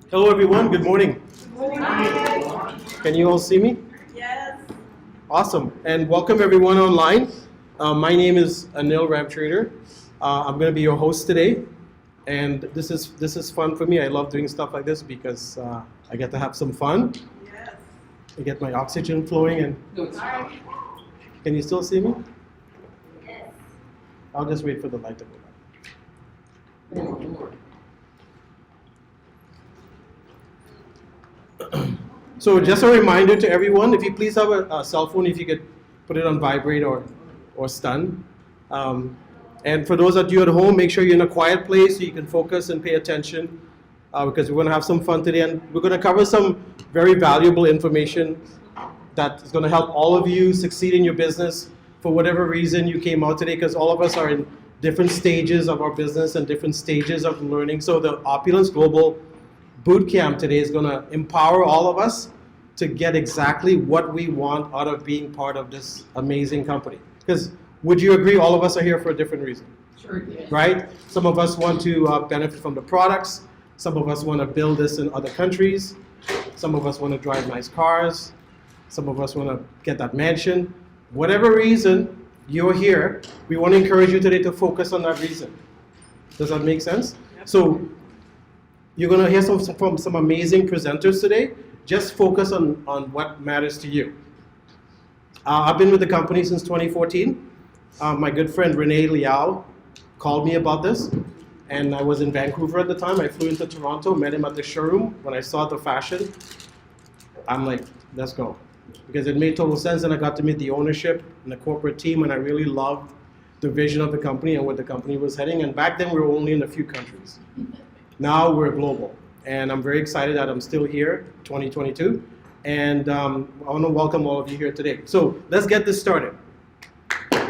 Hello everyone, good morning. Good morning. Can you all see me? Yes. Awesome, and welcome everyone online. My name is Anil Ramtrader. I'm going to be your host today, and this is fun for me. I love doing stuff like this because I get to have some fun. Yes. I get my oxygen flowing, and can you still see me? Yes. I'll just wait for the light to go back. So just a reminder to everyone, if you please have a cell phone, if you could put it on vibrate or stun. And for those of you at home, make sure you're in a quiet place so you can focus and pay attention because we're going to have some fun today. And we're going to cover some very valuable information that is going to help all of you succeed in your business for whatever reason you came out today, because all of us are in different stages of our business and different stages of learning. So the Opulence Global Bootcamp today is going to empower all of us to get exactly what we want out of being part of this amazing company. Because would you agree all of us are here for a different reason? Sure. Yes. Right? Some of us want to benefit from the products. Some of us want to build this in other countries. Some of us want to drive nice cars. Some of us want to get that mansion. Whatever reason you're here, we want to encourage you today to focus on that reason. Does that make sense? Yep. So you're going to hear from some amazing presenters today. Just focus on what matters to you. I've been with the company since 2014. My good friend Renee Liao called me about this, and I was in Vancouver at the time. I flew into Toronto, met him at the showroom. When I saw the fashion, I'm like, let's go. Because it made total sense, and I got to meet the ownership and the corporate team, and I really loved the vision of the company and where the company was heading. And back then, we were only in a few countries. Now we're global, and I'm very excited that I'm still here, 2022, and I want to welcome all of you here today. So let's get this started. Give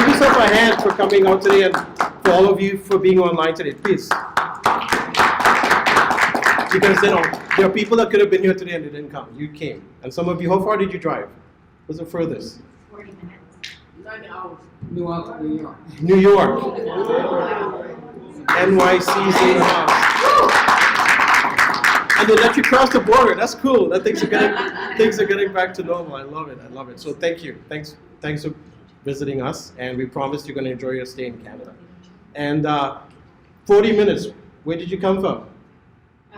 yourself a hand for coming out today, and for all of you for being online today, please. Because there are people that could have been here today and they didn't come. You came, and some of you. How far did you drive? What's the furthest? 40 minutes. 9 hours. New York. New York. NYC's in the house. And they let you cross the border. That's cool. That things are getting back to normal. I love it. So thank you. Thanks for visiting us. And we promised you're going to enjoy your stay in Canada. And 40 minutes. Where did you come from?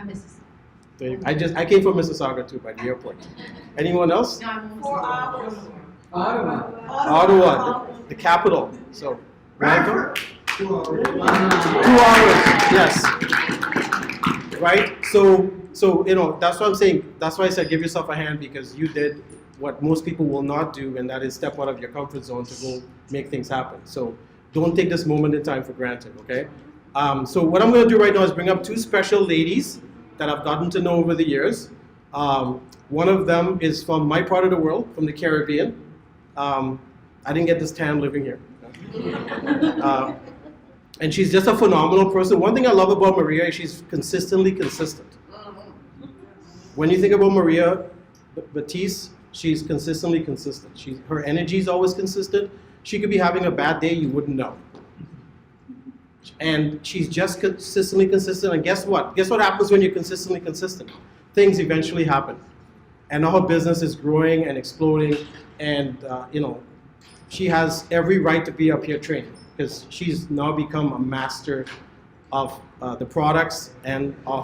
Mississippi. I came from Mississauga too, by the airport. Anyone else? 4 hours. Ottawa, the capital. So welcome. 2 hours. 2 hours, yes. Right? So that's what I'm saying. That's why I said give yourself a hand, because you did what most people will not do, and that is step out of your comfort zone to go make things happen. So don't take this moment in time for granted, okay? So what I'm going to do right now is bring up two special ladies that I've gotten to know over the years. One of them is from my part of the world, from the Caribbean. I didn't get this tan living here. And she's just a phenomenal person. One thing I love about Maria is she's consistently consistent. When you think about Maria Batiste, she's consistently consistent. Her energy is always consistent. She could be having a bad day, you wouldn't know. And she's just consistently consistent. And guess what? Guess what happens when you're consistently consistent? Things eventually happen. And now her business is growing and exploding. And she has every right to be up here training, because she's now become a master of the products and our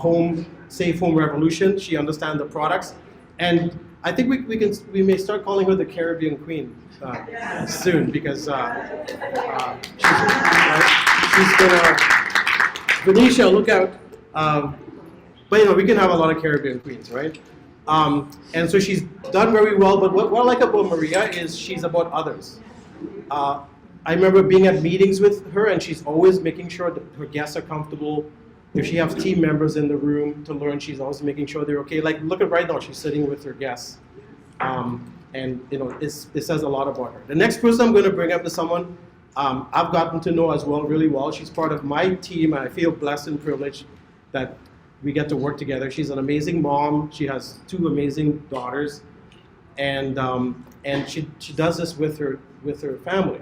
safe home revolution. She understands the products. And I think we may start calling her the Caribbean Queen soon, because she's gonna, Venetia, look out. But we can have a lot of Caribbean queens, right? And so she's done very well, but what I like about Maria is she's about others. I remember being at meetings with her, and she's always making sure that her guests are comfortable. If she has team members in the room to learn, she's always making sure they're okay. Like, look at right now, she's sitting with her guests. And it says a lot about her. The next person I'm going to bring up is someone I've gotten to know as well, really well. She's part of my team, and I feel blessed and privileged that we get to work together. She's an amazing mom. She has 2 amazing daughters, and she does this with her family.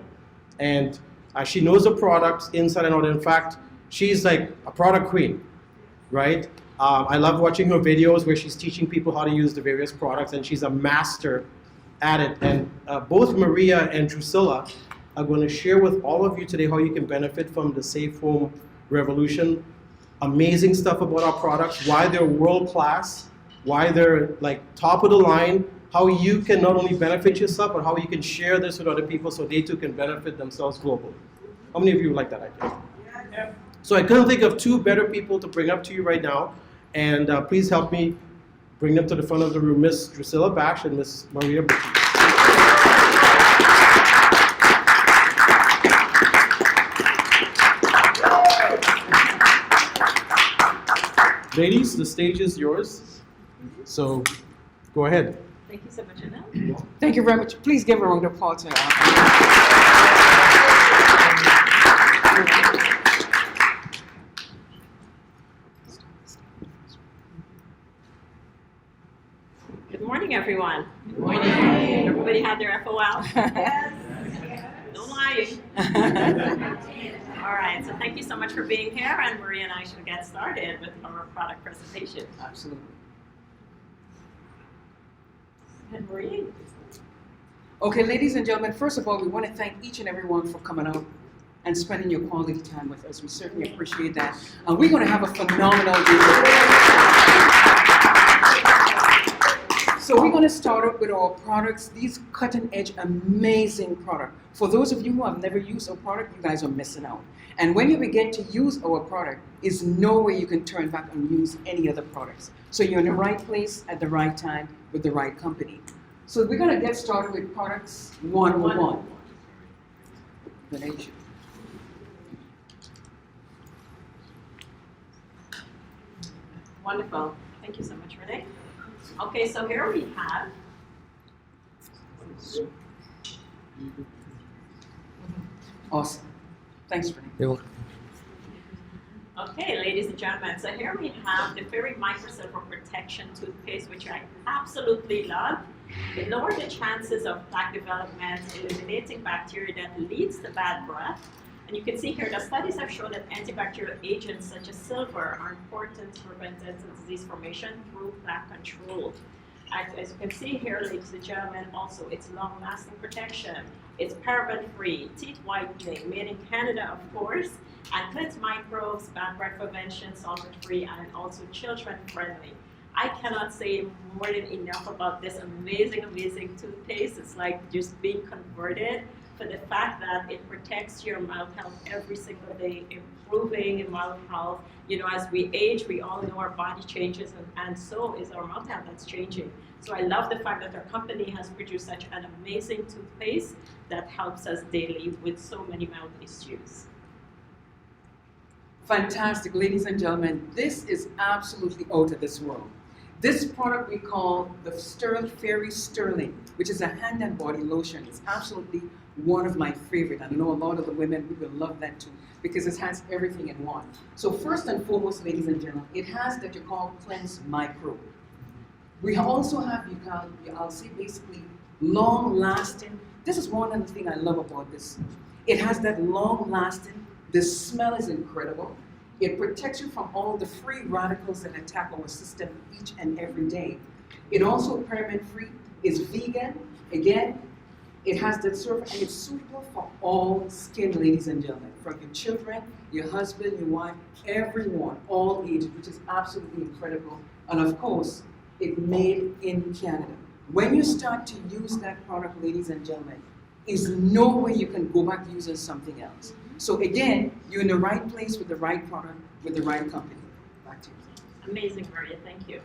And she knows the products inside and out. In fact, she's like a product queen. right? I love watching her videos where she's teaching people how to use the various products, and she's a master at it. And both Maria and Drusilla are going to share with all of you today how you can benefit from the safe home revolution. Amazing stuff about our products, why they're world class, why they're like top of the line, how you can not only benefit yourself, but how you can share this with other people so they too can benefit themselves globally. How many of you like that idea? Yeah. So I couldn't think of two better people to bring up to you right now, and please help me bring them to the front of the room, Miss Drusilla Bash and Miss Maria Bucci. Ladies, the stage is yours, so go ahead. Thank you so much, Anna. Thank you very much. Please give a round of applause to Good morning, everyone. Good morning. Everybody had their FOL? Yes. No lying. All right, so thank you so much for being here, and Maria and I should get started with our product presentation. Absolutely. And Maria? Okay, ladies and gentlemen, first of all, we want to thank each and every one for coming out and spending your quality time with us. We certainly appreciate that. And we're going to have a phenomenal day. So we're going to start out with our products, these cutting-edge, amazing products. For those of you who have never used our product, you guys are missing out. And when you begin to use our product, there's no way you can turn back and use any other products. So you're in the right place at the right time with the right company. So we're going to get started with products 101. Wonderful. Thank you so much, Renee. Okay, so here we have Awesome. Thanks, Renee. You're welcome. Okay, ladies and gentlemen, so here we have the Fairy Microsilver Protection Toothpaste, which I absolutely love. It lowers the chances of plaque development, eliminating bacteria that leads to bad breath. And you can see here, the studies have shown that antibacterial agents such as silver are important to prevent dental disease formation through plaque control. As you can see here, ladies and gentlemen, also it's long-lasting protection. It's paraben-free, teeth whitening, made in Canada, of course, and cleans microbes, bad breath prevention, solvent-free, and also children-friendly. I cannot say more than enough about this amazing, amazing toothpaste. It's like just being converted for the fact that it protects your mouth health every single day, improving your mouth health. You know, as we age, we all know our body changes, and so is our mouth health that's changing. So I love the fact that our company has produced such an amazing toothpaste that helps us daily with so many mouth issues. Fantastic, ladies and gentlemen. This is absolutely out of this world. This product we call the Fairy Sterling, which is a hand and body lotion. It's absolutely one of my favorite. I know a lot of the women, we will love that too, because it has everything in one. So first and foremost, ladies and gentlemen, it has that you call Cleanse Micro. We also have, I'll say basically, long-lasting. This is one of the things I love about this. It has that long-lasting, the smell is incredible. It protects you from all the free radicals that attack our system each and every day. It also paraben-free, is vegan. Again, it has that surface, and it's suitable for all skin, ladies and gentlemen. From your children, your husband, your wife, everyone, all ages, which is absolutely incredible. And of course, it's made in Canada. When you start to use that product, ladies and gentlemen, is no way you can go back using something else. So again, you're in the right place with the right product, with the right company. Back to you. Amazing, Maria, thank you.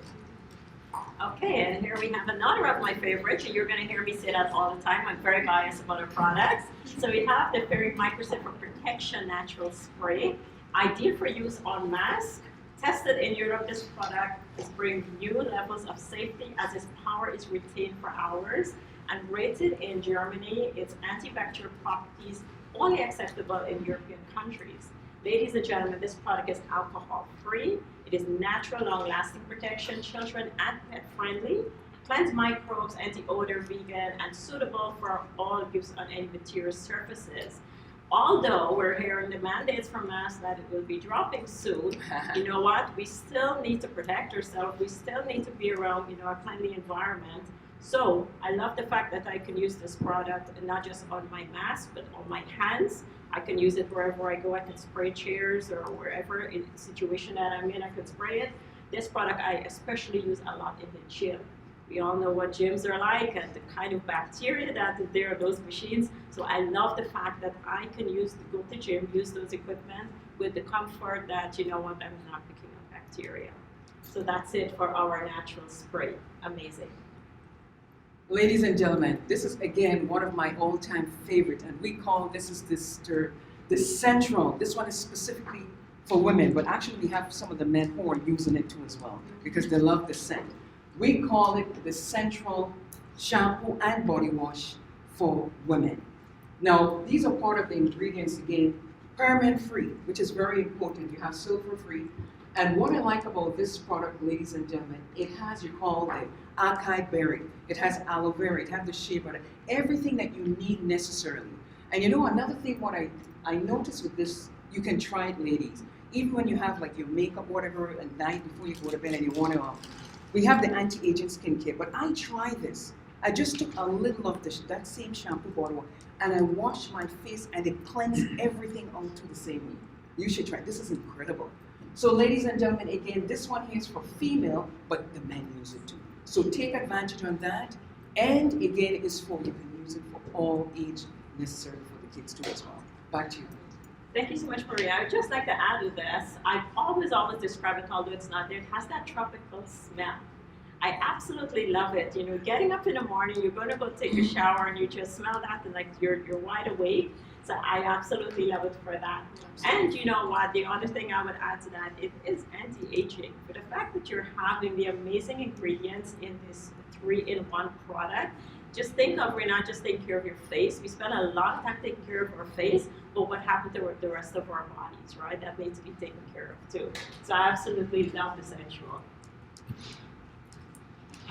Okay, and here we have another of my favorites, and you're going to hear me say that all the time. I'm very biased about our products. So we have the Fairy Microsilver Protection Natural Spray, ideal for use on masks. Tested in Europe, this product is bringing new levels of safety as its power is retained for hours, and rated in Germany, its antibacterial properties only acceptable in European countries. Ladies and gentlemen, this product is alcohol-free. It is natural, long-lasting protection, children and pet-friendly, cleanse microbes, anti-odor, vegan, and suitable for all use on any material surfaces. Although we're hearing the mandates from us that it will be dropping soon, you know what? We still need to protect ourselves. We still need to be around, a cleanly environment. So I love the fact that I can use this product and not just on my mask, but on my hands. I can use it wherever I go. I can spray chairs or wherever in the situation that I'm in, I could spray it. This product I especially use a lot in the gym. We all know what gyms are like and the kind of bacteria that is there in those machines. So I love the fact that I can go to the gym, use those equipment with the comfort that, I'm not picking up bacteria. So that's it for our natural spray. Amazing. Ladies and gentlemen, this is again one of my all-time favorite, and we call this central. This one is specifically for women, but actually we have some of the men who are using it too as well because they love the scent. We call it the central shampoo and body wash for women. Now, these are part of the ingredients again, paraben-free, which is very important. You have sulfur-free. And what I like about this product, ladies and gentlemen, it has, you call the acai berry, it has aloe vera, it has the shea butter, everything that you need necessarily. And another thing what I noticed with this, you can try it, ladies, even when you have like your makeup, whatever, at night before you go to bed and you want to, we have the anti-aging skincare, but I try this. I just took a little of that same shampoo bottle and I washed my face and it cleansed everything out to the same way. You should try it. This is incredible. So ladies and gentlemen, again, this one here is for female, but the men use it too. So take advantage on that. And again, you can use it for all age necessary for the kids too as well. Back to you. Thank you so much, Maria. I would just like to add to this. I've always described it, although it's not there, it has that tropical smell. I absolutely love it. Getting up in the morning, you're going to go take a shower and you just smell that and like you're wide awake. So I absolutely love it for that. And you know what? The other thing I would add to that, it is anti-aging. For the fact that you're having the amazing ingredients in this 3-in-1 product, just think of, we're not just taking care of your face. We spend a lot of time taking care of our face, but what happened to the rest of our bodies, right? That needs to be taken care of too. So I absolutely love the sensual.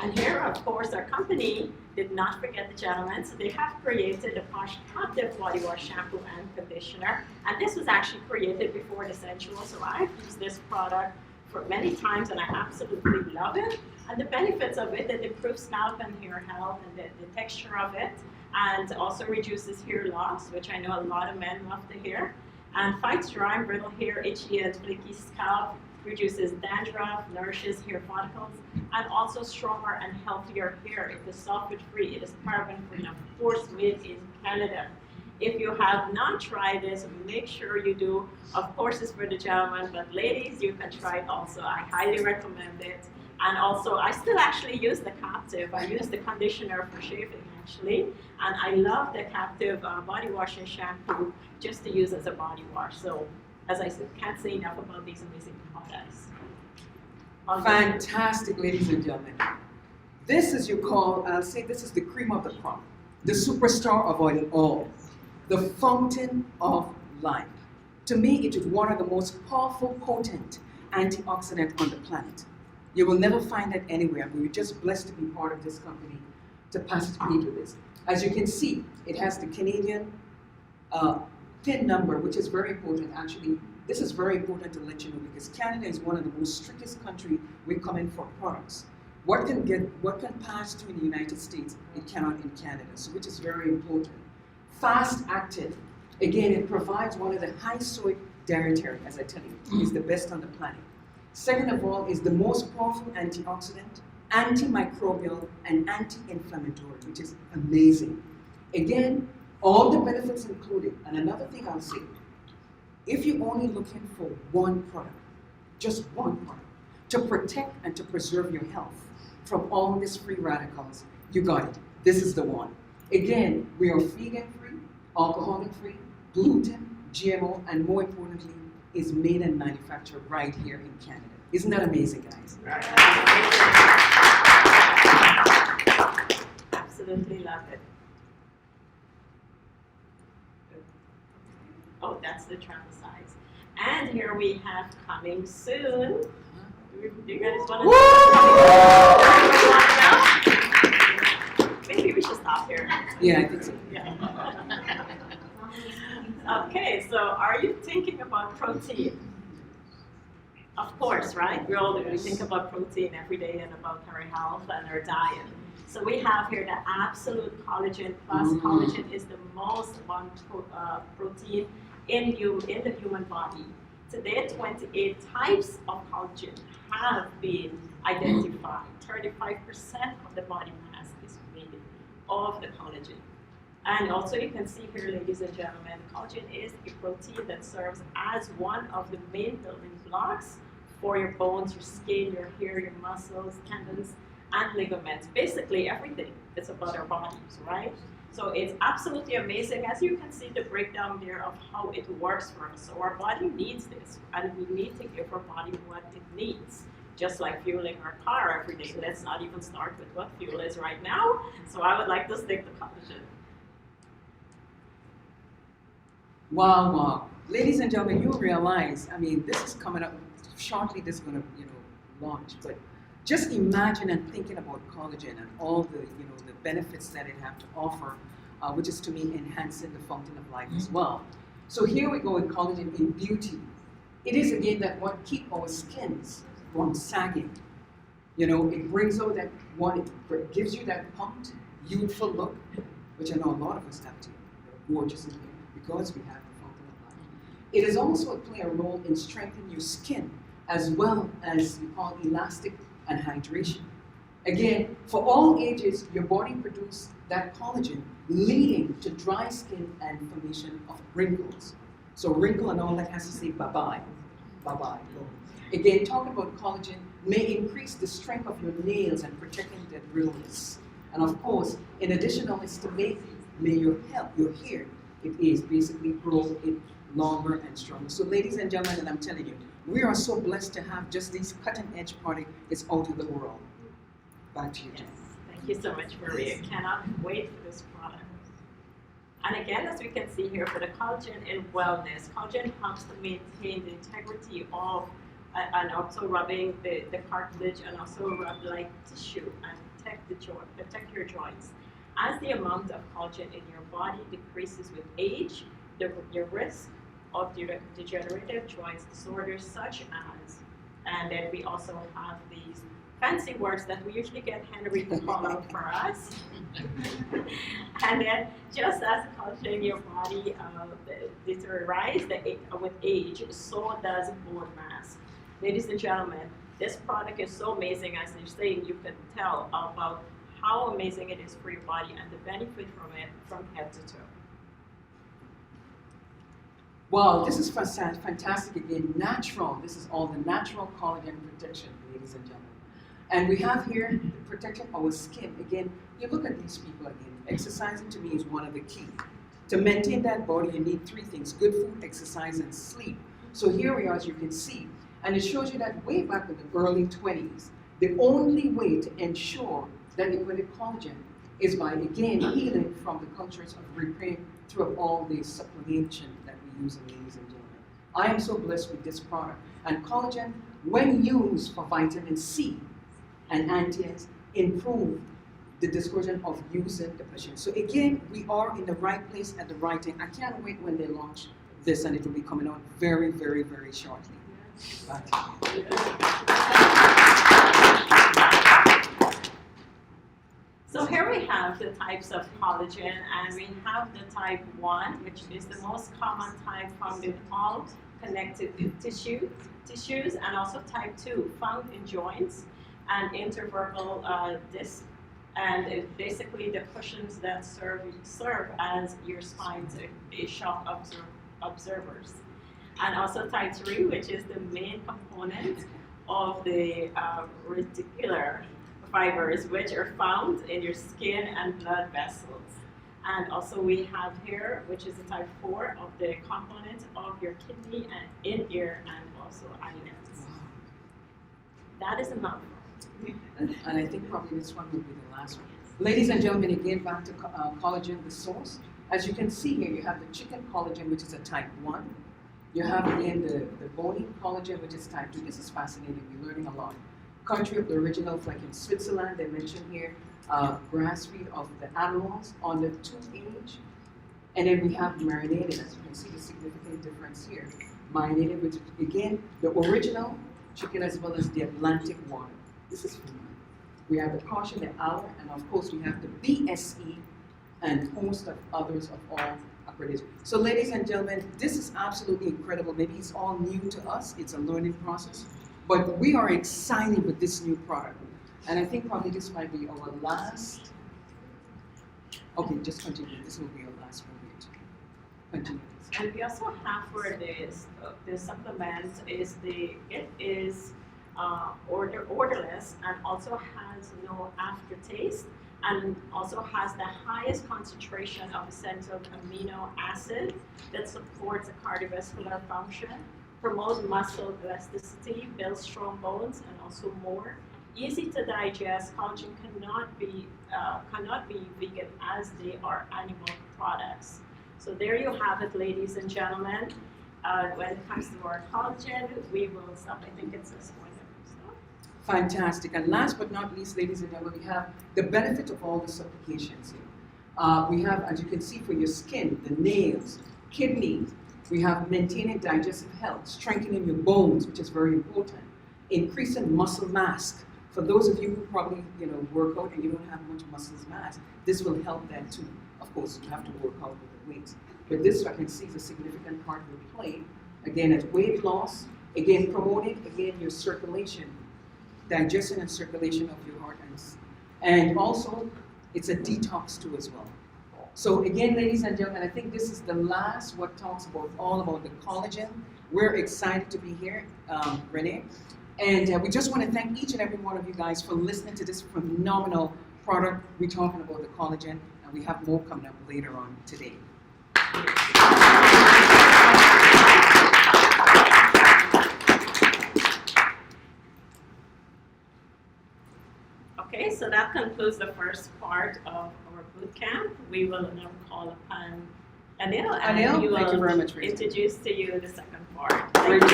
And here, of course, our company did not forget the gentlemen, so they have created the Posh Captive Body Wash Shampoo and Conditioner. And this was actually created before the Sensual, so I've used this product for many times and I absolutely love it. And the benefits of it improves scalp and hair health and the texture of it, and also reduces hair loss, which I know a lot of men love to hear, and fights dry and brittle hair, itchy and flaky scalp, reduces dandruff, nourishes hair follicles, and also stronger and healthier hair. It is sulfate-free, it is paraben-free, and of course made in Canada. If you have not tried this, make sure you do. Of course, it's for the gentlemen, but ladies, you can try it also. I highly recommend it. And also, I still actually use the Captive. I use the conditioner for shaving, actually. And I love the Captive body wash and shampoo just to use as a body wash. So, as I said, can't say enough about these amazing products. Fantastic, ladies and gentlemen. This is I'll say this is the cream of the crop, the superstar of it all, the fountain of life. To me, it is one of the most powerful, potent antioxidants on the planet. You will never find it anywhere. We were just blessed to be part of this company to participate with this. As you can see, it has the Canadian PIN number, which is very important. Actually, this is very important to let you know because Canada is one of the most strictest countries when we come in for products. What can pass through in the United States, it cannot in Canada, so which is very important. Fast active. Again, it provides one of the high soy dietary, as I tell you, is the best on the planet. Second of all, is the most powerful antioxidant, antimicrobial, and anti-inflammatory, which is amazing. Again, all the benefits included. And another thing I'll say, if you're only looking for one product, just one product, to protect and to preserve your health from all these free radicals, you got it. This is the one. Again, we are vegan-free, alcoholic-free, gluten, GMO, and more importantly, is made and manufactured right here in Canada. Isn't that amazing, guys? Absolutely love it. Oh, that's the travel size. And here we have coming soon. Do you guys want to know? Maybe we should stop here. Yeah, I think so. Yeah. Okay, so are you thinking about protein? Of course, right? We think about protein every day and about our health and our diet. So we have here the absolute collagen plus. Collagen is the most abundant protein in the human body. Today, 28 types of collagen have been identified. 35% of the body mass is made of the collagen. And also you can see here, ladies and gentlemen, collagen is a protein that serves as one of the main building blocks for your bones, your skin, your hair, your muscles, tendons, and ligaments. Basically everything. It's about our bodies, right? So it's absolutely amazing. As you can see the breakdown there of how it works for us. So our body needs this, and we need to give our body what it needs. Just like fueling our car every day. Let's not even start with what fuel is right now. So I would like to stick to collagen. Wow, wow. Ladies and gentlemen, you realize, I mean, this is coming up shortly, this is going to, launch, but just imagine and thinking about collagen and all the, the benefits that it have to offer, which is to me enhancing the fountain of life as well. So here we go with collagen in beauty. It is again that what keep our skins from sagging. It brings out that one, it gives you that pumped, youthful look, which I know a lot of us have to. They're gorgeous in here because we have the fountain of life. It is also play a role in strengthening your skin as well as we call elastic and hydration. Again, for all ages, your body produces that collagen, leading to dry skin and formation of wrinkles. So wrinkle and all that has to say bye-bye, bye-bye. Again, talking about collagen may increase the strength of your nails and protecting their brittleness. And of course, in addition to this, to make your hair, it is basically grow it longer and stronger. So ladies and gentlemen, and I'm telling you, we are so blessed to have just this cutting-edge product. It's out of the world. Back to you, Jen. Yes, thank you so much, Maria. Cannot wait for this product. And again, as we can see here, for the collagen in wellness, collagen helps to maintain the integrity of and also rubbing the cartilage and also rub like tissue and protect your joints. As the amount of collagen in your body decreases with age, your risk of degenerative joints disorders such as, and then we also have these fancy words that we usually get Henry to call out for us. And then just as collagen in your body deteriorates with age, so does bone mass. Ladies and gentlemen, this product is so amazing. As they're saying, you can tell about how amazing it is for your body and the benefit from it from head to toe. Wow, this is fantastic again. Natural. This is all the natural collagen protection, ladies and gentlemen. And we have here the protection of our skin. Again, you look at these people again. Exercising to me is one of the key. To maintain that body, you need three things: good food, exercise, and sleep. So here we are, as you can see. And it shows you that way back in the early 20s, the only way to ensure that you get collagen is by, again, healing from the cultures of repair through all the supplementation that we use, ladies and gentlemen. I am so blessed with this product. And collagen, when used for vitamin C and antioxidants, improve the discouragement of using depression. So again, we are in the right place at the right time. I can't wait when they launch this, and it will be coming out very, very, very shortly. So here we have the types of collagen, and we have the type 1, which is the most common type found in all connective tissues, and also type 2, found in joints and intervertebral disc, and basically the cushions that serve as your spine's shock observers. And also type 3, which is the main component of the reticular fibers, which are found in your skin and blood vessels. And also we have here, which is the type 4 of the component of your kidney and in-ear and also eyelids. That is enough. And I think probably this one will be the last one. Ladies and gentlemen, again, back to collagen, the source. As you can see here, you have the chicken collagen, which is a type 1. You have again the bony collagen, which is type 2. This is fascinating. We're learning a lot. Country of the originals, like in Switzerland, they mention here grass feed of the animals on the 2 age. And then we have marinated, as you can see the significant difference here. Marinated with, again, the original chicken as well as the Atlantic water. This is food. We have the caution, the hour, and of course we have the BSE and host of others of all accredited. So ladies and gentlemen, this is absolutely incredible. Maybe it's all new to us, it's a learning process, but we are excited with this new product. And I think probably this might be our last, okay, just continue, this will be our last one here too. Continue. And we also have for this, the supplement is it is orderless and also has no aftertaste and also has the highest concentration of essential amino acid that supports the cardiovascular function, promotes muscle elasticity, builds strong bones, and also more. Easy to digest, collagen cannot be vegan as they are animal products. So there you have it, ladies and gentlemen. When it comes to our collagen, we will stop. I think it's this one. Fantastic. And last but not least, ladies and gentlemen, we have the benefit of all the supplications here. We have, as you can see, for your skin, the nails, kidneys. We have maintaining digestive health, strengthening your bones, which is very important, increasing muscle mass. For those of you who probably work out and you don't have much muscle mass, this will help that too. Of course, you have to work out with the weights. But this, I can see, is a significant part will play. Again, as weight loss, again, promoting, your circulation, digestion and circulation of your organs. And also, it's a detox too as well. So again, ladies and gentlemen, I think this is the last what talks about all about the collagen. We're excited to be here, Renee. And we just want to thank each and every one of you guys for listening to this phenomenal product. We're talking about the collagen, and we have more coming up later on today. Okay, so that concludes the first part of our boot camp. We will now call upon Anil, and Anil, he will thank you very much for introduce to you the second part. Thank you.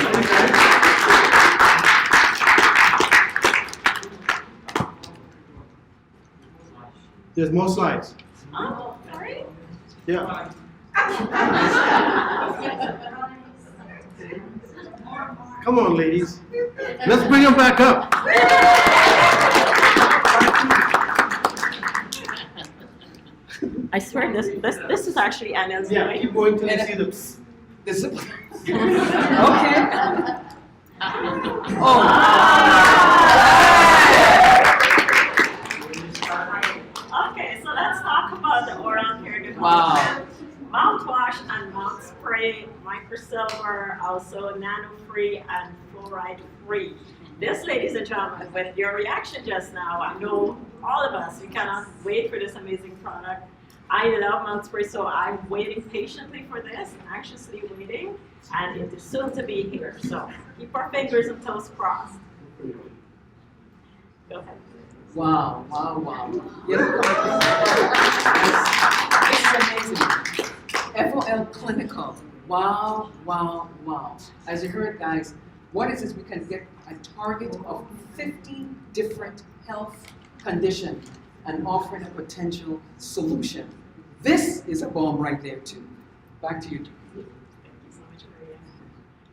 There's more slides. Oh, sorry. Yeah. Come on, ladies. Let's bring them back up. I swear this is actually Anil's Yeah, doing. keep going till you see the. This okay. Oh. Okay, so let's talk about the oral care device. Wow. Mouthwash and mouth spray, microsilver, also nano-free and fluoride-free. This, ladies and gentlemen, with your reaction just now, I know all of us, we cannot wait for this amazing product. I love mouth spray, so I'm waiting patiently for this, anxiously waiting, and it is soon to be here. So keep our fingers and toes crossed. Go ahead. Wow, wow, wow. This is amazing. FOL Clinical. Wow, wow, wow. As you heard, guys, what is this? We can get a target of 50 different health conditions and offering a potential solution. This is a bomb right there, too. Back to you. Thank you so much, Maria.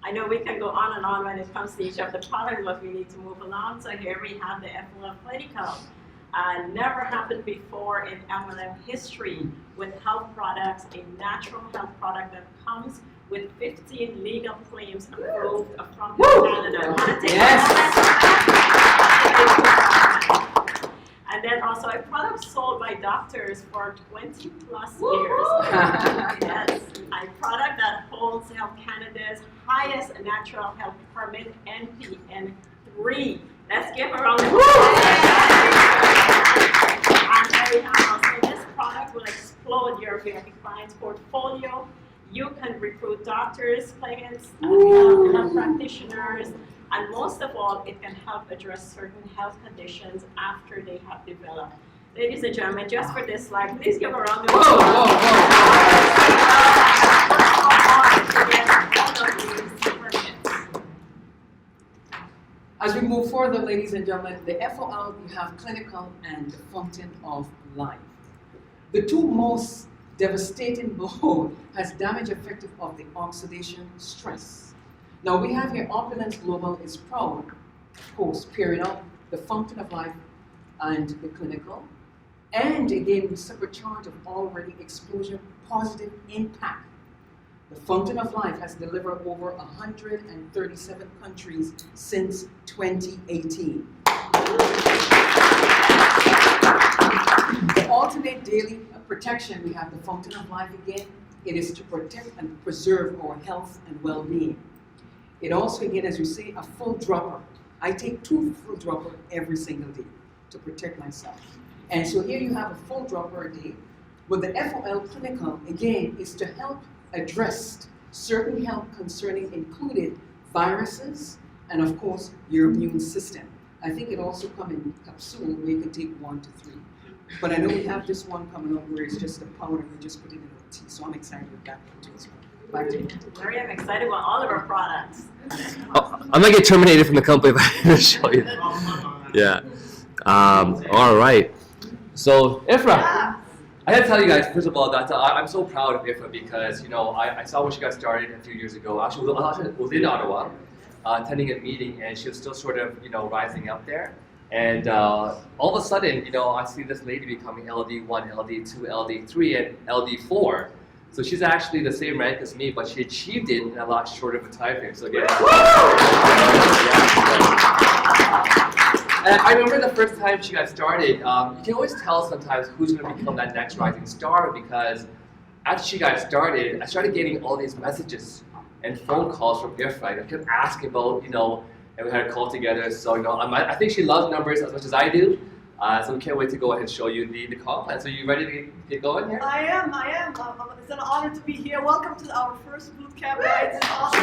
I know we can go on and on when it comes to each of the products, but we need to move along. So here we have the FOL Clinical. Never happened before in MLM history with health products, a natural health product that comes with 15 legal claims approved from Canada. And then also a product sold by doctors for 20 plus years. Yes, a product that holds Health Canada's highest natural health permit, NPN3. Let's give a round of applause. And there we have also this product will explode your client's portfolio. You can recruit doctors, clients, health practitioners, and most of all, it can help address certain health conditions after they have developed. Ladies and gentlemen, just for this slide, please give a round of applause. As we move further, ladies and gentlemen, the FOL, you have clinical and the fountain of life. The two most devastating blow has damage effective of the oxidation stress. Now we have here Opulence Global is proud, of course, pairing up the fountain of life and the clinical. And again, we supercharge of already explosion positive impact. The fountain of life has delivered over 137 countries since 2018. The alternate daily protection, we have the fountain of life again. It is to protect and preserve our health and well-being. It also, again, as you say, a full dropper. I take 2 full dropper every single day to protect myself. And so here you have a full dropper a day. But the FOL clinical, again, is to help address certain health concerning included viruses and, of course, your immune system. I think it also comes in capsule where you can take 1 to 3. But I know we have this one coming up where it's just a powder, we just put it in a tea. So I'm excited with that one too as well. Back to you. Larry, I'm excited about all of our products. I might get terminated from the company if I don't show you. Yeah. All right. So Ifra, I gotta tell you guys, first of all, that I'm so proud of Ifra because I saw when she got started a few years ago. Actually, I was in Ottawa, attending a meeting, and she was still sort of rising up there. And all of a sudden, I see this lady becoming LD1, LD2, LD3, and LD4. So she's actually the same rank as me, but she achieved it in a lot shorter of a time frame. So again, and I remember the first time she got started, you can always tell sometimes who's going to become that next rising star because after she got started, I started getting all these messages and phone calls from Ifra. I kept asking about, and we had a call together. So, I think she loves numbers as much as I do. So we can't wait to go ahead and show you the call plan. So you ready to get going here? I am. It's an honor to be here. Welcome to our first bootcamp, guys. It's awesome.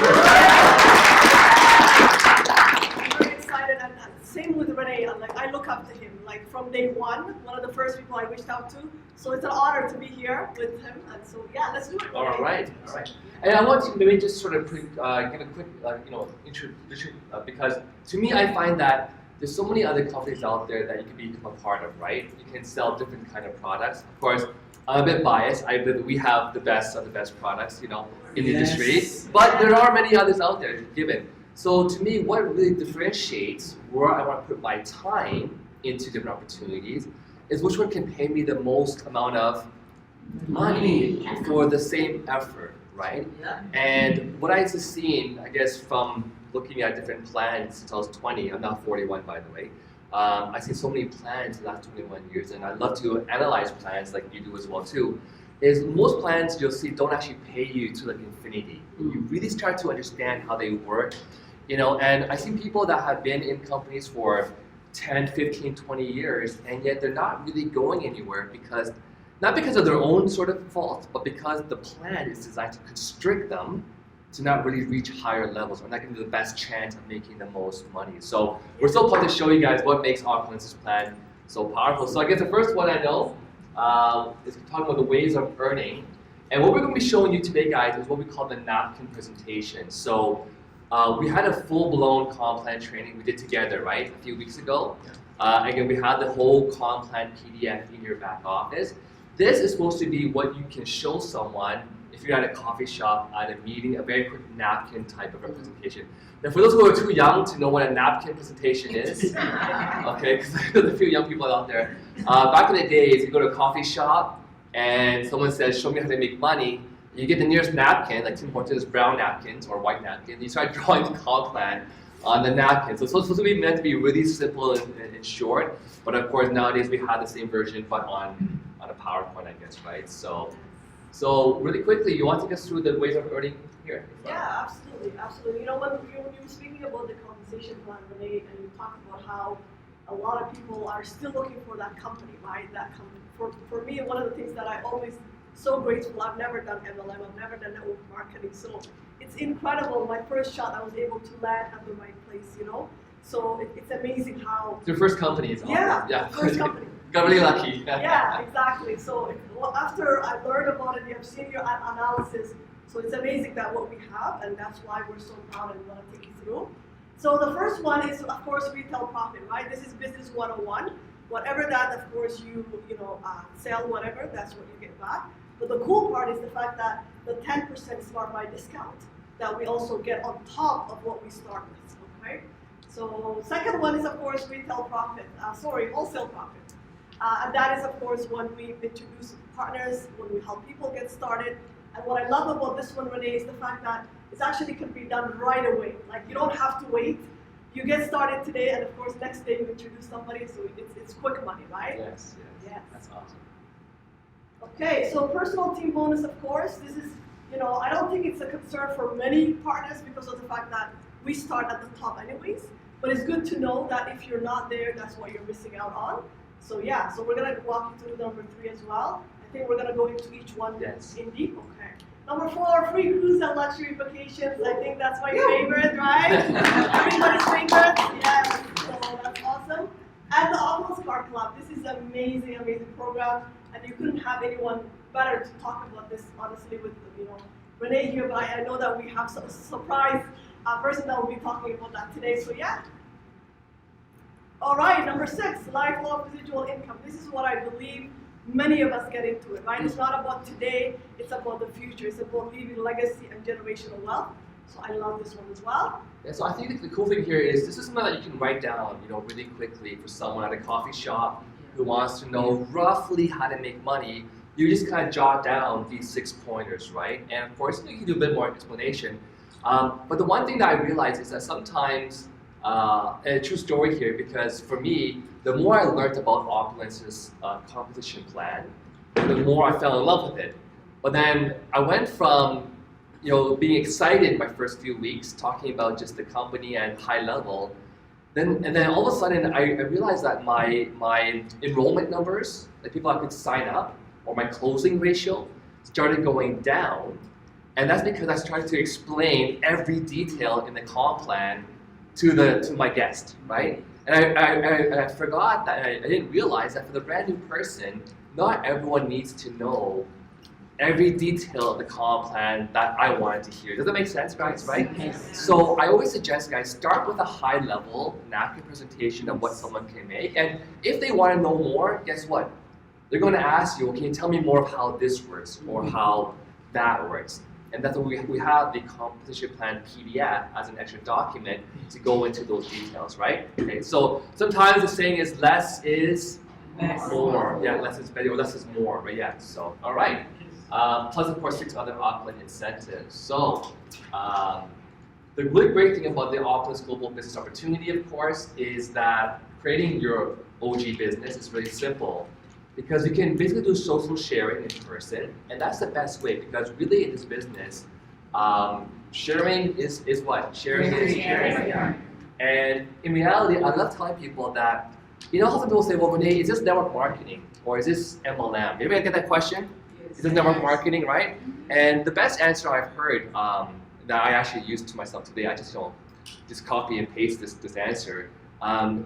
I'm very excited. And same with Renee. I look up to him. From day one of the first people I reached out to. So it's an honor to be here with him. And so yeah, let's do it. All right. And I want to maybe just sort of give a quick, introduction because to me, I find that there's so many other companies out there that you can become a part of, right? You can sell different kind of products. Of course, I'm a bit biased. I believe we have the best of the best products, in the industry. But there are many others out there given. So to me, what really differentiates where I want to put my time into different opportunities is which one can pay me the most amount of money for the same effort, right? Yeah. And what I've seen, I guess, from looking at different plans since I was 20, I'm now 41 by the way, I've seen so many plans in the last 21 years, and I love to analyze plans like you do as well too, is most plans you'll see don't actually pay you to infinity. You really start to understand how they work, and I see people that have been in companies for 10, 15, 20 years, and yet they're not really going anywhere not because of their own sort of fault, but because the plan is designed to constrict them to not really reach higher levels or not give them the best chance of making the most money. So we're so pumped to show you guys what makes Opulence's plan so powerful. So I guess the first one I know is talking about the ways of earning. And what we're going to be showing you today, guys, is what we call the napkin presentation. So we had a full-blown comp plan training we did together, right, a few weeks ago. Again, we had the whole comp plan PDF in your back office. This is supposed to be what you can show someone if you're at a coffee shop, at a meeting, a very quick napkin type of representation. Now, for those who are too young to know what a napkin presentation is, okay, because there's a few young people out there. Back in the days, you go to a coffee shop and someone says, "Show me how to make money." You get the nearest napkin, like Tim Hortons brown napkins or white napkins. You start drawing the comp plan on the napkin. So it's supposed to be meant to be really simple and short. But of course, nowadays we have the same version, but on a PowerPoint, I guess, right? So really quickly, you want to take us through the ways of earning here? Yeah, absolutely. When you were speaking about the compensation plan, Renee, and you talked about how a lot of people are still looking for that company, right? That company. For me, one of the things that I always so grateful. I've never done MLM. I've never done network marketing. So it's incredible. My first shot, I was able to land at the right place. So it's amazing how. It's your first company, is yeah, first company. Got really lucky. Yeah, exactly. So after I learned about it, you have seen your analysis. So it's amazing that what we have, and that's why we're so proud and want to take you through. So the first one is, of course, retail profit, right? This is business 101. Whatever that, of course, you sell, whatever, that's what you get back. But the cool part is the fact that the 10% Smart Buy discount that we also get on top of what we start with, okay? So second one is of course wholesale profit. And that is of course when we introduce partners, when we help people get started. And what I love about this one, Renee, is the fact that it actually can be done right away. Like you don't have to wait. You get started today, and of course next day you introduce somebody, so it's quick money, right? Yes, yes. Yes. That's awesome. Okay, so personal team bonus, of course, this is, I don't think it's a concern for many partners because of the fact that we start at the top anyways, but it's good to know that if you're not there, that's what you're missing out on. So yeah, so we're gonna walk you through number 3 as well. I think we're gonna go into each one in deep, okay. Number 4, free cruise and luxury vacations. I think that's my favorite, right? Everybody's favorite, yes, so that's awesome. And the Opulence Car Club, this is an amazing, amazing program. And you couldn't have anyone better to talk about this, honestly, with Renee here. But I know that we have some surprise person that will be talking about that today. So yeah. All right, number 6, lifelong residual income. This is what I believe many of us get into it, right? It's not about today, it's about the future. It's about leaving legacy and generational wealth. So I love this one as well. Yeah, so I think the cool thing here is this is something that you can write down, really quickly for someone at a coffee shop who wants to know roughly how to make money. You just kind of jot down these 6 pointers, right? And of course, you can do a bit more explanation. But the one thing that I realized is that sometimes, and a true story here, because for me, the more I learned about Opulence's competition plan, the more I fell in love with it. But then I went from being excited my first few weeks, talking about just the company and high level, and then all of a sudden I realized that my enrollment numbers, the people I could sign up, or my closing ratio started going down. And that's because I started to explain every detail in the comp plan to my guest, right? And I forgot that, I didn't realize that for the brand new person, not everyone needs to know every detail of the comp plan that I wanted to hear. Does that make sense, guys, right? So I always suggest, guys, start with a high-level napkin presentation of what someone can make. And if they want to know more, guess what? They're going to ask you, can you tell me more of how this works or how that works? And that's what we have the competition plan PDF as an extra document to go into those details, right? Okay, so sometimes the saying is less is more. Yeah, less is better or less is more, right? Yeah, so, all right. Plus, of course, 6 other Opulence incentives. So, the really great thing about the Opulence Global Business Opportunity, of course, is that creating your OG business is really simple because you can basically do social sharing in person, and that's the best way because really in this business, sharing is what? Sharing is caring. And in reality, I love telling people that, how some people say, well, Renee, is this network marketing or is this MLM? Maybe I get that question? Is this network marketing, right? And the best answer I've heard that I actually used to myself today, I just copy and paste this answer,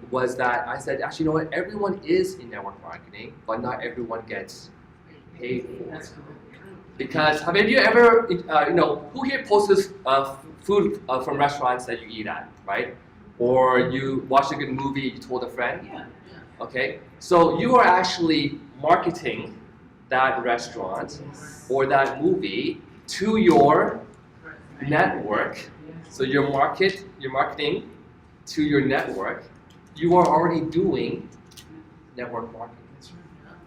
was that I said, actually, everyone is in network marketing, but not everyone gets paid for it. Because have you ever, who here posts food from restaurants that you eat at, right? Or you watched a good movie, you told a friend? Yeah. Okay, so you are actually marketing that restaurant or that movie to your network. So you're marketing to your network. You are already doing network marketing.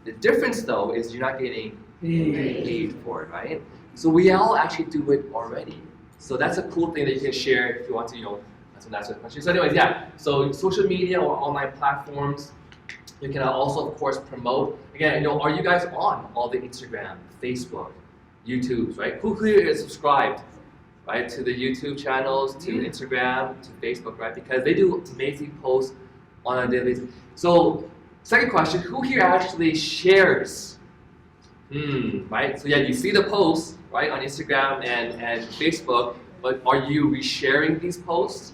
The difference though is you're not getting paid for it, right? So we all actually do it already. So that's a cool thing that you can share if you want to, that's a question. So anyways, yeah, so social media or online platforms, you can also, of course, promote. Again, are you guys on all the Instagram, Facebook, YouTubes, right? Who here is subscribed, right, to the YouTube channels, to Instagram, to Facebook, right? Because they do amazing posts on a daily basis. So, second question, who here actually shares? Right? So yeah, you see the posts, right, on Instagram and Facebook, but are you resharing these posts?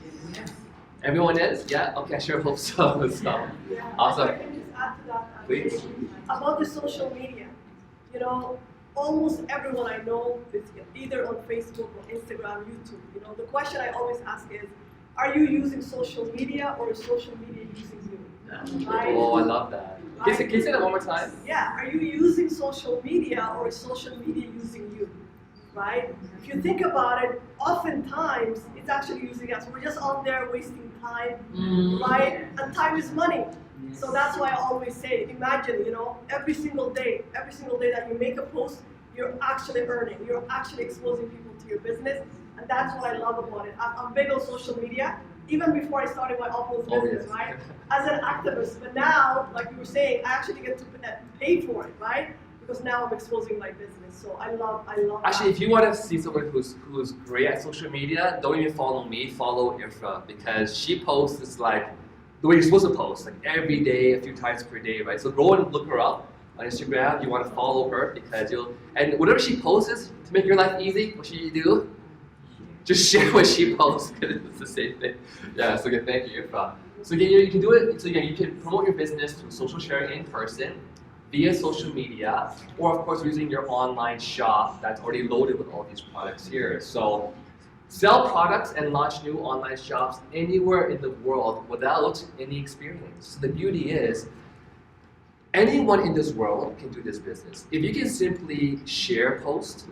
Everyone is? Yeah? Okay, I sure hope so. So, Yeah, awesome. I can just add to that. Please. About the social media. Almost everyone I know is either on Facebook or Instagram, YouTube. The question I always ask is, are you using social media or is social media using you? Right? Oh, I love that. Can you say that one more time? Yeah, are you using social media or is social media using you? Right? If you think about it, oftentimes it's actually using us. We're just out there wasting time, right? And time is money. So that's why I always say, imagine, every single day that you make a post, you're actually earning. You're actually exposing people to your business. And that's what I love about it. I'm big on social media, even before I started my Opulence business, right? As an activist. But now, like you were saying, I actually get to pay for it, right? Because now I'm exposing my business. So I love Actually, that. if you want to see someone who's great at social media, don't even follow me, follow Ifra, because she posts is like the way you're supposed to post, like every day, a few times per day, right? So go and look her up on Instagram. You want to follow her because and whatever she posts to make your life easy, what should you do? Just share what she posts, because it's the same thing. Yeah, so again, thank you, Ifra. So again, you can do it, so again, you can promote your business through social sharing in person, via social media, or of course using your online shop that's already loaded with all these products here. So sell products and launch new online shops anywhere in the world without any experience. The beauty is, anyone in this world can do this business. If you can simply share a post,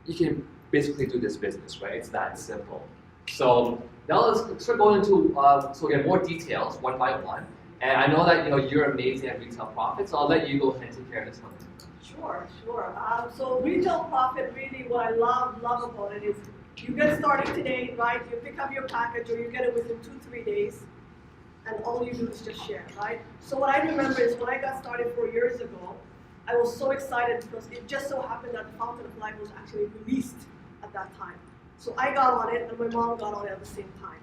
you can basically do this business, right? It's that simple. So now let's start going into so again more details one by one. And I know that you're amazing at retail profit, so I'll let you go ahead and take care of this one. Sure. So retail profit, really what I love about it is you get started today, right? You pick up your package or you get it within 2-3 days, and all you do is just share, right? So what I remember is when I got started 4 years ago, I was so excited because it just so happened that the Fountain of Life was actually released at that time. So I got on it and my mom got on it at the same time.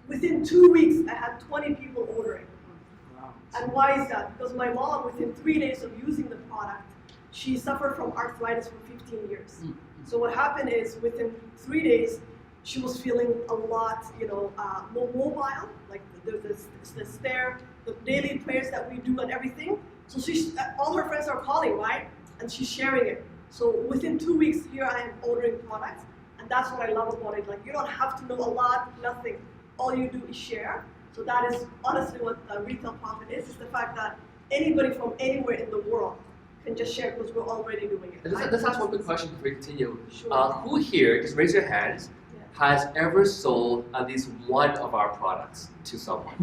Within 2 weeks, I had 20 people ordering. Wow. And why is that? Because my mom, within 3 days of using the product, she suffered from arthritis for 15 years. So what happened is, within 3 days, she was feeling a lot, more mobile, like the stair, the daily prayers that we do and everything. So all her friends are calling, right? And she's sharing it. So within 2 weeks, here I am ordering products. And that's what I love about it. Like, you don't have to know a lot, nothing. All you do is share. So that is honestly what retail profit is the fact that anybody from anywhere in the world can just share because we're already doing it. Let's ask one quick question before we continue. Sure. Who here, just raise your hands, Yeah. has ever sold at least one of our products to someone?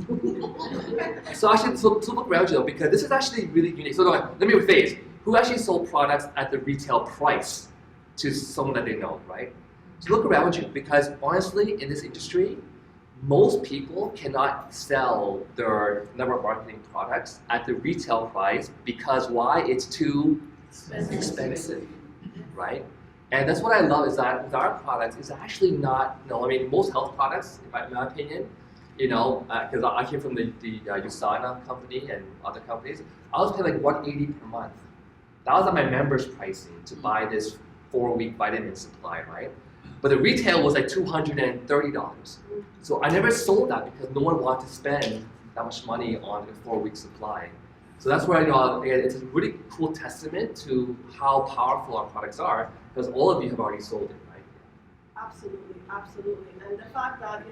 So actually, so look around you though, because this is actually really unique. So let me rephrase. Who actually sold products at the retail price to someone that they know, right? So look around you, because honestly, in this industry, most people cannot sell their network marketing products at the retail price because why? It's too expensive, right? And that's what I love is that with our products, it's actually not, most health products, in my opinion, because I came from the USANA company and other companies, I was paying like $180 per month. That was at my members' pricing to buy this 4-week vitamin supply, right? But the retail was like $230. So I never sold that because no one wanted to spend that much money on a 4-week supply. So that's where it's a really cool testament to how powerful our products are, because all of you have already sold it, right? Absolutely. And the fact that,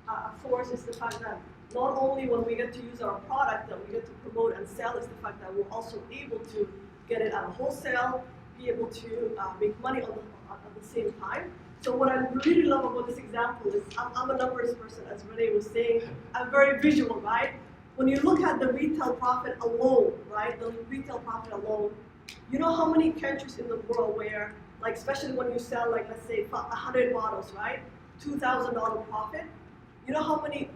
of course, is the fact that not only when we get to use our product that we get to promote and sell, is the fact that we're also able to get it at a wholesale, be able to make money at the same time. So what I really love about this example is I'm a numbers person, as Renee was saying. I'm very visual, right? When you look at the retail profit alone, right? The retail profit alone, you know how many countries in the world where, like, especially when you sell, like, let's say 100 bottles, right? $2,000 profit. You know how many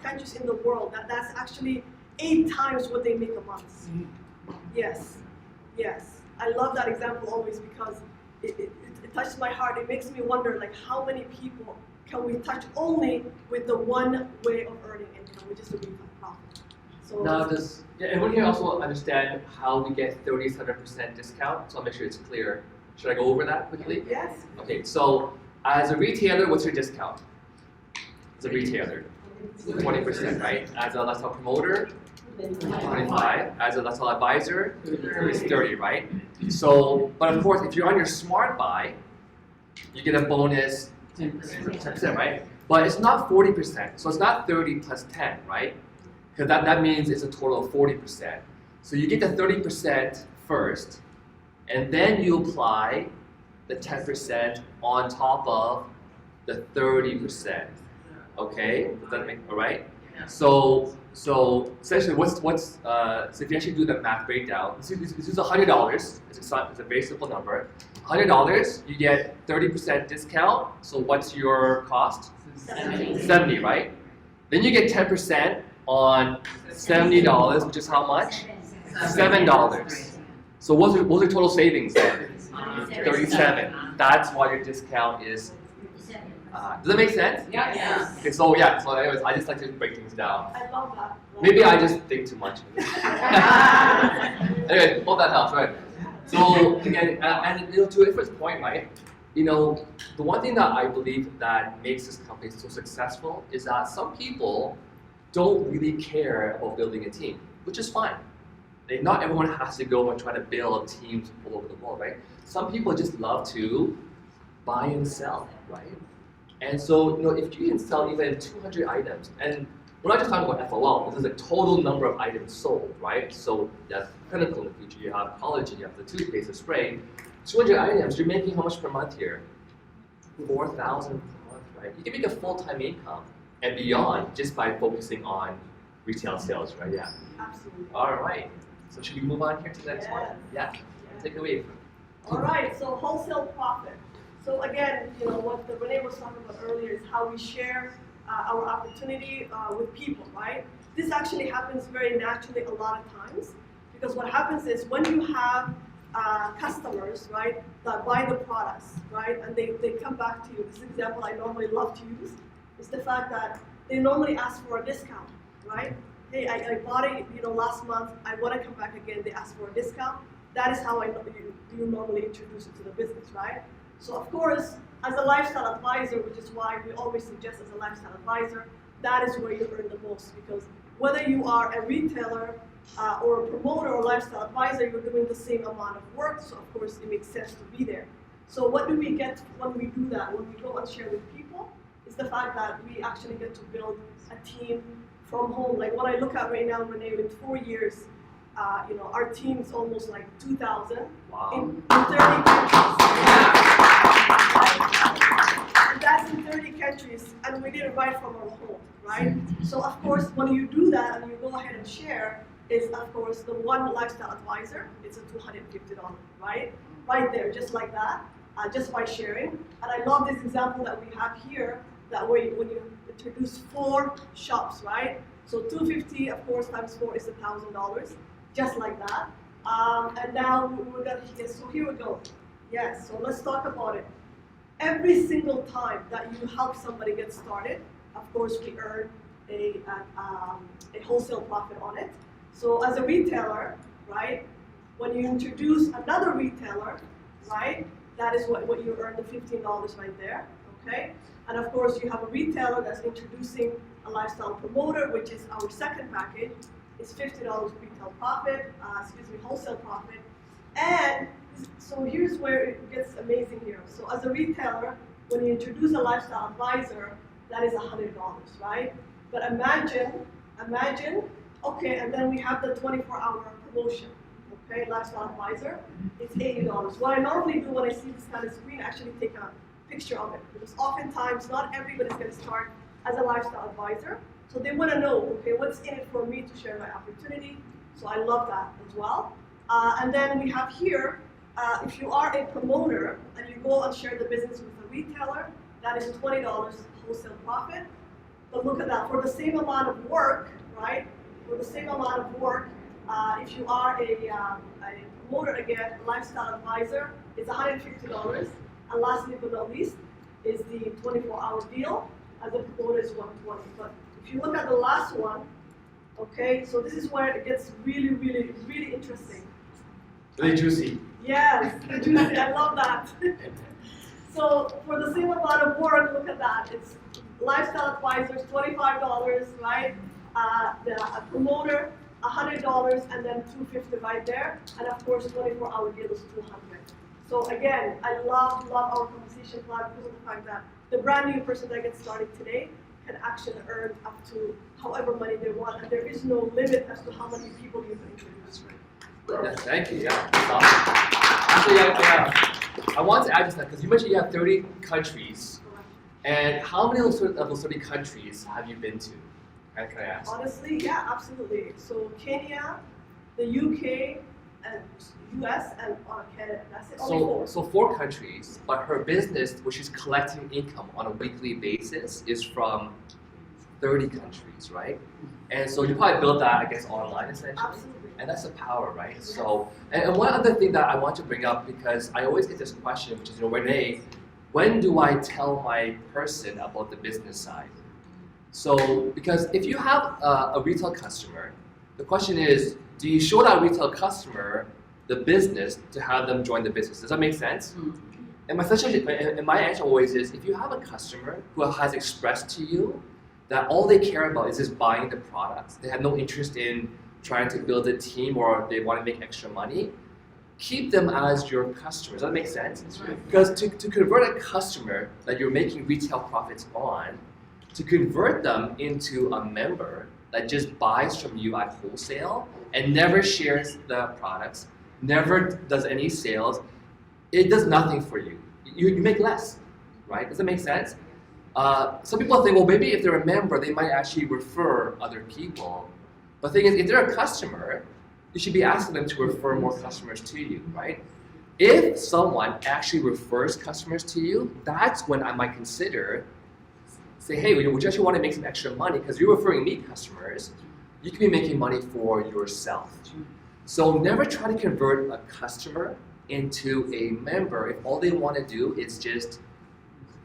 countries in the world that's actually 8 times what they make a month? Yes. I love that example always because it touches my heart. It makes me wonder, like, how many people can we touch only with the one way of earning income, which is the retail profit. So Now, does everyone here also understand how we get 37% discount? So I'll make sure it's clear. Should I go over that quickly? yes. Okay, so as a retailer, what's your discount? As a retailer, 20%, right? As a lifestyle promoter, 25. As a lifestyle advisor, it's 30, right? So, but of course, if you're on your smart buy, you get a bonus 10%, right? But it's not 40%, so it's not 30 plus 10, right? because that means it's a total of 40%. So you get the 30% first, and then you apply the 10% on top of the 30%. Okay, does that make all right? So essentially, so if you actually do the math breakdown, this is $100. It's a very simple number. $100, you get 30% discount. So what's your cost? 70, right? Then you get 10% on $70, which is how much? $7. So what's your total savings then? 37. That's why your discount is. Does that make sense? Yeah. Okay, so anyways, I just like to break things down. I love that. Maybe I just think too much. Anyway, hope that helps, right? So again, and to Ifra's point, right? The one thing that I believe that makes this company so successful is that some people don't really care about building a team, which is fine. Not everyone has to go and try to build teams all over the world, right? Some people just love to buy and sell, right? And so, if you can sell even 200 items, and we're not just talking about FOL, this is a total number of items sold, right? So that's clinical in the future. You have collagen, you have the toothpaste, the spray. 200 items, you're making how much per month here? 4,000 per month, right? You can make a full-time income and beyond just by focusing on retail sales, right? Yeah. Absolutely. All right. So should we move on here to the next one? Yeah. Take it away. All right, so wholesale profit. So again, what Renee was talking about earlier is how we share our opportunity with people, right? This actually happens very naturally a lot of times, because what happens is when you have customers, right, that buy the products, right, and they come back to you. This example I normally love to use is the fact that they normally ask for a discount, right? Hey, I bought it, last month. I want to come back again. They ask for a discount. That is how you normally introduce it to the business, right? So of course, as a lifestyle advisor, which is why we always suggest as a lifestyle advisor, that is where you earn the most, because whether you are a retailer or a promoter or lifestyle advisor, you're doing the same amount of work, so of course it makes sense to be there. So what do we get when we do that, when we go and share with people, is the fact that we actually get to build a team from home. Like what I look at right now, Renee, in 4 years, our team's almost like 2,000 in 30 countries. And that's in 30 countries, and we did it right from our home, right? So of course, when you do that and you go ahead and share, is of course the one lifestyle advisor, it's a $250, right? Right there, just like that, just by sharing. And I love this example that we have here, that way when you introduce 4 shops, right? So 250, of course, times 4 is $1,000, just like that. And now we're gonna, so here we go. Yes, so let's talk about it. Every single time that you help somebody get started, of course, we earn a wholesale profit on it. So as a retailer, right, when you introduce another retailer, right, that is what you earn, the $15 right there, okay? And of course, you have a retailer that's introducing a lifestyle promoter, which is our second package. It's $50 retail profit, wholesale profit. And so here's where it gets amazing here. So as a retailer, when you introduce a lifestyle advisor, that is $100, right? But imagine, okay, and then we have the 24-hour promotion, okay, lifestyle advisor, it's $80. What I normally do when I see this kind of screen, I actually take a picture of it, because oftentimes not everybody's going to start as a lifestyle advisor, so they want to know, okay, what's in it for me to share my opportunity, so I love that as well. And then we have here, if you are a promoter and you go and share the business with a retailer, that is $20 wholesale profit. But look at that, for the same amount of work, right? For the same amount of work, if you are a promoter again, a lifestyle advisor, it's $150. And lastly but not least, is the 24-hour deal. As a promoter is $120. But if you look at the last one, okay, so this is where it gets really, really, really interesting. Really juicy. Yes, juicy. I love that. So for the same amount of work, look at that. It's lifestyle advisors, $25, right? A promoter, $100, and then $250 right there. And of course, 24-hour deal is $200. So again, I love our compensation plan because of the fact that the brand new person that gets started today can actually earn up to however money they want, and there is no limit as to how many people you can introduce. Yeah, thank you. Yeah, that's awesome. Actually, I want to add to that because you mentioned you have 30 countries, and how many of those 30 countries have you been to? Can I ask? Honestly, yeah, absolutely. So Kenya, the UK, and US, and Canada. That's it. Only four. So 4 countries, but her business, which is collecting income on a weekly basis, is from 30 countries, right? And so you probably built that, I guess, online essentially. Absolutely. And that's the power, right? So, and one other thing that I want to bring up, because I always get this question, which is, Renee, when do I tell my person about the business side? So, because if you have a retail customer, the question is, do you show that retail customer the business to have them join the business? Does that make sense? And my answer always is, if you have a customer who has expressed to you that all they care about is just buying the products, they have no interest in trying to build a team or they want to make extra money, keep them as your customers. Does that make sense? Because to convert a customer that you're making retail profits on, to convert them into a member that just buys from you at wholesale and never shares the products, never does any sales, it does nothing for you. You make less, right? Does that make sense? Some people think, well, maybe if they're a member, they might actually refer other people. But the thing is, if they're a customer, you should be asking them to refer more customers to you, right? If someone actually refers customers to you, that's when I might consider, say, hey, would you actually want to make some extra money? Because you're referring me customers, you can be making money for yourself. So never try to convert a customer into a member if all they want to do is just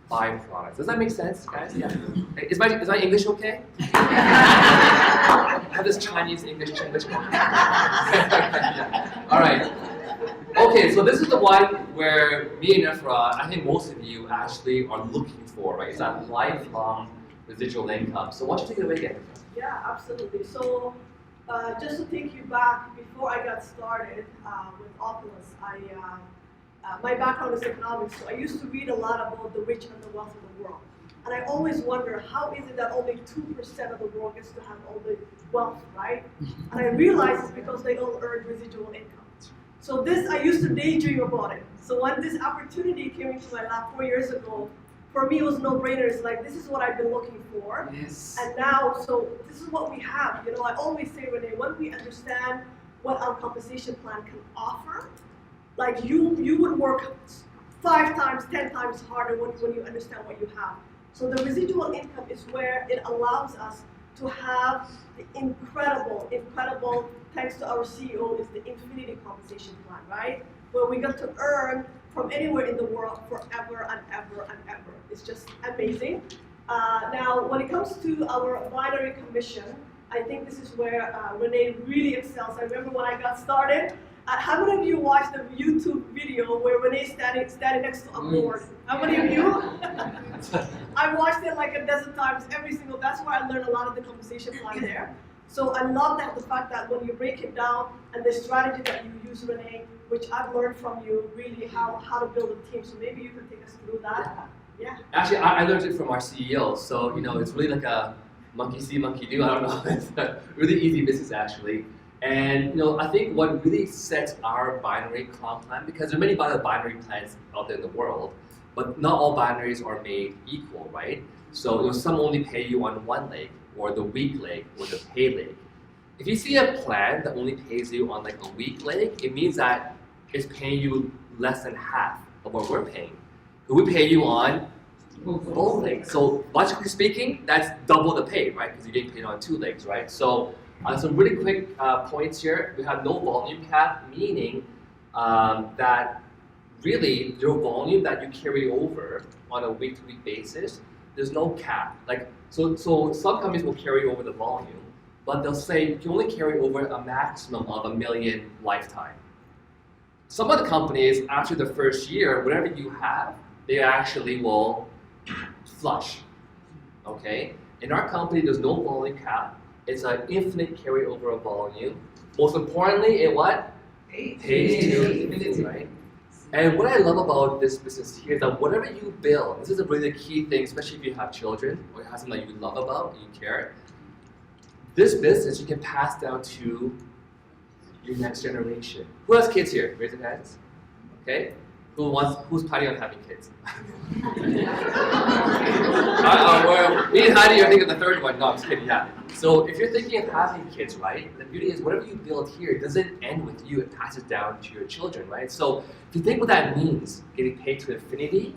buy products. Does that make sense, guys? Yeah. Is my English okay? I have this Chinese English. All right. Okay, so this is the one where me and Efra, I think most of you actually are looking for, right? It's that lifelong residual income. So why don't you take it away again? Yeah, absolutely. So just to take you back, before I got started with Opulence, my background is economics, so I used to read a lot about the rich and the wealth of the world. And I always wonder, how is it that only 2% of the world gets to have all the wealth, right? And I realized it's because they all earn residual income. So I used to daydream about it. So when this opportunity came into my lap 4 years ago, for me it was no-brainer. It's like, this is what I've been looking for. Yes. And now, so this is what we have. I always say, Renee, when we understand what our compensation plan can offer, like you would work 5 times, 10 times harder when you understand what you have. So the residual income is where it allows us to have the incredible, thanks to our CEO, is the infinity compensation plan, right? Where we get to earn from anywhere in the world forever and ever and ever. It's just amazing. Now, when it comes to our binary commission, I think this is where Renee really excels. I remember when I got started, how many of you watched the YouTube video where Renee's standing next to a board? How many of you? I watched it like a dozen times, that's where I learned a lot of the conversation plan there. So I love the fact that when you break it down and the strategy that you use, Renee, which I've learned from you, really how to build a team. So maybe you can take us through that. Yeah. Actually, I learned it from our CEO. So, it's really like a monkey see, monkey do. I don't know. It's a really easy business, actually. And I think what really sets our binary comp plan, because there are many binary plans out there in the world, but not all binaries are made equal, right? So some only pay you on one leg, or the weak leg, or the pay leg. If you see a plan that only pays you on like a weak leg, it means that it's paying you less than half of what we're paying. But we pay you on both legs. So logically speaking, that's double the pay, right? Because you're getting paid on 2 legs, right? So some really quick points here. We have no volume cap, meaning that really your volume that you carry over on a week-to-week basis, there's no cap. So some companies will carry over the volume, but they'll say you can only carry over a maximum of 1 million lifetime. Some of the companies, after the first year, whatever you have, they actually will flush. Okay? In our company, there's no volume cap. It's an infinite carryover of volume. Most importantly, it what? Pays to infinity, right? And what I love about this business here is that whatever you build, this is a really key thing, especially if you have children or you have something that you love about and you care. This business you can pass down to your next generation. Who has kids here? Raise your hands. Okay. Who's planning on having kids? Me and Heidi are thinking of the third one. No, I'm just kidding. Yeah. So if you're thinking of having kids, right? The beauty is whatever you build here doesn't end with you. It passes down to your children, right? So if you think what that means, getting paid to infinity,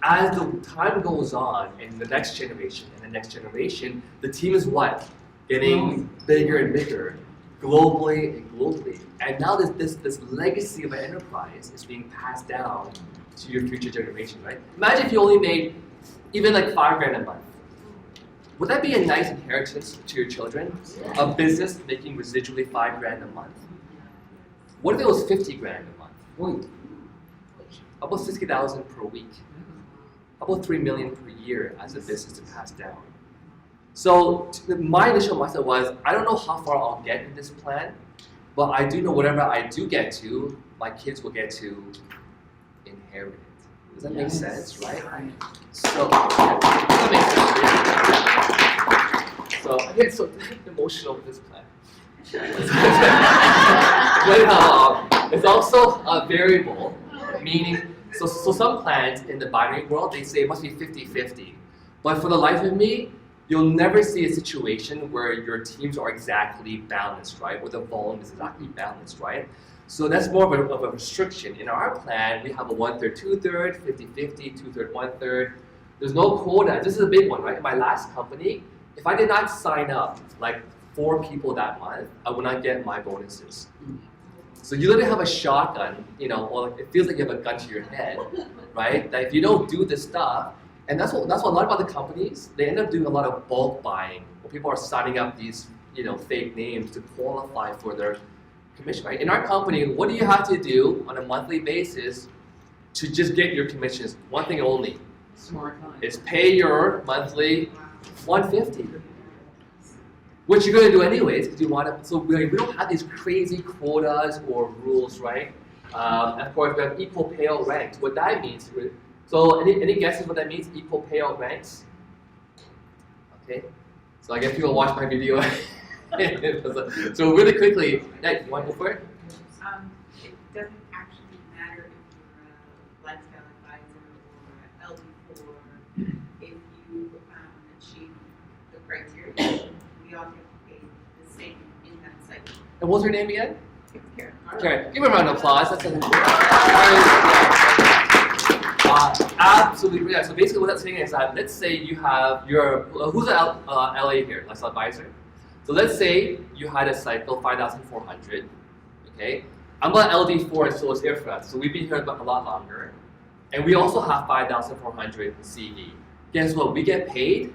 as the time goes on, and the next generation and the next generation, the team is what? Getting bigger and bigger, globally and globally. And now this legacy of an enterprise is being passed down to your future generation, right? Imagine if you only made even like $5,000 a month. Would that be a nice inheritance to your children? A business making residually $5,000 a month? What if it was $50,000 a month? How about 60,000 per week? How about 3 million per year as a business to pass down? So my initial mindset was, I don't know how far I'll get in this plan, but I do know whatever I do get to, my kids will get to inherit it. Does that make sense, right? So, that makes sense. So I get so emotional with this plan. But it's also a variable, meaning, so some plans in the binary world, they say it must be 50-50. But for the life of me, you'll never see a situation where your teams are exactly balanced, right? Where the volume is exactly balanced, right? So that's more of a restriction. In our plan, we have a 1/3, 2/3, 50-50, 2/3, 1/3. There's no quota. This is a big one, right? In my last company, if I did not sign up like 4 people that month, I would not get my bonuses. So you literally have a shotgun, you know, or it feels like you have a gun to your head, right? That if you don't do this stuff, and that's what a lot of other companies, they end up doing a lot of bulk buying, where people are signing up these, you know, fake names to qualify for their commission, right? In our company, what do you have to do on a monthly basis to just get your commissions? One thing only. Smart line. Is pay your monthly $150. Which you're going to do anyways, because you want to. So we don't have these crazy quotas or rules, right? And of course, we have equal payout ranks. What that means. So any guesses what that means? Equal payout ranks. Okay. So I guess people watch my video. So really quickly, yeah, you want to go for it? It doesn't actually matter if you're a lifestyle advisor or LD4. If you achieve the criteria, we all get paid the same in that cycle. And what's your name again? Karen. Okay, give her a round of applause. That's absolutely brilliant. So basically, what that's saying is that let's say you have your who's an LA here, lifestyle advisor. So let's say you had a cycle 5,400. Okay, I'm on LD4 and so is Ifrat. So we've been here a lot longer, and we also have 5,400 CD. Guess what? We get paid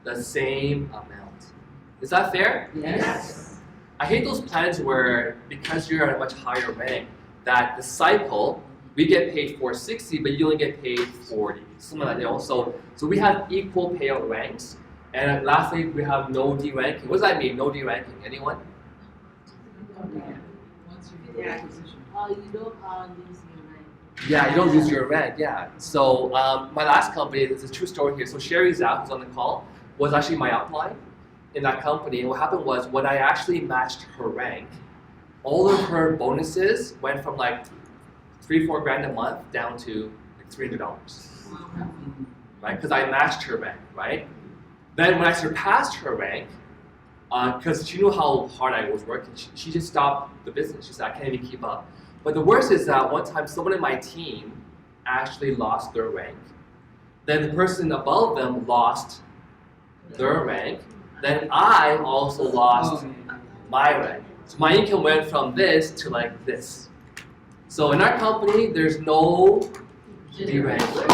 the same amount. Is that fair? Yes. I hate those plans where, because you're at a much higher rank, that the cycle, we get paid 460, but you only get paid 40. Something like that. So we have equal payout ranks. And lastly, we have no deranking. What does that mean, no deranking? Anyone? Yeah. You don't lose your rank. Yeah, you don't lose your rank, yeah. So my last company, it's a true story here. So Sherry Zhao, who's on the call, was actually my upline in that company. And what happened was, when I actually matched her rank, all of her bonuses went from like $3-4 grand a month down to like $300, right? Because I matched her rank, right? Then when I surpassed her rank, because she knew how hard I was working, she just stopped the business. She said, I can't even keep up. But the worst is that one time someone in my team actually lost their rank. Then the person above them lost their rank. Then I also lost my rank. So my income went from this to like this. So in our company, there's no deranking.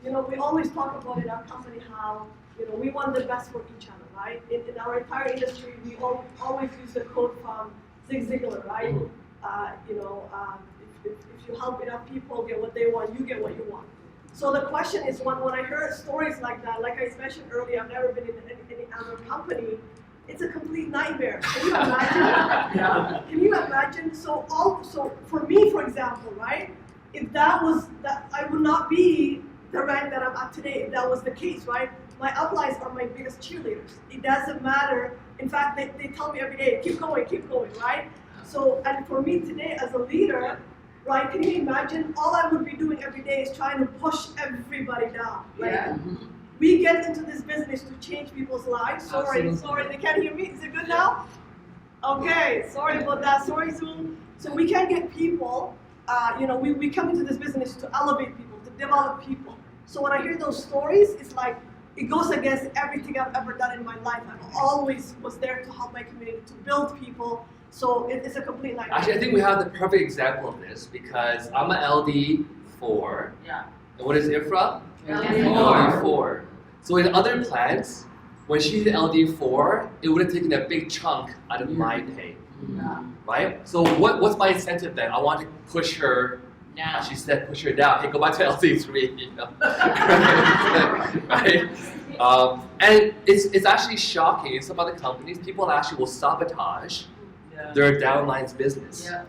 You know, we always talk about in our company how, you know, we want the best for each other, right? In our entire industry, we always use the quote from Zig Ziglar, right? If you help enough people get what they want, you get what you want. So the question is, when I heard stories like that, like I mentioned earlier, I've never been in any other company, it's a complete nightmare. Can you imagine? Can you imagine? So for me, for example, right? If that was that, I would not be the rank that I'm at today. If that was the case, right? My uplines are my biggest cheerleaders. It doesn't matter. In fact, they tell me every day, keep going, right? So, and for me today as a leader, right? Can you imagine? All I would be doing every day is trying to push everybody down. Like, we get into this business to change people's lives. Sorry, they can't hear me. Is it good now? Okay, sorry about that. Sorry, Zoom. So we can get people, we come into this business to elevate people, to develop people. So when I hear those stories, it's like, it goes against everything I've ever done in my life. I always was there to help my community, to build people. So it's a complete nightmare. Actually, I think we have the perfect example of this because I'm an LD4. Yeah. And what is Ifra? LD4. LD4. So in other plans, when she's LD4, it would have taken a big chunk out of my pay. Yeah. Right? So what's my incentive then? I want to push her. Yeah. She said, push her down. Hey, go back to LD3. You know? Right? And it's actually shocking. In some other companies, people actually will sabotage their downline's business. Yeah.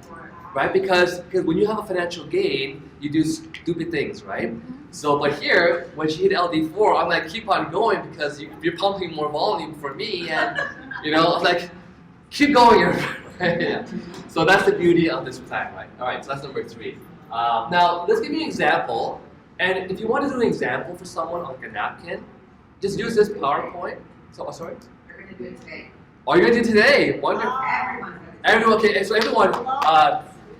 Right? Because when you have a financial gain, you do stupid things, right? So, but here, when she hit LD4, I'm like, keep on going because you're pumping more volume for me, and I'm like, keep going. Right? So that's the beauty of this plan, right? All right, so that's number 3. Now, let's give you an example. And if you want to do an example for someone on like a napkin, just use this PowerPoint. So, sorry? We're going to do it today. Oh, you're going to do it today? Wonderful. Everyone, okay, so everyone,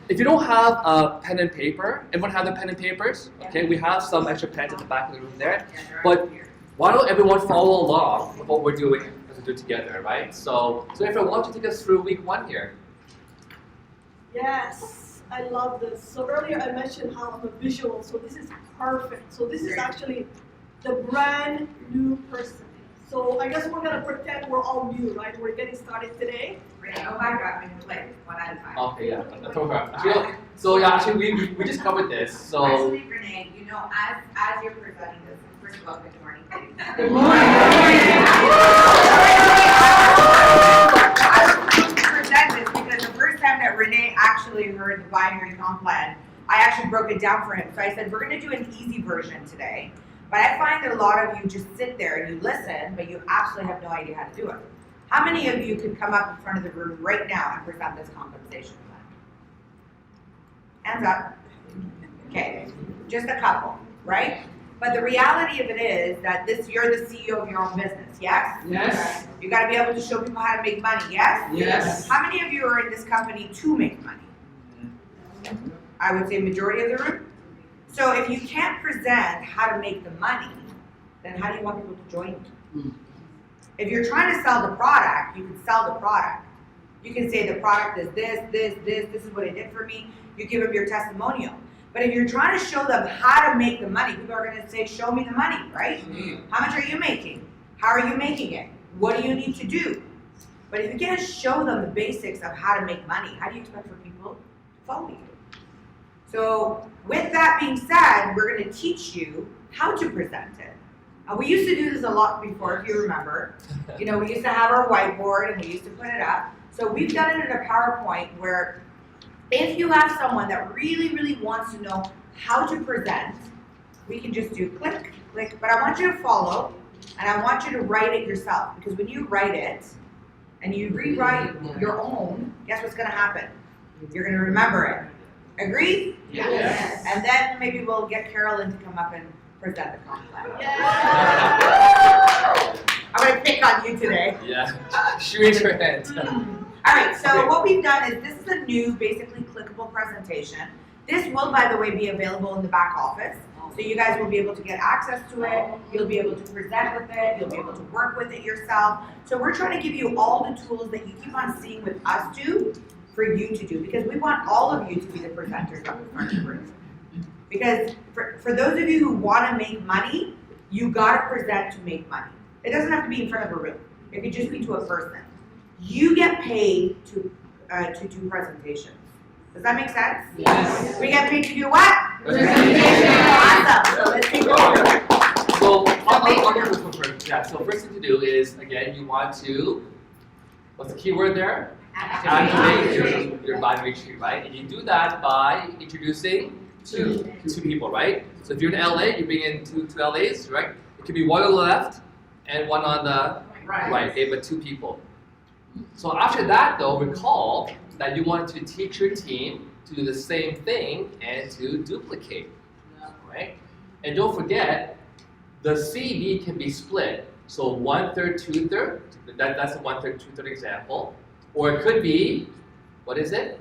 if you don't have a pen and paper, everyone have the pen and papers? Okay, we have some extra pens at the back of the room there. But why don't everyone follow along with what we're doing as we do together, right? So everyone, why don't you take us through week 1 here? Yes, I love this. So earlier I mentioned how I'm a visual, so this is perfect. So this is actually the brand new person. So I guess we're gonna pretend we're all new, right? We're getting started today. Renee, oh my God, we play 1 at a time. Okay, yeah, that's okay. Actually, so yeah, actually we just covered this. So Actually, Renee, as you're presenting this, first of all, good morning. Good morning. I was going to present this because the first time that Renee actually heard the binary comp plan, I actually broke it down for him. So I said, we're going to do an easy version today. But I find that a lot of you just sit there and you listen, but you absolutely have no idea how to do it. How many of you could come up in front of the room right now and present this compensation plan? Hands up. Okay, just a couple, right? But the reality of it is that you're the CEO of your own business, yes? Yes. You got to be able to show people how to make money, yes? Yes. How many of you are in this company to make money? I would say majority of the room. So if you can't present how to make the money, then how do you want people to join you? If you're trying to sell the product, you can sell the product. You can say the product is this is what it did for me. You give them your testimonial. But if you're trying to show them how to make the money, people are going to say, show me the money, right? How much are you making? How are you making it? What do you need to do? But if you can't show them the basics of how to make money, how do you expect for people to follow you? So with that being said, we're going to teach you how to present it. We used to do this a lot before, if you remember. We used to have our whiteboard and we used to put it up. So we've done it in a PowerPoint where if you have someone that really, really wants to know how to present, we can just do click, click. But I want you to follow and I want you to write it yourself. Because when you write it and you rewrite your own, guess what's going to happen? You're going to remember it. Agreed? Yes. And then maybe we'll get Carolyn to come up and present the comp plan. I'm going to pick on you today. yeah, shoot your hand. All right, so what we've done is this is a new, basically clickable presentation. This will, by the way, be available in the back office. So you guys will be able to get access to it. You'll be able to present with it. You'll be able to work with it yourself. So we're trying to give you all the tools that you keep on seeing with us do for you to do, because we want all of you to be the presenters up in front of the room. Because for those of you who want to make money, you got to present to make money. It doesn't have to be in front of a room. It could just be to a person. You get paid to do presentations. Does that make sense? Yes. We get paid to do what? Presentation. Awesome. So let's take over. So I'll do this one first. Yeah. So first thing to do is, again, you want to What's the key word there? Activate your binary tree, right? And you do that by introducing two people, right? So if you're in LA, you bring in two LAs, right? It could be one on the left and one on the right, okay, but two people. So after that, though, recall that you want to teach your team to do the same thing and to duplicate, right? And don't forget, the CV can be split. So 1/3, 2/3. That's a 1/3, 2/3 example. Or it could be, what is it?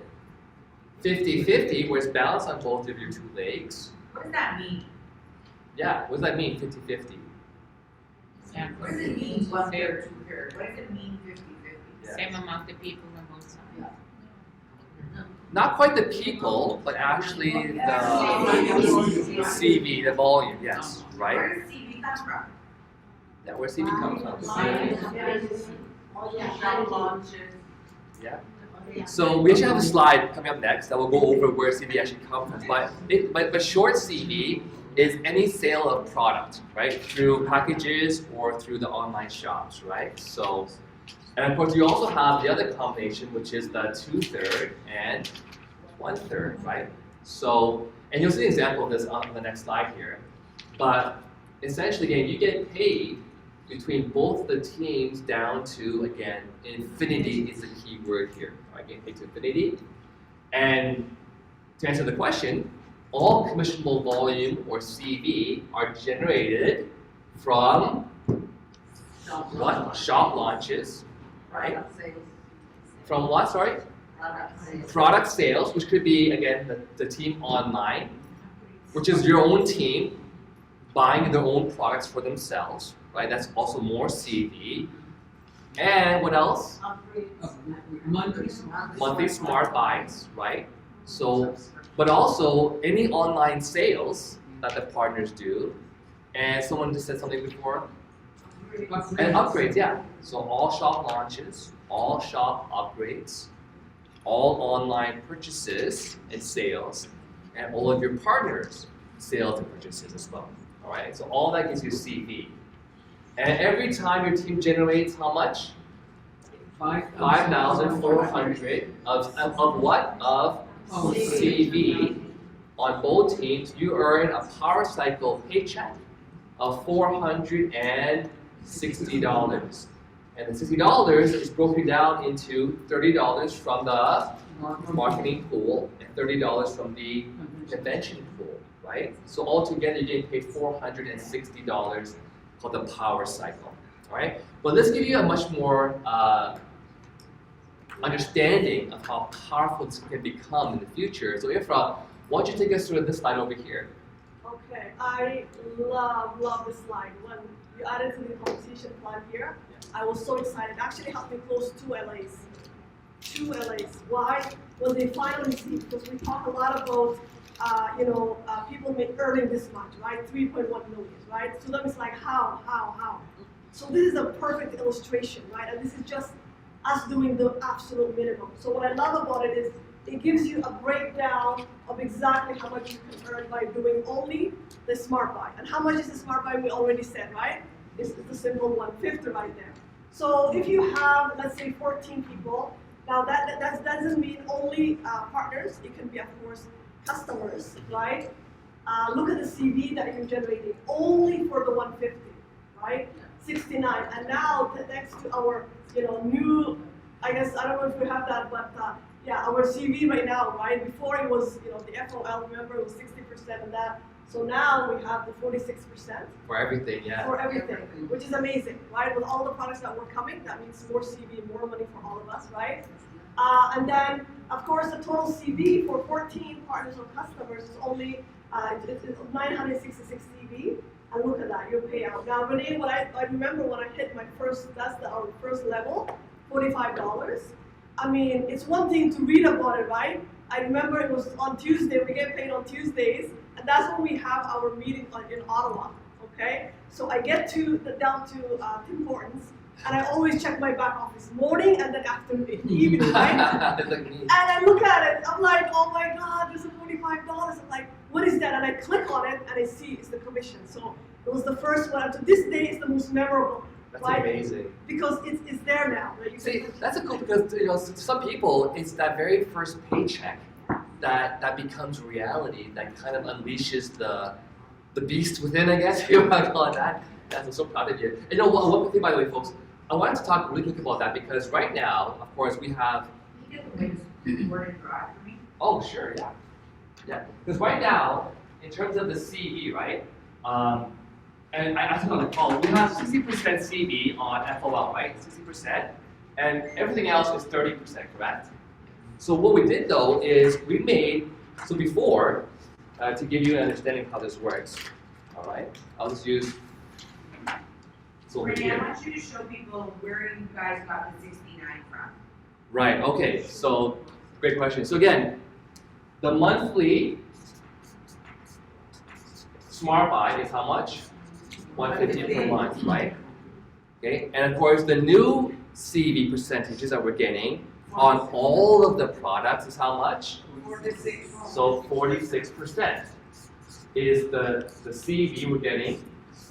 50-50, where it's balanced on both of your two legs. What does that mean? Yeah, what does that mean, 50-50? What does it mean 1/3, 2/3? What does it mean 50-50? Yeah. Same amount of people on both sides. Not quite the people, but actually the CV, the volume, yes, right? Where does CV come from? Yeah, where CV comes from. Yeah. So we actually have a slide coming up next that will go over where CV actually comes from. But short CV is any sale of product, right? Through packages or through the online shops, right? So, and of course you also have the other combination, which is the 2/3 and 1/3, right? So, and you'll see an example of this on the next slide here. But essentially, again, you get paid between both the teams down to, again, infinity is the key word here. Right? Getting paid to infinity. And to answer the question, all commissionable volume or CV are generated from what? Shop launches, right? From what, sorry? Product sales, which could be, again, the team online, which is your own team buying their own products for themselves, right? That's also more CV. And what else? Monthly smart buys, right? So, but also any online sales that the partners do. And someone just said something before. And upgrades, yeah. So all shop launches, all shop upgrades, all online purchases and sales, and all of your partners' sales and purchases as well. All right. So all that gives you CV. And every time your team generates how much? 5,400 of what? Of CV on both teams. You earn a power cycle paycheck of $460. And the $60 is broken down into $30 from the marketing pool and $30 from the convention pool, right? So altogether, you're getting paid $460 called the power cycle, all right? But let's give you a much more understanding of how powerful this can become in the future. So Ifra, why don't you take us through this slide over here? Okay, I love this slide. When you added to the conversation plan here, I was so excited. It actually helped me close 2 LAs. 2 LAs. Why? When they finally see, because we talk a lot about, people earning this much, right? 3.1 million, right? So then it's like, how? So this is a perfect illustration, right? And this is just us doing the absolute minimum. So what I love about it is it gives you a breakdown of exactly how much you can earn by doing only the smart buy. And how much is the smart buy? We already said, right? It's the simple 1/5 right there. So if you have, let's say, 14 people, now that doesn't mean only partners. It can be, of course, customers, right? Look at the CV that you're generating only for the 150, right? 69. And now, thanks to our, new, I guess, I don't know if we have that, but yeah, our CV right now, right? Before it was, the FOL, remember, it was 60% of that. So now we have the 46%. For everything, yeah. For everything, which is amazing, right? With all the products that were coming, that means more CV, more money for all of us, right? And then, of course, the total CV for 14 partners or customers is only it's 966 CV. And look at that, your payout. Now, Renee, I remember when I hit my first, our first level, $45. I mean, it's one thing to read about it, right? I remember it was on Tuesday, we get paid on Tuesdays, and that's when we have our meeting in Ottawa, okay? So I get down to Tim Hortons, and I always check my back office, morning and then afternoon, evening, right? And I look at it, I'm like, oh my God, there's a $45. I'm like, what is that? And I click on it, and I see it's the commission. So it was the first one. To this day, it's the most memorable. That's Right. amazing. Because it's there now. Right? You See, can- that's a cool because to some people it's that very first paycheck that becomes reality that kind of unleashes the beast within, I guess you want to call it that. I'm so proud of you. And one thing by the way, folks, I wanted to talk really quick about that because right now, of course, we have. Can you get the latest word and drive for me? Oh, sure, yeah. Yeah, because right now, in terms of the CV, right, and I think on the call, we have 60% CV on FOL, right, 60%, and everything else is 30%, correct? So what we did, though, is we made, so before, to give you an understanding of how this works, all right, I'll just use, so over Renee, I here. want you to show people where you guys got the 69 from. Right, okay, so, great question. So again, the monthly Smart Buy is how much? 150 per month, right? Okay, and of course the new CV percentages that we're getting on all of the products is how much? 46. So 46% is the CV we're getting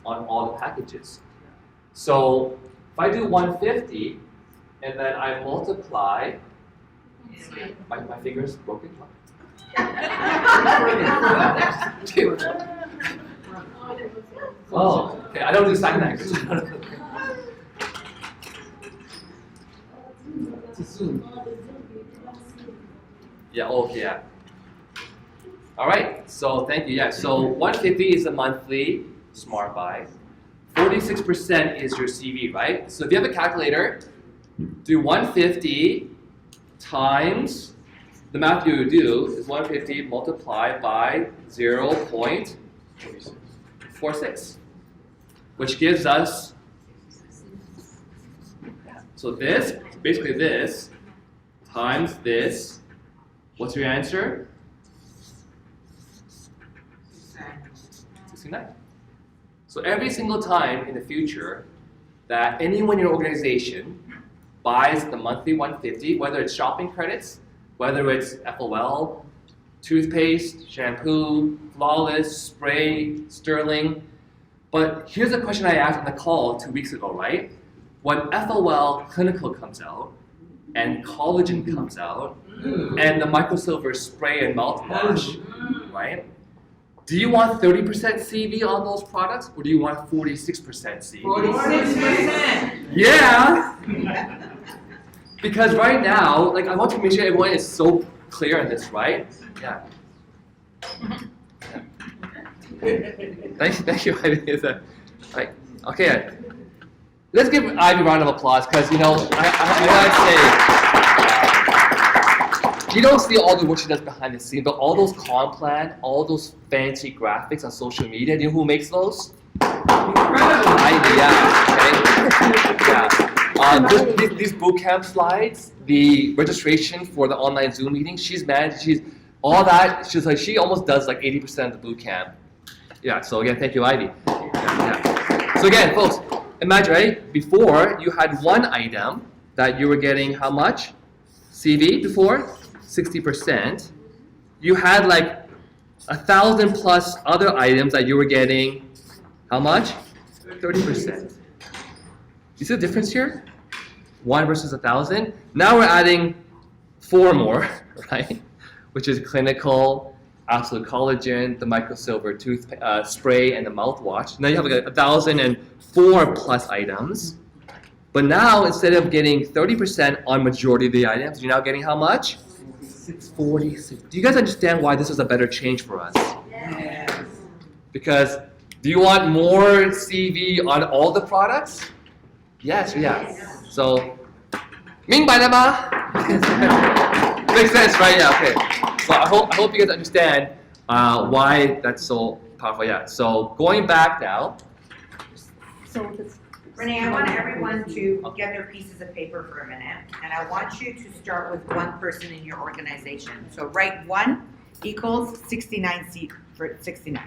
on all the packages. So if I do 150 and then I multiply, my finger's broken. Oh, okay. I don't do sign language. Yeah. Okay. Yeah. All right. So thank you. Yeah. So 150 is the monthly Smart Buy. 46% is your CV, right? So if you have a calculator, do 150 times the math you would do is 150 multiplied by 0.46, which gives us, so this, basically this, times this, what's your answer? 69. So every single time in the future that anyone in your organization buys the monthly 150, whether it's shopping credits, whether it's FOL, toothpaste, shampoo, Flawless, spray, Sterling. But here's a question I asked on the call 2 weeks ago, right? When FOL Clinical comes out, and collagen comes out, and the microsilver spray and mouthwash, right? Do you want 30% CV on those products, or do you want 46% CV? 46%. Yeah! Because right now, like I want to make sure everyone is so clear on this, right? Yeah. Thank you, Ivy. Like, okay, let's give Ivy a round of applause because I gotta say, you don't see all the work she does behind the scenes, but all those comp plan, all those fancy graphics on social media. Do you know who makes those? Ivy, yeah. Okay. Yeah. These bootcamp slides, the registration for the online Zoom meeting, she's all that. She almost does like 80% of the bootcamp. Yeah. So again, thank you, Ivy. Yeah. So again, folks, imagine, right? Before you had one item that you were getting how much? CV before 60%. You had like 1,000 plus other items that you were getting how much? 30%. You see the difference here? 1 versus 1,000. Now we're adding 4 more, right? Which is clinical, absolute collagen, the microsilver tooth spray, and the mouthwash. Now you have like 1,004 plus items. But now instead of getting 30% on majority of the items, you're now getting how much? 46. Do you guys understand why this is a better change for us? Yes. Because do you want more CV on all the products? Yes, yeah. So, 明白了吗? Makes sense, right? Yeah, okay. So I hope you guys understand why that's so powerful. Yeah. So going back now. Renee, I want everyone to get their pieces of paper for a minute, and I want you to start with one person in your organization. So write 1 equals 69 for 69.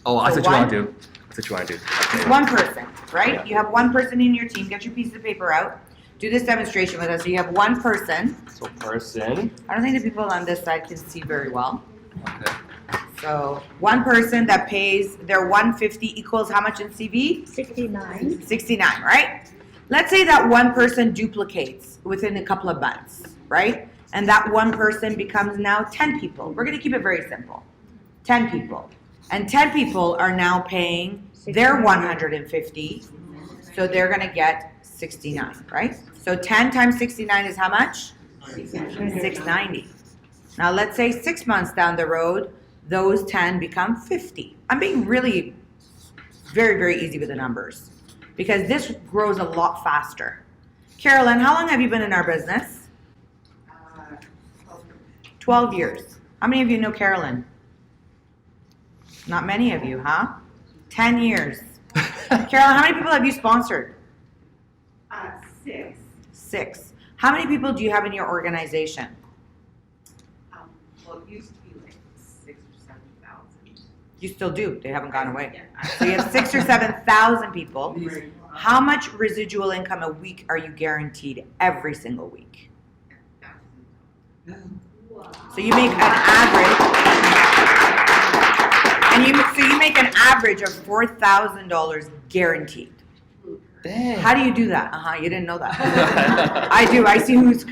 Oh, I So said you want one- to do. That's what you want to do. Just one person, right? Yeah. You have one person in your team. Get your piece of paper out. Do this demonstration with us. So you have one person. So person. I don't think the people on this side can see very well. Okay. So one person that pays their 150 equals how much in CV? 69. 69, right? Let's say that one person duplicates within a couple of months, right? And that one person becomes now 10 people. We're going to keep it very simple. 10 people. And 10 people are now paying their 150, so they're going to get 69, right? So 10 times 69 is how much? 690. Now let's say 6 months down the road, those 10 become 50. I'm being really very, very easy with the numbers because this grows a lot faster. Carolyn, how long have you been in our business? 12 years. How many of you know Carolyn? Not many of you, huh? 10 years. Carolyn, how many people have you sponsored? 6. 6. How many people do you have in your organization? Well, it used to be like 6 or 7,000. You still do. They haven't gone away. Yeah. So you have 6 or 7,000 people. How much residual income a week are you guaranteed every single week? So you make an average, so you make an average of $4,000 guaranteed. Dang. How do you do that? You didn't know that. I do. I see who gets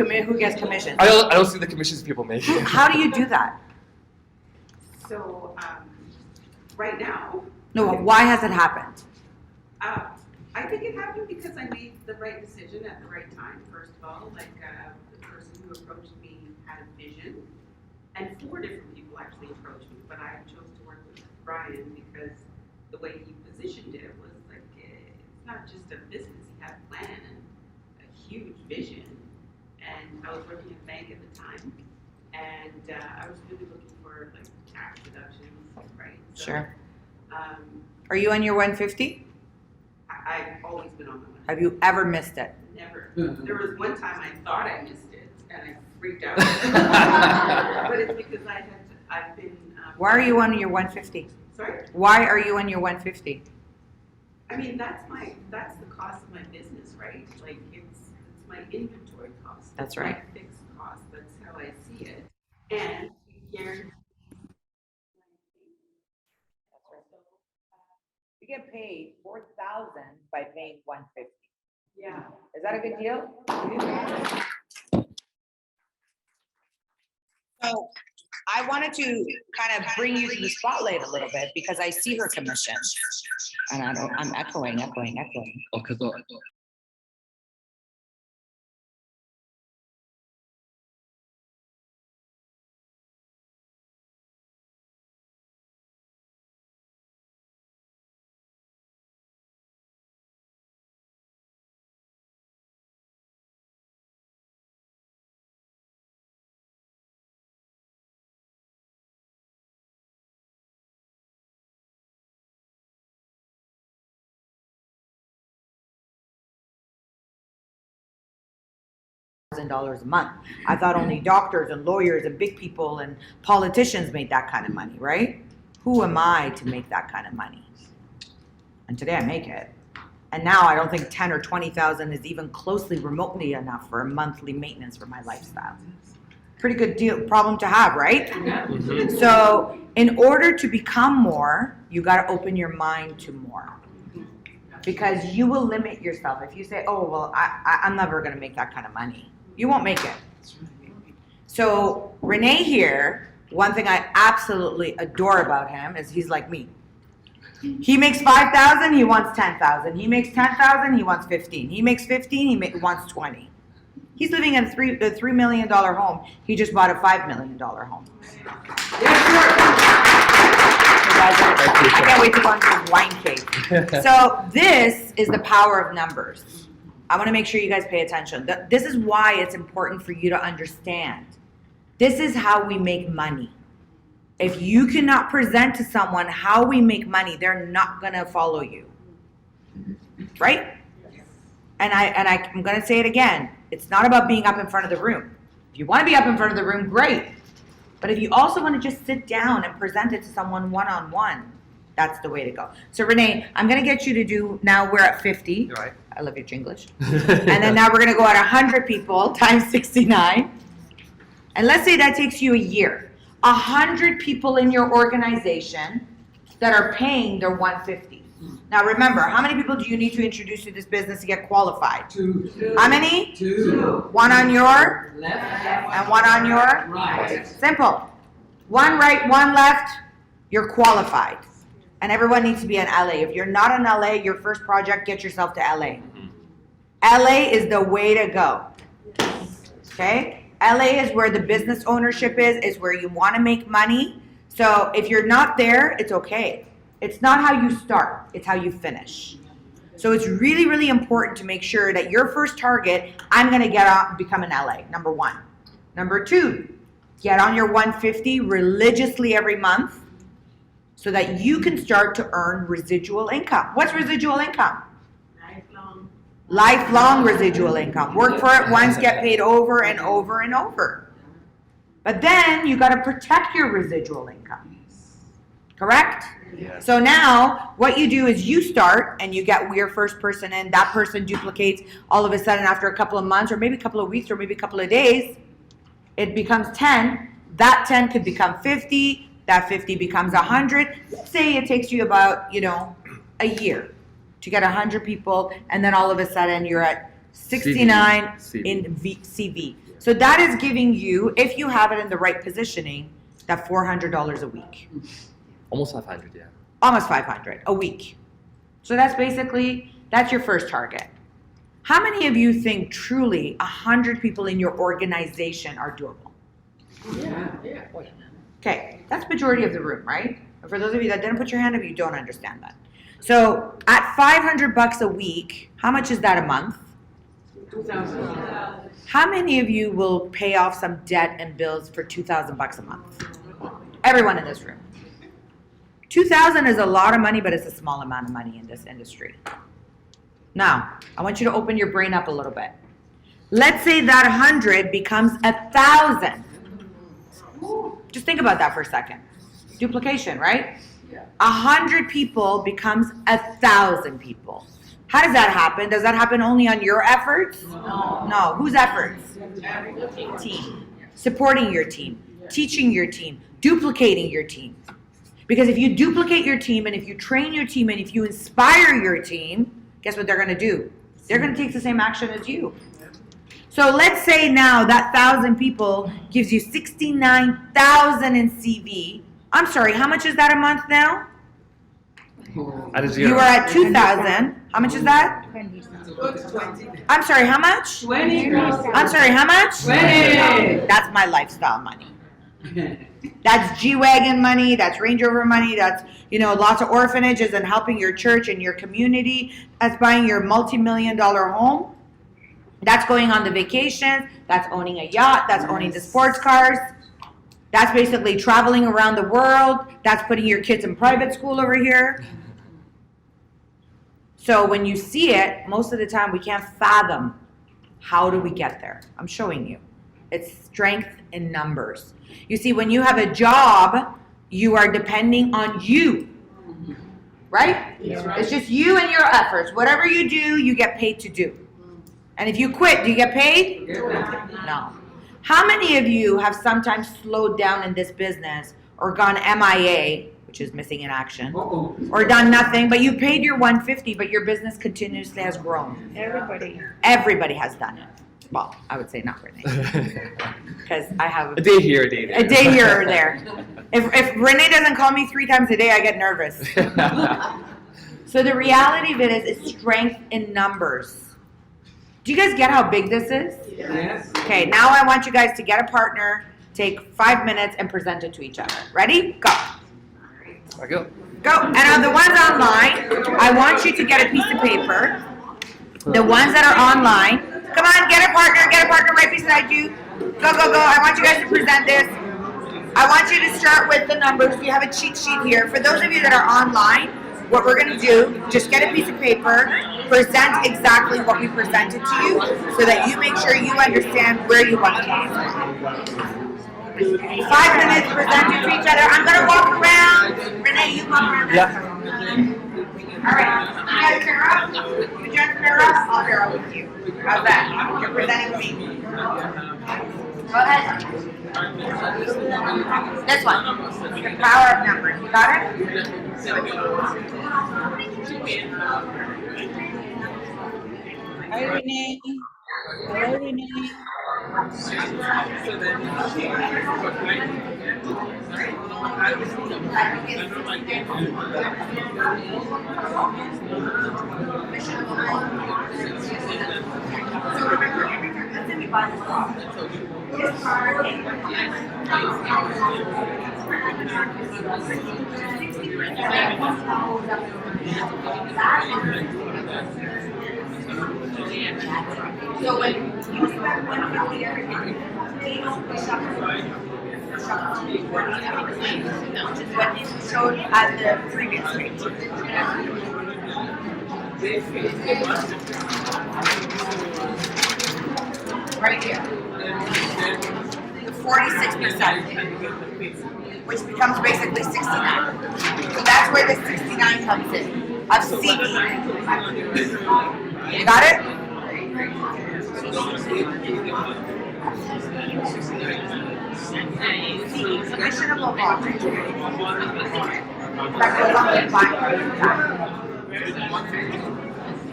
commission. I don't see the commissions people make. How do you do that? So, right now, No, why has it happened? I think it happened because I made the right decision at the right time, first of all. Like, the person who approached me had a vision, and 4 different people actually approached me, but I chose to work with Brian because the way he positioned it was like, it's not just a business, he had a plan and a huge vision. And I was working at a bank at the time, and I was really looking for like tax deductions, right? So, Sure. Um, Are you on your 150? I've always been on my way. Have you ever missed it? Never. There was one time I thought I missed it, and I freaked out. But it's because I've been. Why are you on your 150? Sorry? Why are you on your 150? I mean, that's the cost of my business, right? Like, it's my inventory cost. That's It's my right. fixed cost. That's how I see it. And guarantee. You get paid $4,000 by paying 150. Yeah. Is that a good deal? So I wanted to kind of bring you to the spotlight a little bit because I see her commission. And I'm echoing. $1,000 a month. I thought only doctors and lawyers and big people and politicians made that kind of money, right? Who am I to make that kind of money? And today I make it. And now I don't think 10 or 20,000 is even closely remotely enough for a monthly maintenance for my lifestyle. Pretty good deal, problem to have, right? Mhm. So in order to become more, you got to open your mind to more. Because you will limit yourself. If you say, oh, well, I'm never going to make that kind of money. You won't make it. So Renee here, one thing I absolutely adore about him is he's like me. He makes 5,000, he wants 10,000. He makes 10,000, he wants 15. He makes 15, he wants 20. He's living in a $3 million home. He just bought a $5 million home. I can't wait to go on some wine cake. So this is the power of numbers. I want to make sure you guys pay attention. This is why it's important for you to understand. This is how we make money. If you cannot present to someone how we make money, they're not going to follow you. Right? And I'm going to say it again. It's not about being up in front of the room. If you want to be up in front of the room, great. But if you also want to just sit down and present it to someone one-on-one, that's the way to go. So Renee, I'm going to get you to do, now we're at 50. You're right. I love your Jinglish. And then now we're going to go at 100 people times 69. And let's say that takes you a year. 100 people in your organization that are paying their 150. Now remember, how many people do you need to introduce to this business to get qualified? 2. How many? 2. One on your Left. and one on your Right. simple. One right, one left, you're qualified. And everyone needs to be in LA. If you're not in LA, your first project, get yourself to LA. LA is the way to go. Okay? LA is where the business ownership is where you want to make money. So if you're not there, it's okay. It's not how you start, it's how you finish. So it's really, really important to make sure that your first target, I'm going to get out, become an LA, number 1. Number 2, get on your 150 religiously every month so that you can start to earn residual income. What's residual income? Lifelong. Lifelong residual income. Work for it once, get paid over and over and over. But then you got to protect your residual income. Correct? Yeah. So now what you do is you start and you get your first person in, that person duplicates all of a sudden after a couple of months or maybe a couple of weeks or maybe a couple of days, it becomes 10. That 10 could become 50. That 50 becomes 100. Let's say it takes you about, a year to get 100 people, and then all of a sudden you're at 69 in CV. So that is giving you, if you have it in the right positioning, that $400 a week. Almost 500, yeah. Almost 500 a week. So that's your first target. How many of you think truly 100 people in your organization are doable? Yeah. Okay, that's majority of the room, right? And for those of you that didn't put your hand up, you don't understand that. So at $500 a week, how much is that a month? 2,000. How many of you will pay off some debt and bills for $2,000 a month? Everyone in this room. 2,000 is a lot of money, but it's a small amount of money in this industry. Now, I want you to open your brain up a little bit. Let's say that 100 becomes 1,000. Just think about that for a second. Duplication, right? 100 people becomes 1,000 people. How does that happen? Does that happen only on your efforts? No. Whose efforts? Team. Supporting your team, teaching your team, duplicating your team. Because if you duplicate your team and if you train your team and if you inspire your team, guess what they're going to do? They're going to take the same action as you. So let's say now that 1,000 people gives you 69,000 in CV. I'm sorry, how much is that a month now? At a zero. You are at 2,000. How much is that? 20. I'm sorry, how much? 20. I'm sorry, how much? 20. That's my lifestyle money. That's G-Wagon money, that's Range Rover money, that's, lots of orphanages and helping your church and your community. That's buying your multi-million-dollar home. That's going on the vacations. That's owning a yacht. That's owning the sports cars. That's basically traveling around the world. That's putting your kids in private school over here. So when you see it, most of the time we can't fathom how do we get there. I'm showing you. It's strength in numbers. You see, when you have a job, you are depending on you. Right? It's just you and your efforts. Whatever you do, you get paid to do. And if you quit, do you get paid? No. How many of you have sometimes slowed down in this business or gone MIA, which is missing in action, or done nothing, but you paid your 150, but your business continuously has grown? Everybody has done it. Well, I would say not Renee, because I have A day here, a day there. a day here or there. If Renee doesn't call me 3 times a day, I get nervous. So the reality of it is it's strength in numbers. Do you guys get how big this is? Yes. Okay, now I want you guys to get a partner, take 5 minutes, and present it to each other. Ready? Go. I go. Go. And on the ones online, I want you to get a piece of paper. The ones that are online, come on, get a partner right beside you. Go, go, go. I want you guys to present this. I want you to start with the numbers. You have a cheat sheet here. For those of you that are online, what we're going to do, just get a piece of paper, present exactly what we presented to you so that you make sure you understand where you want to go. 5 minutes presenting to each other. I'm going to walk around. Renee, you walk around. Yeah. All right. You guys pair up. You gents pair up. I'll pair up with you. How's that? You're presenting me. Go ahead. This one. The power of numbers. You got it? Hi, Renee. Hello, Renee. So when you spend 150 every month, they don't push up. Which is what you showed at the previous page. Right here. The 46%, which becomes basically 69. So that's where the 69 comes in, of CD. You got it? Commissionable volume. That goes on with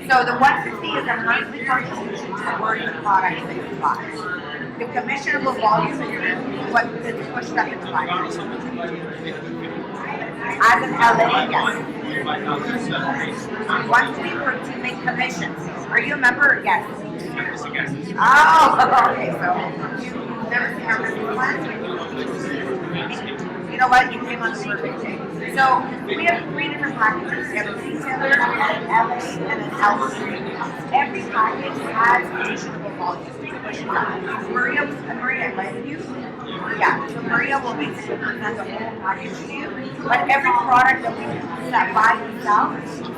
so the 150 is a monthly contribution towards the product that you buy. The commissionable volume is what is pushed up in price. As in LA, yes. 150 to make commissions. Are you a member or guest? Oh, okay, so you've never seen our business plan? You know what? You came on the perfect day. So we have 3 different packages. We have a retailer, an LA, and an LC. Every package has additional volume. Maria invited you? Yeah, so Maria will basically present the whole package to you. But every product that we that buy and sell,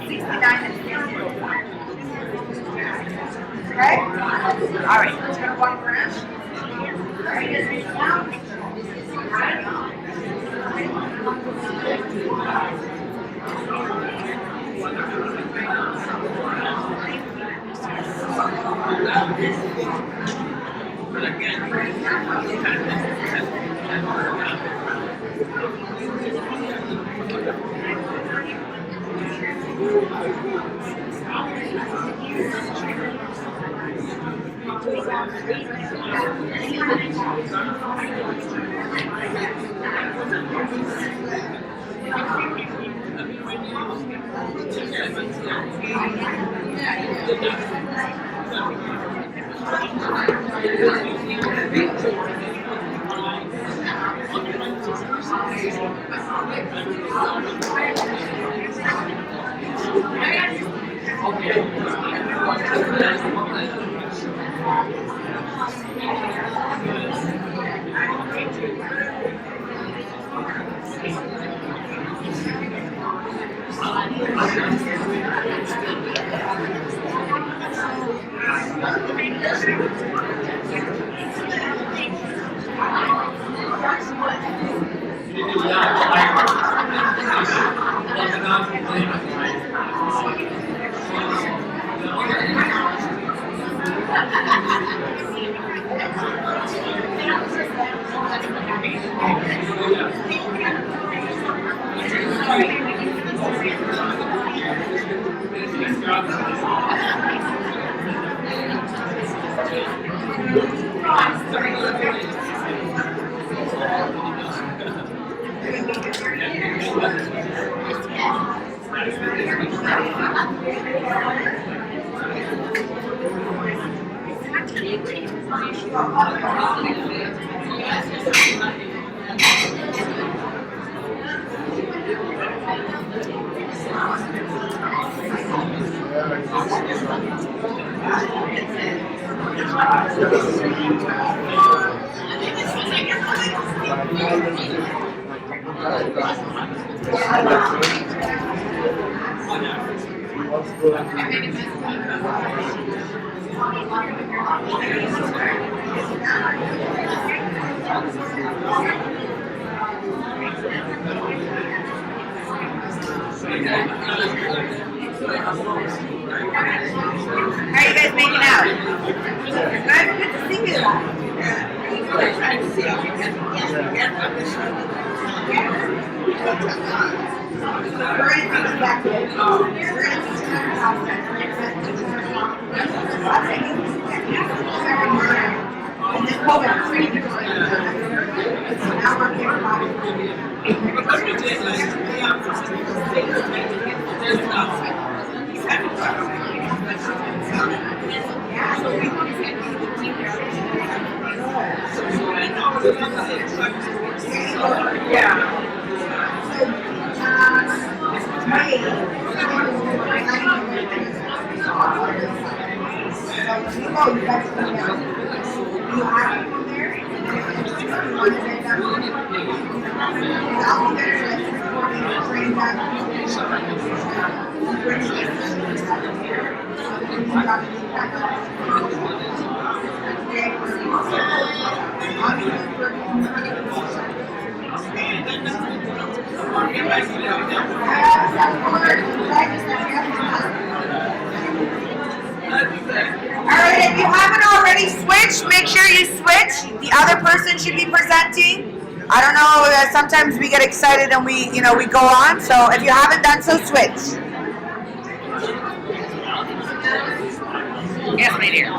69 and 60 goes on. Okay? Alright, let's go to 1 gram. Are you guys ready now? How are you guys making out? Good? Good to see you. Alright, if you haven't already switched, make sure you switch. The other person should be presenting. I don't know, sometimes we get excited and we go on. So if you haven't done so, switch. Yes, my dear.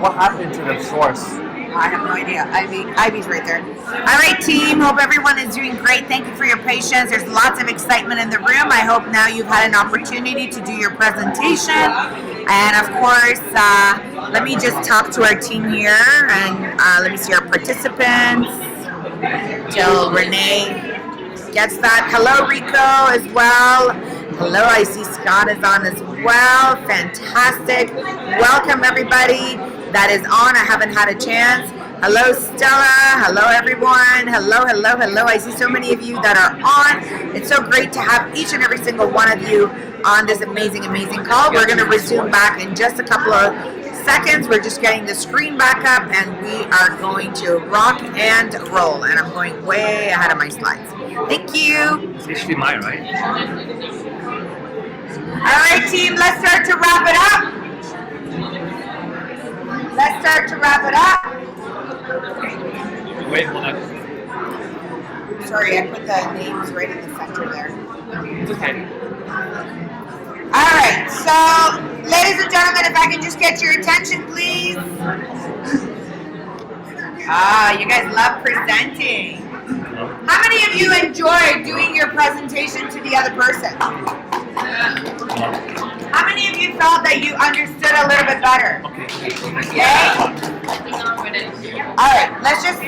What happened to the source? I have no idea. Ivy's right there. All right, team. Hope everyone is doing great. Thank you for your patience. There's lots of excitement in the room. I hope now you've had an opportunity to do your presentation. And of course, let me just talk to our team here, and let me see our participants. Till Renee gets that. Hello, Rico, as well. Hello, I see Scott is on as well. Fantastic. Welcome, everybody that is on. I haven't had a chance. Hello, Stella. Hello, everyone. Hello, hello, hello. I see so many of you that are on. It's so great to have each and every single one of you on this amazing, amazing call. We're going to resume back in just a couple of seconds. We're just getting the screen back up, and we are going to rock and roll. And I'm going way ahead of my slides. Thank you. It's actually mine, right? All right, team, let's start to wrap it up. Let's start to wrap it up. Wait, hold on. Sorry, I put the names right in the center there. It's okay. All right, so ladies and gentlemen, if I can just get your attention, please. You guys love presenting. How many of you enjoyed doing your presentation to the other person? How many of you felt that you understood a little bit better? Okay. All right, let's just.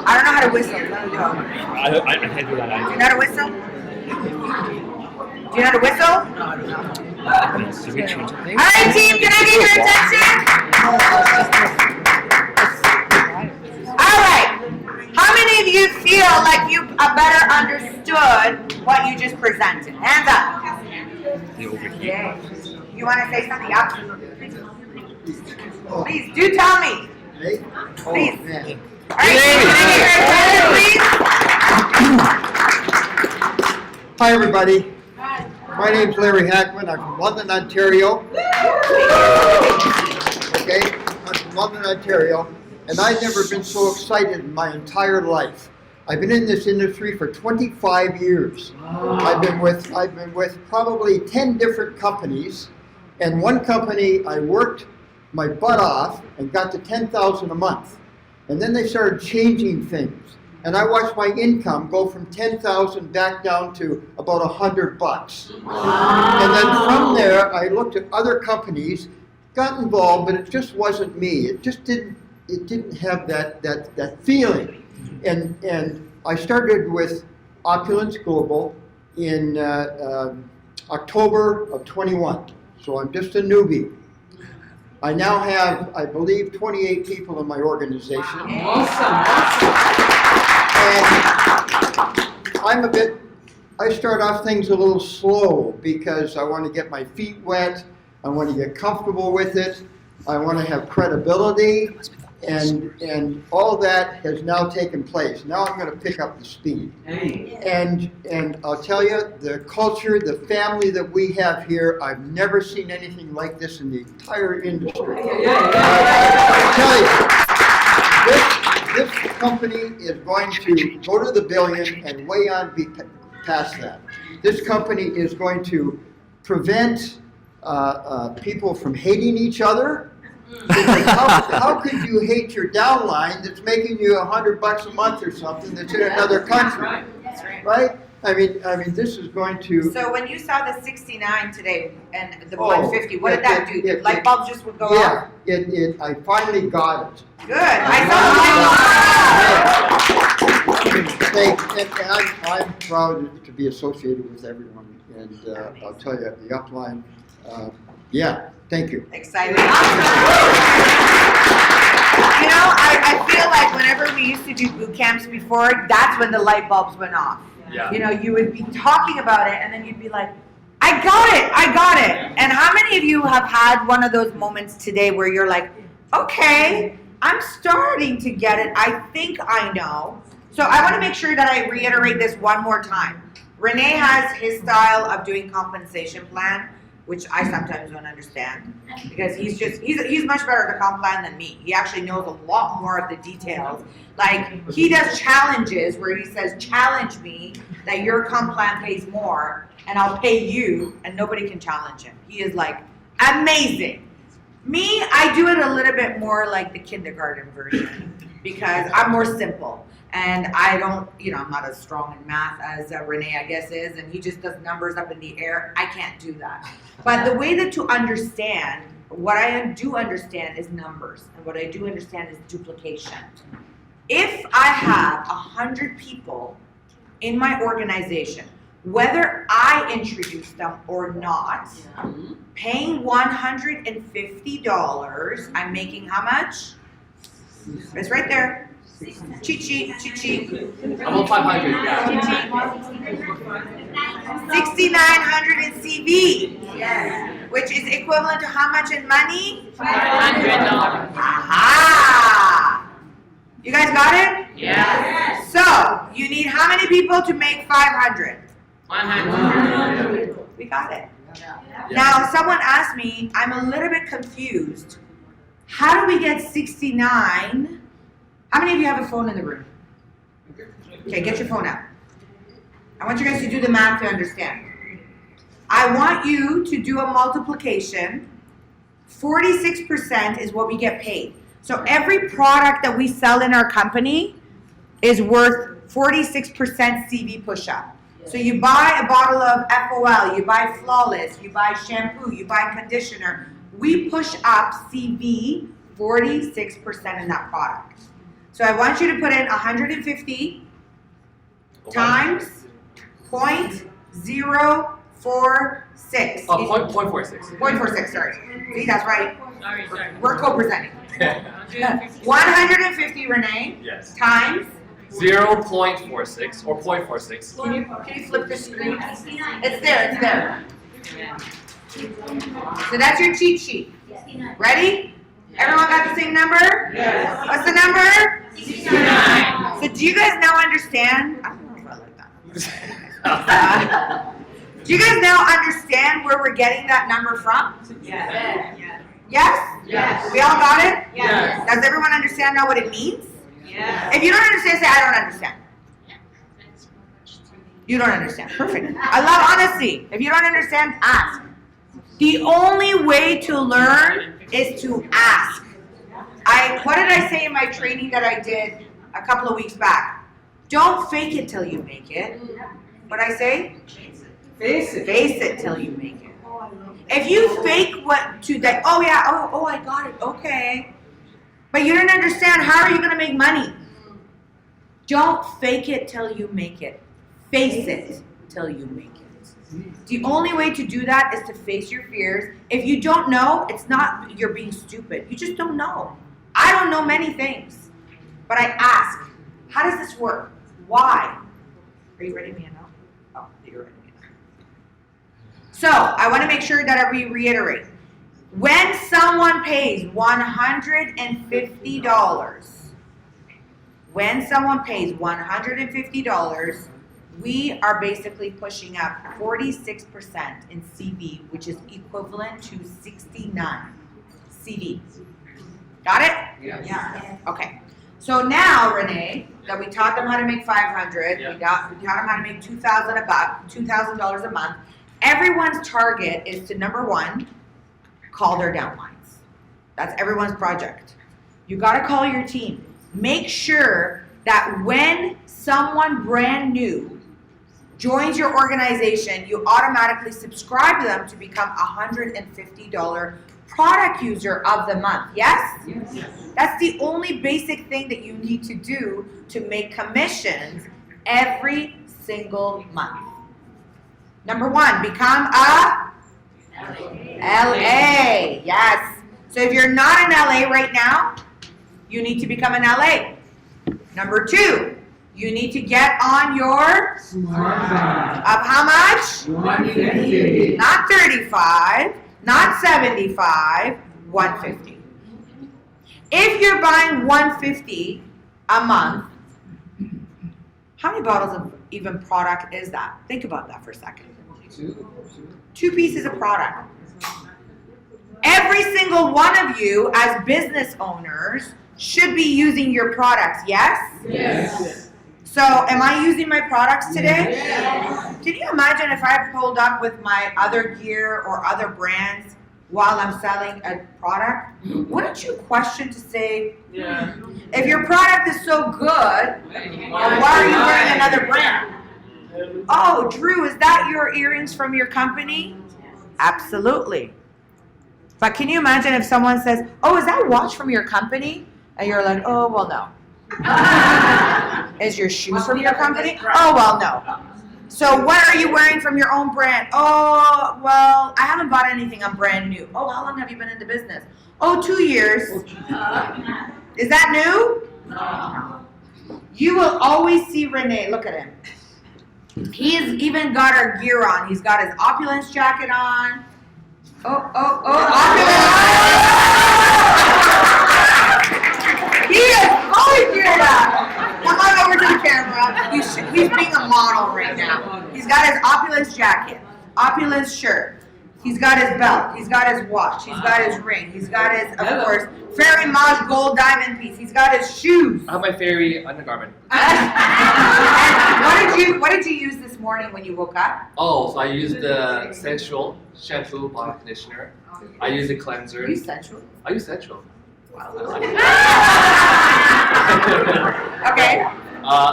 I don't know how to whistle. Let me go. I can't do that Do you either. know how to whistle? Do you know how to whistle? Should we change something? All right, team, can I get your attention? All right. How many of you feel like you better understood what you just presented? Hands up. They overheat. Yeah. You want to say something? Yeah. Please, do tell me. Hey? Please. Oh, man. All right, team, can I get your attention, please? Hi, everybody. My name's Larry Hackman. I'm from London, Ontario. Okay, I'm from London, Ontario, and I've never been so excited in my entire life. I've been in this industry for 25 years. I've been with probably 10 different companies, and one company I worked my butt off and got to 10,000 a month, and then they started changing things. And I watched my income go from 10,000 back down to about $100. And then from there, I looked at other companies, got involved, but it just wasn't me. It just didn't have that feeling. And I started with Opulence Global in October of 21. So I'm just a newbie. I now have, I believe, 28 people in my organization. And I start off things a little slow because I want to get my feet wet, I want to get comfortable with it, I want to have credibility, and all that has now taken place. Now I'm going to pick up the speed. And I'll tell you, the culture, the family that we have here, I've never seen anything like this in the entire industry. I tell you, this company is going to go to the billion and way on past that. This company is going to prevent people from hating each other. Because how could you hate your downline that's making you $100 a month or something that's in another country? Right? I mean, this is going to. So when you saw the 69 today and the 150, what did that do? The light bulbs just would go off? Yeah, I finally got it. Good. I saw the I'm proud to be associated with everyone, and I'll tell you, the upline, yeah, thank you. exciting. You know, I feel like whenever we used to do boot camps before, that's when the light bulbs went off. Yeah. You know, you would be talking about it and then you'd be like, I got it. And how many of you have had one of those moments today where you're like, okay, I'm starting to get it. I think I know. So I want to make sure that I reiterate this one more time. Renee has his style of doing compensation plan, which I sometimes don't understand because he's much better at the comp plan than me. He actually knows a lot more of the details. Like he does challenges where he says, challenge me that your comp plan pays more and I'll pay you and nobody can challenge him. He is like amazing. Me, I do it a little bit more like the kindergarten version because I'm more simple. And I don't, I'm not as strong in math as Renee, I guess, is, and he just does numbers up in the air. I can't do that. But the way to understand, what I do understand is numbers, and what I do understand is duplication. If I have 100 people in my organization, whether I introduce them or not, paying $150, I'm making how much? It's right there. Cheat sheet. About 500, yeah. 6,900 in CV. Yes. Which is equivalent to how much in money? $500. Aha! You guys got it? Yes. So, you need how many people to make 500? 100. We got it. Now, someone asked me, I'm a little bit confused. How do we get 69? How many of you have a phone in the room? Okay, get your phone out. I want you guys to do the math to understand. I want you to do a multiplication. 46% is what we get paid. So every product that we sell in our company is worth 46% CV push-up. So you buy a bottle of FOL, you buy Flawless, you buy shampoo, you buy conditioner. We push up CV 46% in that product. So I want you to put in 150 times 0.046. Oh, 0.46. 0.46, sorry. See, that's right. Sorry. We're co-presenting. 150, Renee, Yes. times. 0.46 or 0.46. Can you flip the screen? It's there. So that's your cheat sheet. Ready? Everyone got the same number? Yes. What's the number? 69. So do you guys now understand? I don't know if I like that. Do you guys now understand where we're getting that number from? Yes. Yes? Yes. We all got it? Yes. Does everyone understand now what it means? Yes. If you don't understand, say I don't understand. You don't understand. Perfect. I love honesty. If you don't understand, ask. The only way to learn is to ask. What did I say in my training that I did a couple of weeks back? Don't fake it till you make it. What did I say? Face it. Face it till you make it. If you fake I got it, okay. But you didn't understand, how are you gonna make money? Don't fake it till you make it. Face it till you make it. The only way to do that is to face your fears. If you don't know, it's not you're being stupid. You just don't know. I don't know many things, but I ask, how does this work? Why? Are you writing me a note? Oh, you're writing me a note. So I want to make sure that we reiterate. When someone pays $150, we are basically pushing up 46% in CV, which is equivalent to 69 CV. Got it? Yes. Yeah. Okay. So now, Renee, that we taught them how to make 500, we taught them how to make $2,000 a month. Everyone's target is to, number one, call their downlines. That's everyone's project. You got to call your team. Make sure that when someone brand new joins your organization, you automatically subscribe to them to become a $150 product user of the month. Yes? Yes. That's the only basic thing that you need to do to make commissions every single month. Number one, become a LA. Yes. So if you're not in LA right now, you need to become an LA. Number two, you need to get on your of how much? 150. Not 35, not 75, 150. If you're buying 150 a month, how many bottles of even product is that? Think about that for a second. Two pieces of product. Every single one of you as business owners should be using your products, yes? Yes. So am I using my products today? Yes. Can you imagine if I pulled up with my other gear or other brands while I'm selling a product? Wouldn't you question to say, if your product is so good, why are you wearing another brand? Oh, Drew, is that your earrings from your company? Absolutely. But can you imagine if someone says, oh, is that watch from your company? And you're like, oh, well, no. Is your shoe from your company? Oh, well, no. So what are you wearing from your own brand? Oh, well, I haven't bought anything. I'm brand new. Oh, how long have you been in the business? Oh, 2 years. Is that new? No. You will always see Renee. Look at him. He's even got our gear on. He's got his Opulence jacket on. Opulence! He is fully geared up. Come on over to the camera. He's being a model right now. He's got his Opulence jacket, Opulence shirt. He's got his belt. He's got his watch. He's got his ring. He's got his, of course, Fairy Maj gold diamond piece. He's got his shoes. I have my fairy undergarment. And what did you use this morning when you woke up? Oh, so I used the Sensual shampoo, body conditioner. I use the cleanser. You use Sensual? I use Sensual. Okay.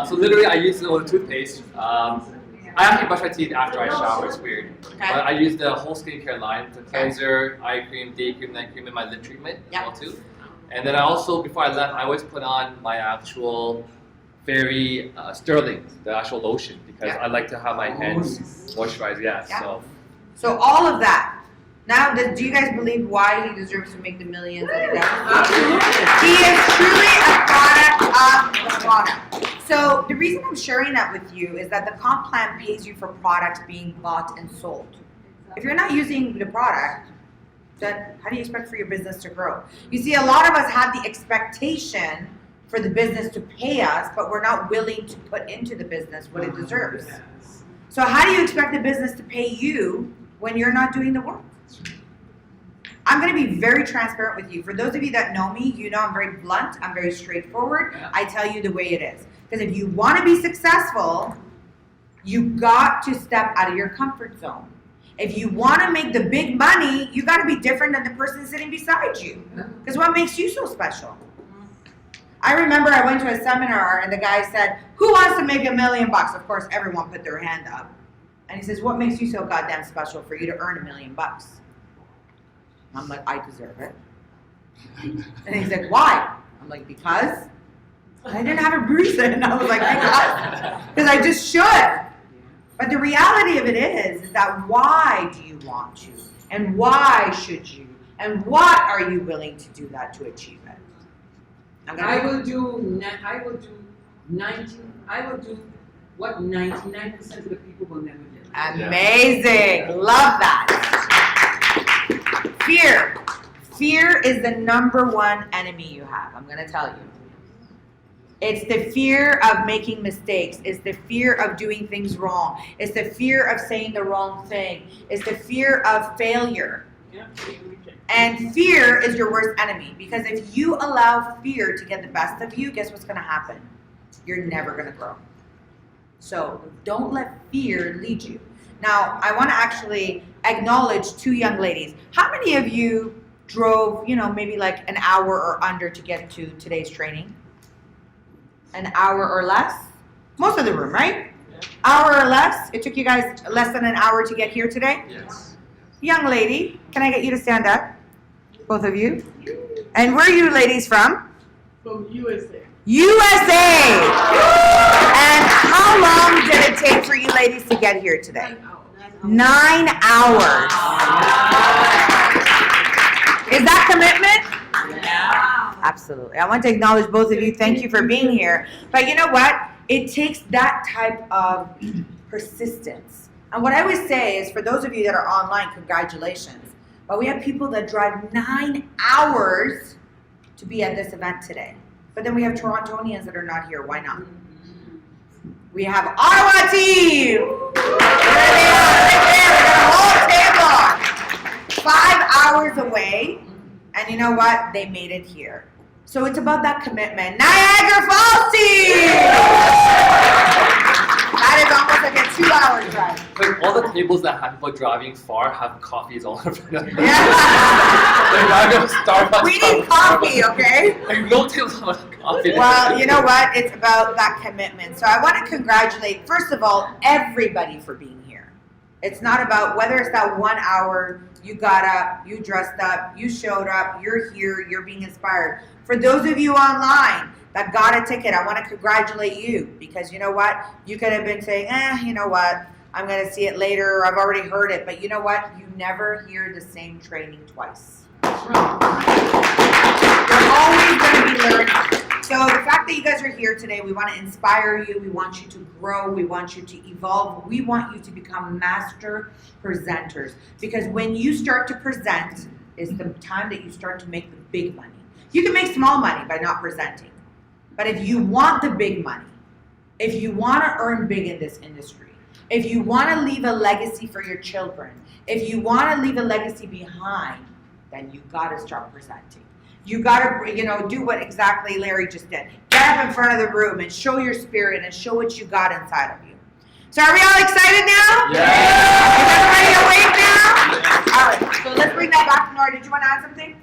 So literally, I use the toothpaste. I actually brush my teeth after I shower. It's weird. Okay. But I use the whole skincare line: the cleanser, eye cream, day cream, night cream, and my lip treatment as well too. And then I also, before I left, I always put on my actual Fairy Sterling, the actual lotion, because Yeah. I like to have my hands moisturized. Yeah. Yeah. So all of that. Now, do you guys believe why he deserves to make the millions that he does? He is truly a product of the product. So the reason I'm sharing that with you is that the comp plan pays you for products being bought and sold. If you're not using the product, then how do you expect for your business to grow? You see, a lot of us have the expectation for the business to pay us, but we're not willing to put into the business what it deserves. So how do you expect the business to pay you when you're not doing the work? I'm going to be very transparent with you. For those of you that know me, you know I'm very blunt, I'm very straightforward. I tell you the way it is. Because if you want to be successful, you got to step out of your comfort zone. If you want to make the big money, you got to be different than the person sitting beside you. Because what makes you so special? I remember I went to a seminar and the guy said, who wants to make $1 million? Of course, everyone put their hand up. And he says, what makes you so goddamn special for you to earn $1 million? I'm like, I deserve it. And he's like, why? I'm like, because I didn't have a reason. I was like, because I just should. But the reality of it is that why do you want to? And why should you? And what are you willing to do that to achieve it? I will do what 99% of the people will never do. Amazing. Love that. Fear. Fear is the #1 enemy you have. I'm going to tell you. It's the fear of making mistakes. It's the fear of doing things wrong. It's the fear of saying the wrong thing. It's the fear of failure. And fear is your worst enemy, because if you allow fear to get the best of you, guess what's going to happen? You're never going to grow. So don't let fear lead you. Now, I want to actually acknowledge 2 young ladies. How many of you drove, maybe like an hour or under to get to today's training? An hour or less? Most of the room, right? Hour or less? It took you guys less than an hour to get here today? Yes. Young lady, can I get you to stand up? Both of you. And where are you ladies from? From USA. USA! And how long did it take for you ladies to get here today? 9 hours. Is that commitment? Yeah. Absolutely. I want to acknowledge both of you. Thank you for being here. But you know what? It takes that type of persistence. And what I always say is, for those of you that are online, congratulations. But we have people that drive 9 hours to be at this event today. But then we have Torontonians that are not here. Why not? We have Ottawa team. There they are, right there. We got a whole table. 5 hours away. And you know what? They made it here. So it's about that commitment. Niagara Falls team. That is almost like a 2-hour drive. Like all the tables that have people driving far have coffees all over them. Yeah. Starbucks. We need coffee, okay? Like no tables have coffee. Well, you know what? It's about that commitment. So I want to congratulate, first of all, everybody for being here. It's not about whether it's that 1 hour, you got up, you dressed up, you showed up, you're here, you're being inspired. For those of you online that got a ticket, I want to congratulate you, because you know what? You could have been saying, you know what? I'm going to see it later, or I've already heard it. But you know what? You never hear the same training twice. You're always going to be learning. So the fact that you guys are here today, we want to inspire you. We want you to grow. We want you to evolve. We want you to become master presenters. Because when you start to present is the time that you start to make the big money. You can make small money by not presenting. But if you want the big money, if you want to earn big in this industry, if you want to leave a legacy for your children, if you want to leave a legacy behind, then you got to start presenting. You got to, do what exactly Larry just did. Get up in front of the room and show your spirit and show what you got inside of you. So are we all excited now? Yeah. Is everybody awake now? All right, so let's bring that back. Nora, did you want to add something?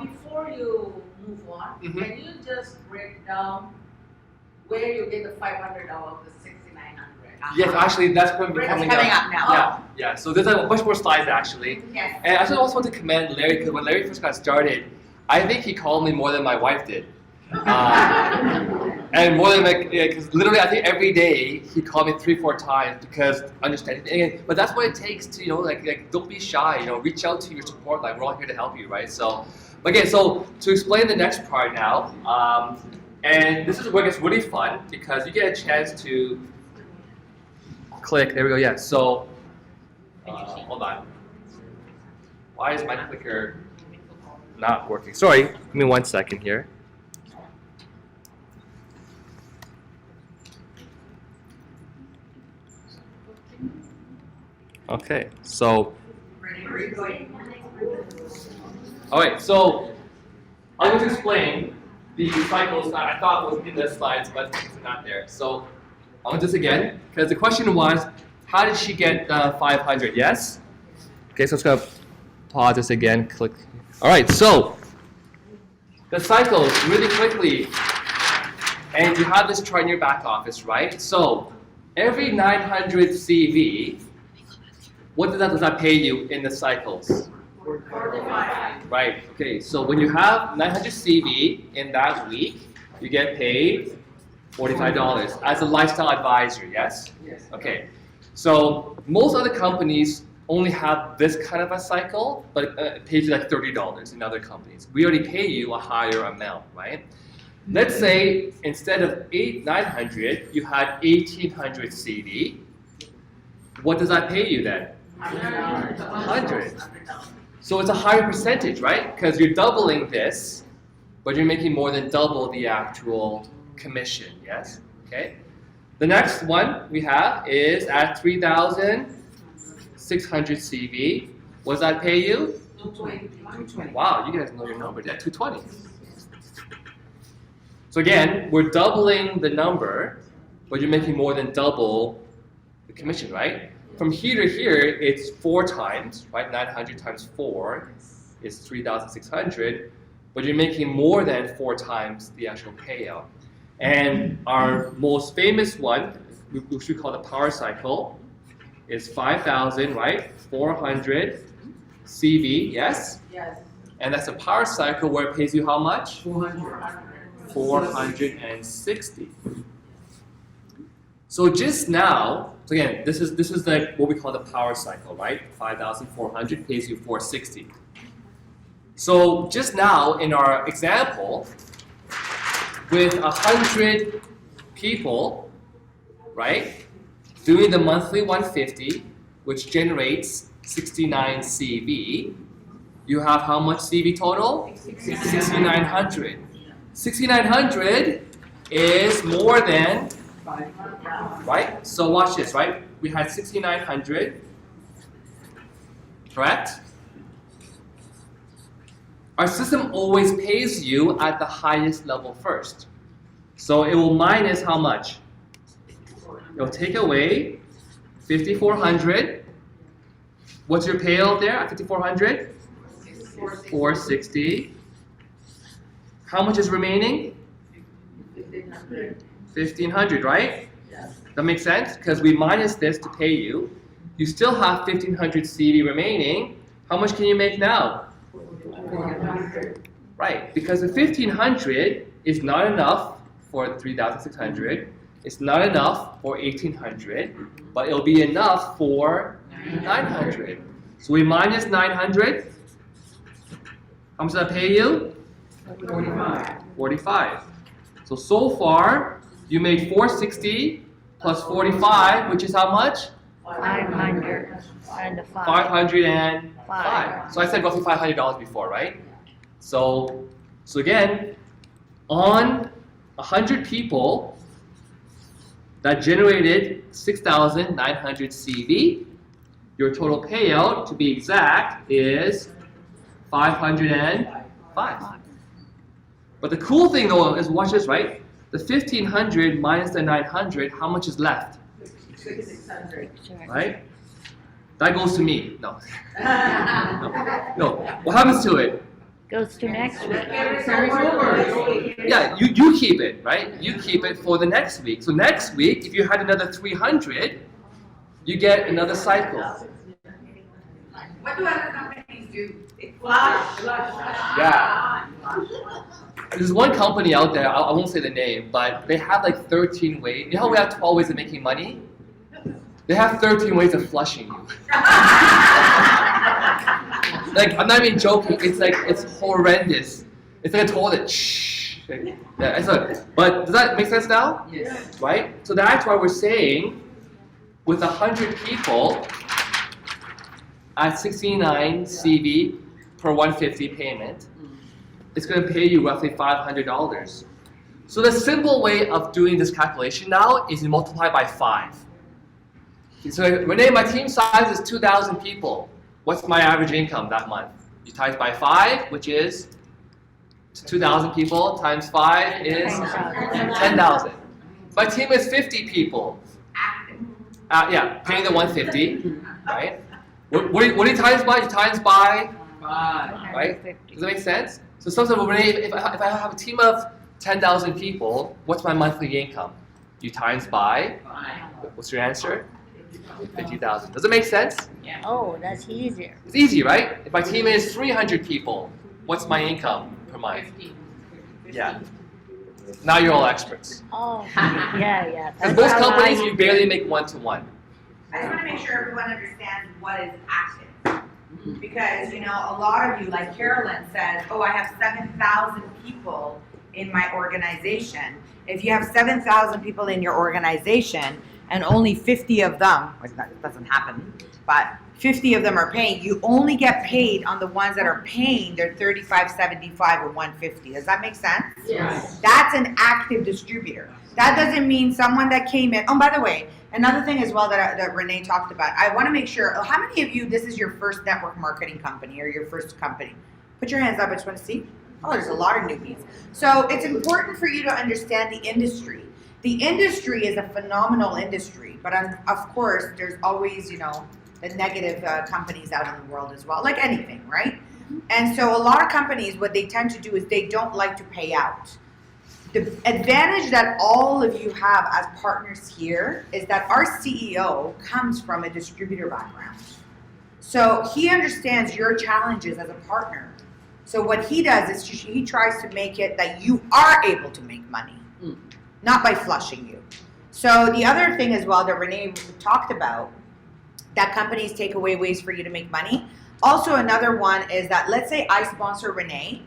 Before you move on, can you just break down where you get the $500 of the $6,900? Yes, actually, that's going to be It's coming coming up. up now. Yeah. So there's a bunch more slides actually. Yes. And I just also want to commend Larry, because when Larry first got started, I think he called me more than my wife did. And more than like, because literally I think every day he called me 3-4 times because understanding. But that's what it takes to, like don't be shy. Reach out to your support line. We're all here to help you, right? So, okay. So to explain the next part now, and this is where it gets really fun because you get a chance to click. There we go. Yeah. So, hold on. Why is my clicker not working? Sorry. Give me 1 second here. Okay, so. Alright, so I'm going to explain the cycles that I thought was in the slides, but it's not there. So I'll do this again, because the question was, how did she get 500? Yes? Okay, so I'm just going to pause this again, click. Alright, so the cycles really quickly, and you have this chart in your back office, right? So every 900 CV, what does that pay you in the cycles? 45. Right, okay, so when you have 900 CV in that week, you get paid $45 as a lifestyle advisor, yes? Yes. Okay, so most other companies only have this kind of a cycle, but it pays you like $30 in other companies. We already pay you a higher amount, right? Let's say instead of 900, you had 1800 CV. What does that pay you then? 100. So it's a higher percentage, right? Because you're doubling this, but you're making more than double the actual commission, yes? Okay. The next one we have is at 3,600 CV. What does that pay you? 220. Wow, you guys know your number. Yeah, 220. So again, we're doubling the number, but you're making more than double the commission, right? From here to here, it's 4 times, right? 900 times 4 is 3,600, but you're making more than 4 times the actual payout. And our most famous one, which we call the power cycle, is 5,000, right? 400 CV, yes? Yes. And that's a power cycle where it pays you how much? 400. 460. So just now, so again, this is like what we call the power cycle, right? 5,400 pays you 460. So just now in our example, with 100 people, right, doing the monthly 150, which generates 69 CV, you have how much CV total? 6,900. 6,900 is more than, right? So watch this, right? We had 6,900, correct? Our system always pays you at the highest level first. So it will minus how much? It will take away 5,400. What's your payout there at 5,400? 460. How much is remaining? 1,500, right? That makes sense? Because we minus this to pay you. You still have 1,500 CV remaining. How much can you make now? 400. Right, because the 1,500 is not enough for 3,600. It's not enough for 1,800, but it'll be enough for 900. So we minus 900. How much does that pay you? 45. So far, you made 460 plus 45, which is how much? 500 and a 5. 505. So I said roughly $500 before, right? So again, on 100 people that generated 6,900 CV, your total payout, to be exact, is 505. But the cool thing though is, watch this, right? The 1,500 minus the 900, how much is left? 600. Right? That goes to me. No. No. What happens to it? Goes to next week. Yeah, you keep it, right? You keep it for the next week. So next week, if you had another 300, you get another cycle. What do other companies do? Yeah. There's one company out there, I won't say the name, but they have like 13 ways. You know how we have 12 ways of making money? They have 13 ways of flushing you. Like, I'm not even joking, it's horrendous. It's like a toilet. Shh. Yeah, but does that make sense now? Yes. Right? So that's why we're saying with 100 people at 69 CV per 150 payment, it's going to pay you roughly $500. So the simple way of doing this calculation now is you multiply by 5. So Renee, my team size is 2,000 people. What's my average income that month? You times by 5, which is 2,000 people times 5 is 10,000. My team is 50 people. Yeah, paying the 150, right? What do you times by? You times by 5, right? Does that make sense? So sometimes, Renee, if I have a team of 10,000 people, what's my monthly income? You times by 5. What's your answer? 50,000. Does it make sense? Yeah. Oh, that's easier. It's easy, right? If my team is 300 people, what's my income per month? 50. Yeah. Now you're all experts. Oh, yeah. Because most companies, you barely make one-to-one. I just want to make sure everyone understands what is active. Because, a lot of you, like Carolyn says, oh, I have 7,000 people in my organization. If you have 7,000 people in your organization and only 50 of them, which that doesn't happen, but 50 of them are paying, you only get paid on the ones that are paying their 35, 75, or 150. Does that make sense? Yes. That's an active distributor. That doesn't mean someone that came in. Oh, by the way, another thing as well that Renee talked about, I want to make sure, how many of you, this is your first network marketing company or your first company? Put your hands up, I just want to see. Oh, there's a lot of newbies. So it's important for you to understand the industry. The industry is a phenomenal industry, but of course, there's always, the negative companies out in the world as well, like anything, right? And so a lot of companies, what they tend to do is they don't like to pay out. The advantage that all of you have as partners here is that our CEO comes from a distributor background. So he understands your challenges as a partner. So what he does is he tries to make it that you are able to make money, not by flushing you. So the other thing as well that Renee talked about, that companies take away ways for you to make money. Also another one is that, let's say I sponsor Renee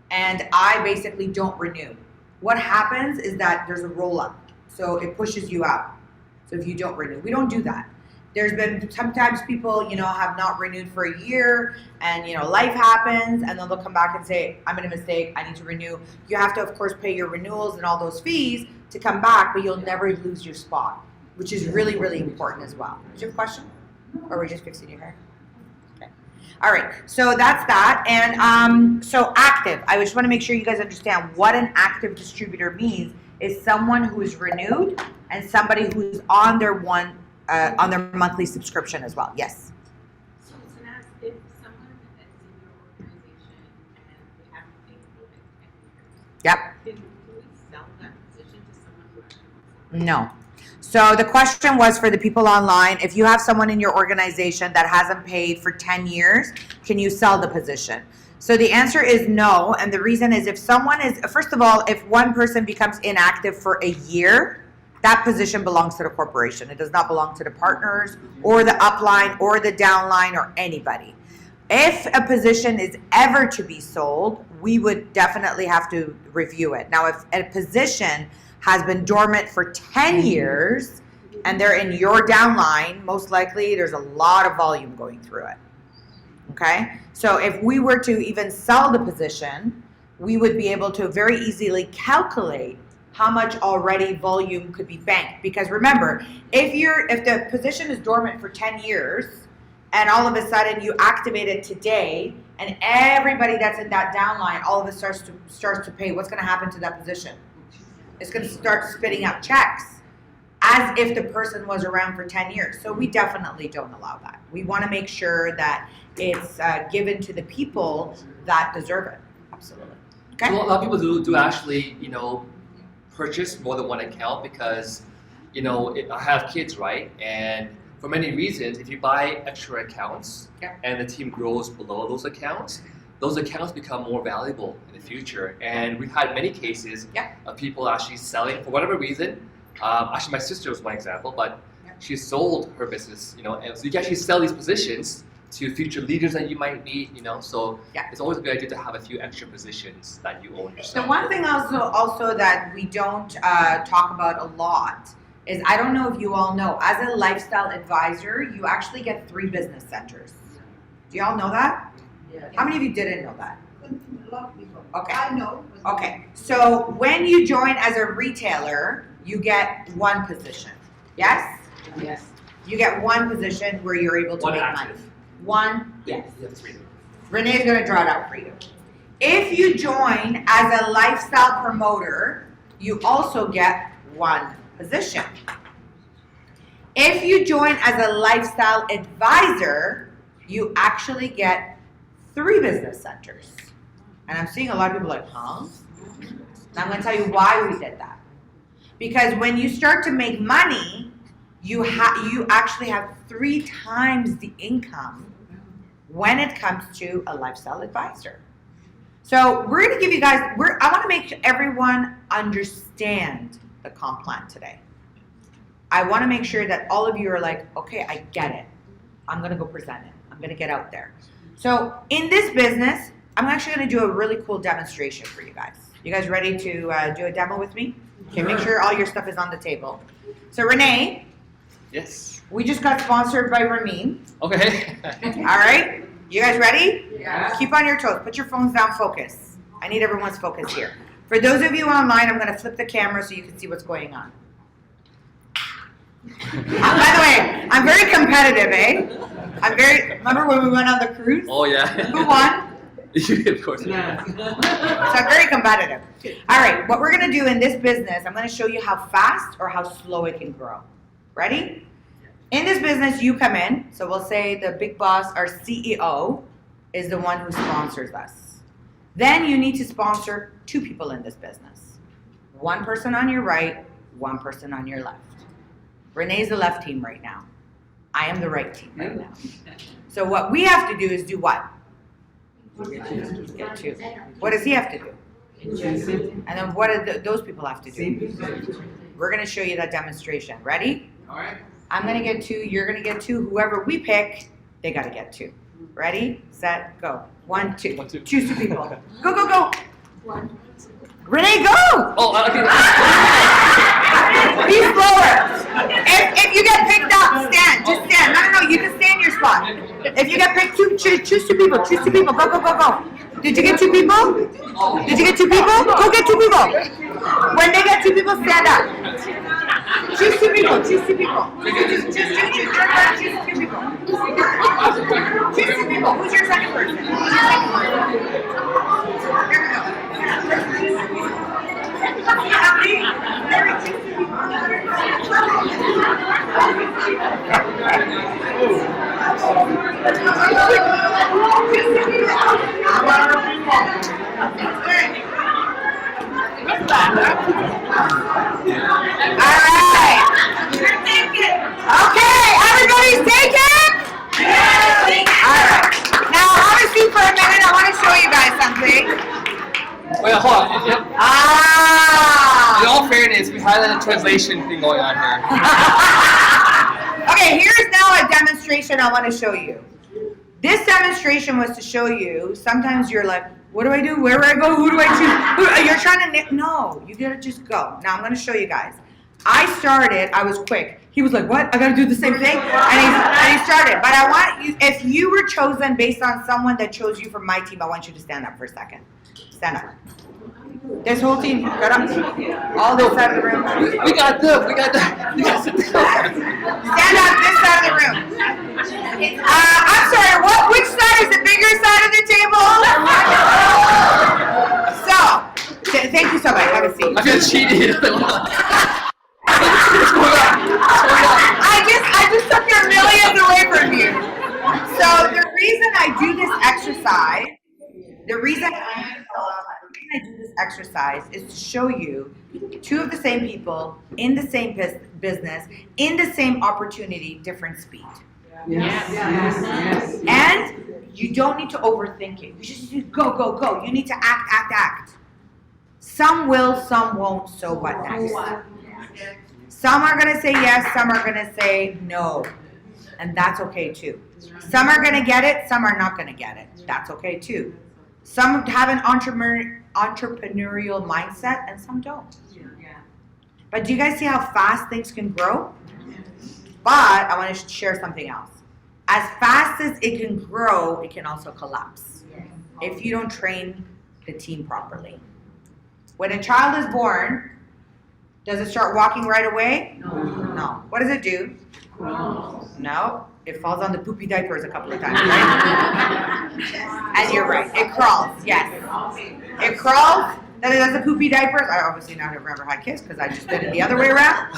and I basically don't renew. What happens is that there's a roll up. So it pushes you out. So if you don't renew, we don't do that. There's been sometimes people, have not renewed for a year and, life happens and then they'll come back and say, I made a mistake, I need to renew. You have to, of course, pay your renewals and all those fees to come back, but you'll never lose your spot, which is really, really important as well. Is your question? Or are we just fixing your hair? Okay. All right, so that's that. And so active, I just want to make sure you guys understand what an active distributor means is someone who is renewed and somebody who's on their monthly subscription as well. Yes. So to ask, if someone is in your organization and they haven't paid for like 10 years, Yep. can we sell that position to someone who actually wants it? No. So the question was for the people online, if you have someone in your organization that hasn't paid for 10 years, can you sell the position? So the answer is no. And the reason is if someone is, first of all, if one person becomes inactive for a year, that position belongs to the corporation. It does not belong to the partners or the upline or the downline or anybody. If a position is ever to be sold, we would definitely have to review it. Now, if a position has been dormant for 10 years and they're in your downline, most likely there's a lot of volume going through it. Okay? So if we were to even sell the position, we would be able to very easily calculate how much already volume could be banked. Because remember, if the position is dormant for 10 years and all of a sudden you activate it today and everybody that's in that downline all of a sudden starts to pay, what's going to happen to that position? It's going to start spitting out checks as if the person was around for 10 years. So we definitely don't allow that. We want to make sure that it's given to the people that deserve it. Absolutely. Okay? So a lot of people do actually, purchase more than one account because, I have kids, right? And for many reasons, if you buy extra accounts and the team grows below those accounts those accounts become more valuable in the future. And we've had many cases of people actually selling for whatever reason. Actually, my sister was one example, but she sold her business, and so you can actually sell these positions to future leaders that you might meet, so it's always a good idea to have a few extra positions that you own yourself. The one thing also that we don't talk about a lot is, I don't know if you all know, as a lifestyle advisor, you actually get 3 business centers. Do y'all know that? Yeah. How many of you didn't know that? A lot of people. Okay. I know. Okay, so when you join as a retailer, you get 1 position. Yes? Yes. You get 1 position where you're able to One make active. money. 1, yes. You have 3. Renee's gonna draw it out for you. If you join as a lifestyle promoter, you also get 1 position. If you join as a lifestyle advisor, you actually get 3 business centers. And I'm seeing a lot of people like, huh? And I'm gonna tell you why we did that. Because when you start to make money, you actually have 3 times the income when it comes to a lifestyle advisor. So we're gonna give you guys, I wanna make sure everyone understand the comp plan today. I wanna make sure that all of you are like, okay, I get it. I'm gonna go present it. I'm gonna get out there. So in this business, I'm actually gonna do a really cool demonstration for you guys. You guys ready to do a demo with me? Okay, make sure all your stuff is on the table. So Renee, Yes. we just got sponsored by Ramin. Okay. All right, you guys ready? Yeah. Keep on your toes. Put your phones down, focus. I need everyone's focus here. For those of you online, I'm gonna flip the camera so you can see what's going on. By the way, I'm very competitive, eh? Remember when we went on the cruise? Oh yeah. Who won? Of course. So I'm very competitive. All right, what we're gonna do in this business, I'm gonna show you how fast or how slow it can grow. Ready? In this business, you come in, so we'll say the big boss, our CEO, is the one who sponsors us. Then you need to sponsor 2 people in this business. 1 person on your right, 1 person on your left. Renee's the left team right now. I am the right team right now. So what we have to do is do what? Get 2. What does he have to do? And then what do those people have to do? We're gonna show you that demonstration. Ready? All right. I'm gonna get 2, you're gonna get 2. Whoever we pick, they gotta get 2. Ready, set, go. 1, 2. 1, 2. Choose 2 people. Go, go, go. Renee, go! Oh, okay. Be slower. If you get picked up, stand. Just stand. No, you can stay in your spot. If you get picked, choose 2 people. Choose 2 people. Go, go, go, go. Did you get 2 people? Did you get 2 people? Go get 2 people. When they get 2 people, stand up. Choose 2 people. Choose 2 people. Choose 2 people. Choose 2 people. Who's your second person? Here we go. Alright. Okay, everybody's taken? Alright. Now, honestly, for a minute, I want to show you guys something. Wait, hold on. In Ah! all fairness, we had a translation thing going on here. Okay, here's now a demonstration I want to show you. This demonstration was to show you, sometimes you're like, what do I do? Where do I go? Who do I choose? You're trying to, no, you gotta just go. Now I'm gonna show you guys. I was quick. He was like, what? I gotta do the same thing? And he started. But I want you, if you were chosen based on someone that chose you from my team, I want you to stand up for a second. Stand up. This whole team, get up. All this side of the room. We got them. We got them. You guys sit down. Stand up this side of the room. I'm sorry, which side is the bigger side of the table? So, thank you so much. Have a seat. I feel cheated. I just took your millions away from you. So the reason I do this exercise, the reason I do this exercise is to show you 2 of the same people in the same business, in the same opportunity, different speed. Yes. And you don't need to overthink it. You just need to go, go, go. You need to act. Some will, some won't, so what next? Some are gonna say yes, some are gonna say no. And that's okay too. Some are gonna get it, some are not gonna get it. That's okay too. Some have an entrepreneurial mindset and some don't. But do you guys see how fast things can grow? But I want to share something else. As fast as it can grow, it can also collapse if you don't train the team properly. When a child is born, does it start walking right away? No. What does it do? No. It falls on the poopy diapers a couple of times, right? And you're right. It crawls. Yes. It crawls. Then it does the poopy diapers. I obviously not have ever had kids because I just did it the other way around.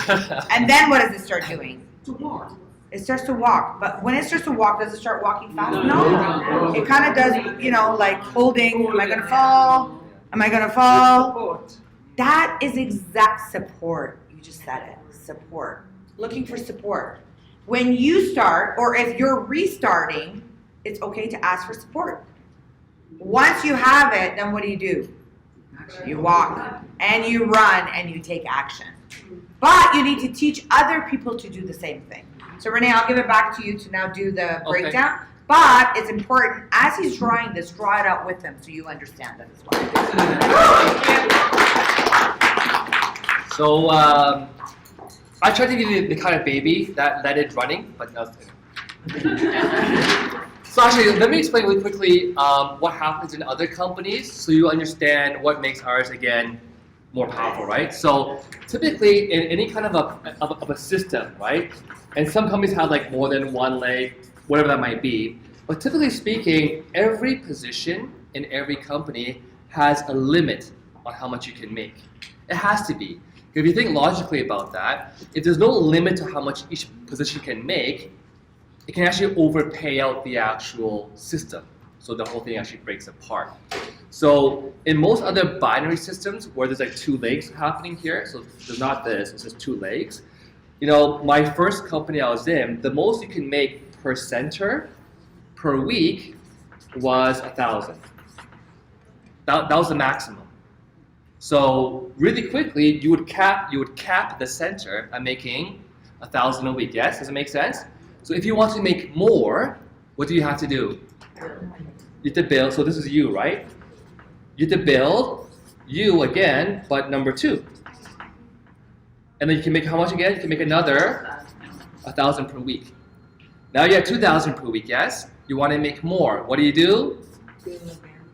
And then what does it start doing? To walk. It starts to walk. But when it starts to walk, does it start walking fast? No. It kind of does, like holding. Am I going to fall? Am I going to fall? That is exact support. You just said it. Support. Looking for support. When you start, or if you're restarting, it's okay to ask for support. Once you have it, then what do? You walk, and you run, and you take action. But you need to teach other people to do the same thing. So Renee, I'll give it back to you to now do the breakdown. But it's important, as he's drawing this, draw it out with him so you understand it as well. So I tried to give you the kind of baby that let it running, but no. So actually, let me explain really quickly what happens in other companies so you understand what makes ours, again, more powerful, right? So typically, in any kind of a system, right? And some companies have like more than one leg, whatever that might be. But typically speaking, every position in every company has a limit on how much you can make. It has to be. If you think logically about that, if there's no limit to how much each position can make, it can actually overpay out the actual system. So the whole thing actually breaks apart. So in most other binary systems where there's like two legs happening here, so there's not this, it's just two legs. My first company I was in, the most you can make per center per week was 1,000. That was the maximum. So really quickly, you would cap the center at making 1,000 a week. Yes, does it make sense? So if you want to make more, what do you have to do? You have to build. So this is you, right? You have to build you again, but number 2. And then you can make how much again? You can make another 1,000 per week. Now you have 2,000 per week. Yes. You want to make more. What do?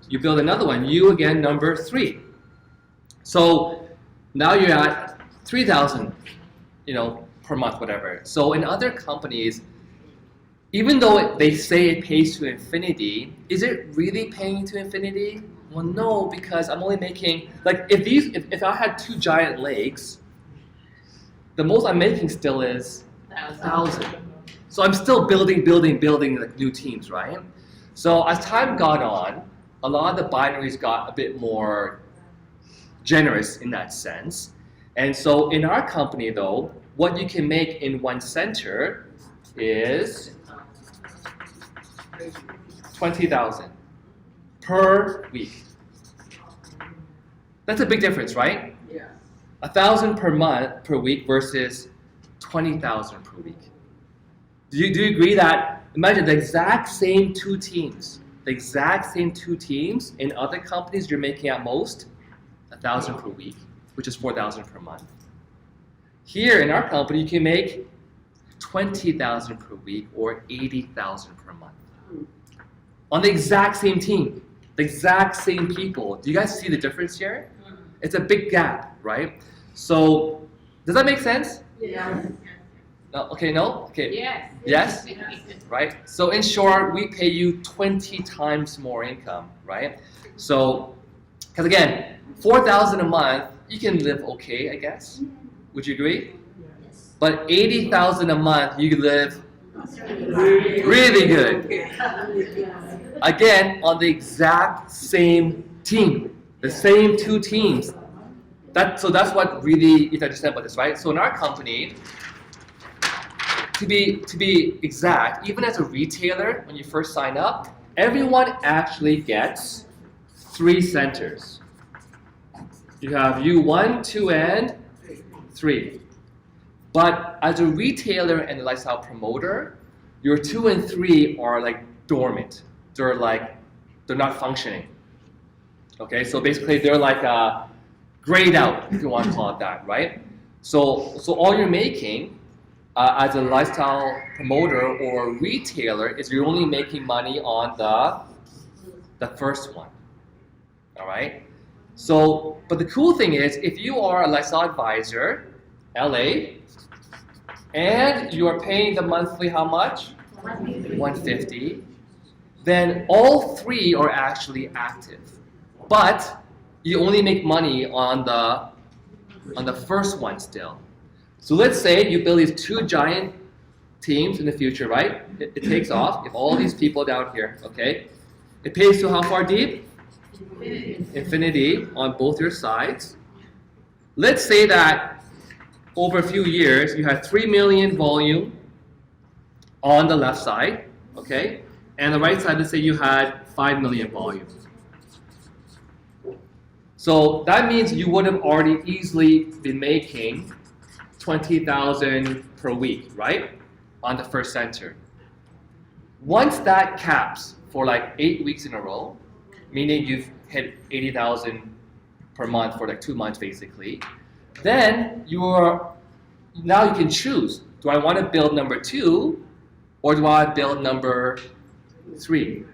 You build another one. You again, number 3. So now you're at 3,000, per month, whatever. So in other companies, even though they say it pays to infinity, is it really paying to infinity? Well, no, because I'm only making, like, if I had 2 giant legs, the most I'm making still is 1,000. So I'm still building like new teams, right? So as time got on, a lot of the binaries got a bit more generous in that sense. And so in our company though, what you can make in one center is 20,000 per week. That's a big difference, right? Yeah. 1,000 per month, per week versus 20,000 per week. Do you agree that, imagine the exact same 2 teams, in other companies you're making at most 1,000 per week, which is 4,000 per month. Here in our company, you can make 20,000 per week or 80,000 per month. On the exact same team, the exact same people. Do you guys see the difference here? It's a big gap, right? So, does that make sense? Yeah. No? Okay, no? Okay. Yes. Yes? Right? So in short, we pay you 20 times more income, right? So, because again, 4,000 a month, you can live okay, I guess. Would you agree? Yes. But 80,000 a month, you live really good. Again, on the exact same team, the same 2 teams. So that's what really you understand about this, right? So in our company, to be exact, even as a retailer, when you first sign up, everyone actually gets 3 centers. You have U1, 2, and 3. But as a retailer and a lifestyle promoter, your 2 and 3 are like dormant. They're not functioning. Okay, so basically they're like grayed out, if you want to call it that, right? So all you're making as a lifestyle promoter or retailer is you're only making money on the first one. All right. So, but the cool thing is, if you are a lifestyle advisor, LA, and you are paying the monthly how much? $150. Then all 3 are actually active, but you only make money on the first one still. So let's say you build these 2 giant teams in the future, right? It takes off. You have all these people down here, okay? It pays to how far deep? Infinity on both your sides. Let's say that over a few years you had 3 million volume on the left side, okay? And the right side, let's say you had 5 million volume. So that means you would have already easily been making 20,000 per week, right? On the first center. Once that caps for like 8 weeks in a row, meaning you've hit 80,000 per month for like 2 months basically, then now you can choose. Do I want to build number 2 or do I build number 3?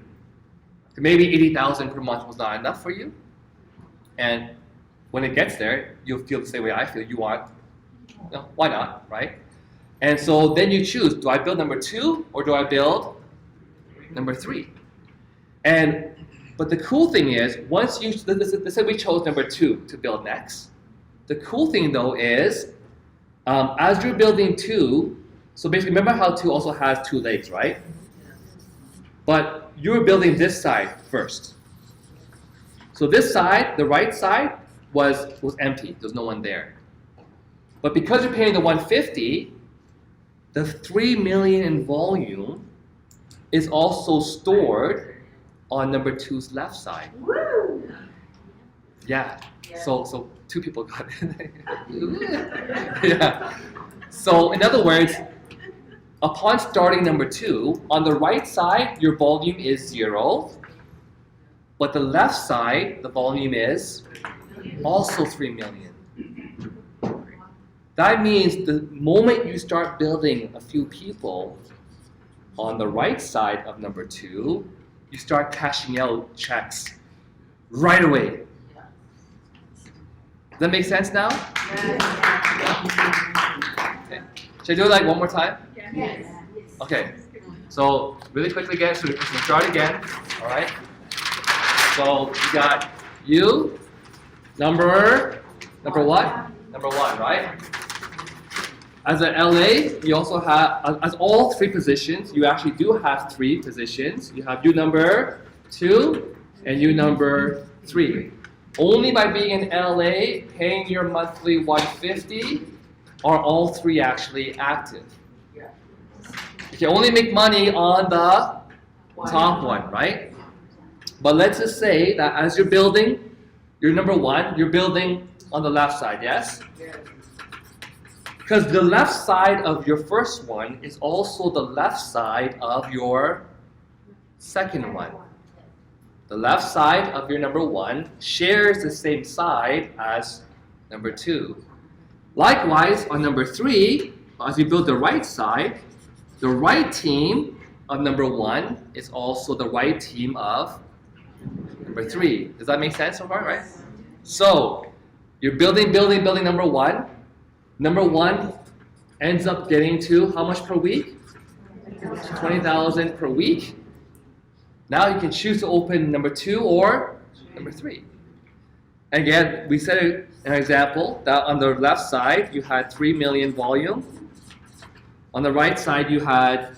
Maybe 80,000 per month was not enough for you. And when it gets there, you'll feel the same way I feel. You want, why not, right? And so then you choose, do I build number 2 or do I build number 3? But the cool thing is, once let's say we chose number 2 to build next. The cool thing though is, as you're building 2, so basically remember how 2 also has 2 legs, right? But you're building this side first. So this side, the right side, was empty. There's no one there. But because you're paying the 150, the 3 million in volume is also stored on number 2's left side. Woo! Yeah. So 2 people got it. Yeah. So in other words, upon starting number 2, on the right side, your volume is 0. But the left side, the volume is also 3 million. That means the moment you start building a few people on the right side of number 2, you start cashing out checks right away. Does that make sense now? Okay. Should I do it like one more time? Yes. Okay. So really quickly again, so we can start again. All right. So you got you, number what? Number 1, right? As an LA, you also have, as all 3 positions, you actually do have 3 positions. You have you number 2 and you number 3. Only by being in LA, paying your monthly 150, are all 3 actually active. You can only make money on the top one, right? But let's just say that as you're building, you're number 1, you're building on the left side, yes? Because the left side of your first one is also the left side of your second one. The left side of your number 1 shares the same side as number 2. Likewise, on number 3, as you build the right side, the right team of number 1 is also the right team of number 3. Does that make sense so far, right? So, you're building number 1. Number 1 ends up getting to how much per week? 20,000 per week. Now you can choose to open number 2 or number 3. Again, we said an example that on the left side you had 3 million volume. On the right side you had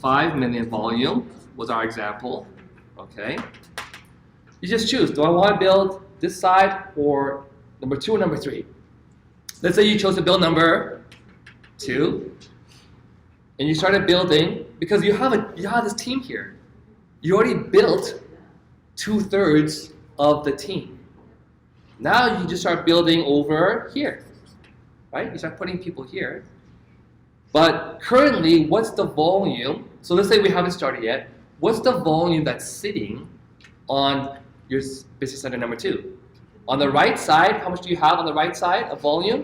5 million volume, was our example. Okay. You just choose, do I want to build this side or number 2 or number 3? Let's say you chose to build number 2. and you started building because you have this team here. You already built 2/3 of the team. Now you just start building over here, right? You start putting people here. But currently, what's the volume? So let's say we haven't started yet. What's the volume that's sitting on your business center number 2? On the right side, how much do you have on the right side of volume?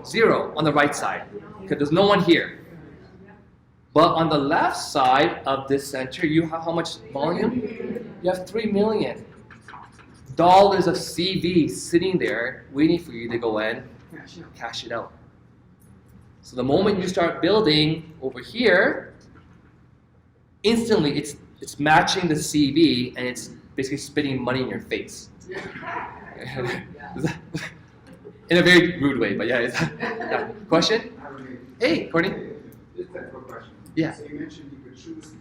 0 on the right side, because there's no one here. But on the left side of this center, you have how much volume? You have $3 million of CV sitting there waiting for you to go and cash it out. So the moment you start building over here, instantly it's matching the CV and it's basically spitting money in your face. In a very rude way, but yeah. Question? Hey, Courtney. Just a quick question. Yeah. So you mentioned you could choose to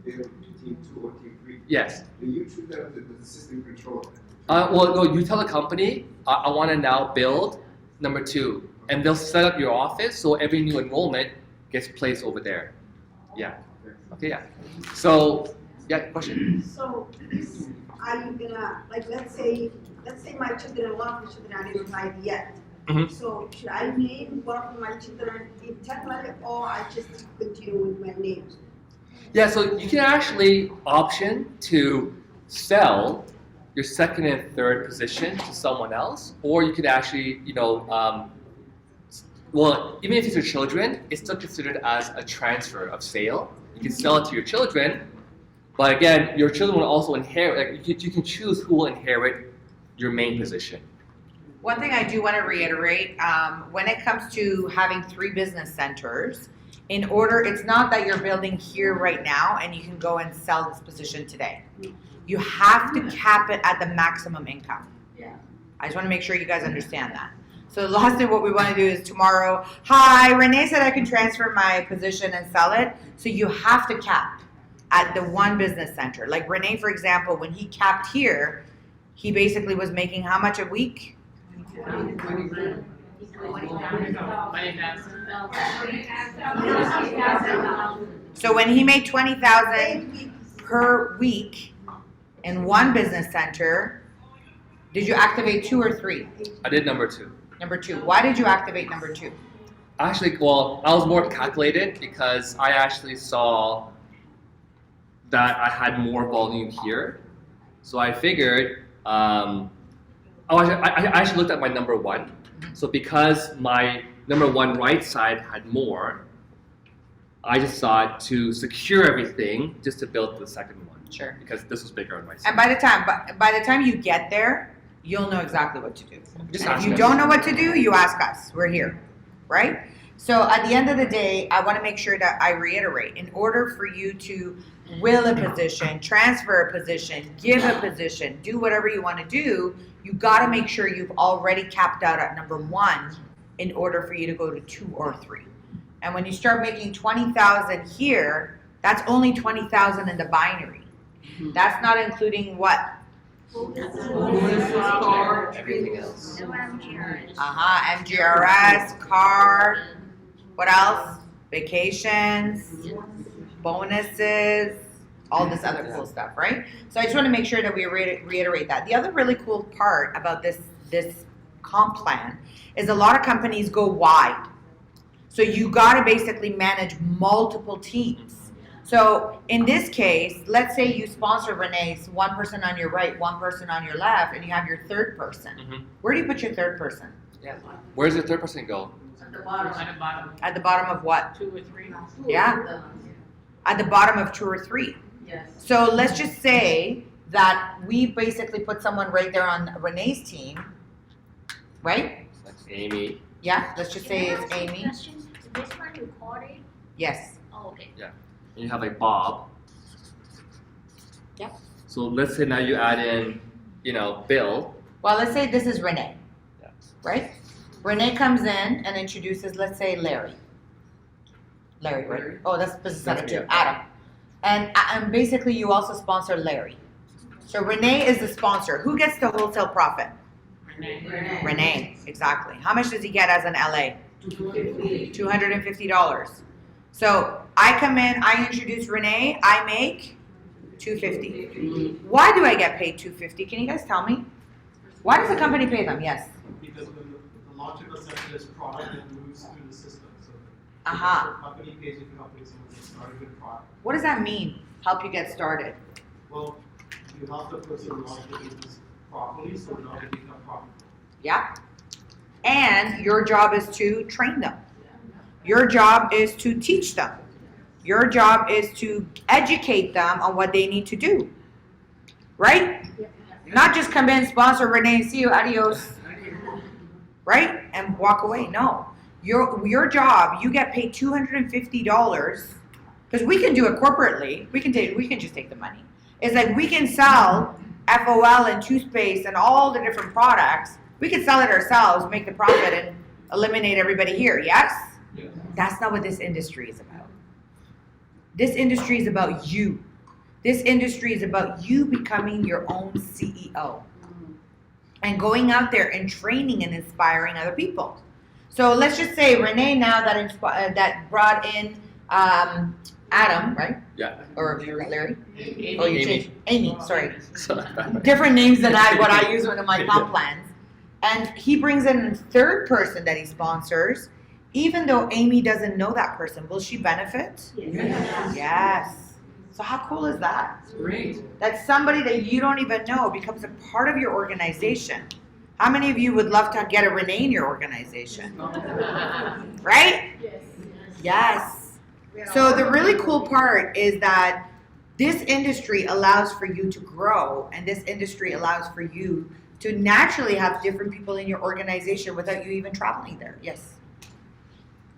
build team 2 or team 3. Yes. Do you choose that with the system control? Well, no, you tell the company, I want to now build number 2, and they'll set up your office so every new enrollment gets placed over there. Yeah. Okay, yeah. So, yeah, question? So, I'm gonna, like, let's say my children, one of the children are not tried yet. Mm-hmm. So, should I name one of my children internally, or I just continue with my name? Yeah, so you can actually option to sell your second and third position to someone else, or you could actually, well, even if it's your children, it's still considered as a transfer of sale. You can sell it to your children, but again, your children will also inherit, like, you can choose who will inherit your main position. One thing I do want to reiterate, when it comes to having 3 business centers, in order, it's not that you're building here right now and you can go and sell this position today. You have to cap it at the maximum income. Yeah. I just want to make sure you guys understand that. So the last thing what we want to do is tomorrow, hi, Renee said I can transfer my position and sell it. So you have to cap at the one business center. Like Renee, for example, when he capped here, he basically was making how much a week? 20,000. So when he made 20,000 per week in one business center, did you activate 2 or 3? I did number 2. Number 2. Why did you activate number 2? Actually, well, I was more calculated because I actually saw that I had more volume here. So I figured, I actually looked at my number 1. So because my number 1 right side had more, I just thought to secure everything just to build the second one. Sure. Because this was bigger on my side. And by the time you get there, you'll know exactly what to do. Just And if ask you us. don't know what to do, you ask us. We're here, right? So at the end of the day, I want to make sure that I reiterate, in order for you to will a position, transfer a position, give a position, do whatever you want to do, you got to make sure you've already capped out at number 1 in order for you to go to 2 or 3. And when you start making 20,000 here, that's only 20,000 in the binary. That's not including what? Everything else. MGRS, car, what else? Vacations, bonuses, all this other cool stuff, right? So I just want to make sure that we reiterate that. The other really cool part about this comp plan is a lot of companies go wide. So you got to basically manage multiple teams. So in this case, let's say you sponsor Renee's, 1 person on your right, 1 person on your left, and you have your third person. Mm-hmm. Where do you put your third person? Yeah. Where does the third person go? At the bottom. At the bottom. At the bottom of what? 2 or 3. Yeah. At the bottom of 2 or 3. Yes. So let's just say that we basically put someone right there on Renee's team, right? That's Amy. Yeah, let's just say it's Amy. Is this one recorded? Yes. Oh, okay. Yeah. And you have like Bob. Yep. So let's say now you add in, Bill. Well, let's say this is Renee, Yeah. right? Renee comes in and introduces, let's say, Larry. Larry, right? Oh, that's business center too. Yeah. Adam. And basically, you also sponsor Larry. So Renee is the sponsor. Who gets the wholesale profit? Renee, exactly. How much does he get as an LA? $250. So I come in, I introduce Renee, I make $250. Why do I get paid $250? Can you guys tell me? Why does the company pay them? Yes. Because when the logical center is product that moves through the system. So Uh-huh. the company pays you to help you get started with product. What does that mean? Help you get started. Well, you have to put some launch the business properly so now it become profitable. Yeah. And your job is to train them. Your job is to teach them. Your job is to educate them on what they need to do. Right? Not just come in, sponsor Renee, see you, adios. Right? And walk away. No. Your job, you get paid $250 because we can do it corporately. We can just take the money. It's like we can sell FOL and toothpaste and all the different products. We can sell it ourselves, make the profit, and eliminate everybody here. Yes? Yeah. That's not what this industry is about. This industry is about you. This industry is about you becoming your own CEO and going out there and training and inspiring other people. So let's just say Renee now that brought in Adam, right? Yeah. Or Larry? Amy. Oh, you Amy. changed. Amy, sorry. Different names than what I use in my comp plans. And he brings in a third person that he sponsors, even though Amy doesn't know that person. Will she benefit? Yes. Yes. So how cool is that? Great. That somebody that you don't even know becomes a part of your organization. How many of you would love to get a Renee in your organization? Right? Yes. So the really cool part is that this industry allows for you to grow, and this industry allows for you to naturally have different people in your organization without you even traveling there. Yes.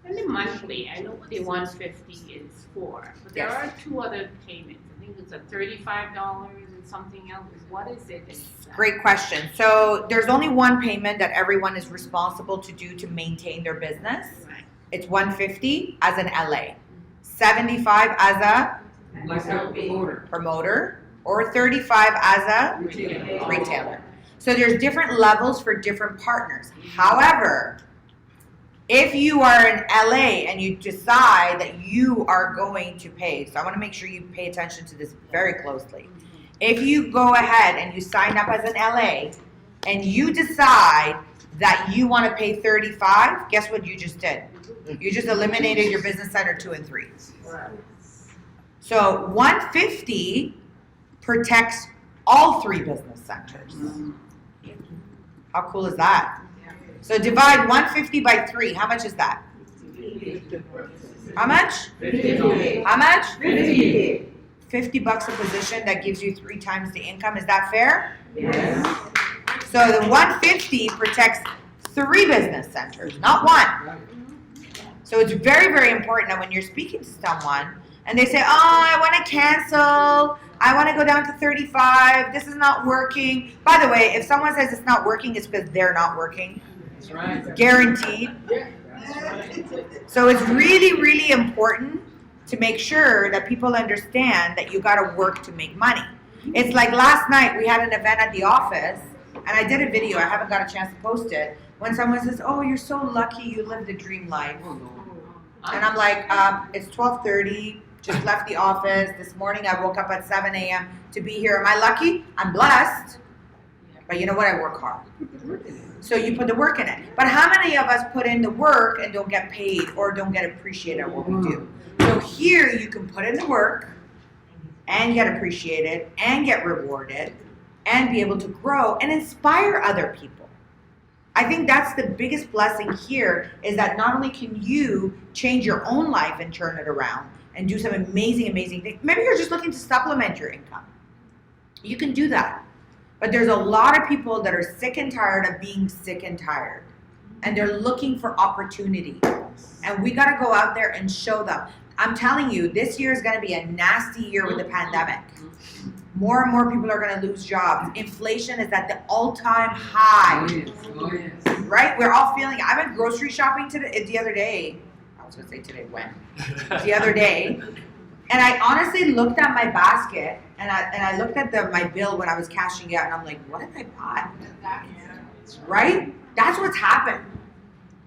And the monthly, I know what the 150 is for, but there Yes. are two other payments. I think it's a $35 and something else. What is it? Great question. So there's only one payment that everyone is responsible to do to maintain their business. Right. It's 150 as an LA, 75 as a Like a promoter, or 35 as a retailer. So there's different levels for different partners. However, if you are in LA and you decide that you are going to pay, so I want to make sure you pay attention to this very closely. If you go ahead and you sign up as an LA and you decide that you want to pay 35, guess what you just did? You just eliminated your business center 2 and 3. So 150 protects all 3 business centers. How cool is that? So divide 150 by 3. How much is that? How much? 50. How much? 50. $50 a position, that gives you 3 times the income. Is that fair? Yes. So the 150 protects 3 business centers, not 1. So it's very, very important that when you're speaking to someone and they say, oh, I want to cancel, I want to go down to 35, this is not working. By the way, if someone says it's not working, it's because they're not working. That's right. Guaranteed. So it's really, really important to make sure that people understand that you got to work to make money. It's like last night we had an event at the office, and I did a video, I haven't got a chance to post it, when someone says, oh, you're so lucky you lived the dream life. And I'm like, it's 12:30, just left the office. This morning I woke up at 7 a.m. to be here. Am I lucky? I'm blessed. But you know what? I work hard. So you put the work in it. But how many of us put in the work and don't get paid or don't get appreciated at what we do? So here you can put in the work and get appreciated and get rewarded and be able to grow and inspire other people. I think that's the biggest blessing here, is that not only can you change your own life and turn it around and do some amazing, amazing things. Maybe you're just looking to supplement your income. You can do that. But there's a lot of people that are sick and tired of being sick and tired. And they're looking for opportunity. And we got to go out there and show them. I'm telling you, this year is going to be a nasty year with the pandemic. More and more people are going to lose jobs. Inflation is at the all-time high. Oh, yes. Right? We're all feeling it. I went grocery shopping the other day. I was going to say today, when? The other day. And I honestly looked at my basket and I looked at my bill when I was cashing out, and I'm like, what did I buy? Right? That's what's happened.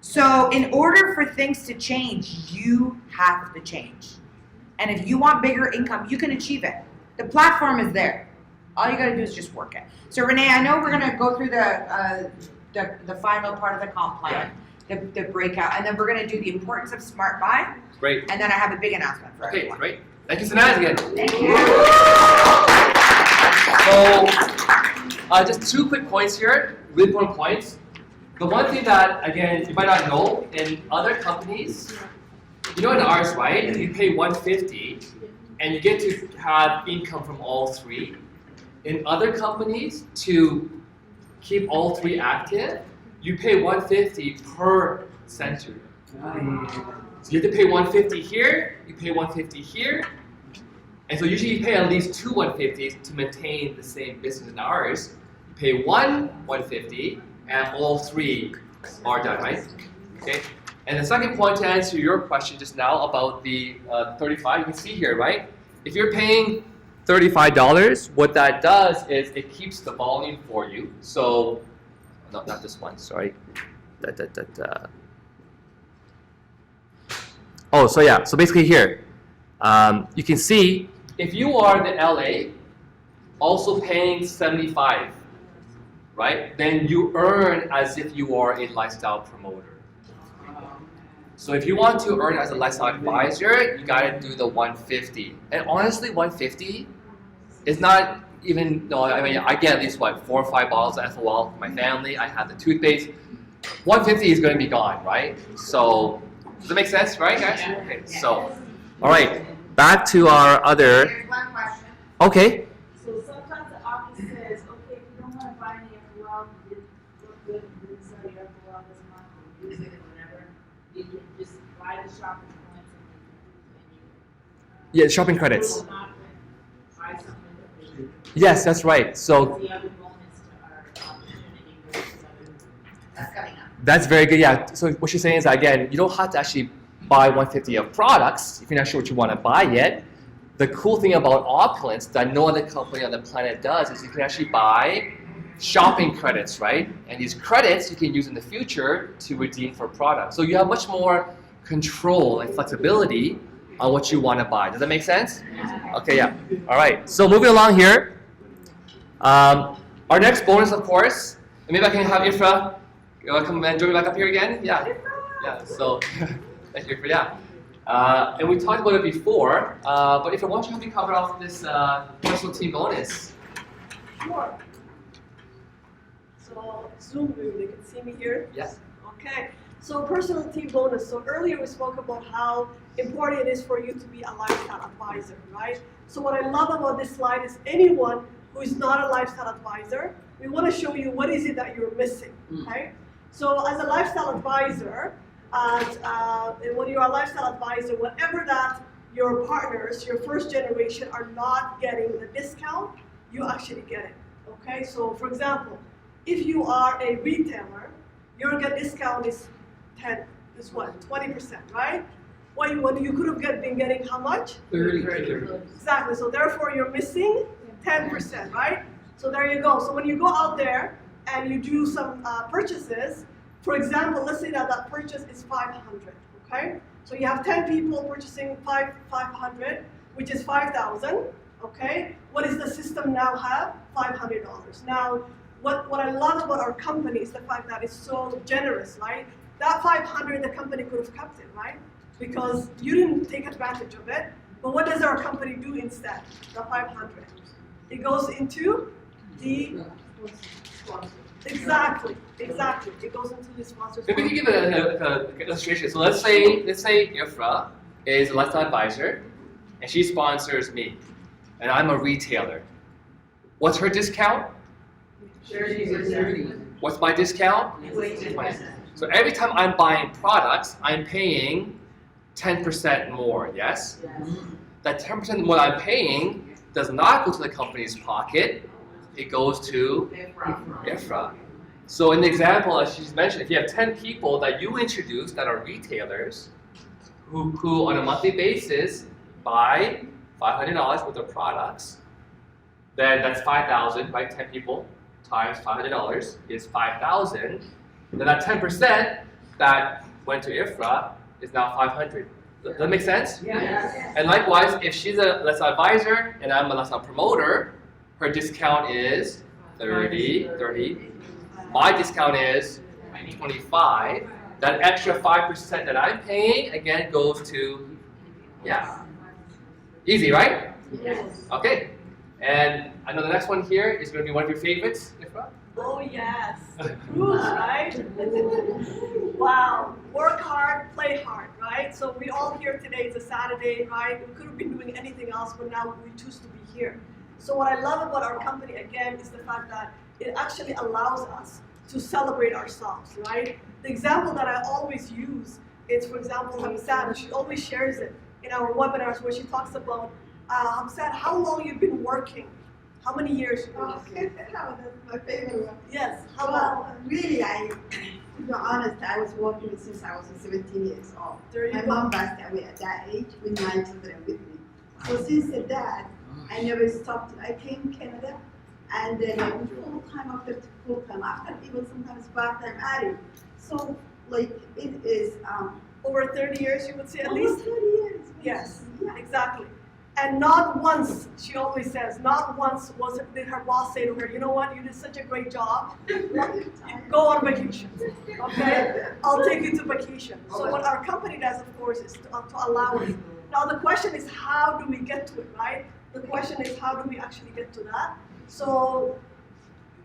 So in order for things to change, you have to change. And if you want bigger income, you can achieve it. The platform is there. All you gotta do is just work it. So Renee, I know we're gonna go through the final part of the comp plan, the breakout, and then we're gonna do the importance of smart buy. Great. And then I have a big announcement for Okay, everyone. great. Thank you, Sanaz, again. Thank you. So, just 2 quick points here, really important points. The one thing that, again, you might not know, in other companies, in ours, right, you pay $150, and you get to have income from all 3. In other companies, to keep all 3 active, you pay $150 per center. So you have to pay $150 here, you pay $150 here, and so usually you pay at least 2 $150s to maintain the same business in ours. You pay one $150, and all 3 are done, right? Okay. And the second point to answer your question just now about the 35, you can see here, right? If you're paying $35, what that does is it keeps the volume for you. So, no, not this one, sorry. Oh, so yeah, so basically here, you can see if you are the LA, also paying 75, right? Then you earn as if you are a lifestyle promoter. So if you want to earn as a lifestyle advisor, you gotta do the 150. And honestly, 150 is not even, no, I mean, I get at least what, 4 or 5 bottles of FOL for my family. I have the toothpaste. 150 is gonna be gone, right? So, does that make sense, right, guys? Okay, so, all right, back to our other. There's one question. Okay. So sometimes the office says, okay, if you don't want to buy any FOL, you don't sell your FOL this month, or use it or whatever, you can just buy the shopping points and Yeah, shopping credits. will not buy something that they Yes, that's right. So the other bonus to our opportunity versus other. That's coming up. that's very good. Yeah. So what she's saying is that, again, you don't have to actually buy 150 of products if you're not sure what you want to buy yet. The cool thing about Opulence that no other company on the planet does is you can actually buy shopping credits, right? And these credits you can use in the future to redeem for products. So you have much more control and flexibility on what you want to buy. Does that make sense? Okay, yeah. All right. So moving along here, our next bonus, of course, and maybe I can have Ifra come and join me back up here again. Yeah. Yeah. So thank you, Ifra. Yeah. And we talked about it before, but Ifra, why don't you help me cover off this personal team bonus? Sure. So Zoom room, they can see me here? Yes. Okay. So personal team bonus. So earlier we spoke about how important it is for you to be a lifestyle advisor, right? So what I love about this slide is anyone who is not a lifestyle advisor, we want to show you what is it that you're missing, okay? So as a lifestyle advisor, and when you're a lifestyle advisor, whatever that your partners, your first generation, are not getting the discount, you actually get it, okay? So for example, if you are a retailer, your discount is 20%, right? When you could have been getting how much? 30. Exactly, so therefore you're missing 10%, right? So there you go. So when you go out there and you do some purchases, for example, let's say that purchase is 500, okay? So you have 10 people purchasing 500, which is 5,000, okay? What does the system now have? $500. Now, what I love about our company is the fact that it's so generous, right? That 500, the company could have kept it, right? Because you didn't take advantage of it. But what does our company do instead? The 500. It goes into the exactly. It goes into the sponsors. Maybe we can give an illustration. So let's say Ifra is a lifestyle advisor, and she sponsors me, and I'm a retailer. What's her discount? 30. What's my discount? 20. So every time I'm buying products, I'm paying 10% more, yes? That 10% more I'm paying does not go to the company's pocket, it goes to Ifra. So in the example, as she's mentioned, if you have 10 people that you introduce that are retailers, who on a monthly basis buy $500 worth of products, then that's 5,000, right? 10 people times $500 is 5,000. Then that 10% that went to IFRA is now 500. Does that make sense? Yes. And likewise, if she's a lifestyle advisor and I'm a lifestyle promoter, her discount is 30. My discount is 25. That extra 5% that I'm paying, again, goes to, yeah. Easy, right? Yes. Okay. And I know the next one here is going to be one of your favorites, Ifra. Oh yes, cruise, right? Wow, work hard, play hard, right? So we all here today, it's a Saturday, right? We could have been doing anything else, but now we choose to be here. So what I love about our company, again, is the fact that it actually allows us to celebrate ourselves, right? The example that I always use is, for example, Hamzat. She always shares it in our webinars where she talks about, Hamzat, how long you've been working? How many years you've been working? That's my favorite one. Yes, how long? Well, really, to be honest, I was working since I was 17 years old. There you My go. mom passed away at that age with my children with me. So since that, I never stopped. I came to Canada, and then I was full-time after full-time, after even sometimes part-time adding. So, like, it is Over 30 years, you would say at over least? 30 years. Yes, Yeah. exactly. And not once, she always says, not once did her boss say to her, you know what, you did such a great job, go on vacation, okay? I'll take you to vacation. So what our company does, of course, is to allow us. Now the question is, how do we get to it, right? The question is, how do we actually get to that? So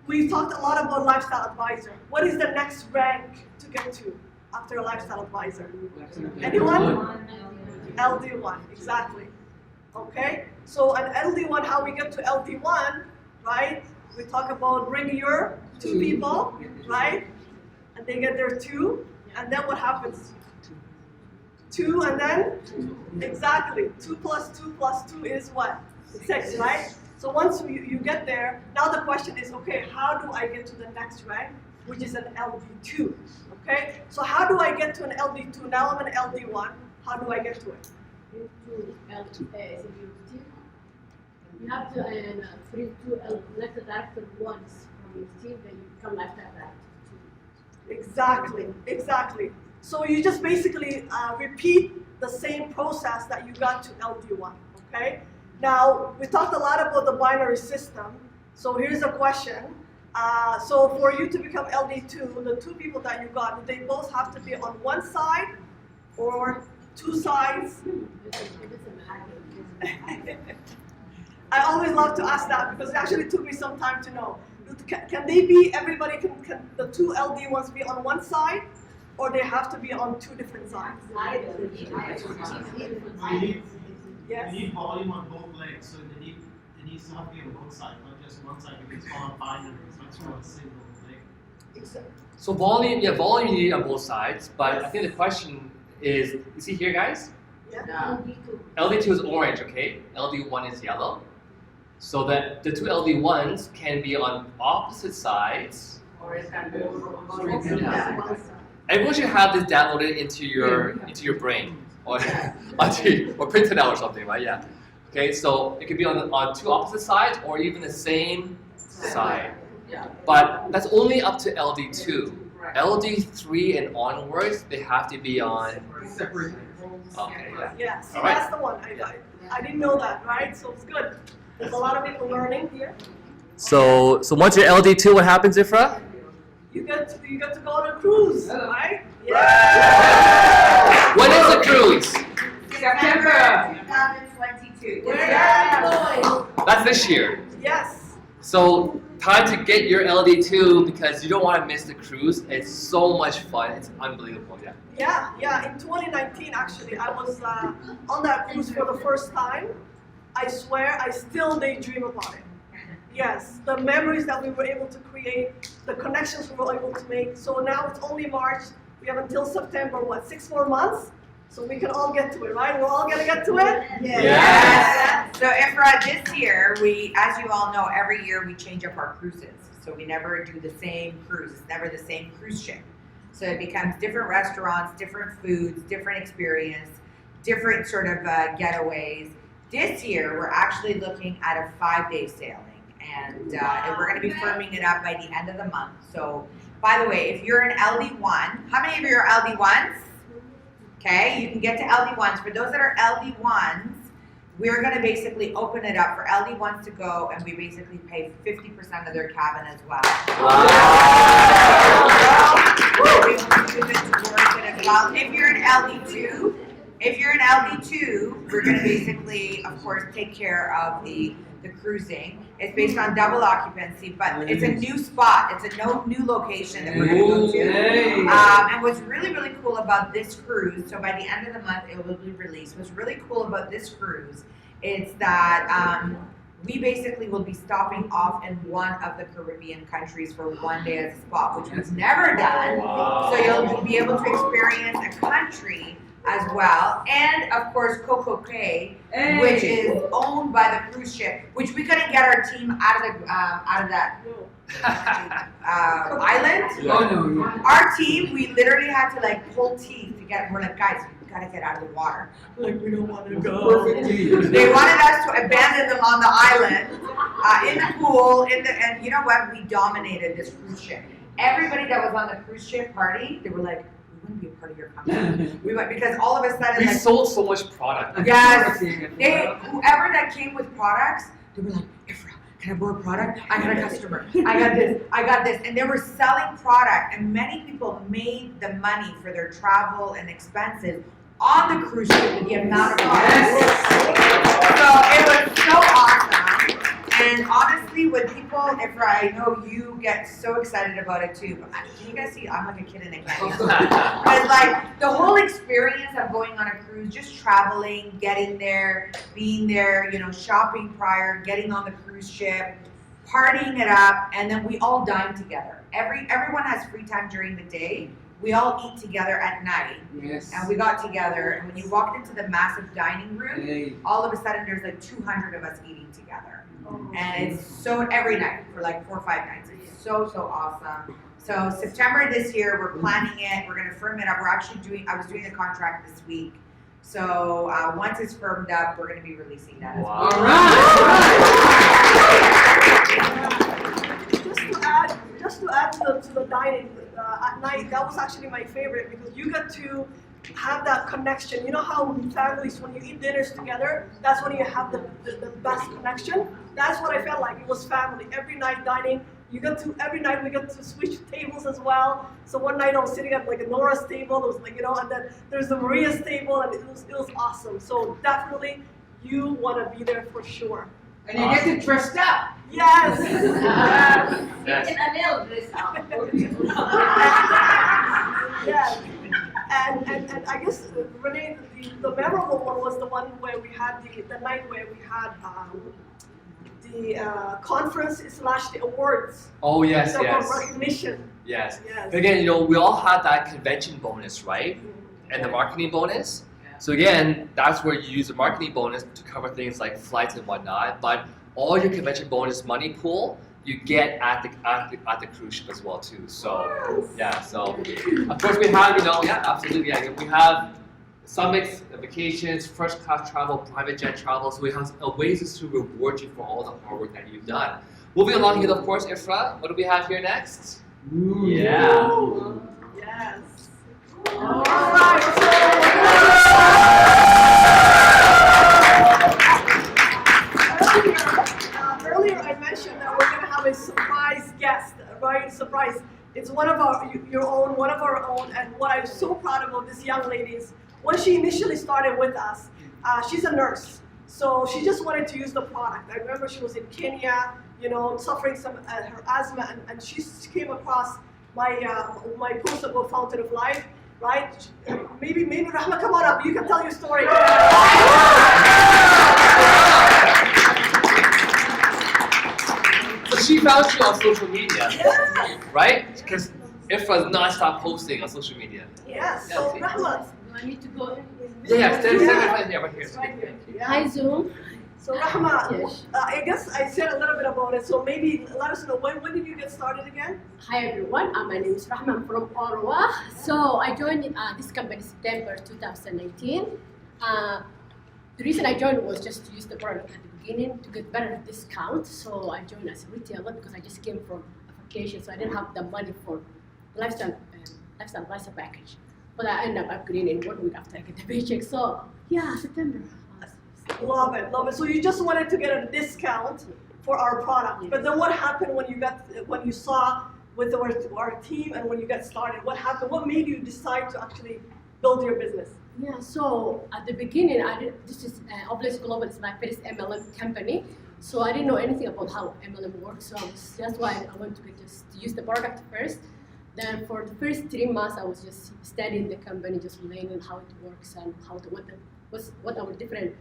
we talked a lot about lifestyle advisor. What is the next rank to get to after a lifestyle advisor? Anyone? LD1, exactly. Okay, so an LD1, how we get to LD1, right? We talk about bring your two people, right? And they get their two, and then what happens? 2 and then? Exactly, 2 plus 2 plus 2 is what? 6, right? So once you get there, now the question is, okay, how do I get to the next rank, which is an LD2, okay? So how do I get to an LD2? Now I'm an LD1, how do I get to it? You have to bring two elected actor once from your team, then you become lifetime actor. Exactly. So you just basically repeat the same process that you got to LD1, okay? Now, we talked a lot about the binary system, so here's a question. So for you to become LD2, the two people that you got, do they both have to be on one side or two sides? I always love to ask that because it actually took me some time to know. Can they be, everybody, can the two LD1s be on one side, or they have to be on two different sides? Yes. You need volume on both legs, so it needs to have to be on both sides, not just one side, because it's all binary, so it's one single leg. So volume you need on both sides, but I think the question is, you see here, guys? Yeah. LD2 is orange, okay? LD1 is yellow. So that the two LD1s can be on opposite sides. Or it can be Everyone should have this downloaded into your brain, or or printed out or something, right? Yeah. Okay, so it could be on two opposite sides or even the same side. Yeah. But that's only up to LD2. LD3 and onwards, they have to be on Separate. Okay, yeah. Yeah, see, All right. that's the one. I didn't know that, right? So it's good. There's a lot of people learning here. So once you're LD2, what happens, Ifra? You get to go on a cruise, right? Yeah. When is the cruise? September 2022. Yeah. That's this year. Yes. So time to get your LD2 because you don't want to miss the cruise. It's so much fun. It's unbelievable. Yeah. Yeah. In 2019, actually, I was on that cruise for the first time. I swear, I still daydream about it. Yes, the memories that we were able to create, the connections we were able to make. So now it's only March. We have until September, 6 more months? So we can all get to it, right? We're all gonna get to it? Yes. So Ifra, this year, as you all know, every year we change up our cruises. So we never do the same cruise. It's never the same cruise ship. So it becomes different restaurants, different foods, different experience, different sort of getaways. This year, we're actually looking at a 5-day sailing. And we're going to be firming it up by the end of the month. So by the way, if you're an LD1, how many of you are LD1s? Okay, you can get to LD1s. For those that are LD1s, we're going to basically open it up for LD1s to go, and we basically pay 50% of their cabin as well. If you're an LD2, we're going to basically, of course, take care of the cruising. It's based on double occupancy, but it's a new spot. It's a new location that we're going to go to. And what's really, really cool about this cruise, so by the end of the month it will be released. What's really cool about this cruise is that we basically will be stopping off in one of the Caribbean countries for one day as a spot, which we've never done. So you'll be able to experience a country as well, and of course Coco Cay, which is owned by the cruise ship, which we couldn't get our team out of that island. Our team, we literally had to like pull teeth to get. We're like, guys, we gotta get out of the water. Like, we don't want to go. They wanted us to abandon them on the island, in the pool, and you know what? We dominated this cruise ship. Everybody that was on the cruise ship party, they were like, to be a part of your company. We went because all of a sudden we sold so much product. Yes, whoever that came with products, they were like, Ifra, can I borrow a product? I got a customer. I got this, and they were selling product, and many people made the money for their travel and expenses on the cruise ship with the amount of products. So it was so awesome. And honestly, when people, Ifra, I know you get so excited about it too, but can you guys see, I'm like a kid in a candy store. Because like, the whole experience of going on a cruise, just traveling, getting there, being there, you know, shopping prior, getting on the cruise ship, partying it up, and then we all dine together. Everyone has free time during the day. We all eat together at night. Yes. And we got together, and when you walked into the massive dining room, all of a sudden there's like 200 of us eating together. And it's so every night for like 4 or 5 nights. It's so awesome. So September this year, we're planning it. We're gonna firm it up. We're actually I was doing the contract this week. So once it's firmed up, we're gonna be releasing that as well. All right. Just to add to the dining at night, that was actually my favorite because you get to have that connection. You know how families, when you eat dinners together, that's when you have the best connection. That's what I felt like. It was family. Every night dining, every night we get to switch tables as well. So one night I was sitting at like Nora's table, it was like, you know, and then there's the Maria's table, and it was awesome. So definitely you want to be there for sure. And you get to dress up. Yes. Yes. And a little dress up. Yes. And I guess, Renee, the memorable one was the one where we had the night where we had the conference / the awards. Oh yes, yes. Recognition. Yes. But again, you know, we all had that convention bonus, right? And the marketing bonus. So again, that's where you use the marketing bonus to cover things like flights and whatnot. But all your convention bonus money pool, you get at the cruise ship as well too. So yeah, so of course we have, you know, yeah, absolutely, yeah, we have summits, vacations, first class travel, private jet travel. So we have ways to reward you for all the hard work that you've done. Moving along here, of course, Ifra, what do we have here next? Ooh. Yeah. Yes. All right. Earlier I mentioned that we're going to have a surprise guest, right? Surprise. It's one of our own, and what I'm so proud of this young lady is when she initially started with us, she's a nurse. So she just wanted to use the product. I remember she was in Kenya, you know, suffering some her asthma, and she came across my post about Fountain of Life, right? Maybe Rahma, come on up. You can tell your story. So she found you on social media, right? Because Ifra's non-stop posting on social media. Yes. So Rahma. Do I need to go in? Yeah, stand right here. Hi, Zoom. So Rahma, I guess I said a little bit about it, so maybe let us know, when did you get started again? Hi everyone, my name is Rahma, I'm from Ottawa. So I joined this company September 2019. The reason I joined was just to use the product at the beginning to get better discount. So I joined as a retailer because I just came from a vacation, so I didn't have the money for lifestyle advisor package. But I end up upgrading 1 week after I get the paycheck. So yeah, September. Love it, love it. So you just wanted to get a discount for our product. But then what happened when you saw with our team and when you got started? What happened? What made you decide to actually build your business? Yeah, so at the beginning, this is Opulence Global, it's my first MLM company. So I didn't know anything about how MLM works. So that's why I went to use the product first. Then for the first 3 months, I was just studying the company, just learning how it works and what our different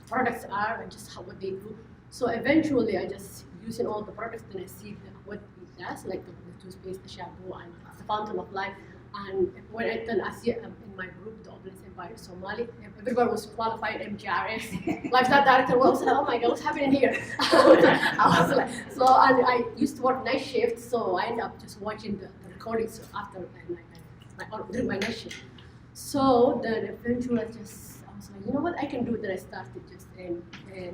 products are and just what they do. So eventually, I just using all the products, then I see what it does, like the toothpaste, the shampoo, and the fountain of life. And when I see in my group, the Opulence Empire Somali, everybody was qualified MGRS. Lifestyle director was like, oh my God, what's happening here? I was like, so I used to work night shift, so I ended up just watching the recordings after during my night shift. So then eventually I was like, you know what, I can do. Then I started just and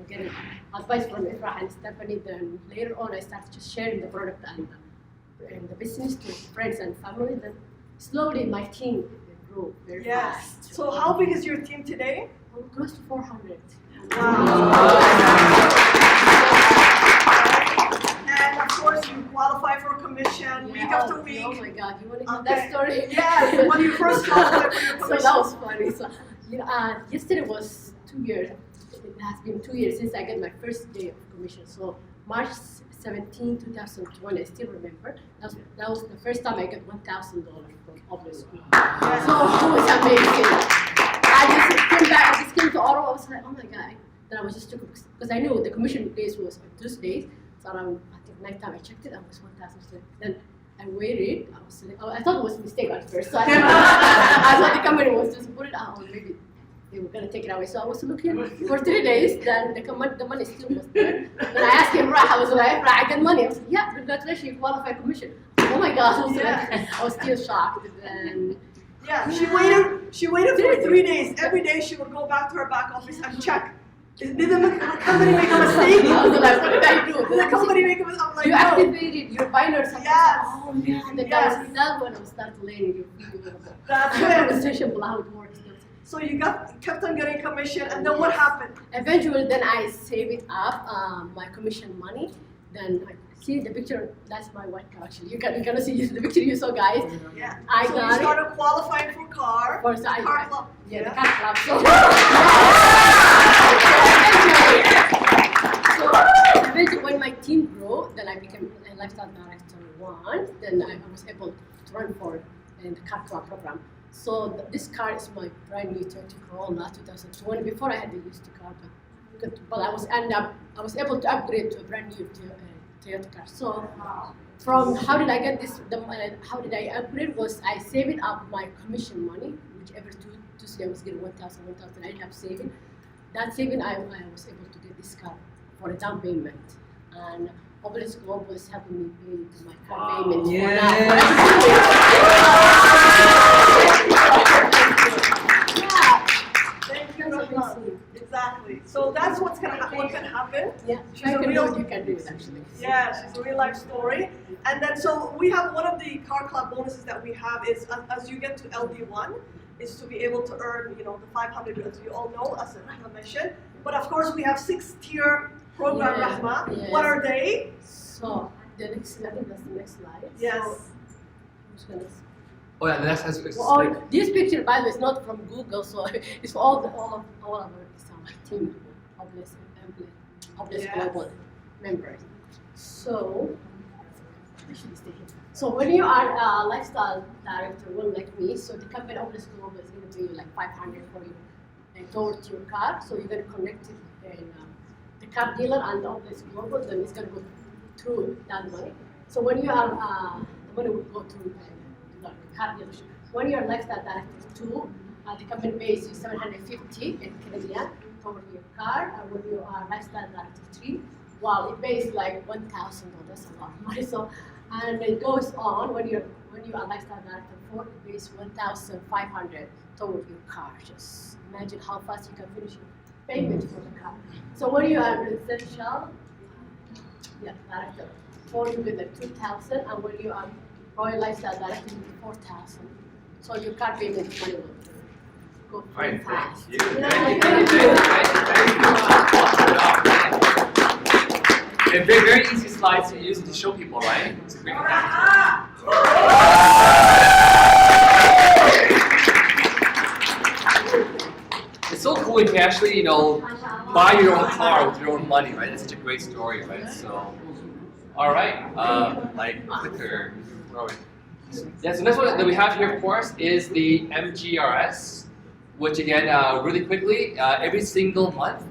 getting advice from Ifrah and Stephanie. Then later on, I started just sharing the product and the business to friends and family. Then slowly my team grew very fast. So how big is your team today? Close to 400. And of course, you qualify for commission week after week. Oh my God, you want to hear that story? Yes, when you first qualified for your commission. So that was funny. So, yesterday was 2 years. It has been 2 years since I got my first day of commission. So March 17, 2020, I still remember. That was the first time I got $1,000 from Opulence. So it was amazing. I just came to Ottawa. I was like, oh my God. Then I was just because I knew the commission days was on Tuesdays. So around, I think nighttime I checked it. I was 1,000. Then I waited. I thought it was a mistake at first. So I thought the company was just put it out. Maybe they were gonna take it away. So I was looking for 3 days. Then the money still was there. When I asked him, I was like, I got money. I was like, yeah, congratulations, you qualified commission. Oh my God! I was still shocked. Then she waited for 3 days. Every day she would go back to her back office and check. Did the company make a mistake? I was like, what did I do? Did the company make a mistake? I'm like, you activated your binders. Yes. Oh man, that's when I started learning That's the conversation, how it works. So you kept on getting commission, and then what happened? Eventually, then I save it up, my commission money. Then I see the picture. That's my white car. Actually, you cannot see the picture you saw, guys. Yeah. I so got you started qualifying for car. Car club. Yeah, the car club. So eventually, when my team grew, then I became a lifestyle director 1. Then I was able to run for the car club program. So this car is my brand new Toyota Corolla 2020. Before I had the used car, but I was able to upgrade to a brand new Toyota car. So from how did I get this? How did I upgrade? Was I saving up my commission money, which every Tuesday I was getting 1,000. I ended up saving. That saving I was able to get this car for a down payment, and Opulence Global is helping me pay my car payment for Exactly. So that's what can happen. Yeah, you can do it actually. Yeah, she's a real life story. And then so we have one of the car club bonuses that we have is as you get to LD1 is to be able to earn the 500 as you all know as Rahma mentioned. But of course we have 6-tier program Rahma. Yes. What are they? So the next slide, that's the next slide. Yes. So, Oh yeah, that's this picture, by the way, is not from Google, so it's for all of our team, Opulence Global members. So, when you are a lifestyle director, one like me, so the company Opulence Global is going to pay you like 500 for you and towards your car. So you're going to connect it in the car dealer and the Opulence Global, then it's going to go through that money. So when you are, the money will go through the car dealership. When you're lifestyle director 2, the company pays you 750 in Canadian for your car. And when you are lifestyle director 3, wow, it pays like $1,000. That's a lot of money. So, and it goes on when you are lifestyle director 4, it pays 1,500 toward your car. Just imagine how fast you can finish your payment for the car. So when you are residential, director 4, you get like 2,000, and when you are Royal Lifestyle directly to 4,000. So your car payment money will go Right, fast. thank you. And very easy slides to use to show people, right? It's a great It's so cool when you can actually, buy your own car with your own money, right? It's such a great story, right? So, all right, like clicker. Yeah, so next one that we have here, of course, is the MGRS, which again, really quickly, every single month,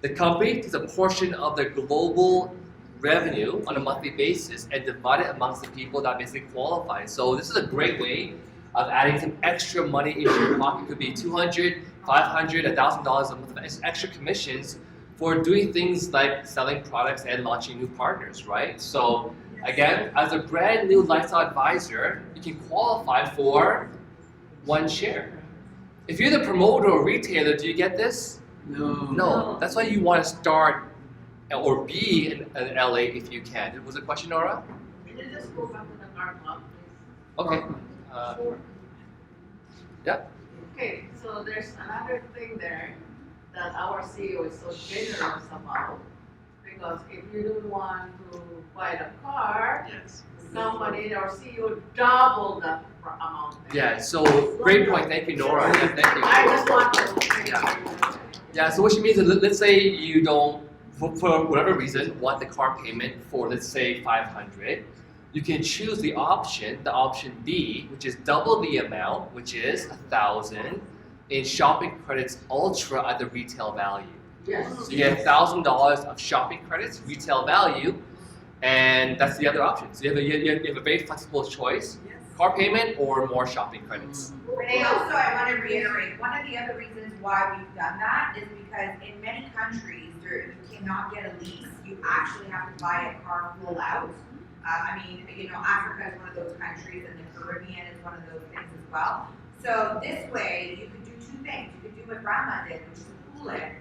the company takes a portion of their global revenue on a monthly basis and divide it amongst the people that basically qualify. So this is a great way of adding some extra money into your pocket. It could be $200, $500, $1,000 a month of extra commissions for doing things like selling products and launching new partners, right? So again, as a brand new lifestyle advisor, you can qualify for 1 share. If you're the promoter or retailer, do you get this? No. That's why you want to start or be in LA if you can. Was the question, Nora? Can you just go back to the car club, please? Okay. Yeah. Okay, so there's another thing there that our CEO is so generous about, because if you don't want to buy the car, the company or CEO double that amount. Yeah, so great point. Thank you, Nora. Yeah, thank you. I just want to Yeah, so what she means is, let's say you don't, for whatever reason, want the car payment for, let's say, $500. You can choose the option B, which is double the amount, which is $1,000 in shopping credits ultra at the retail value. Yes. So you get $1,000 of shopping credits, retail value, and that's the other option. So you have a very flexible choice, car payment or more shopping credits. Renee, also I want to reiterate, one of the other reasons why we've done that is because in many countries you cannot get a lease. You actually have to buy a car full out. Africa is one of those countries, and the Caribbean is one of those things as well. So this way, you could do 2 things. You could do what Grandma did, which is pool it,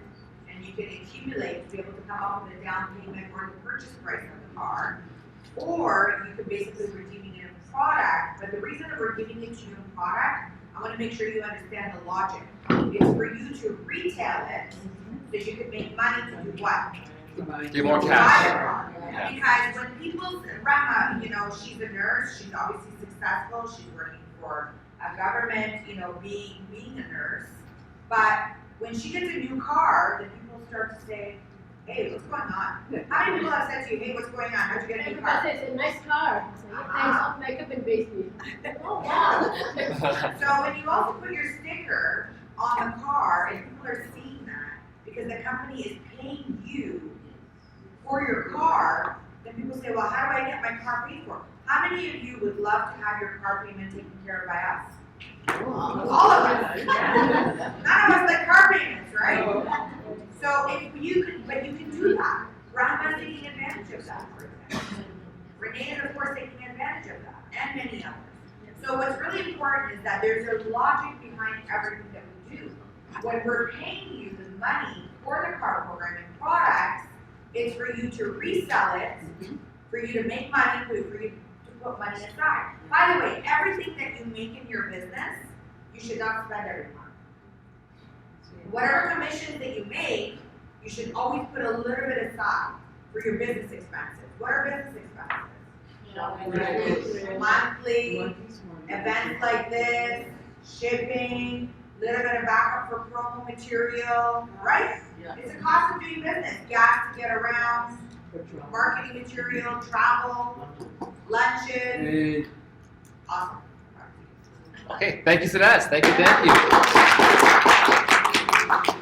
and you can accumulate to be able to come up with a down payment or the purchase price of the car. Or you could basically redeem it in a product. But the reason that we're giving it to you in product, I want to make sure you understand the logic. It's for you to retail it, so you can make money to do what? Get more cash. Because when people, Rama, she's a nurse, she's obviously successful, she's working for a government, being a nurse. But when she gets a new car, then people start to say, hey, what's going on? How many people have said to you, hey, what's going on? How'd you get a new car? It's a nice car. Thanks, off makeup and basement. Oh, wow. So when you also put your sticker on the car, and people are seeing that, because the company is paying you for your car, then people say, well, how do I get my car paid for? How many of you would love to have your car payment taken care of by us? All of us. None of us like car payments, right? So if you can do that. Grandma's taking advantage of that, for example. Renee is, of course, taking advantage of that, and many others. So what's really important is that there's a logic behind everything that we do. When we're paying you the money for the car program and products, it's for you to resell it, for you to make money, for you to put money aside. By the way, everything that you make in your business, you should not spend every month. Whatever commissions that you make, you should always put a little bit aside for your business expenses. What are business expenses? Monthly, events like this, shipping, little bit of backup for promo material, right? Yeah. It's a cost of doing business. Gas to get around, marketing material, travel, lunches. Awesome. Okay, thank you, Suresh. Thank you.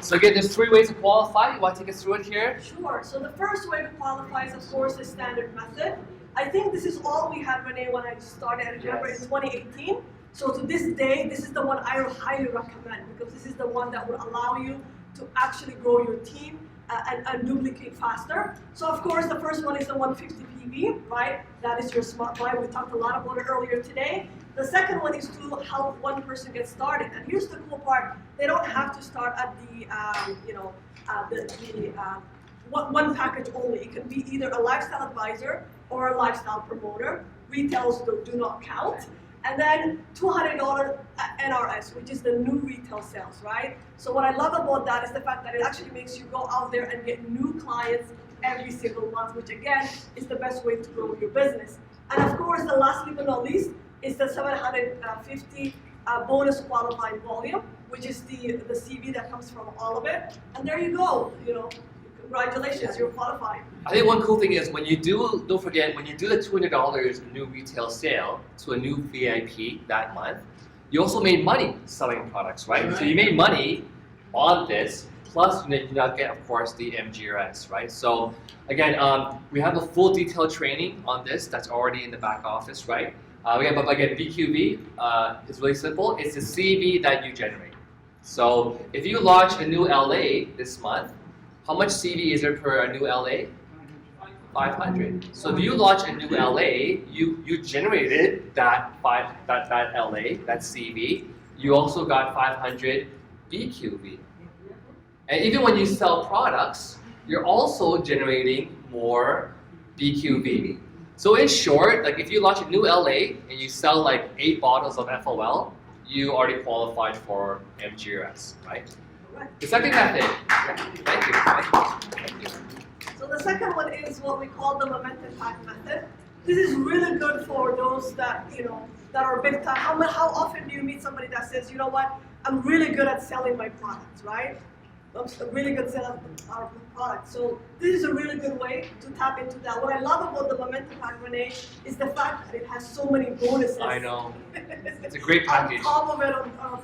So again, there's 3 ways to qualify. You want to take us through it here? Sure. So the first way to qualify is, of course, the standard method. I think this is all we had, Renee, when I started at Edinburgh in 2018. So to this day, this is the one I would highly recommend, because this is the one that will allow you to actually grow your team and duplicate faster. So of course, the first one is the 150 PV, right? That is your smart buy. We talked a lot about it earlier today. The second one is to help one person get started. And here's the cool part: they don't have to start at the one package only. It can be either a lifestyle advisor or a lifestyle promoter. retails do not count. And then $200 NRS, which is the new retail sales, right? So what I love about that is the fact that it actually makes you go out there and get new clients every single month, which again is the best way to grow your business. And of course, the last but not least is the 750 bonus qualifying volume, which is the CV that comes from all of it. And there you go, congratulations, you're qualified. I think one cool thing is when you do, don't forget, when you do the $200 new retail sale to a new VIP that month, you also made money selling products, right? So you made money on this, plus you now get, of course, the MGRS, right? So again, we have a full detailed training on this that's already in the back office, right? Again, BQV is really simple. It's the CV that you generate. So if you launch a new LA this month, how much CV is there per a new LA? 500. So if you launch a new LA, you generated that LA, that CV. You also got 500 BQV. And even when you sell products, you're also generating more BQV. So in short, like if you launch a new LA and you sell like 8 bottles of FOL, you already qualified for MGRS, right? The second method. Thank you. So the second one is what we call the momentum pack method. This is really good for those that that are big time. How often do you meet somebody that says, you know what, I'm really good at selling my products, right? I'm really good at selling our products. So this is a really good way to tap into that. What I love about the momentum pack, Renee, is the fact that it has so many bonuses. I know. It's a great package. on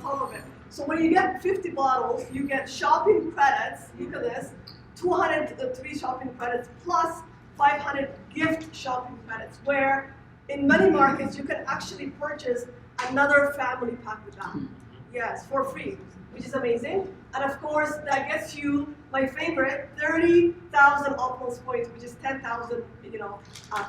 top of it. So when you get 50 bottles, you get shopping credits. Look at this. 203 shopping credits plus 500 gift shopping credits, where in many markets you can actually purchase another family pack with that. Yes, for free, which is amazing. And of course, that gets you my favorite, 30,000 Opulence points, which is 10,000,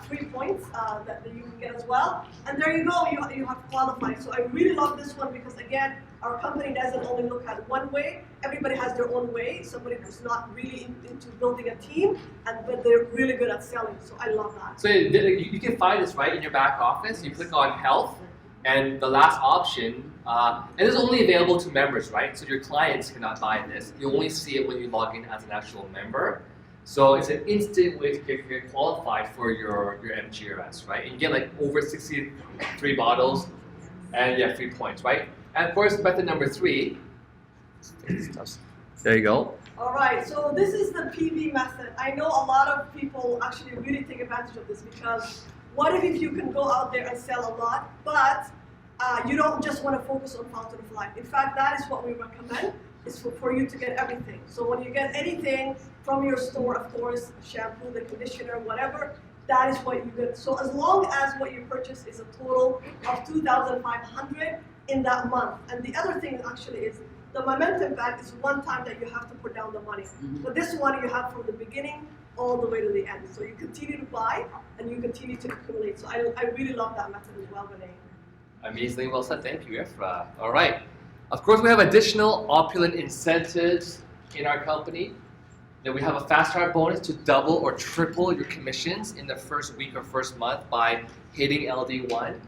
3 points that you can get as well. And there you go, you have qualified. So I really love this one because again, our company doesn't only look at one way. Everybody has their own way. Somebody who's not really into building a team, but they're really good at selling. So I love that. So you can find this right in your back office. You click on health, and the last option, and it's only available to members, right? So your clients cannot buy this. You only see it when you log in as an actual member. So it's an instant way to get qualified for your MGRS, right? And you get like over 63 bottles, and you have 3 points, right? And of course, method number 3. There you go. All right, so this is the PV method. I know a lot of people actually really take advantage of this because what if you can go out there and sell a lot, but you don't just want to focus on Fountain of Life. In fact, that is what we recommend, is for you to get everything. So when you get anything from your store, of course, shampoo, the conditioner, whatever, that is what you get. So as long as what you purchase is a total of 2,500 in that month. And the other thing actually is the momentum pack is one time that you have to put down the money. But this one you have from the beginning all the way to the end. So you continue to buy and you continue to accumulate. So I really love that method as well, Renee. Amazingly well said. Thank you, Ifra. All right. Of course, we have additional opulent incentives in our company. Then we have a fast start bonus to double or triple your commissions in the first week or first month by hitting LD1.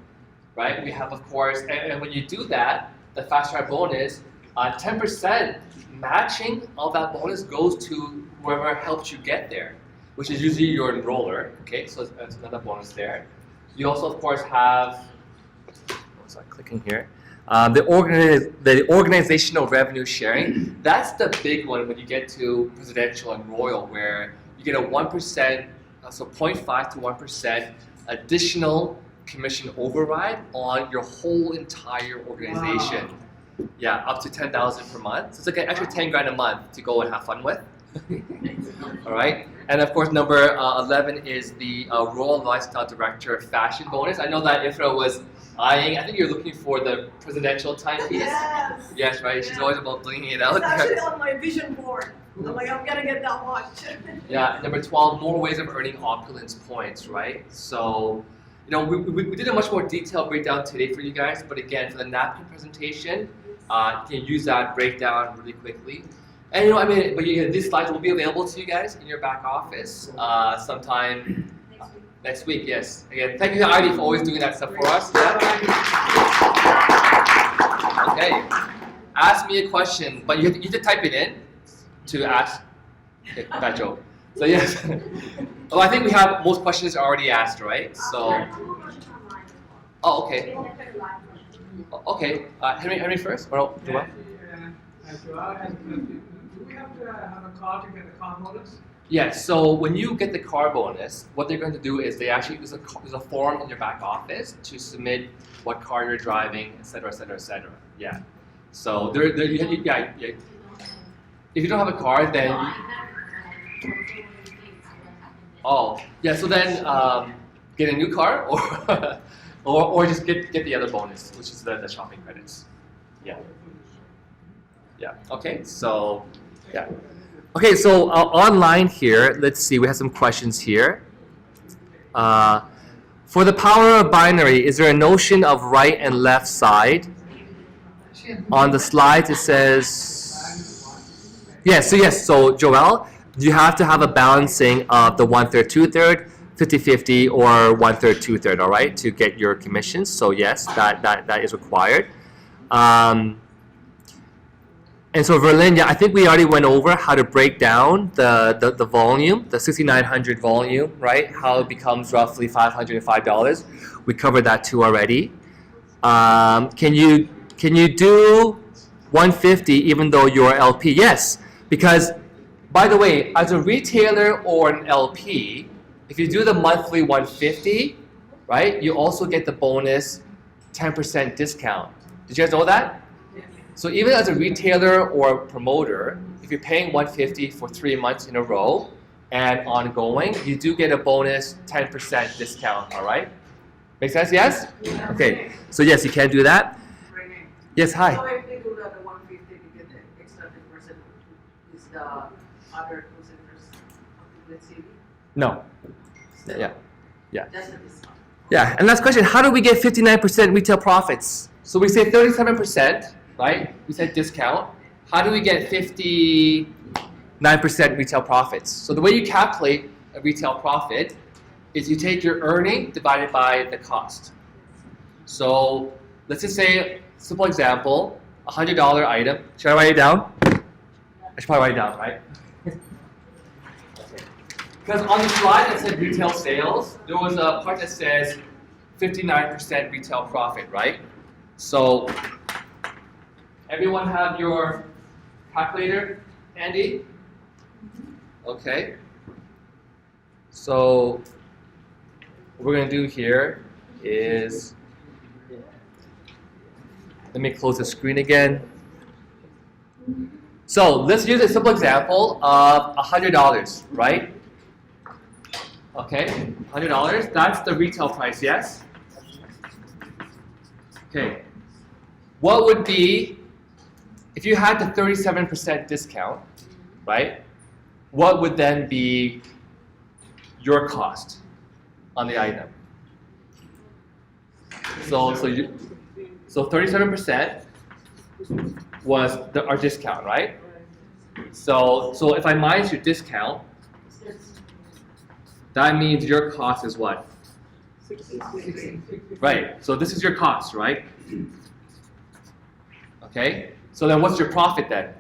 Right? We have, of course, and when you do that, the fast start bonus, 10% matching of that bonus goes to whoever helped you get there, which is usually your enroller. Okay, so that's another bonus there. You also, of course, have, clicking here, the organizational revenue sharing. That's the big one when you get to presidential and royal, where you get a 1%, so 0.5 to 1% additional commission override on your whole entire organization. Wow. Yeah, up to 10,000 per month. So it's like an extra 10 grand a month to go and have fun with. All right. And of course, number 11 is the Royal Lifestyle Director Fashion Bonus. I know that Ifra was eyeing. I think you're looking for the presidential timepiece. Yes. Yes, right. She's always about blinging it out. It's actually on my vision board. I'm like, I'm gonna get that watch. Yeah. Number 12, more ways of earning opulence points. Right. So, we did a much more detailed breakdown today for you guys. But again, for the napkin presentation, you can use that breakdown really quickly. And but these slides will be available to you guys in your back office sometime Next week, yes. Again, thank you, Ivy, for always doing that stuff for us. Okay. Ask me a question, but you have to type it in to ask. Okay, bad joke. So yes. Well, I think we have most questions already asked, right? So. Oh, okay. Okay. Henry first, or Joel? Joel has a question. Do we have to have a car to get the car bonus? Yes, so when you get the car bonus, what they're going to do is there's a form in your back office to submit what car you're driving, et cetera, et cetera, et cetera. Yeah. So yeah. If you don't have a car, then so then get a new car or just get the other bonus, which is the shopping credits. Yeah. Yeah. Okay. So yeah. Okay, so online here, let's see, we have some questions here. For the power of binary, is there a notion of right and left side? On the slides it says, yes, so Joel, you have to have a balancing of the 1/3, 2/3, 50-50, or 1/3, 2/3, all right, to get your commissions. So yes, that is required. And so Verlin, I think we already went over how to break down the volume, the 6,900 volume, right? How it becomes roughly $505. We covered that too already. Can you do 150 even though you're LP? Yes, because by the way, as a retailer or an LP, if you do the monthly 150, right, you also get the bonus 10% discount. Did you guys know that? So even as a retailer or a promoter, if you're paying 150 for 3 months in a row and ongoing, you do get a bonus 10% discount, all right? Make sense, yes? Okay, so yes, you can do that. Yes, hi. So if they do the 150, you get the extra 10%, is the other consumers let's see? No. Yeah. That's a discount. Yeah, and last question, how do we get 59% retail profits? So we say 37%. Right? We said discount. How do we get 59% retail profits? So the way you calculate a retail profit is you take your earning divided by the cost. So let's just say, simple example, $100 item. Should I write it down? I should probably write it down, right? Because on the slide that said retail sales, there was a part that says 59% retail profit, right? So everyone have your calculator handy? Okay. So what we're going to do here is, let me close the screen again. So let's use a simple example of $100, right? Okay, $100, that's the retail price, yes? Okay. What would be, if you had the 37% discount, right, what would then be your cost on the item? So 37% was our discount, right? So if I minus your discount, that means your cost is what? 60. Right, so this is your cost, right? Okay, so then what's your profit then?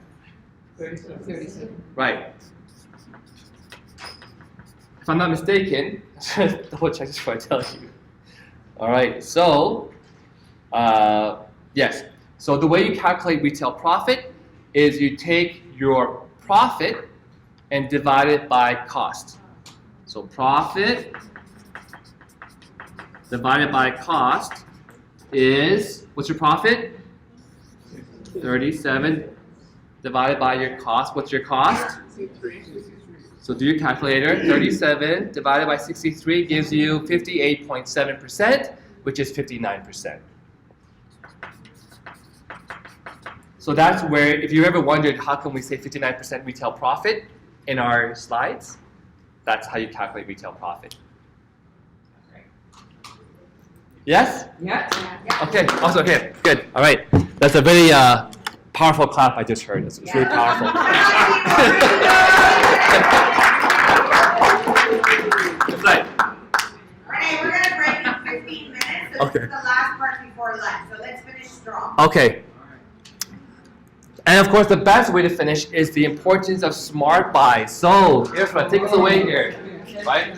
37. Right. If I'm not mistaken, double check this before I tell you. All right, so yes. So the way you calculate retail profit is you take your profit and divide it by cost. So profit divided by cost is, what's your profit? 37 divided by your cost. What's your cost? 63. So do your calculator. 37 divided by 63 gives you 58.7%, which is 59%. So that's where, if you ever wondered how can we say 59% retail profit in our slides, that's how you calculate retail profit. Yes? Yes. Okay, also, okay, good. All right. That's a very powerful clap I just heard. It's really powerful. Right. Okay. The last part before lunch, so let's finish strong. Okay. And of course, the best way to finish is the importance of smart buys. So, Irfan, take us away here, right?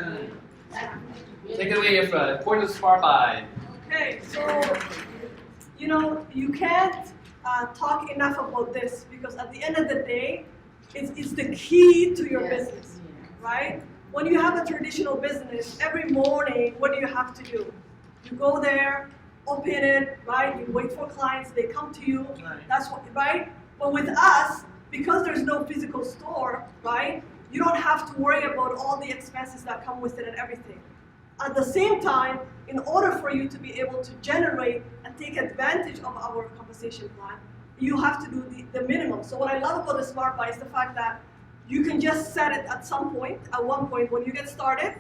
Take it away, Irfan. Importance of smart buy. Okay, so you can't talk enough about this because at the end of the day, it's the key to your business, right? When you have a traditional business, every morning, what do you have to do? You go there, open it, right? You wait for clients, they come to you. That's what, right? But with us, because there's no physical store, right? You don't have to worry about all the expenses that come with it and everything. At the same time, in order for you to be able to generate and take advantage of our compensation plan, you have to do the minimum. So what I love about the Smart Buy is the fact that you can just set it at some point, at one point when you get started,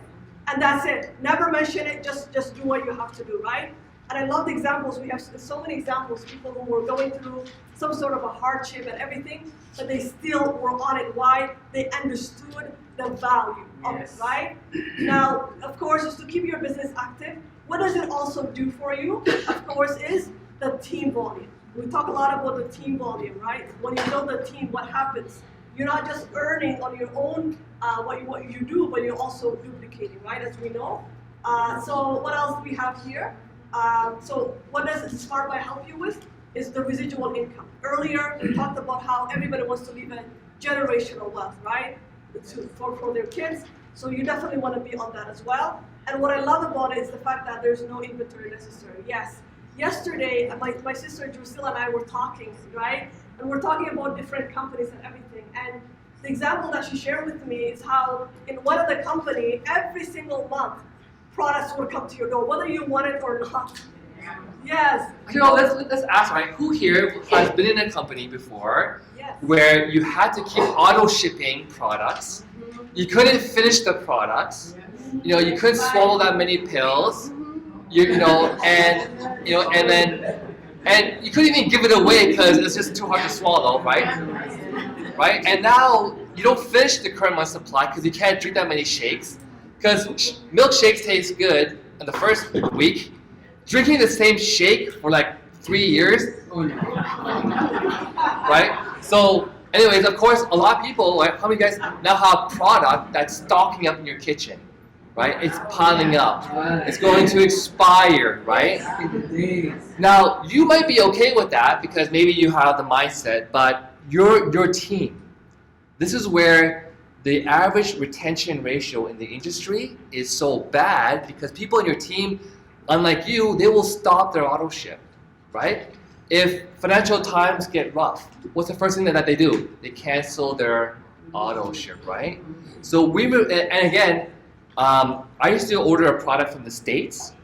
and that's it. Never mention it, just do what you have to do, right? And I love the examples. We have so many examples, people who were going through some sort of a hardship and everything, but they still were on it. Why? They understood the value of it, right? Now, of course, just to keep your business active, what does it also do for you? Of course, is the team volume. We talk a lot about the team volume, right? When you build a team, what happens? You're not just earning on your own what you do, but you're also duplicating, right? As we know. So what else do we have here? So what does Smart Buy help you with? Is the residual income. Earlier, we talked about how everybody wants to leave a generational wealth, right? For their kids. So you definitely want to be on that as well. And what I love about it is the fact that there's no inventory necessary. Yes. Yesterday, my sister Drusilla and I were talking, right? And we're talking about different companies and everything. And the example that she shared with me is how in one of the company, every single month, products would come to your door, whether you want it or not. Yes. Let's ask, right? Who here has been in a company before where you had to keep auto shipping products? You couldn't finish the products. You couldn't swallow that many pills. And you couldn't even give it away because it's just too hard to swallow, right? Right? And now you don't finish the current month supply because you can't drink that many shakes. Because milkshakes taste good in the first week. Drinking the same shake for like 3 years, right? So, anyways, of course, a lot of people, like, how many guys now have product that's stocking up in your kitchen, right? It's piling up. It's going to expire, right? Now, you might be okay with that because maybe you have the mindset, but your team, this is where the average retention ratio in the industry is so bad because people in your team, unlike you, they will stop their auto ship, right? If financial times get rough, what's the first thing that they do? They cancel their auto ship, right? So and again, I used to order a product from the States.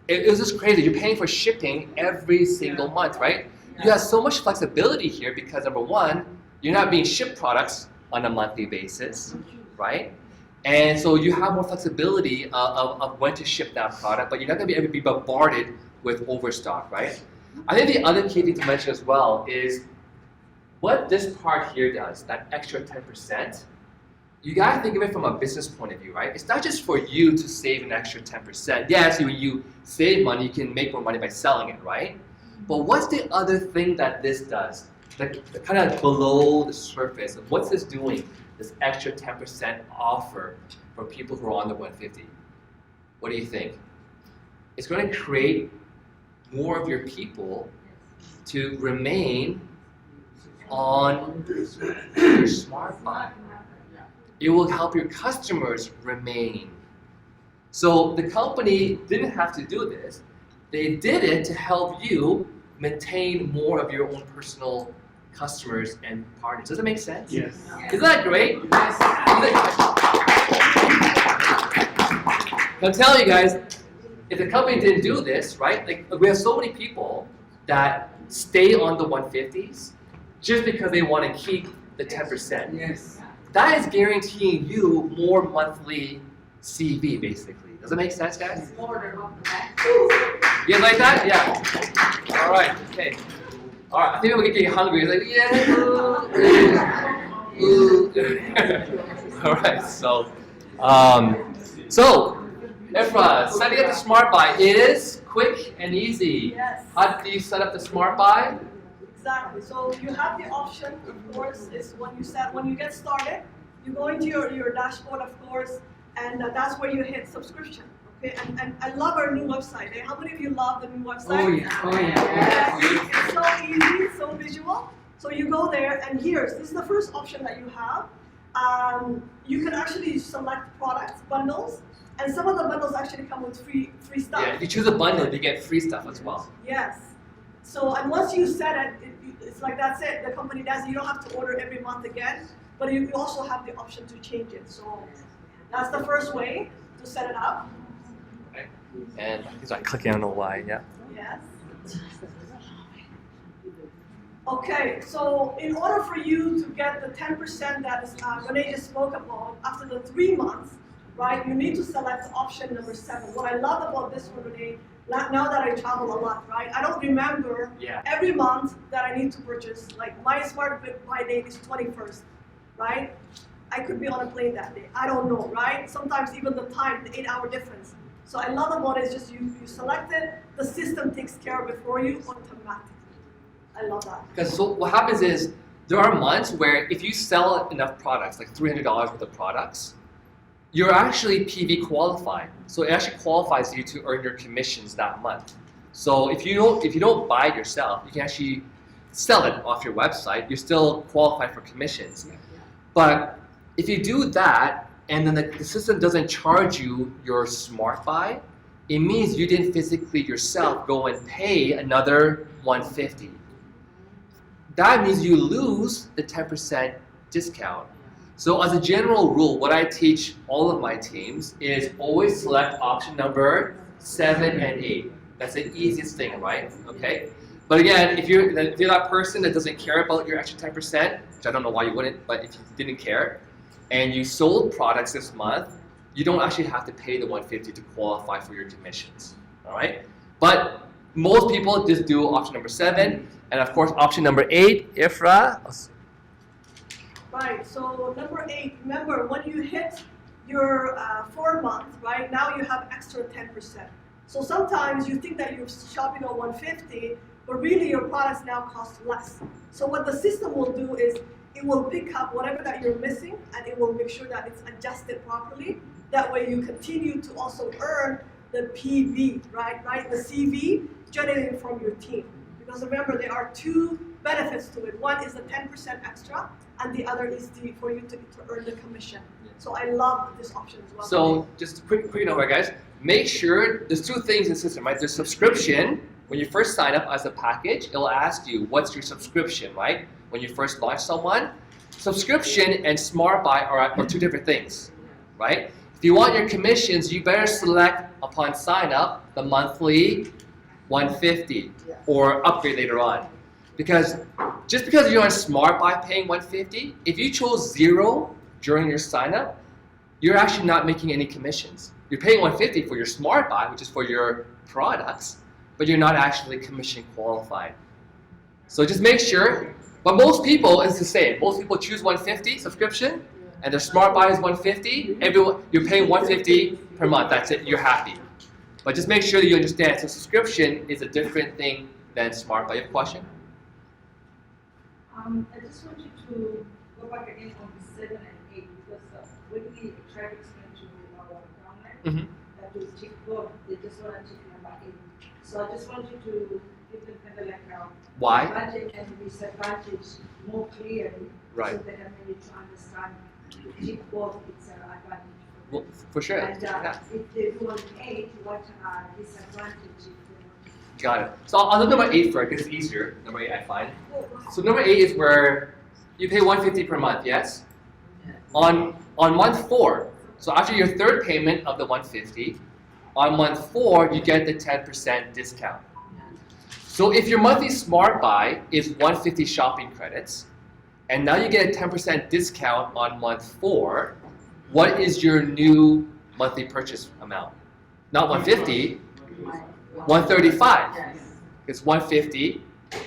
It was just crazy. You're paying for shipping every single month, right? You have so much flexibility here because number one, you're not being shipped products on a monthly basis, right? And so you have more flexibility of when to ship that product, but you're not going to be bombarded with overstock, right? I think the other key thing to mention as well is what this part here does, that extra 10%, you got to think of it from a business point of view, right? It's not just for you to save an extra 10%. Yes, when you save money, you can make more money by selling it, right? But what's the other thing that this does? The kind of below the surface of what's this doing? This extra 10% offer for people who are on the 150. What do you think? It's going to create more of your people to remain on your Smart Buy. It will help your customers remain. So the company didn't have to do this. They did it to help you maintain more of your own personal customers and partners. Does that make sense? Yes. Isn't that great? Yes. I'm telling you guys, if the company didn't do this, right? Like we have so many people that stay on the 150s just because they want to keep the 10%. Yes. That is guaranteeing you more monthly CV, basically. Does that make sense, guys? You guys like that? Yeah. All right. Okay. All right. I think we're getting hungry. It's like, yeah. All right. So, Efra, setting up the Smart Buy is quick. quick and easy. Yes. How do you set up the smart buy? Exactly. So you have the option, of course, is when you get started, you go into your dashboard, of course, and that's where you hit subscription. Okay, and I love our new website. How many of you love the new website? Oh yeah, oh yeah. Yes. It's so easy, so visual. So you go there, and this is the first option that you have. You can actually select products, bundles, and some of the bundles actually come with free stuff. Yeah, if you choose a bundle, you get free stuff as well. Yes. So, and once you set it, it's like that's it. The company does it. You don't have to order every month again, but you also have the option to change it. So that's the first way to set it up. Okay. And he's like clicking on the Y, yeah. Yes. Okay, so in order for you to get the 10% that Renee just spoke about after the 3 months, right, you need to select option number 7. What I love about this one, Renee, now that I travel a lot, right, I don't remember every month that I need to purchase. Like my smart buy date is 21st, right? I could be on a plane that day. I don't know, right? Sometimes even the time, the 8-hour difference. So I love about it is just you select it, the system takes care of it for you automatically. I love that. Because so what happens is there are months where if you sell enough products, like $300 worth of products, you're actually PV qualified. So it actually qualifies you to earn your commissions that month. So if you don't buy it yourself, you can actually sell it off your website. You're still qualified for commissions. But if you do that and then the system doesn't charge you your smart buy, it means you didn't physically yourself go and pay another $150. That means you lose the 10% discount. So as a general rule, what I teach all of my teams is always select option number 7 and 8. That's the easiest thing, right? Okay. But again, if you're that person that doesn't care about your extra 10%, which I don't know why you wouldn't, but if you didn't care, and you sold products this month, you don't actually have to pay the $150 to qualify for your commissions. All right. But most people just do option number 7, and of course option number 8, Ifra. Right, so number 8, remember when you hit your 4 month, right, now you have extra 10%. So sometimes you think that you're shopping on $150, but really your products now cost less. So what the system will do is it will pick up whatever that you're missing and it will make sure that it's adjusted properly. That way you continue to also earn the PV, right? The CV generated from your team. Because remember, there are 2 benefits to it. One is the 10% extra, and the other is for you to earn the commission. So I love this option as well. So just a quick note, right, guys? Make sure there's 2 things in the system, right? There's subscription. When you first sign up as a package, it'll ask you what's your subscription, right? When you first launch someone, subscription and smart buy are 2 different things, right? If you want your commissions, you better select upon sign up the monthly $150 or upgrade later on. Because just because you're on smart buy paying $150, if you chose 0 during your sign up, you're actually not making any commissions. You're paying $150 for your smart buy, which is for your products, but you're not actually commission qualified. So just make sure, but most people it's the same. Most people choose $150 subscription and their smart buy is $150. You're paying $150 per month, that's it, you're happy. But just make sure that you understand, so subscription is a different thing than smart buy. You have a question? I just want you to go back again on the 7 and 8 because when we try to explain to our government that to check both, they just want to check number 8. So I just want you to give them kind of like why? advantage and disadvantage more clearly, right? So they are ready to understand. To check both, it's an advantage. Well, for sure. And if they do on 8, what disadvantage? Got it. So I'll do number 8 first because it's easier. Number 8 I find. So number 8 is where you pay $150 per month, yes? On month 4, so after your 3rd payment of the $150, on month 4 you get the 10% discount. So if your monthly smart buy is $150 shopping credits, and now you get a 10% discount on month 4, what is your new monthly purchase amount? Not $150. $135. It's $150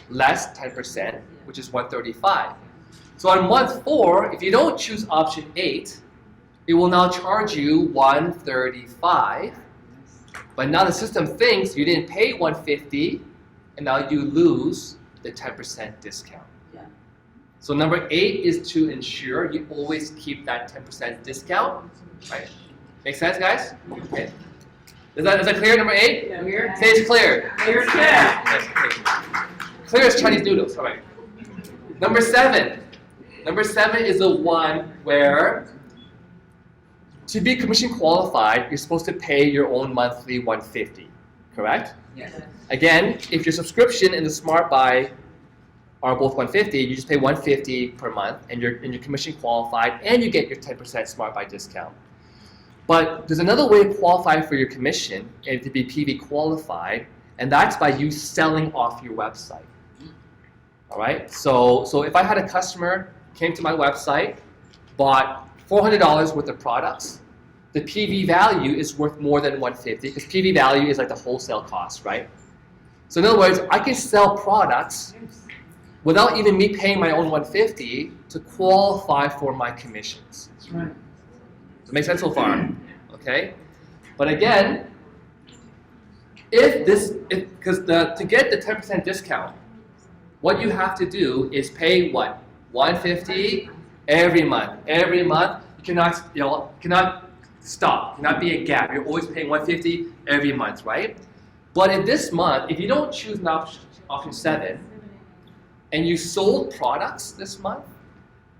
less 10%, which is $135. So on month 4, if you don't choose option 8, it will now charge you $135, but But now the system thinks you didn't pay $150, and now you lose the 10% discount. Yeah. So number 8 is to ensure you always keep that 10% discount, right? Make sense, guys? Okay. Is that clear, number 8? Yeah. Clear. Say it's clear. Clear. Yes, clear. Clear as Chinese noodles, all right. Number 7. Number 7 is the one where to be commission qualified, you're supposed to pay your own monthly $150, correct? Yes. Again, if your subscription and the Smart Buy are both $150, you just pay $150 per month, and you're commission qualified, and you get your 10% Smart Buy discount. But there's another way to qualify for your commission and to be PV qualified, and that's by you selling off your website. All right. So if I had a customer came to my website, bought $400 worth of products, the PV value is worth more than $150 because PV value is like the wholesale cost, right? So in other words, I can sell products without even me paying my own $150 to qualify for my commissions. That's right. Does it make sense so far? Okay? But again, to get the 10% discount, what you have to do is pay what? $150 every month. Every month, you cannot stop. Cannot be a gap. You're always paying $150 every month, right? But in this month, if you don't choose option 7, and you sold products this month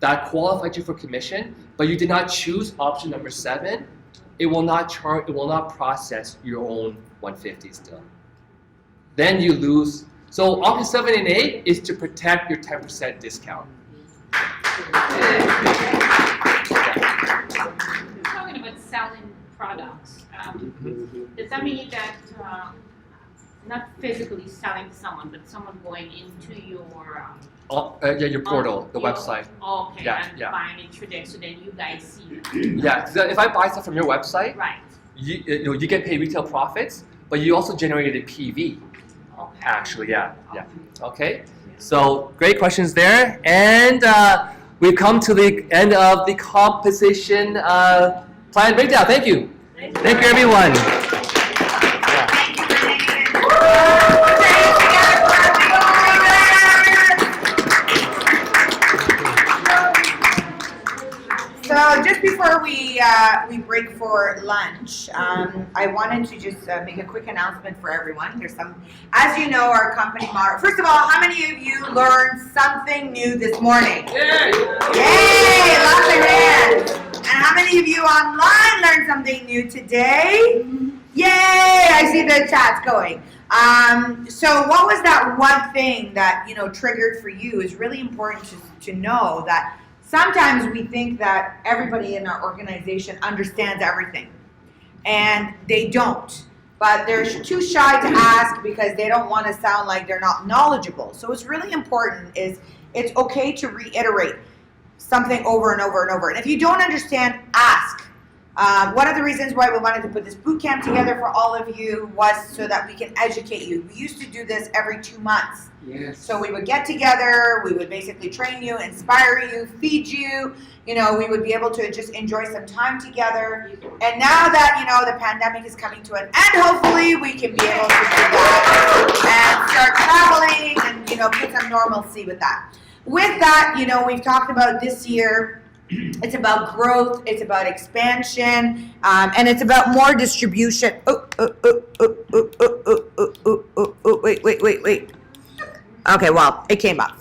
that qualified you for commission, but you did not choose option number 7, it will not process your own $150 still. Then you lose. So option 7 and 8 is to protect your 10% discount. Talking about selling products, does that mean that not physically selling to someone, but someone going into your your portal, the website. Okay, Yeah, and yeah. buying it through there, so then you guys see it. Yeah, so if I buy stuff from your website, Right. you get paid retail profits, but you also generated a PV. Okay. Actually, yeah. Okay. So great questions there, and we've come to the end of the compensation plan breakdown. Thank you. Thank you, everyone. So just before we break for lunch, I wanted to just make a quick announcement for everyone. There's some, as you know, our company motto. First of all, how many of you learned something new this morning? Yay! Yay! Lots of hands. And how many of you online learned something new today? Yay! I see the chats going. So what was that one thing that triggered for you? Is really important to know that. Sometimes we think that everybody in our organization understands everything, and they don't. But they're too shy to ask because they don't want to sound like they're not knowledgeable. So what's really important is it's okay to reiterate something over and over and over. And if you don't understand, ask. One of the reasons why we wanted to put this boot camp together for all of you was so that we can educate you. We used to do this every 2 months. Yes. So we would get together, we would basically train you, inspire you, feed you, we would be able to just enjoy some time together. And now that, the pandemic is coming to an end, hopefully we can be able to do that and start traveling and, put some normalcy with that. With that, we've talked about this year, it's about growth, it's about expansion, and it's about more distribution. Wait. Okay, well, it came up.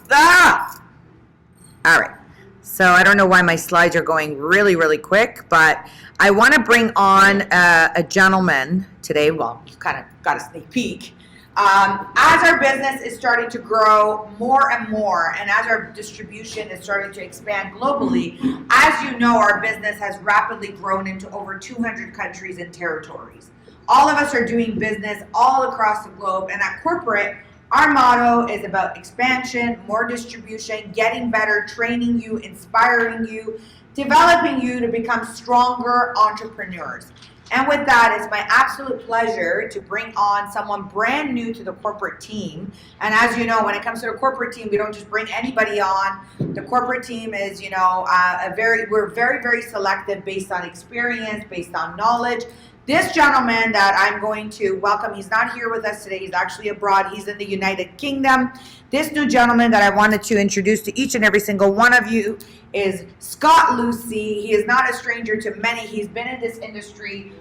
All right. So I don't know why my slides are going really, really quick, but I want to bring on a gentleman today. Well, kind of got a sneak peek. As our business is starting to grow more and more, and as our distribution is starting to expand globally, as you know, our business has rapidly grown into over 200 countries and territories. All of us are doing business all across the globe, and at corporate, our motto is about expansion, more distribution, getting better, training you, inspiring you, developing you to become stronger entrepreneurs. And with that, it's my absolute pleasure to bring on someone brand new to the corporate team. And as you know, when it comes to the corporate team, we don't just bring anybody on. The corporate team is, we're very, very selective based on experience, based on knowledge, This gentleman that I'm going to welcome, he's not here with us today. He's actually abroad. He's in the United Kingdom. This new gentleman that I wanted to introduce to each and every single one of you is Scott Lucy. He is not a stranger to many. He's been in this industry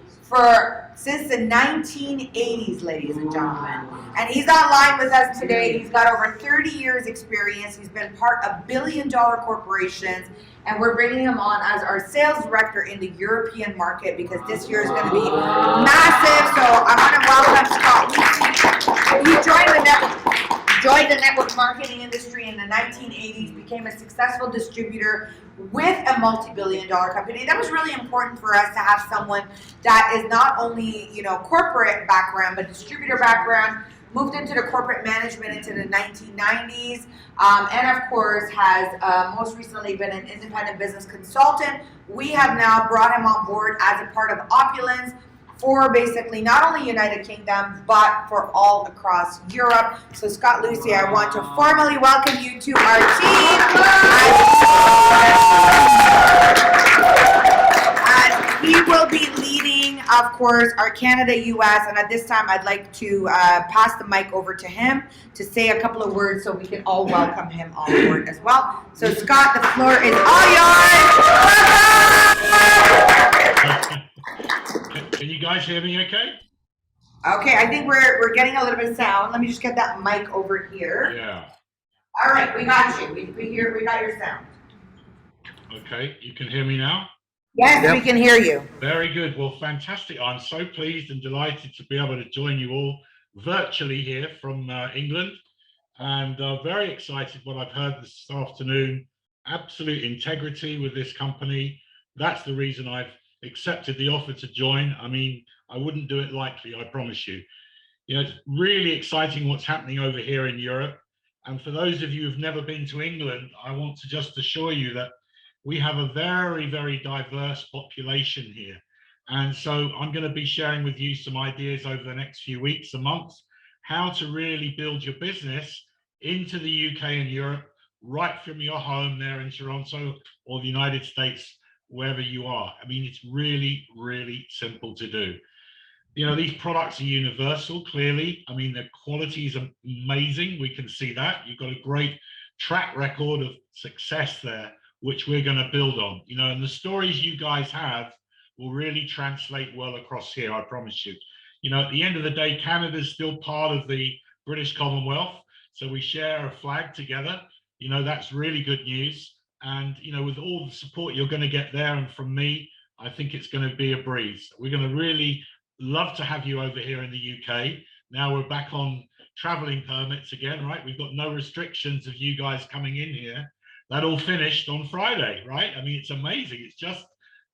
since the 1980s, ladies and gentlemen. And he's online with us today. He's got over 30 years experience. He's been part of billion-dollar corporations. And we're bringing him on as our sales director in the European market because this year is going to be massive. So I want to welcome Scott Lucy. He joined the network marketing industry in the 1980s, became a successful distributor with a multi-billion-dollar company. That was really important for us to have someone that is not only, corporate background, but distributor background, moved into the corporate management into the 1990s, and of course has most recently been an independent business consultant. We have now brought him on board as a part of Opulence for basically not only United Kingdom, but for all across Europe. So Scott Lucy, I want to formally welcome you to our team. As he will be leading, of course, our Canada, US, and at this time I'd like to pass the mic over to him to say a couple of words so we can all welcome him on board as well. So Scott, the floor is all yours. Can you guys hear me okay? Okay, I think we're getting a little bit of sound. Let me just get that mic over here. Yeah. All right, we got you. We got your sound. Okay, you can hear me now? Yes, we can hear you. Very good. Well, fantastic. I'm so pleased and delighted to be able to join you all virtually here from England. And very excited what I've heard this afternoon. Absolute integrity with this company. That's the reason I've accepted the offer to join. I mean, I wouldn't do it lightly, I promise you. It's really exciting what's happening over here in Europe. And for those of you who've never been to England, I want to just assure you that we have a very, very diverse population here. And so I'm going to be sharing with you some ideas over the next few weeks and months, how to really build your business into the UK and Europe, right from your home there in Toronto or the United States, wherever you are. I mean, it's really, really simple to do. These products are universal, clearly. I mean, the quality is amazing. We can see that. You've got a great track record of success there, which we're going to build on. And the stories you guys have will really translate well across here, I promise you. At the end of the day, Canada is still part of the British Commonwealth. So we share a flag together. That's really good news. And, with all the support you're going to get there and from me, I think it's going to be a breeze. We're going to really love to have you over here in the UK. Now we're back on traveling permits again, right? We've got no restrictions of you guys coming in here. That all finished on Friday, right? I mean, it's amazing. It's just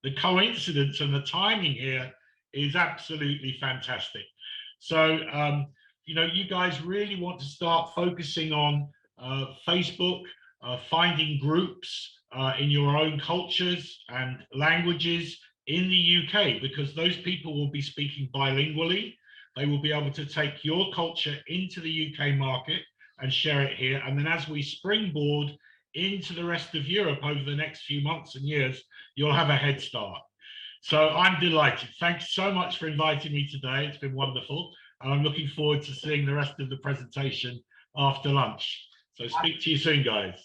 the coincidence and the timing here is absolutely fantastic. So, you guys really want to start focusing on Facebook, finding groups in your own cultures and languages in the UK, because those people will be speaking bilingually. They will be able to take your culture into the UK market and share it here. And then as we springboard into the rest of Europe over the next few months and years, you'll have a head start. So I'm delighted. Thanks so much for inviting me today. It's been wonderful. And I'm looking forward to seeing the rest of the presentation after lunch. So speak to you soon, guys.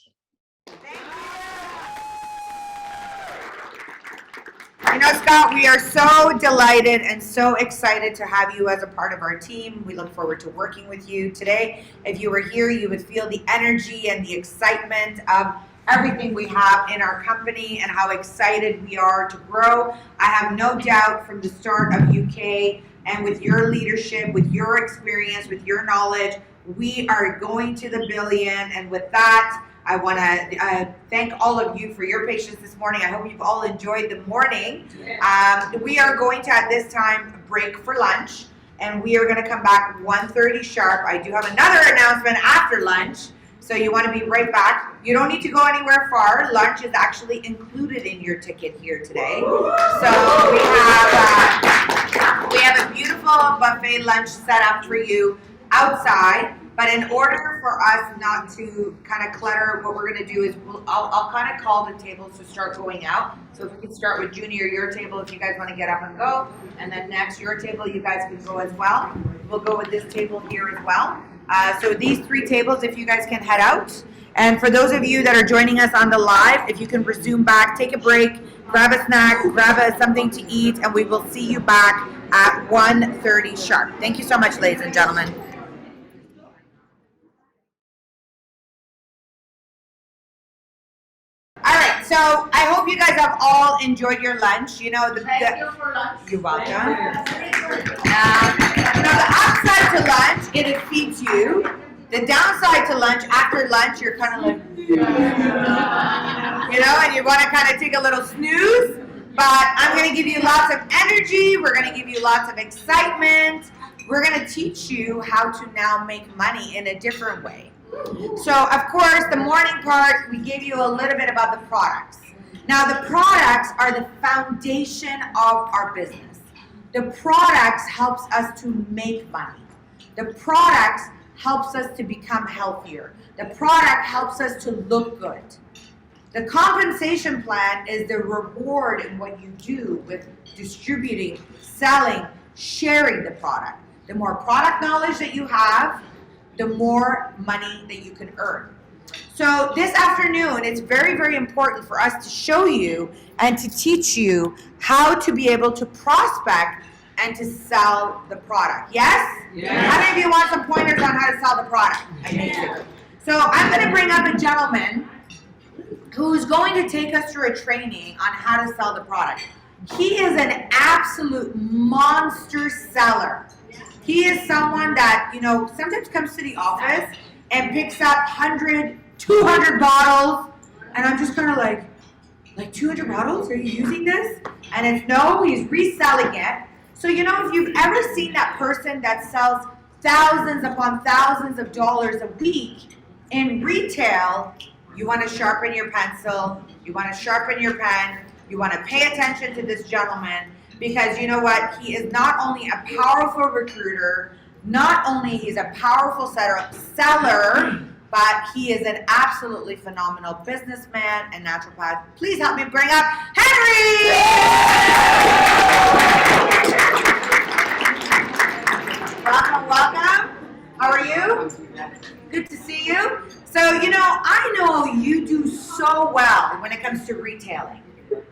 Scott, we are so delighted and so excited to have you as a part of our team. We look forward to working with you today. If you were here, you would feel the energy and the excitement of everything we have in our company and how excited we are to grow. I have no doubt from the start of UK and with your leadership, with your experience, with your knowledge, we are going to the billion. And with that, I want to thank all of you for your patience this morning. I hope you've all enjoyed the morning. We are going to, at this time, break for lunch, and we are going to come back 1:30 sharp. I do have another announcement after lunch, so you want to be right back. You don't need to go anywhere far. Lunch is actually included in your ticket here today. So we have a beautiful buffet lunch set up for you outside. But in order for us not to kind of clutter, what we're going to do is I'll kind of call the tables to start going out. So if we can start with Junior, your table, if you guys want to get up and go. And then next, your table, you guys can go as well. We'll go with this table here as well. So these 3 tables, if you guys can head out. And for those of you that are joining us on the live, if you can resume back, take a break, grab a snack, grab something to eat, and we will see you back at 1:30 sharp. Thank you so much, ladies and gentlemen. All right, so I hope you guys have all enjoyed your lunch. You know, Thank you for lunch. You're welcome. You know, the upside to lunch, it feeds you. The downside to lunch, after lunch, you're kind of like, you know, and you want to kind of take a little snooze. But I'm going to give you lots of energy. We're going to give you lots of excitement. We're going to teach you how to now make money in a different way. So, of course, the morning part, we gave you a little bit about the products. Now, the products are the foundation of our business. The products helps us to make money. The products helps us to become healthier. The product helps us to look good. The compensation plan is the reward in what you do with distributing, selling, sharing the product. The more product knowledge that you have, the more money that you can earn. So this afternoon, it's very, very important for us to show you and to teach you how to be able to prospect and to sell the product. Yes? Yes. How many of you want some pointers on how to sell the product? Amazing. So I'm going to bring up a gentleman who's going to take us through a training on how to sell the product. He is an absolute monster seller. He is someone that, you know, sometimes comes to the office and picks up 100, 200 bottles, and I'm just kind of like 200 bottles? Are you using this? And it's no, he's reselling it. So, you know, if you've ever seen that person that sells thousands upon thousands of dollars a week in retail, you want to sharpen your pencil, you want to sharpen your pen, you want to pay attention to this gentleman, because you know what? He is not only a powerful recruiter, not only he's a powerful seller, but he is an absolutely phenomenal businessman and naturopath. Please help me bring up Henry! Welcome, welcome. How are you? Good to see you. So, you know, I know you do so well when it comes to retailing.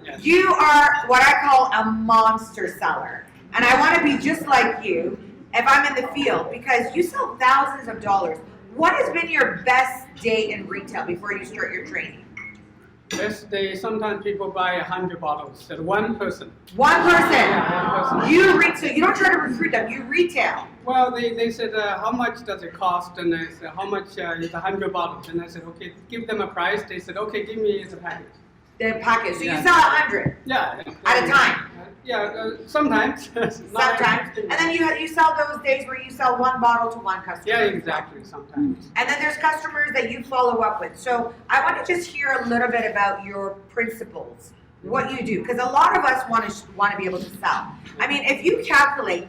Yes. You are what I call a monster seller. And I want to be just like you if I'm in the field, because you sell thousands of dollars. What has been your best day in retail before you start your training? Best day, sometimes people buy 100 bottles. That's one person. One person? Yeah, one person. You retail. You don't try to recruit them. You retail. Well, they said, how much does it cost? And I said, how much is 100 bottles? And I said, okay, give them a price. They said, okay, give me the package. The package. So yeah. You sell 100? Yeah. At a time? Sometimes. Sometimes. And then you sell those days where you sell one bottle to one customer. Yeah, exactly, sometimes. And then there's customers that you follow up with. So I want to just hear a little bit about your principles, what you do, because a lot of us want to be able to sell. I mean, if you calculate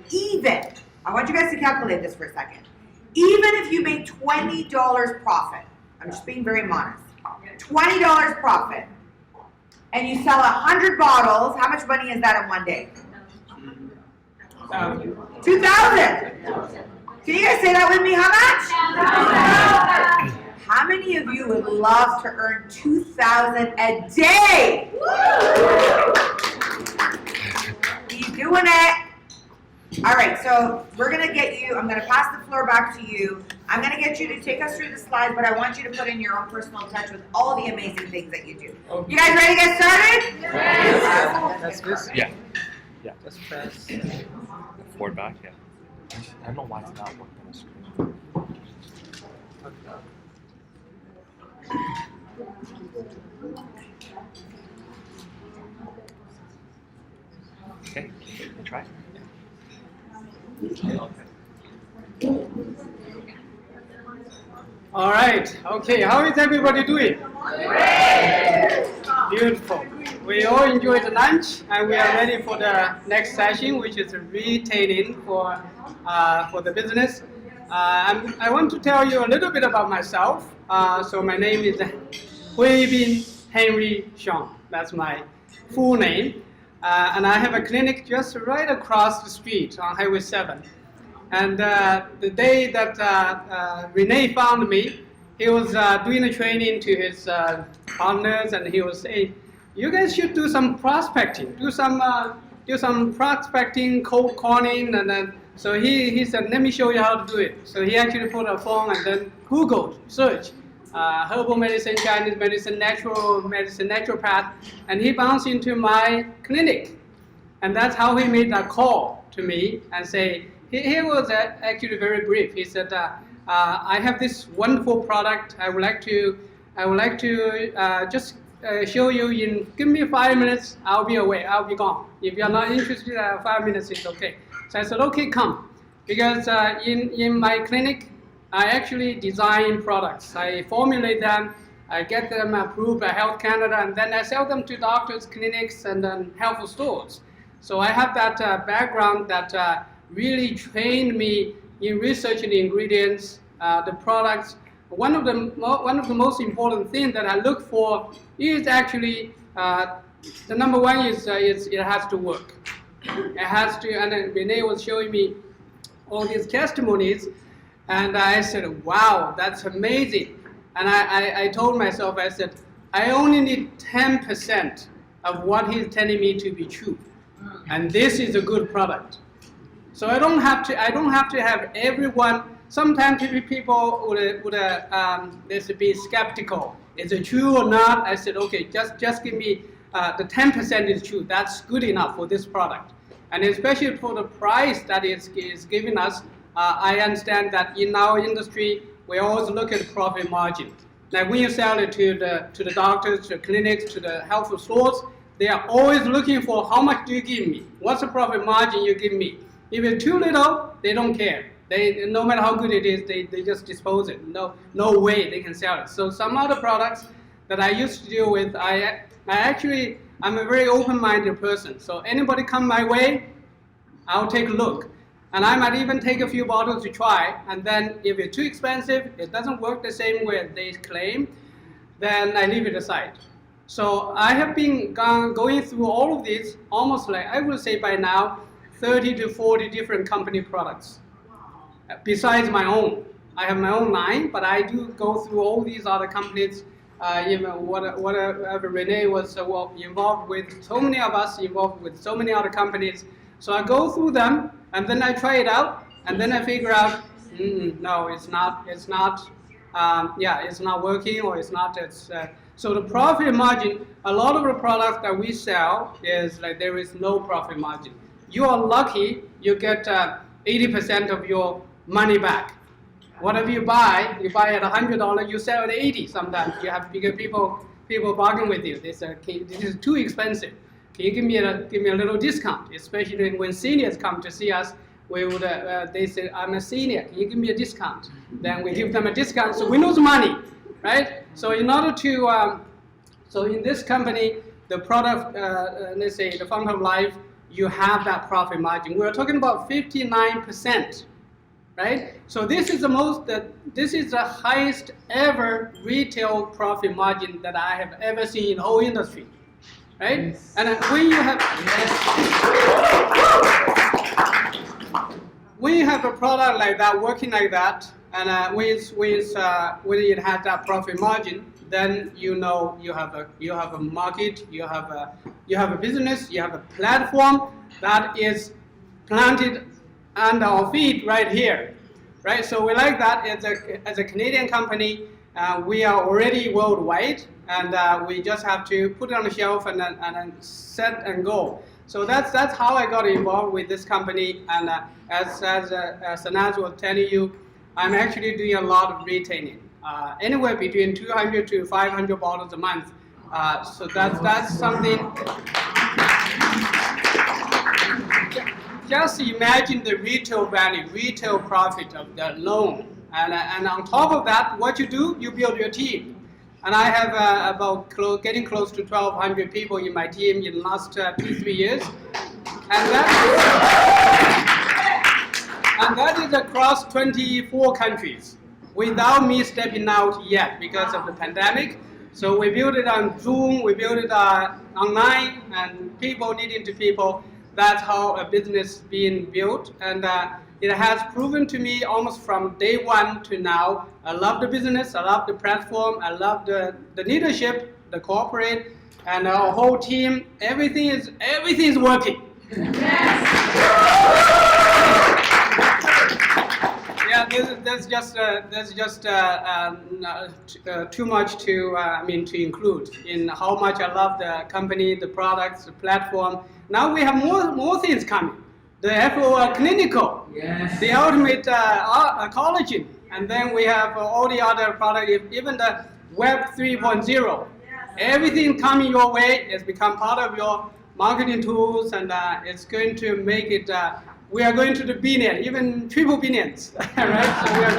I want you guys to calculate this for a second. Even if you make $20 profit, I'm just being very modest, $20 profit, and you sell 100 bottles, how much money is that in one day? 2,000. Can you guys say that with me? How much? How many of you would love to earn 2,000 a day? Keep doing it. All right, so we're going to get you, I'm going to pass the floor back to you. I'm going to get you to take us through the slides, but I want you to put in your own personal touch with all the amazing things that you do. Okay. You guys ready to get started? Yes. That's this? Yeah. Yeah. Just press. Forward back, yeah. I don't know why it's not working on the screen. Okay, try. All right. Okay. How is everybody doing? Beautiful. We all enjoyed the lunch, and we are ready for the next session, which is retailing for the business. I want to tell you a little bit about myself. So my name is Hui Bin Henry Xiong. That's my full name. And I have a clinic just right across the street on Highway 7. And the day that Rene found me, he was doing a training to his partners, and he was saying, "You guys should do some prospecting, do some prospecting, cold calling." And then so he said, "Let me show you how to do it." So he actually put a phone and then Googled, search herbal medicine, Chinese medicine, natural medicine, naturopath, and he bounced into my clinic, and that's how he made that call to me and say. He was actually very brief. He said, "I have this wonderful product. I would like to just show you. Give me 5 minutes. I'll be away. I'll be gone. If you're not interested, 5 minutes is okay." So I said, "Okay, come," because in my clinic, I actually design products. I formulate them. I get them approved by Health Canada, and then I sell them to doctors, clinics, and then health stores. So I have that background that. Really trained me in researching the ingredients, the products. One of the most important things that I look for is actually the number one is it has to work. It has to, and then Rene was showing me all these testimonies, and I said, "Wow, that's amazing." And I told myself, I said, I only need 10% of what he's telling me to be true, and this is a good product. So I don't have to have everyone. Sometimes people would be skeptical. Is it true or not? I said, okay, just give me the 10% is true. That's good enough for this product. And especially for the price that is giving us, I understand that in our industry, we always look at profit margin. Like when you sell it to the doctors, to the clinics, to the health stores, they are always looking for how much do you give me? What's the profit margin you give me? If it's too little, they don't care. No matter how good it is, they just dispose it. No way they can sell it. So some other products that I used to deal with, I'm a very open-minded person. So anybody come my way, I'll take a look. And I might even take a few bottles to try. And then if it's too expensive, it doesn't work the same way they claim, then I leave it aside. So I have been going through all of these, almost like, I would say by now, 30 to 40 different company products. Besides my own. I have my own line, but I do go through all these other companies, whatever Rene was involved with, so many of us involved with so many other companies. So I go through them, and then I try it out, and then I figure out, no, it's not working, or it's not, so the profit margin, a lot of the products that we sell is like there is no profit margin. You are lucky, you get 80% of your money back. Whatever you buy at $100, you sell at 80 sometimes. You have bigger people bargain with you. They say, okay, this is too expensive. Can you give me a little discount? Especially when seniors come to see us, they say, I'm a senior, can you give me a discount? Then we give them a discount, so we lose money, right? So in order to, so in this company, the product, let's say the Fountain of Life, you have that profit margin. We're talking about 59%, right? So this is the highest ever retail profit margin that I have ever seen in the whole industry, right? Yes. And when you have a product like that, working like that, and when it has that profit margin, then you know you have a market, you have a business, you have a platform that is planted under our feet right here, right? So we like that as a Canadian company. We are already worldwide, and we just have to put it on the shelf and then set and go. So that's how I got involved with this company. And as Sanaz was telling you, I'm actually doing a lot of retailing. Anywhere between 200 to 500 bottles a month. So that's something. Just imagine the retail value, retail profit of the loan. And on top of that, what you do, you build your team. And I have getting close to 1,200 people in my team in the last 2-3 years. And that is is across 24 countries without me stepping out yet because of the pandemic. So we built it on Zoom, we built it online, and people needing to people. That's how a business being built, and it has proven to me almost from day one to now. I love the business, I love the platform, I love the leadership, the corporate, and our whole team. Everything is working. Yeah, there's just too much to to include in how much I love the company, the products, the platform. Now we have more things coming. The FO clinical, yes. The ultimate collagen, and then we have all the other products, even the Web 3.0. Yes. Everything coming your way has become part of your marketing tools, and it's going to make it. We are going to the billion, even triple billions, right? So we are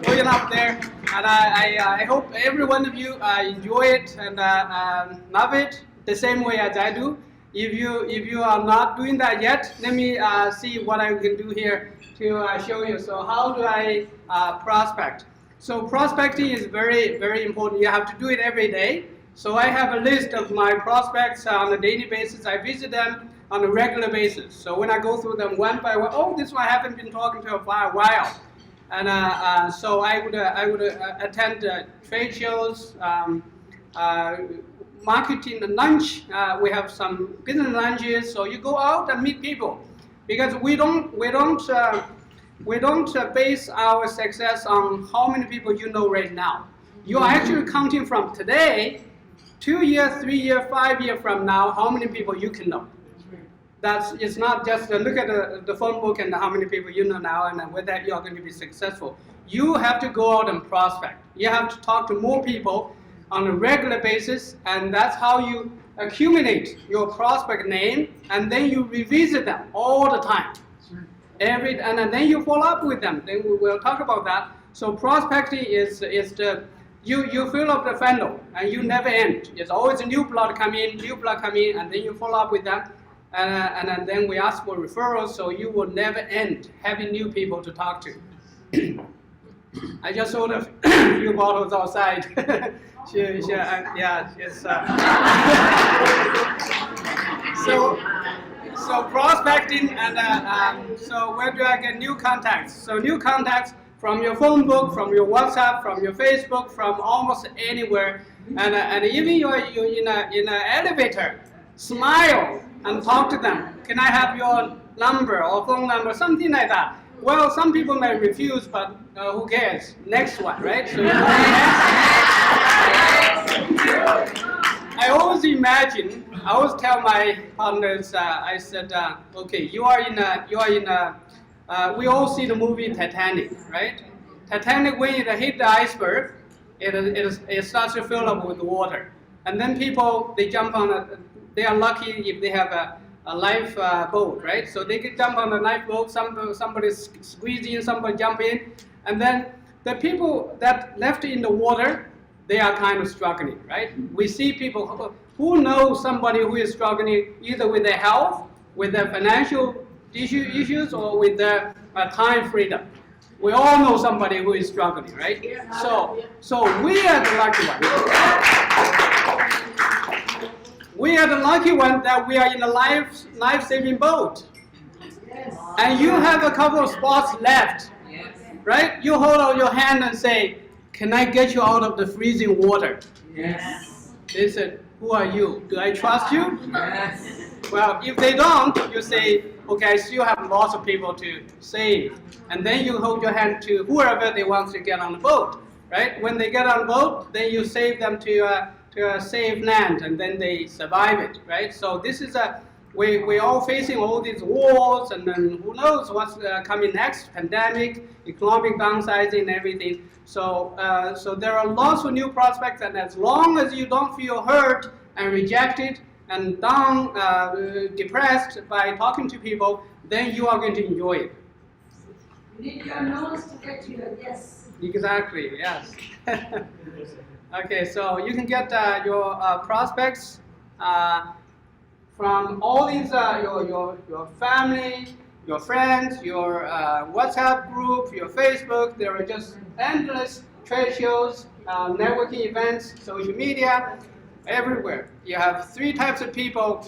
going up there, and I hope every one of you enjoy it and love it the same way as I do. If you are not doing that yet, let me see what I can do here to show you. So how do I prospect? So prospecting is very, very important. You have to do it every day. So I have a list of my prospects on a daily basis. I visit them on a regular basis. So when I go through them one by one, oh, this one I haven't been talking to for a while. And so I would attend trade shows, marketing lunch. We have some business lunches. So you go out and meet people, because we don't base our success on how many people you know right now. You are actually counting from today, 2 years, 3 years, 5 years from now, how many people you can know. It's not just look at the phone book and how many people you know now and whether you are going to be successful. You have to go out and prospect. You have to talk to more people on a regular basis, and that's how you accumulate your prospect name, and then you revisit them all the time. And then you follow up with them. Then we will talk about that. So prospecting is the you fill up the funnel and you never end. It's always a new blood come in, and then you follow up with them. And then we ask for referrals, so you will never end having new people to talk to. I just sold a few bottles outside. She's so prospecting, and so where do I get new contacts? So new contacts from your phone book, from your WhatsApp, from your Facebook, from almost anywhere, and even you're in an elevator, smile and talk to them. Can I have your number or phone number, something like that? Well, some people may refuse, but who cares? Next one, right? So I always imagine. I always tell my partners. I said, okay, we all see the movie Titanic, right? Titanic, when it hit the iceberg, it starts to fill up with water, and then people they jump on they are lucky if they have a life boat, right? So they can jump on the life boat, somebody squeeze in, somebody jump in, and then the people that left in the water, they are kind of struggling, right? We see people who know somebody who is struggling either with their health, with their financial issues, or with their time freedom. We all know somebody who is struggling, right? So we are the lucky ones. We are the lucky one that we are in a life-saving boat. Yes. And you have a couple of spots left, yes. Right? You hold out your hand and say, can I get you out of the freezing water? Yes. They said, who are you? Do I trust you? Yes. Well, if they don't, you say, okay, I still have lots of people to save. And then you hold your hand to whoever they want to get on the boat, right? When they get on the boat, then you save them to a safe land, and then they survive it, right? So this is we're all facing all these wars, and then who knows what's coming next, pandemic, economic downsizing, and everything. So there are lots of new prospects, and as long as you don't feel hurt and rejected and down, depressed by talking to people, then you are going to enjoy it. You need your nose to get you a yes. Exactly, yes. Okay, so you can get your prospects from all these, your family, your friends, your WhatsApp group, your Facebook. There are just endless trade shows, networking events, social media, everywhere. You have three types of people.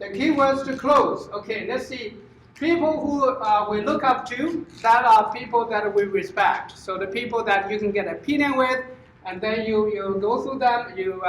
The keywords to close. Okay, let's see. People who we look up to, that are people that we respect. So the people that you can get opinion with, and then you go through them, you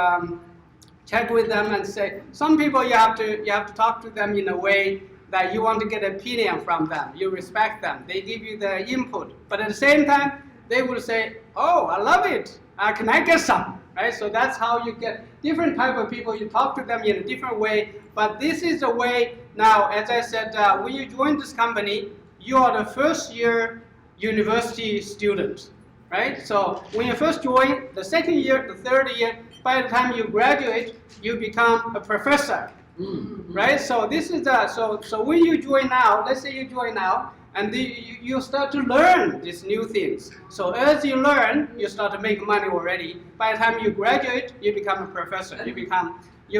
check with them and say, some people you have to talk to them in a way that you want to get opinion from them. You respect them. They give you the input. But at the same time, they will say, oh, I love it. Can I get some? Right? So that's how you get different type of people. You talk to them in a different way. But this is the way now, as I said, when you join this company, you are the first year university student. Right? So when you first join, the second year, the third year, by the time you graduate, you become a professor. Right? So this is so when you join now, let's say you join now, and you start to learn these new things. So as you learn, you start to make money already. By the time you graduate, you become a professor. You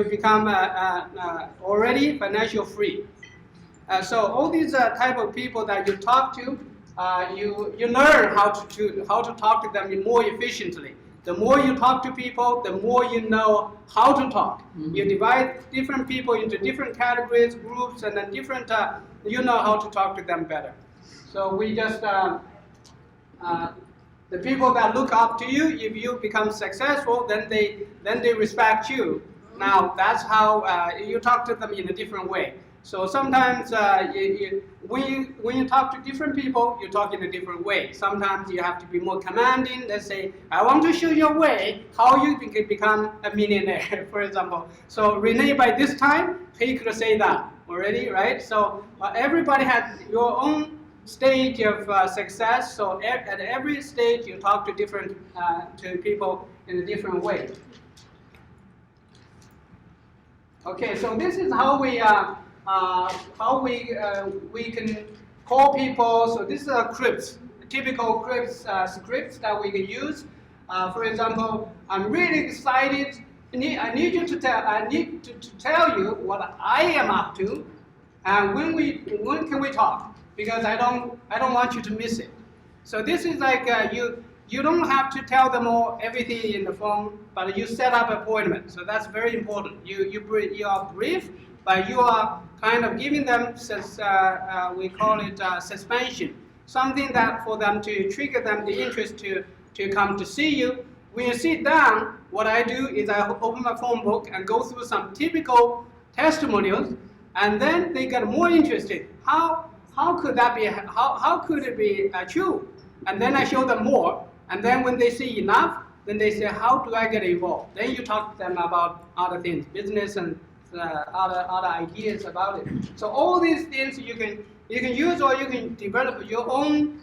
become already financial free. So all these type of people that you talk to, you learn how to talk to them more efficiently. The more you talk to people, the more you know how to talk. You divide different people into different categories, groups, and then different. You know how to talk to them better. So we just the people that look up to you, if you become successful, then they respect you. Now that's how you talk to them in a different way. So sometimes when you talk to different people, you talk in a different way. Sometimes you have to be more commanding. Let's say, I want to show you a way how you can become a millionaire, for example. So Renee, by this time, he could say that already, right? So everybody has your own stage of success. So at every stage, you talk to different to people in a different way. Okay, so this is how we can call people. So this is a scripts, typical scripts that we can use. For example, I'm really excited. I need to tell you what I am up to, and when can we talk? Because I don't want you to miss it. So this is like you don't have to tell them everything in the phone, but you set up appointment. So that's very important. You are brief, but you are kind of giving them, we call it suspension, something that for them to trigger them the interest to come to see you. When you sit down, what I do is I open my phone book and go through some typical testimonials, and then they get more interested. How could that be? How could it be true? And then I show them more, and then when they see enough, then they say, how do I get involved? Then you talk to them about other things, business and other ideas about it. So all these things you can use, or you can develop your own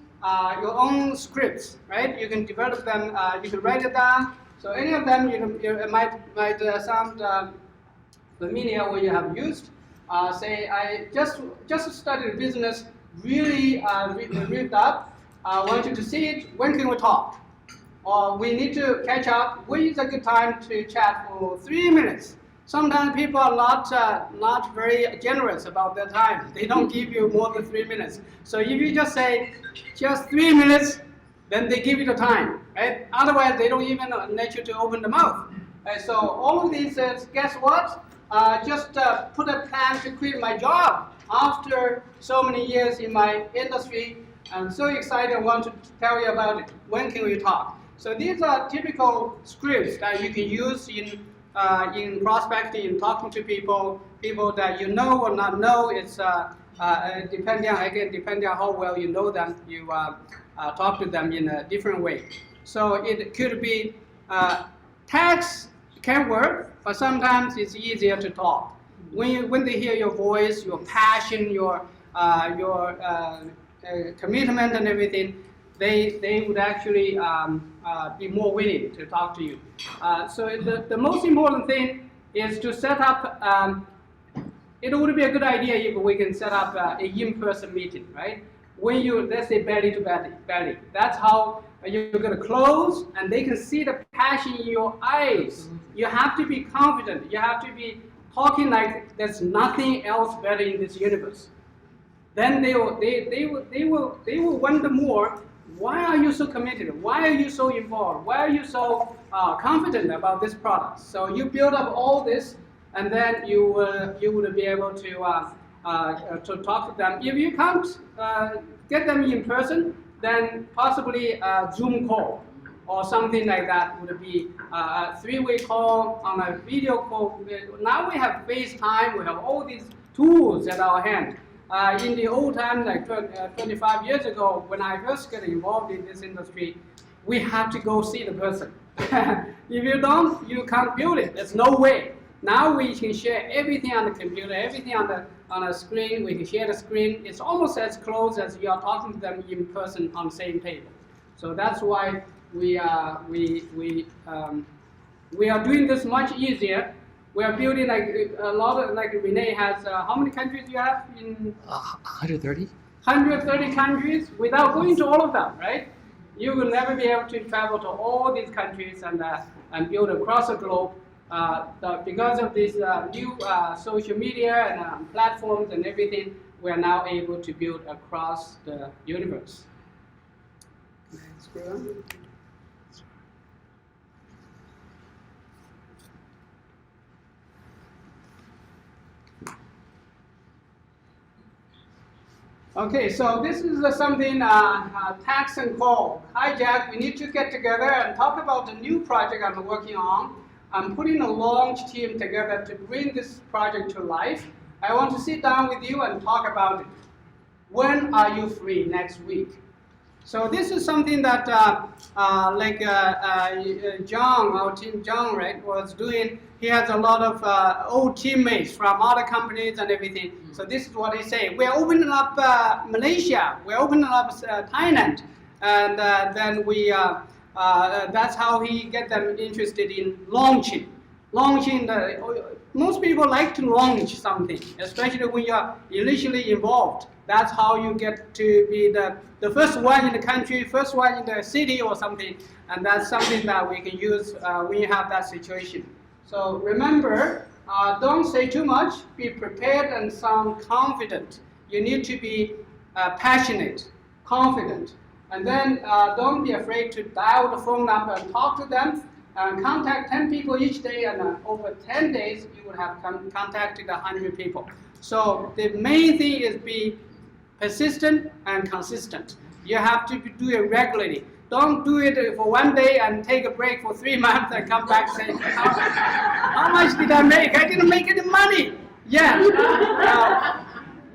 scripts, right? You can develop them. You can write it down. So any of them you might sound familiar when you have used. Say I just studied business, really ripped up. I want you to see it. When can we talk? Or we need to catch up. When is a good time to chat for 3 minutes? Sometimes people are not very generous about their time. They don't give you more than 3 minutes. So if you just say, just 3 minutes, then they give you the time, right? Otherwise, they don't even let you to open the mouth. So all of these, guess what? Just put a plan to quit my job after so many years in my industry. I'm so excited, I want to tell you about it. When can we talk? So these are typical scripts that you can use in prospecting, in talking to people that you know or not know. It's depending on how well you know them, you talk to them in a different way. So it could be text can work, but sometimes it's easier to talk. When they hear your voice, your passion, your commitment and everything, they would actually be more willing to talk to you. So the most important thing is to set up, it would be a good idea if we can set up a in-person meeting, right? When let's say belly to belly, that's how you're going to close, and they can see the passion in your eyes. You have to be confident. You have to be talking like there's nothing else better in this universe. then they will wonder more. Why are you so committed? Why are you so involved? Why are you so confident about this product? So you build up all this, and then you would be able to talk to them. If you can't get them in person, then possibly a Zoom call or something like that would be a three-way call on a video call. Now we have FaceTime. We have all these tools at our hand. In the old time, like 25 years ago, when I first got involved in this industry, we had to go see the person. If you don't, you can't build it. There's no way. Now we can share everything on the computer, everything on a screen. We can share the screen. It's almost as close as you are talking to them in person on the same table. So that's why we are doing this much easier. We are building like a lot of, like Renee has, how many countries you have in? 130. 130 countries without going to all of them, right? You will never be able to travel to all these countries and build across the globe. Because of this new social media and platforms and everything, we are now able to build across the universe. Scroll on. Okay, so this is something, tax and call. Hi Jack, we need to get together and talk about the new project I'm working on. I'm putting a launch team together to bring this project to life. I want to sit down with you and talk about it. When are you free next week? So this is something that John, our team John, right, was doing. He has a lot of old teammates from other companies and everything. So this is what he say. We're opening up Malaysia. We're opening up Thailand, and then we. That's how he get them interested in launching. Most people like to launch something, especially when you're initially involved. That's how you get to be the first one in the country, first one in the city or something. And that's something that we can use when you have that situation. So remember, don't say too much. Be prepared and sound confident. You need to be passionate, confident. And then don't be afraid to dial the phone number and talk to them. And contact 10 people each day, and over 10 days, you will have contacted 100 people. So the main thing is be persistent and consistent. You have to do it regularly. Don't do it for one day and take a break for 3 months and come back saying, how much did I make? I didn't make any money. Yeah.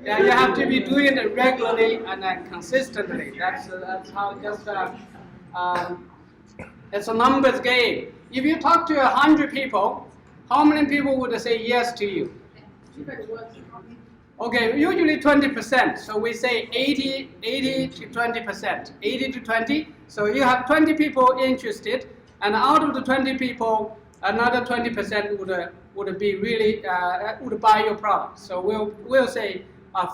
You have to be doing it regularly and consistently. That's how just it's a numbers game. If you talk to 100 people, how many people would say yes to you? Okay, usually 20%. So we say 80 to 20%. 80 to 20. So you have 20 people interested, and out of the 20 people, another 20% would be really would buy your product. So we'll say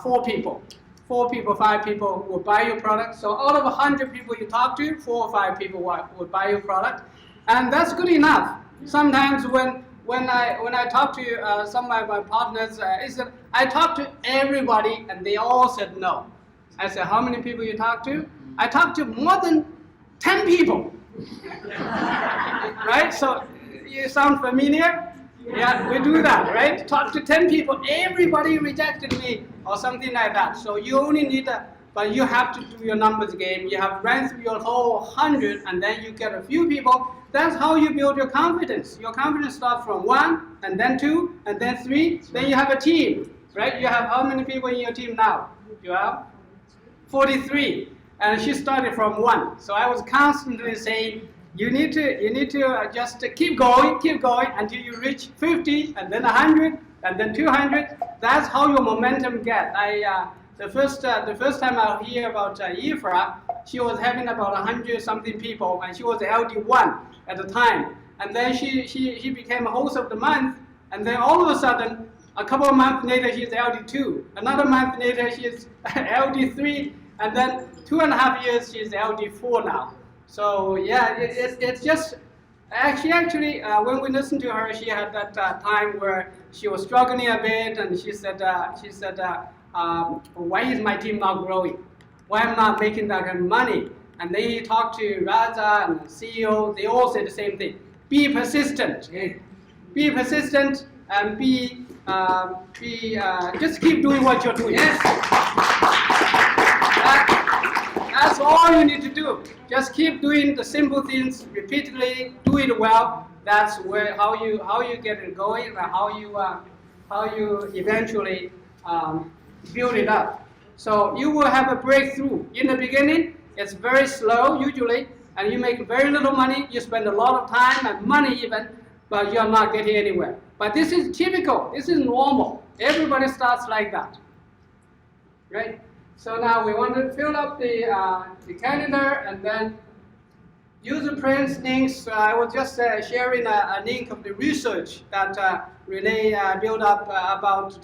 4 people. 4 people, 5 people will buy your product. So out of 100 people you talk to, 4 or 5 people would buy your product, and that's good enough. Sometimes when I talk to some of my partners, is that I talk to everybody and they all said no. I said, how many people you talk to? I talked to more than 10 people. Right? So you sound familiar? Yeah, we do that, right? Talk to 10 people, everybody rejected me or something like that. So you only need but you have to do your numbers game. You have run through your whole 100 and then you get a few people. That's how you build your confidence. Your confidence starts from 1 and then 2 and then 3. Then you have a team, right? You have how many people in your team now? You have 43. And she started from 1. So I was constantly saying, you need to just keep going until you reach 50 and then 100 and then 200. That's how your momentum gets. The first time I hear about Ifra, she was having about 100 something people, and she was LD1 at the time. And then she became a host of the month, and then all of a sudden, a couple of months later, she's LD2. Another month later, she's LD3, and then 2.5 years, she's LD4 now. So yeah, it's just actually when we listened to her, she had that time where she was struggling a bit, and she said why is my team not growing? Why I'm not making that kind of money? And then he talked to Raza and the CEO. They all say the same thing: be persistent. Be persistent and just keep doing what you're doing. Yes. That's all you need to do. Just keep doing the simple things repeatedly. Do it well. That's how you get it going and how you eventually build it up. So you will have a breakthrough. In the beginning, it's very slow usually, and you make very little money. You spend a lot of time and money even, but you're not getting anywhere. But this is typical. This is normal. Everybody starts like that, right? So now we want to fill up the calendar and then user prints links. I was just sharing a link of the research that Renee built up about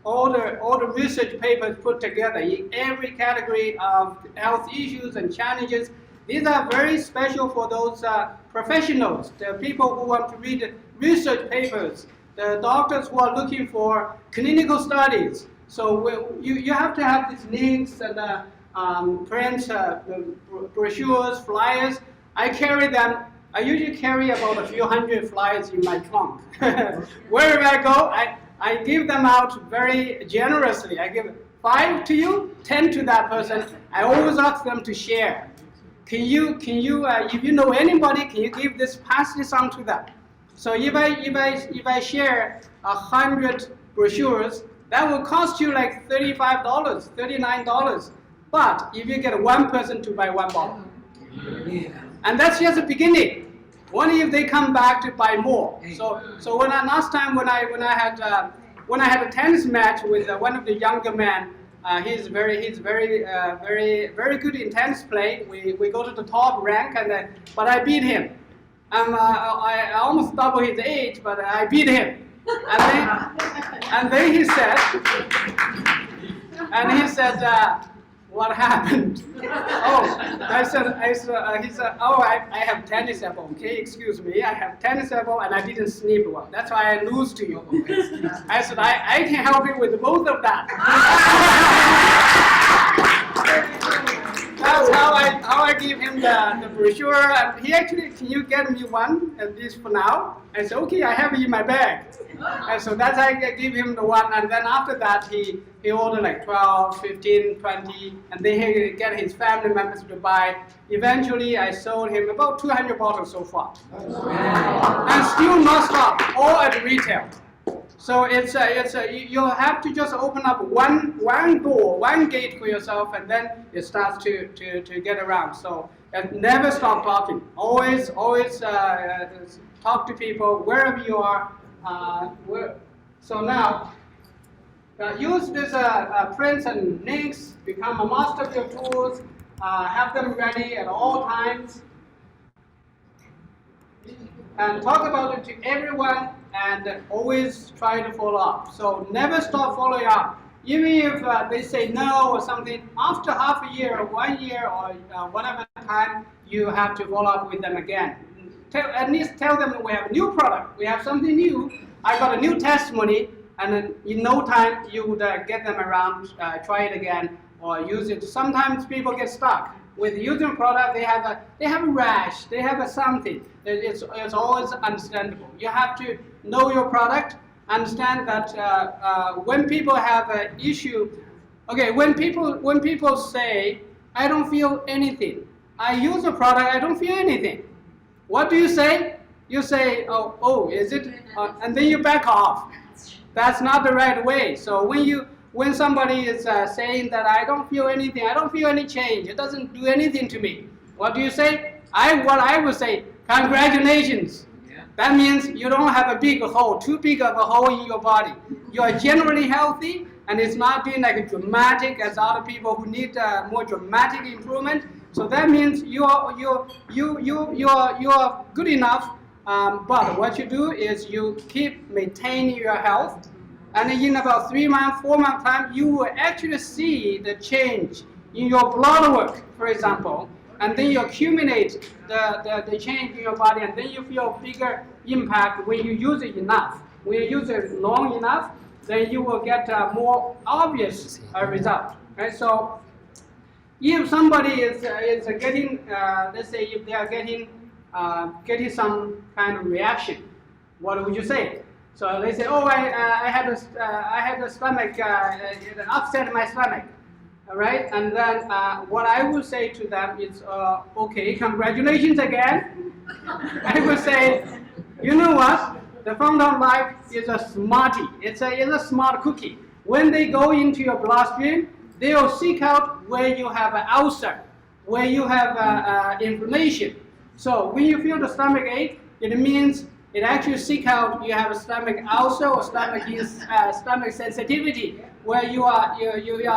all the research papers put together in every category of health issues and challenges. These are very special for those professionals, the people who want to read research papers, the doctors who are looking for clinical studies. So you have to have these links and prints, brochures, flyers. I carry them. I usually carry about a few hundred flyers in my trunk. Wherever I go, I give them out very generously. I give 5 to you, 10 to that person. I always ask them to share. Can you, if you know anybody, can you pass this on to them? So if I share 100 brochures, that will cost you like $35, $39. But if you get one person to buy one bottle, and that's just the beginning. Only if they come back to buy more. So last time when I had a tennis match with one of the younger men, he's very good in tennis play. We go to the top rank, but I beat him. I almost double his age, but I beat him. And then he said, what happened? He said, I have tennis elbow. Okay, excuse me, I have tennis elbow and I didn't sleep well. That's why I lose to you. I said, I can help you with both of that. That's how I give him the brochure. And he actually, can you get me one, at least for now? I said, okay, I have it in my bag. And so that's how I give him the one. And then after that, he ordered like 12, 15, 20, and then he get his family members to buy. Eventually, I sold him about 200 bottles so far. And still not stop, all at retail. So you have to just open up one door, one gate for yourself, and then it starts to get around. So never stop talking. Always talk to people wherever you are. So now, use these prints and links. Become a master of your tools. Have them ready at all times. And talk about it to everyone, and always try to follow up. So never stop following up. Even if they say no or something, after half a year or 1 year or whatever time, you have to follow up with them again. At least tell them we have a new product, we have something new, I got a new testimony, and then in no time you would get them around, try it again, or use it. Sometimes people get stuck. With using a product, they have a rash, they have a something. It's always understandable. You have to know your product, understand that when people have an issue, okay, when people say, I don't feel anything, I use a product, I don't feel anything. What do you say? You say, oh, is it? And then you back off. That's not the right way. So when somebody is saying that I don't feel anything, I don't feel any change, it doesn't do anything to me, what do you say? What I would say, congratulations. Yeah. That means you don't have a big hole, too big of a hole in your body. You are generally healthy, and it's not being like dramatic as other people who need more dramatic improvement. So that means you are good enough. But what you do is you keep maintaining your health. And in about 3 months, 4 months time, you will actually see the change in your blood work, for example. And then you accumulate the change in your body, and then you feel bigger impact when you use it enough. When you use it long enough, then you will get a more obvious result, right? So if somebody is getting, let's say if they are getting some kind of reaction, what would you say? So they say, oh, I had a stomach, it upset my stomach, all right? And then what I will say to them is, okay, congratulations again. I will say, you know what? The founder of life is a smartie. It's a smart cookie. When they go into your bloodstream, they will seek out where you have an ulcer, where you have inflammation. So when you feel the stomach ache, it means it actually seek out you have a stomach ulcer or stomach sensitivity, where you are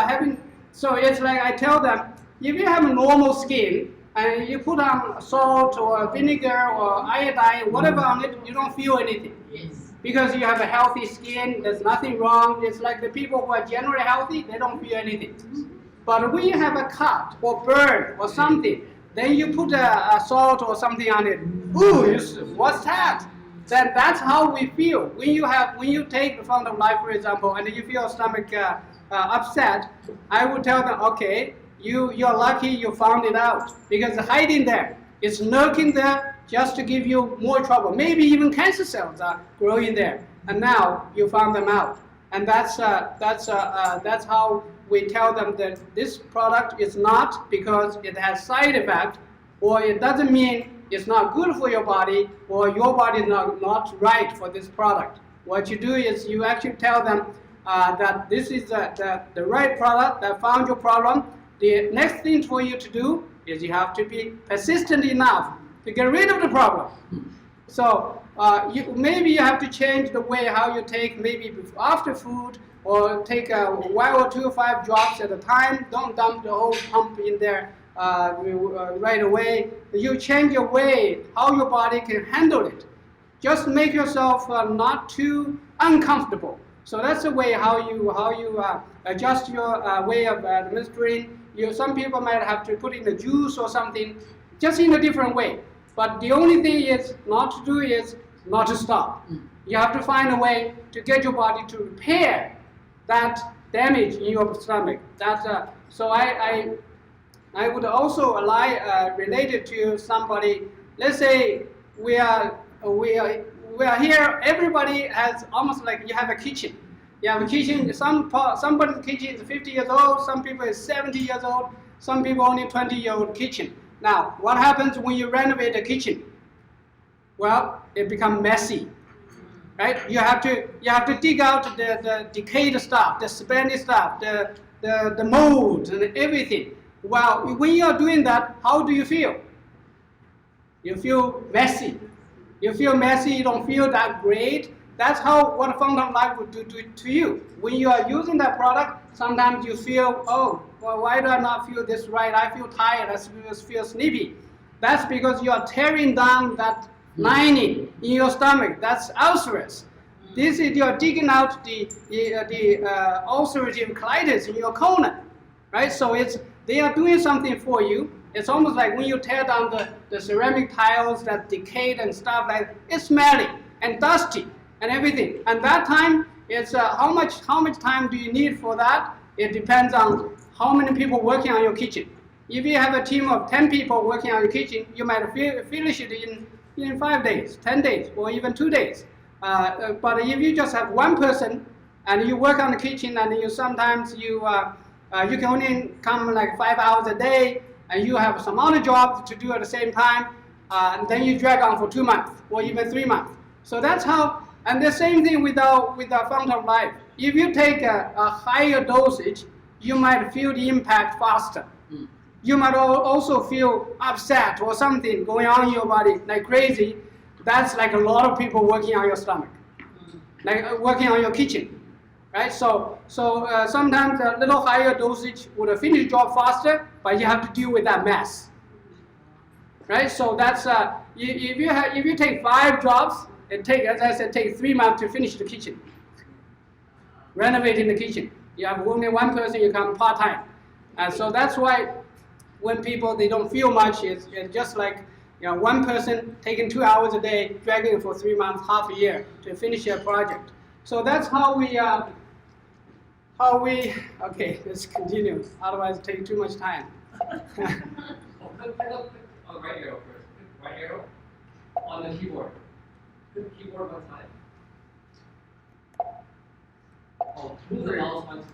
having. So it's like I tell them, if you have a normal skin and you put on salt or vinegar or iodine, whatever on it, you don't feel anything. Yes. Because you have a healthy skin, there's nothing wrong. It's like the people who are generally healthy, they don't feel anything. But when you have a cut or burn or something, then you put a salt or something on it. Ooh, what's that? Then that's how we feel. When you take the founder of life, for example, and you feel stomach upset, I would tell them, okay, you're lucky you found it out, because it's hiding there. It's lurking there just to give you more trouble. Maybe even cancer cells are growing there, and now you found them out. And that's how we tell them that this product is not because it has side effect, or it doesn't mean it's not good for your body, or your body is not right for this product. What you do is you actually tell them that this is the right product that found your problem. The next thing for you to do is you have to be persistent enough to get rid of the problem. So maybe you have to change the way how you take, maybe after food, or take 1 or 2 or 5 drops at a time. Don't dump the whole pump in there right away. You change your way how your body can handle it. Just make yourself not too uncomfortable. So that's the way how you adjust your way of administering. Some people might have to put in the juice or something, just in a different way. But the only thing is not to do is not to stop. You have to find a way to get your body to repair that damage in your stomach. So I would also relate it to somebody. Let's say we are here. Everybody has almost like you have a kitchen. You have a kitchen. Somebody's kitchen is 50 years old. Some people is 70 years old. Some people only 20-year-old kitchen. Now, what happens when you renovate a kitchen? Well, it becomes messy, right? You have to dig out the decayed stuff, the spendy stuff, the mold and everything. Well, when you are doing that, how do you feel? You feel messy. You feel messy. You don't feel that great. That's how what a founder of life would do to you. When you are using that product, sometimes you feel, oh, well, why do I not feel this right? I feel tired. I feel sleepy. That's because you are tearing down that lining in your stomach. That's ulcerous. This is you're digging out the ulcerative colitis in your colon, right? So they are doing something for you. It's almost like when you tear down the ceramic tiles that decayed and stuff like it's smelly and dusty and everything. And that time, it's how much time do you need for that? It depends on how many people working on your kitchen. If you have a team of 10 people working on your kitchen, you might finish it in 5 days, 10 days, or even 2 days. But if you just have one person and you work on the kitchen, and you sometimes you can only come like 5 hours a day, and you have some other jobs to do at the same time, and then you drag on for 2 months or even 3 months. So that's how. And the same thing with the founder of life. If you take a higher dosage, you might feel the impact faster. You might also feel upset or something going on in your body like crazy. That's like a lot of people working on your stomach, like working on your kitchen, right? So sometimes a little higher dosage would finish the job faster, but you have to deal with that mess, right? So that's if you take 5 jobs, as I said, take 3 months to finish the kitchen, renovating the kitchen. You have only one person, you come part-time. So that's why when people, they don't feel much, it's just like one person taking 2 hours a day, dragging it for 3 months, half a year to finish a project. So that's how we, okay, let's continue, otherwise it takes too much time. Right arrow first. Right arrow on the keyboard. Click the keyboard one time. Oh, move the mouse once.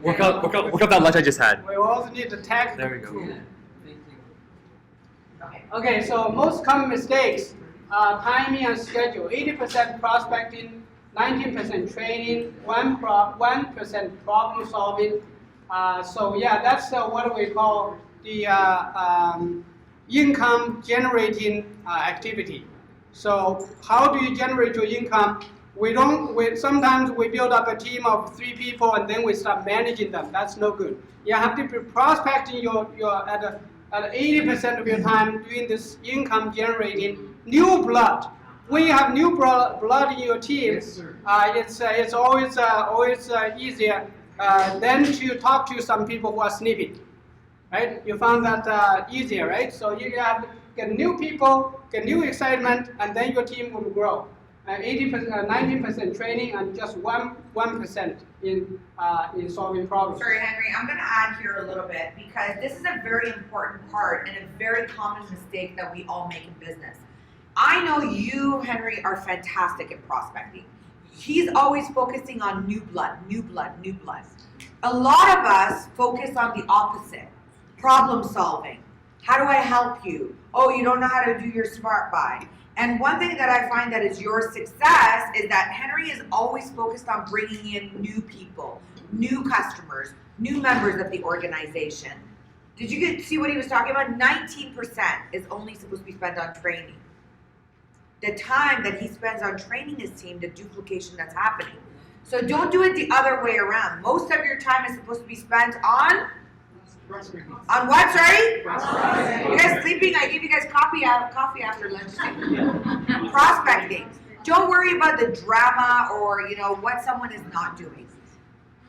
Work out that lunch I just had. We also need the tag. There we go. Okay, so most common mistakes are timing and schedule. 80% prospecting, 19% training, 1% problem solving. So yeah, that's what we call the income generating activity. So how do you generate your income? Sometimes we build up a team of 3 people and then we start managing them. That's no good. You have to be prospecting at 80% of your time doing this income generating new blood. When you have new blood in your team, it's always easier than to talk to some people who are sleeping. Right? You found that easier, right? So you have to get new people, get new excitement, and then your team will grow. 19% training and just 1% in solving problems. Sorry, Henry, I'm going to add here a little bit because this is a very important part and a very common mistake that we all make in business. I know you, Henry, are fantastic at prospecting. He's always focusing on new blood, new blood, new blood. A lot of us focus on the opposite, problem solving. How do I help you? Oh, you don't know how to do your smart buy. And one thing that I find that is your success is that Henry is always focused on bringing in new people, new customers, new members of the organization. Did you see what he was talking about? 19% is only supposed to be spent on training. The time that he spends on training his team, the duplication that's happening. So don't do it the other way around. Most of your time is supposed to be spent on what, sorry? You guys sleeping? I gave you guys coffee after lunch. Prospecting. Don't worry about the drama or what someone is not doing.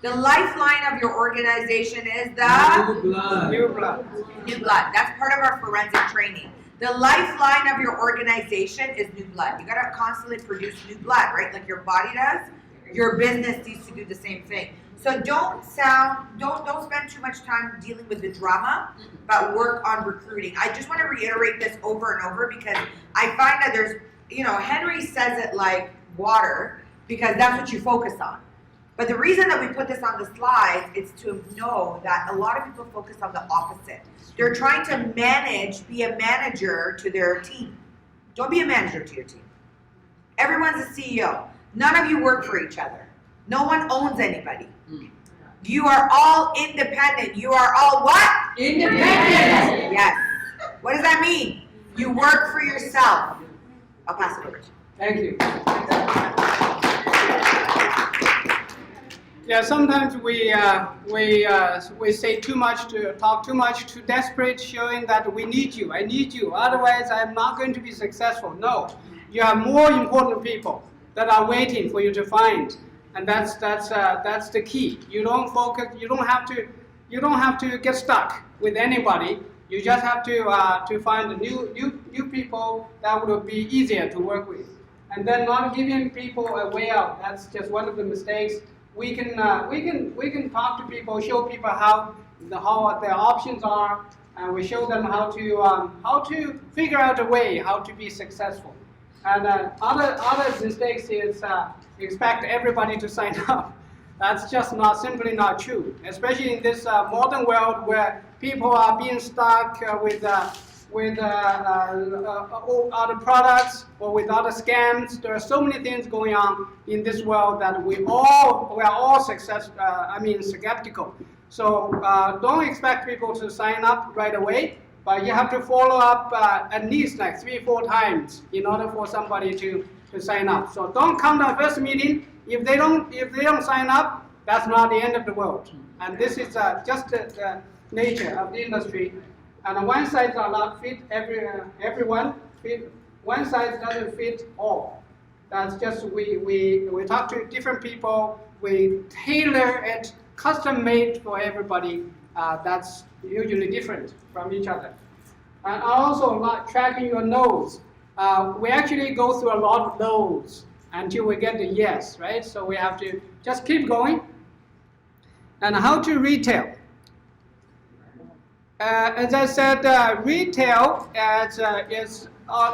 The lifeline of your organization is the new blood. New blood. New blood. That's part of our forensic training. The lifeline of your organization is new blood. You gotta constantly produce new blood, right? Like your body does. Your business needs to do the same thing. So don't spend too much time dealing with the drama, but work on recruiting. I just want to reiterate this over and over because I find that there's, Henry says it like water because that's what you focus on. But the reason that we put this on the slides is to know that a lot of people focus on the opposite. They're trying to be a manager to their team. Don't be a manager to your team. Everyone's a CEO. None of you work for each other. No one owns anybody. You are all independent. You are all what? Independent. Yes. What does that mean? You work for yourself. I'll pass it over to you. Thank you. Yeah, sometimes we say too much, talk too much, too desperate, showing that we need you. I need you. Otherwise, I'm not going to be successful. No, you have more important people that are waiting for you to find. And that's the key. You don't focus. You don't have to get stuck with anybody. You just have to find new people that would be easier to work with, and then not giving people a way out. That's just one of the mistakes. We can talk to people, show people how their options are, and we show them how to figure out a way how to be successful. And other mistakes is expect everybody to sign up. That's just simply not true. Especially in this modern world where people are being stuck with other products or with other scams. There are so many things going on in this world that we are all skeptical. So don't expect people to sign up right away. But you have to follow up at least like 3-4 times in order for somebody to sign up. So don't come to the first meeting. If they don't sign up, that's not the end of the world. And this is just the nature of the industry. And one size does not fit everyone. One size doesn't fit all. That's just we talk to different people. We tailor it, custom made for everybody. That's usually different from each other. and also tracking your no's. We actually go through a lot of no's until we get the yes, right? So we have to just keep going. And how to retail. As I said, retail is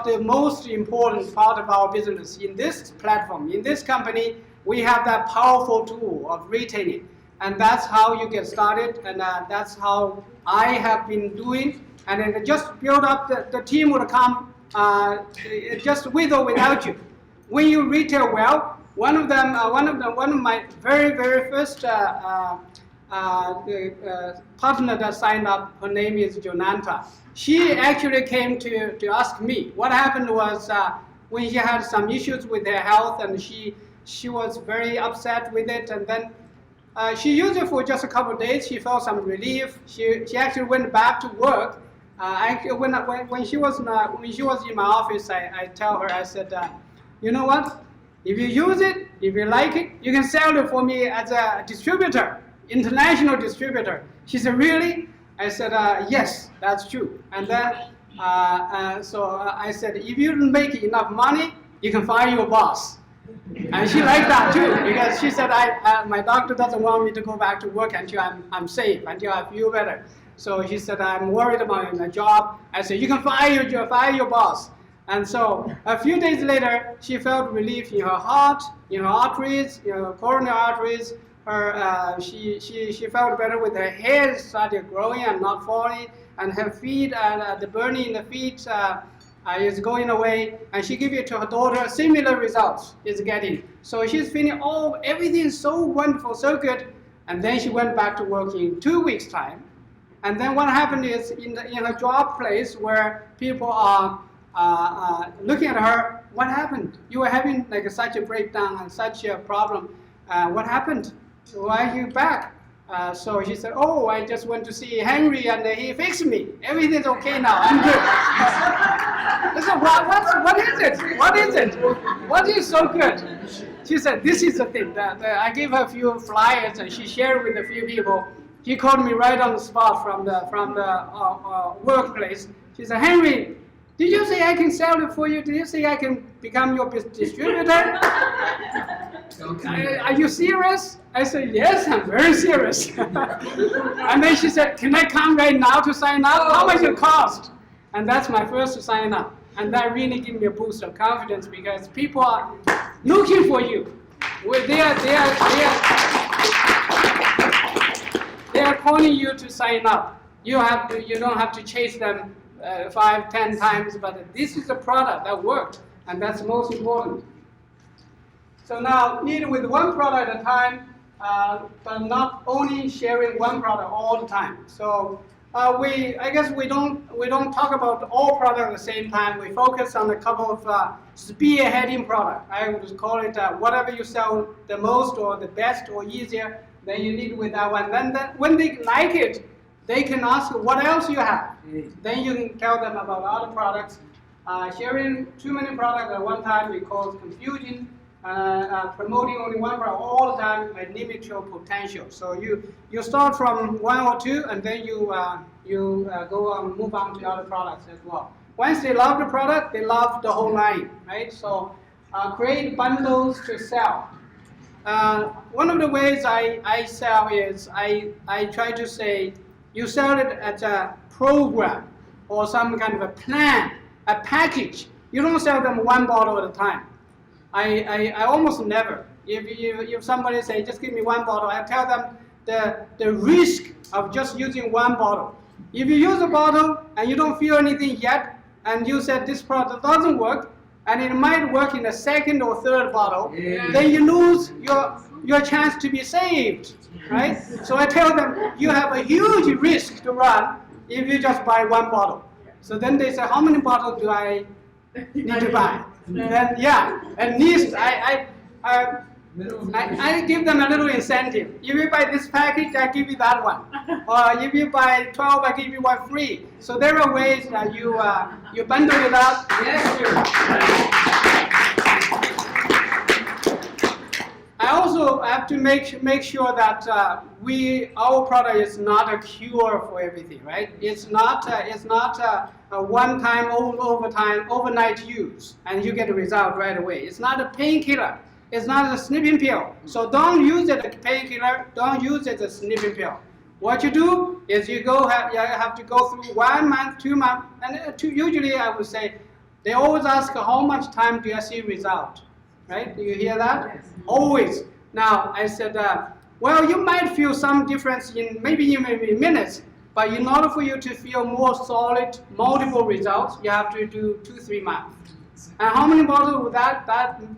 the most important part of our business. In this platform, in this company, we have that powerful tool of retailing. And that's how you get started, and that's how I have been doing. And then just build up, the team will come just with or without you. When you retail well, one of my very first partner that signed up, her name is Jonanta. She actually came to ask me. What happened was when she had some issues with her health, and she was very upset with it, and then she used it for just a couple of days. She felt some relief. She actually went back to work. When she was in my office, I tell her, I said, you know what? If you use it, if you like it, you can sell it for me as a distributor, international distributor. She said, really? I said, yes, that's true. And then, so I said, if you don't make enough money, you can fire your boss. And she liked that too, because she said, my doctor doesn't want me to go back to work until I'm safe, until I feel better. So she said, I'm worried about my job. I said, you can fire your boss. And so a few days later, she felt relief in her heart, in her arteries, in her coronary arteries. She felt better with her hair started growing and not falling, and her feet, the burning in the feet is going away. And she gave it to her daughter. Similar results is getting. So she's feeling, everything is so wonderful, so good. And then she went back to work in 2 weeks' time. And then what happened is in her job place where people are looking at her, what happened? You were having like such a breakdown and such a problem. What happened? Why are you back? So she said, I just went to see Henry and he fixed me. Everything's okay now. I'm good. I said, what is it? What is it? What is so good? She said, this is the thing. I gave her a few flyers and she shared with a few people. She called me right on the spot from the workplace. She said, Henry, did you say I can sell it for you? Did you say I can become your distributor? Are you serious? I said, yes, I'm very serious. And then she said, can I come right now to sign up? How much it cost? And that's my first sign up. And that really gave me a boost of confidence because people are looking for you. They are calling you to sign up. You don't have to chase them 5, 10 times, but this is a product that worked, and that's most important. So now, lead with one product at a time, but not only sharing one product all the time. So I guess we don't talk about all products at the same time. We focus on a couple of spearheading products. I would call it whatever you sell the most or the best or easier, then you lead with that one. Then when they like it, they can ask what else you have. Then you can tell them about other products. Sharing too many products at one time will cause confusion. Promoting only one product all the time may limit your potential. So you start from one or two, and then you go on, move on to other products as well. Once they love the product, they love the whole line, right? So create bundles to sell. One of the ways I sell is I try to say, you sell it as a program or some kind of a plan, a package. You don't sell them one bottle at a time. I almost never. If somebody say, just give me one bottle, I tell them the risk of just using one bottle. If you use a bottle and you don't feel anything yet, and you said this product doesn't work, and it might work in the second or third bottle, then you lose your chance to be saved, right? So I tell them, you have a huge risk to run if you just buy one bottle. So then they say, how many bottles do I need to buy? Then at least I give them a little incentive. If you buy this package, I give you that one. Or if you buy 12, I give you one free. So there are ways that you bundle it up. I also have have to make sure that our product is not a cure for everything, right? It's not a one-time overnight use and you get a result right away. It's not a painkiller. It's not a sleeping pill. So don't use it as a painkiller. Don't use it as a sleeping pill. What you do is you have to go through 1 month, 2 months, and usually I would say they always ask how much time do I see result. Right? Do you hear that? Yes. Always. Now, I said, well, you might feel some difference in maybe minutes, but in order for you to feel more solid, multiple results, you have to do 2-3 months. And how many bottles would that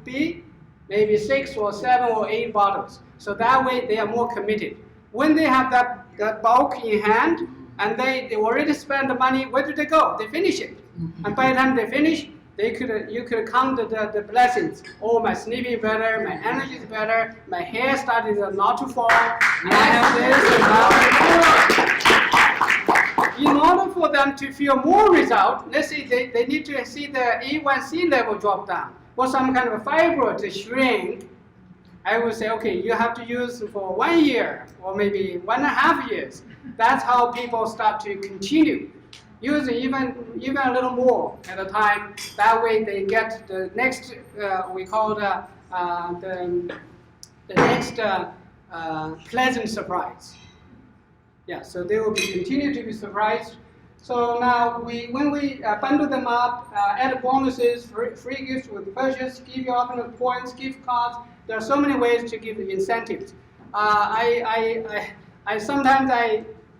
be? Maybe 6 or 7 or 8 bottles. So that way they are more committed. When they have that bulk in hand, and they already spent the money, where do they go? They finish it. And by the time they finish, you could count the blessings. Oh, my sleeping better, my energy is better, my hair started not to fall, and I have this. In order for them to feel more result, let's say they need to see the A1C level drop down, or some kind of a fibroid to shrink. I would say, okay, you have to use for 1 year, or maybe 1.5 years. That's how people start to continue. Use even a little more at a time. That way they get the next, we call the next pleasant surprise. Yeah, so they will continue to be surprised. So now when we bundle them up, add bonuses, free gifts with purchase, give you Opulence points, gift cards. There are so many ways to give incentives. I sometimes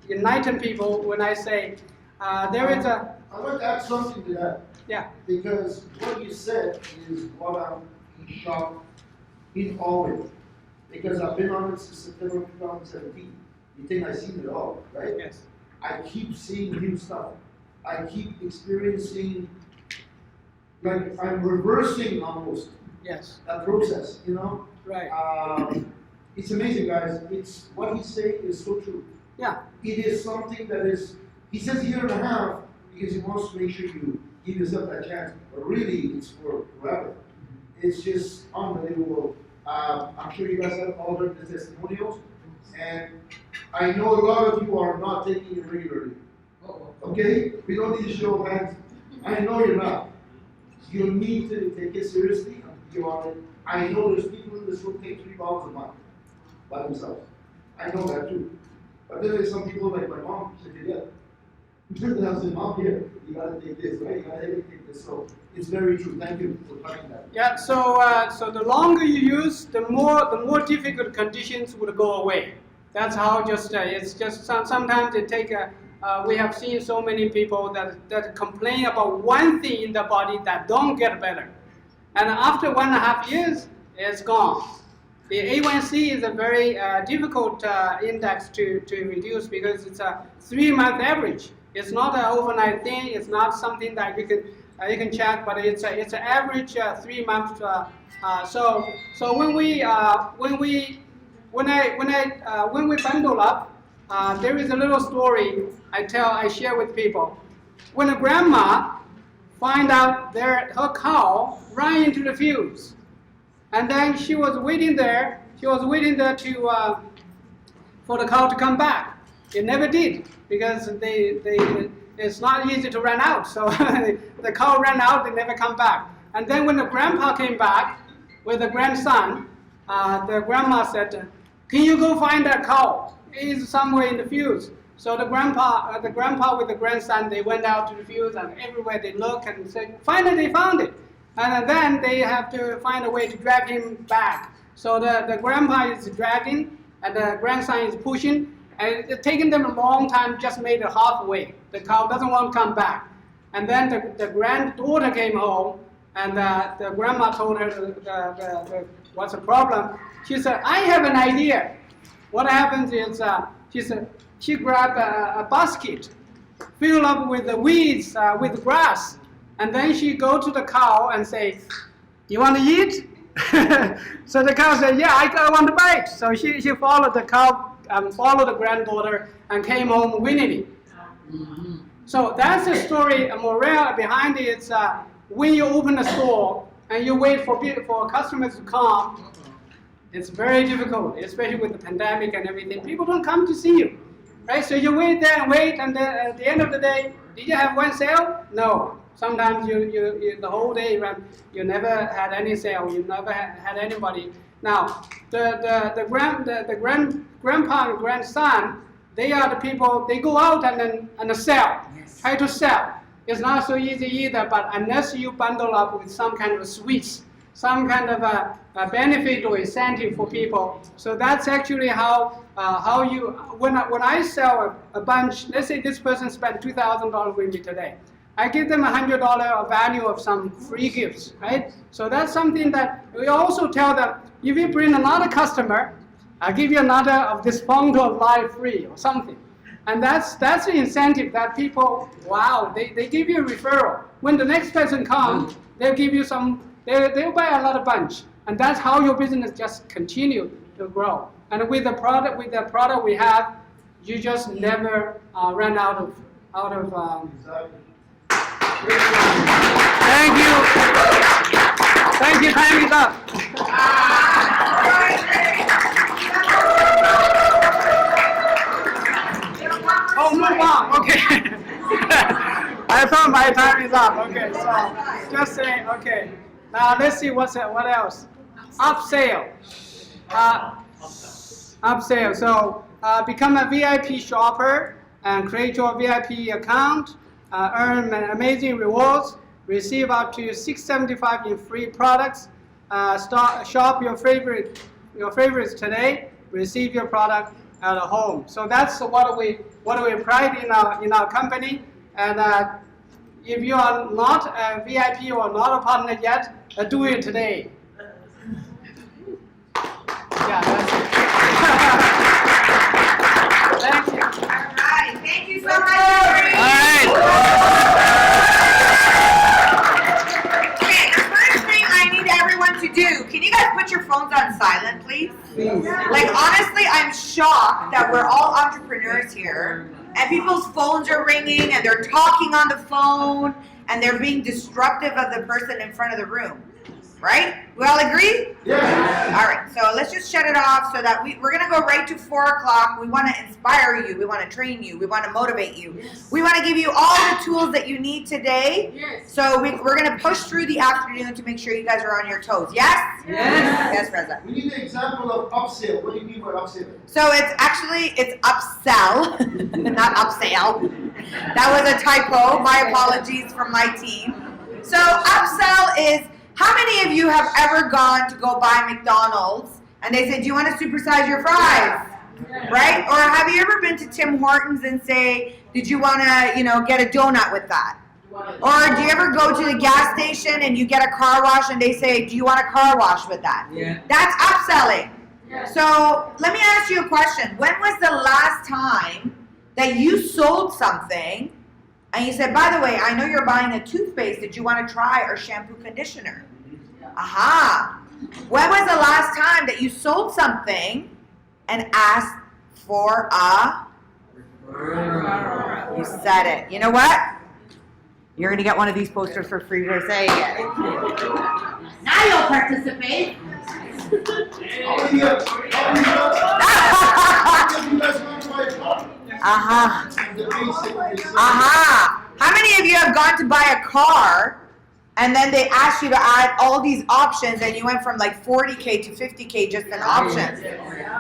enlighten people when I say, there is a... I'd like to add something to that. Yeah. Because what you said is what I'm shocked in all with. Because I've been on it since September 2017. You think I've seen it all, right? Yes. I keep seeing new stuff. I keep experiencing, like I'm reversing almost. Yes. That process, you know? Right. It's amazing, guys. It's what he's saying is so true. Yeah. It is something that is, he says 1.5 years because he wants to make sure you give yourself that chance. But really, it's for forever. It's just unbelievable. I'm sure you guys have all heard the testimonials. And I know a lot of you are not taking it regularly. Okay? We don't need to show hands. I know you're not. You need to take it seriously and be on it. I know there's people in this room take 3 bottles a month by themselves. I know that too. But then there's some people like my mom, she said, yeah. I said, Mom, here, you gotta take this, right? You gotta take this. So it's very true. Thank you for talking that. Yeah, so the longer you use, the more difficult conditions would go away. That's how it's just sometimes it take we have seen so many people that complain about one thing in the body that don't get better. And after 1.5 years, it's gone. The A1C is a very difficult index to reduce because it's a 3-month average. It's not an overnight thing. It's not something that you can check, but it's an average 3 months. So when we bundle up, there is a little story I share with people. When a grandma find out her cow ran into the fuse, and then she was waiting there to for the cow to come back. It never did because it's not easy to run out. So the cow ran out, they never come back. And then when the grandpa came back with the grandson, the grandma said, "Can you go find that cow? It's somewhere in the fuse." So the grandpa with the grandson, they went out to the fuse and everywhere they look and said, finally they found it. And then they have to find a way to drag him back. So the grandpa is dragging and the grandson is pushing, and it's taken them a long time, just made it halfway. The cow doesn't want to come back. And then the granddaughter came home, and the grandma told her what's the problem. She said, "I have an idea." What happens is, she said, she grabbed a basket filled up with the weeds, with grass, and then she go to the cow and say, "You want to eat?" So the cow said, "Yeah, I want to bite." So she followed the cow, followed the granddaughter, and came home willingly. So that's the story. A morale behind it is when you open a store and you wait for customers to come, It's very difficult, especially with the pandemic and everything. People don't come to see you, right? So you wait there and wait, and then at the end of the day, did you have one sale? No. Sometimes you the whole day you never had any sale. You never had anybody. Now the grandpa and grandson, they are the people. They go out and sell, try to sell. It's not so easy either. But unless you bundle up with some kind of sweets, some kind of a benefit or incentive for people. So that's actually how you, when I sell a bunch, let's say this person spent $2,000 with me today. I give them $100 of value of some free gifts, right? So that's something that we also tell them, if you bring another customer, I'll give you another of this bundle of life free or something. And that's the incentive that people, wow, they give you a referral. When the next person comes, they'll give you some, they'll buy a lot of bunch. And that's how your business just continue to grow. And with the product we have, you just never run out of Thank you. Thank you, time is up. Oh, move on, okay. I thought my time is up, okay, so just say, okay. Now let's see what else. Upsell. Upsell, so become a VIP shopper and create your VIP account. Earn amazing rewards, receive up to $675 in free products. Shop your favorites today. Receive your product at home. So that's what we pride in our company. And if you are not a VIP or not a partner yet, do it today. Yeah, that's it. Thank you. All right, thank you so much. Okay, the first thing I need everyone to do, can you guys put your phones on silent, please? Like, honestly, I'm shocked that we're all entrepreneurs here, and people's phones are ringing, and they're talking on the phone, and they're being disruptive of the person in front of the room. Right? We all agree? Yeah. All right, so let's just shut it off so that we're going to go right to 4 o'clock. We want to inspire you. We want to train you. We want to motivate you. Yes. We want to give you all the tools that you need today. Yes. So we're going to push through the afternoon to make sure you guys are on your toes. Yes? Yes. Yes, Reza. We need an example of upsell. What do you mean by upsell? So it's upsell, not upsell. That was a typo. My apologies from my team. So upsell is, how many of you have ever gone to go buy McDonald's and they say, do you want to supersize your fries? Yeah. Right? Or have you ever been to Tim Hortons and say, did you want to, get a donut with that? Or do you ever go to the gas station and you get a car wash and they say, do you want a car wash with that? Yeah. That's upselling. Yeah. So let me ask you a question. When was the last time that you sold something and you said, by the way, I know you're buying a toothpaste. Did you want to try our shampoo conditioner? Aha. When was the last time that you sold something and asked for a referral? You said it. You know what? You're going to get one of these posters for free for saying it. Now you'll participate. Aha. Aha. How many of you have gone to buy a car and then they asked you to add all these options and you went from like 40K to 50K just in options?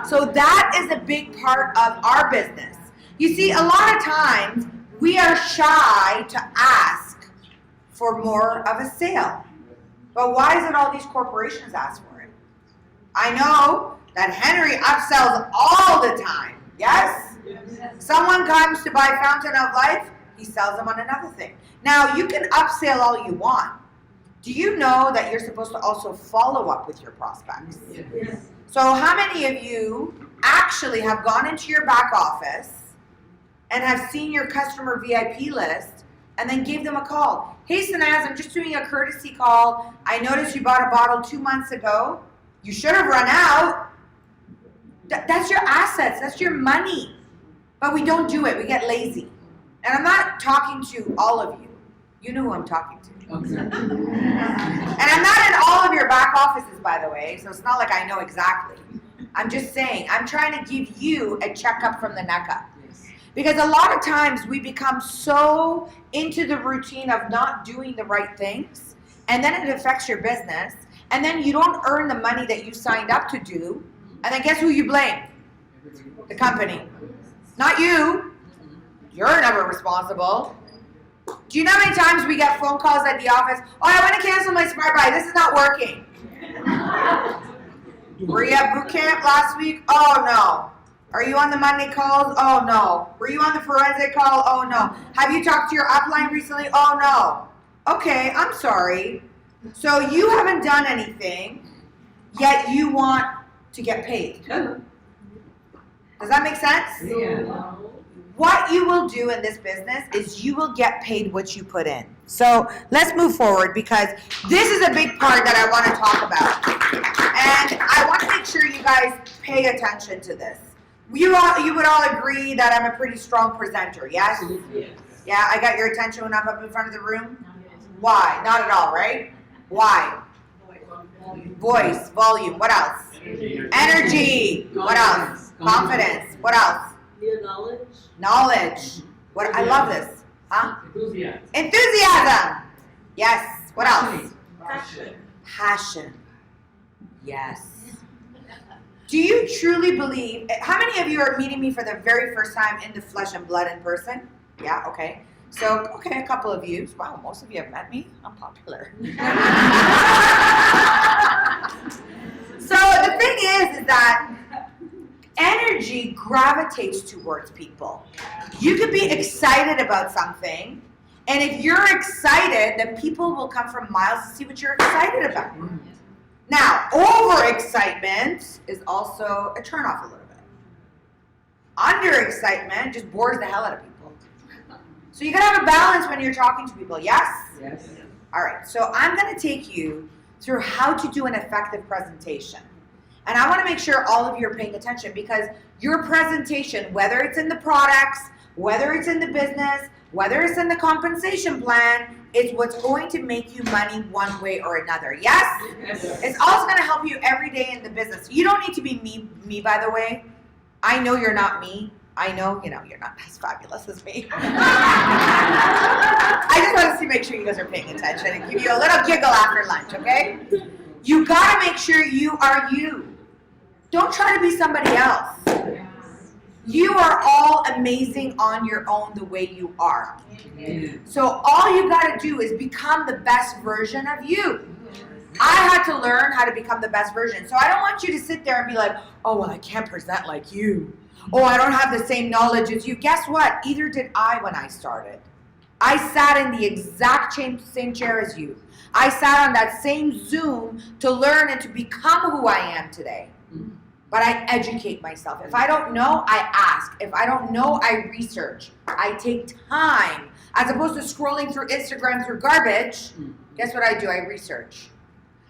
So that is a big part of our business. You see, a lot of times we are shy to ask for more of a sale. But why is it all these corporations ask for it? I know that Henry upsells all the time. Yes? Someone comes to buy Fountain of Life, he sells them on another thing. Now, you can upsell all you want. Do you know that you're supposed to also follow up with your prospects? Yes. So how many of you actually have gone into your back office and have seen your customer VIP list and then gave them a call? Hey, Sanaz, I'm just doing a courtesy call. I noticed you bought a bottle 2 months ago. You should have run out. That's your assets. That's your money. But we don't do it. We get lazy. And I'm not talking to all of you. You know who I'm talking to. Okay. And I'm not in all of your back offices, by the way, so it's not like I know exactly. I'm just saying, I'm trying to give you a checkup from the neck up. Because a lot of times we become so into the routine of not doing the right things, and then it affects your business, and then you don't earn the money that you signed up to do, and then guess who you blame? The company. Not you. You're never responsible. Do you know how many times we get phone calls at the office? Oh, I want to cancel my Smart Buy. This is not working. Were you at Bootcamp last week? Oh, no. Are you on the Monday calls? Oh, no. Were you on the forensic call? Oh, no. Have you talked to your upline recently? Oh, no. Okay, I'm sorry. So you haven't done anything, yet you want to get paid. Does that make sense? Yeah. What you will do in this business is you will get paid what you put in. So let's move forward because this is a big part that I want to talk about. And I want to make sure you guys pay attention to this. You would all agree that I'm a pretty strong presenter, yes? Yes. Yeah, I got your attention when I'm up in front of the room? Why? Not at all, right? Why? Voice, volume, what else? Energy. What else? Confidence. What else? Knowledge. Knowledge. What? I love this. Huh? Enthusiasm. Enthusiasm. Yes. What else? Passion. Passion. Yes. Do you truly believe? How many of you are meeting me for the very first time in the flesh and blood in person? Yeah. Okay. So, okay, a couple of you. Wow, most of you have met me. I'm popular. So the thing is that energy gravitates towards people. You could be excited about something, and if you're excited, then people will come from miles to see what you're excited about. Now, overexcitement is also a turnoff a little bit. Underexcitement just bores the hell out of people. So you gotta have a balance when you're talking to people, yes? Yes. All right, so I'm gonna take you through how to do an effective presentation. And I wanna make sure all of you are paying attention because your presentation, whether it's in the products, whether it's in the business, whether it's in the compensation plan, is what's going to make you money one way or another, yes? Yes. It's also gonna help you every day in the business. You don't need to be me, by the way. I know you're not me. I know, you're not as fabulous as me. I just want to make sure you guys are paying attention and give you a little giggle after lunch, okay? You gotta make sure you are you. Don't try to be somebody else. You are all amazing on your own the way you are. So all you gotta do is become the best version of you. I had to learn how to become the best version. So I don't want you to sit there and be like, oh, well, I can't present like you. Oh, I don't have the same knowledge as you. Guess what? Either did I when I started. I sat in the exact same chair as you. I sat on that same Zoom to learn and to become who I am today. But I educate myself. If I don't know, I ask. If I don't know, I research. I take time. As opposed to scrolling through Instagram through garbage, guess what I do? I research.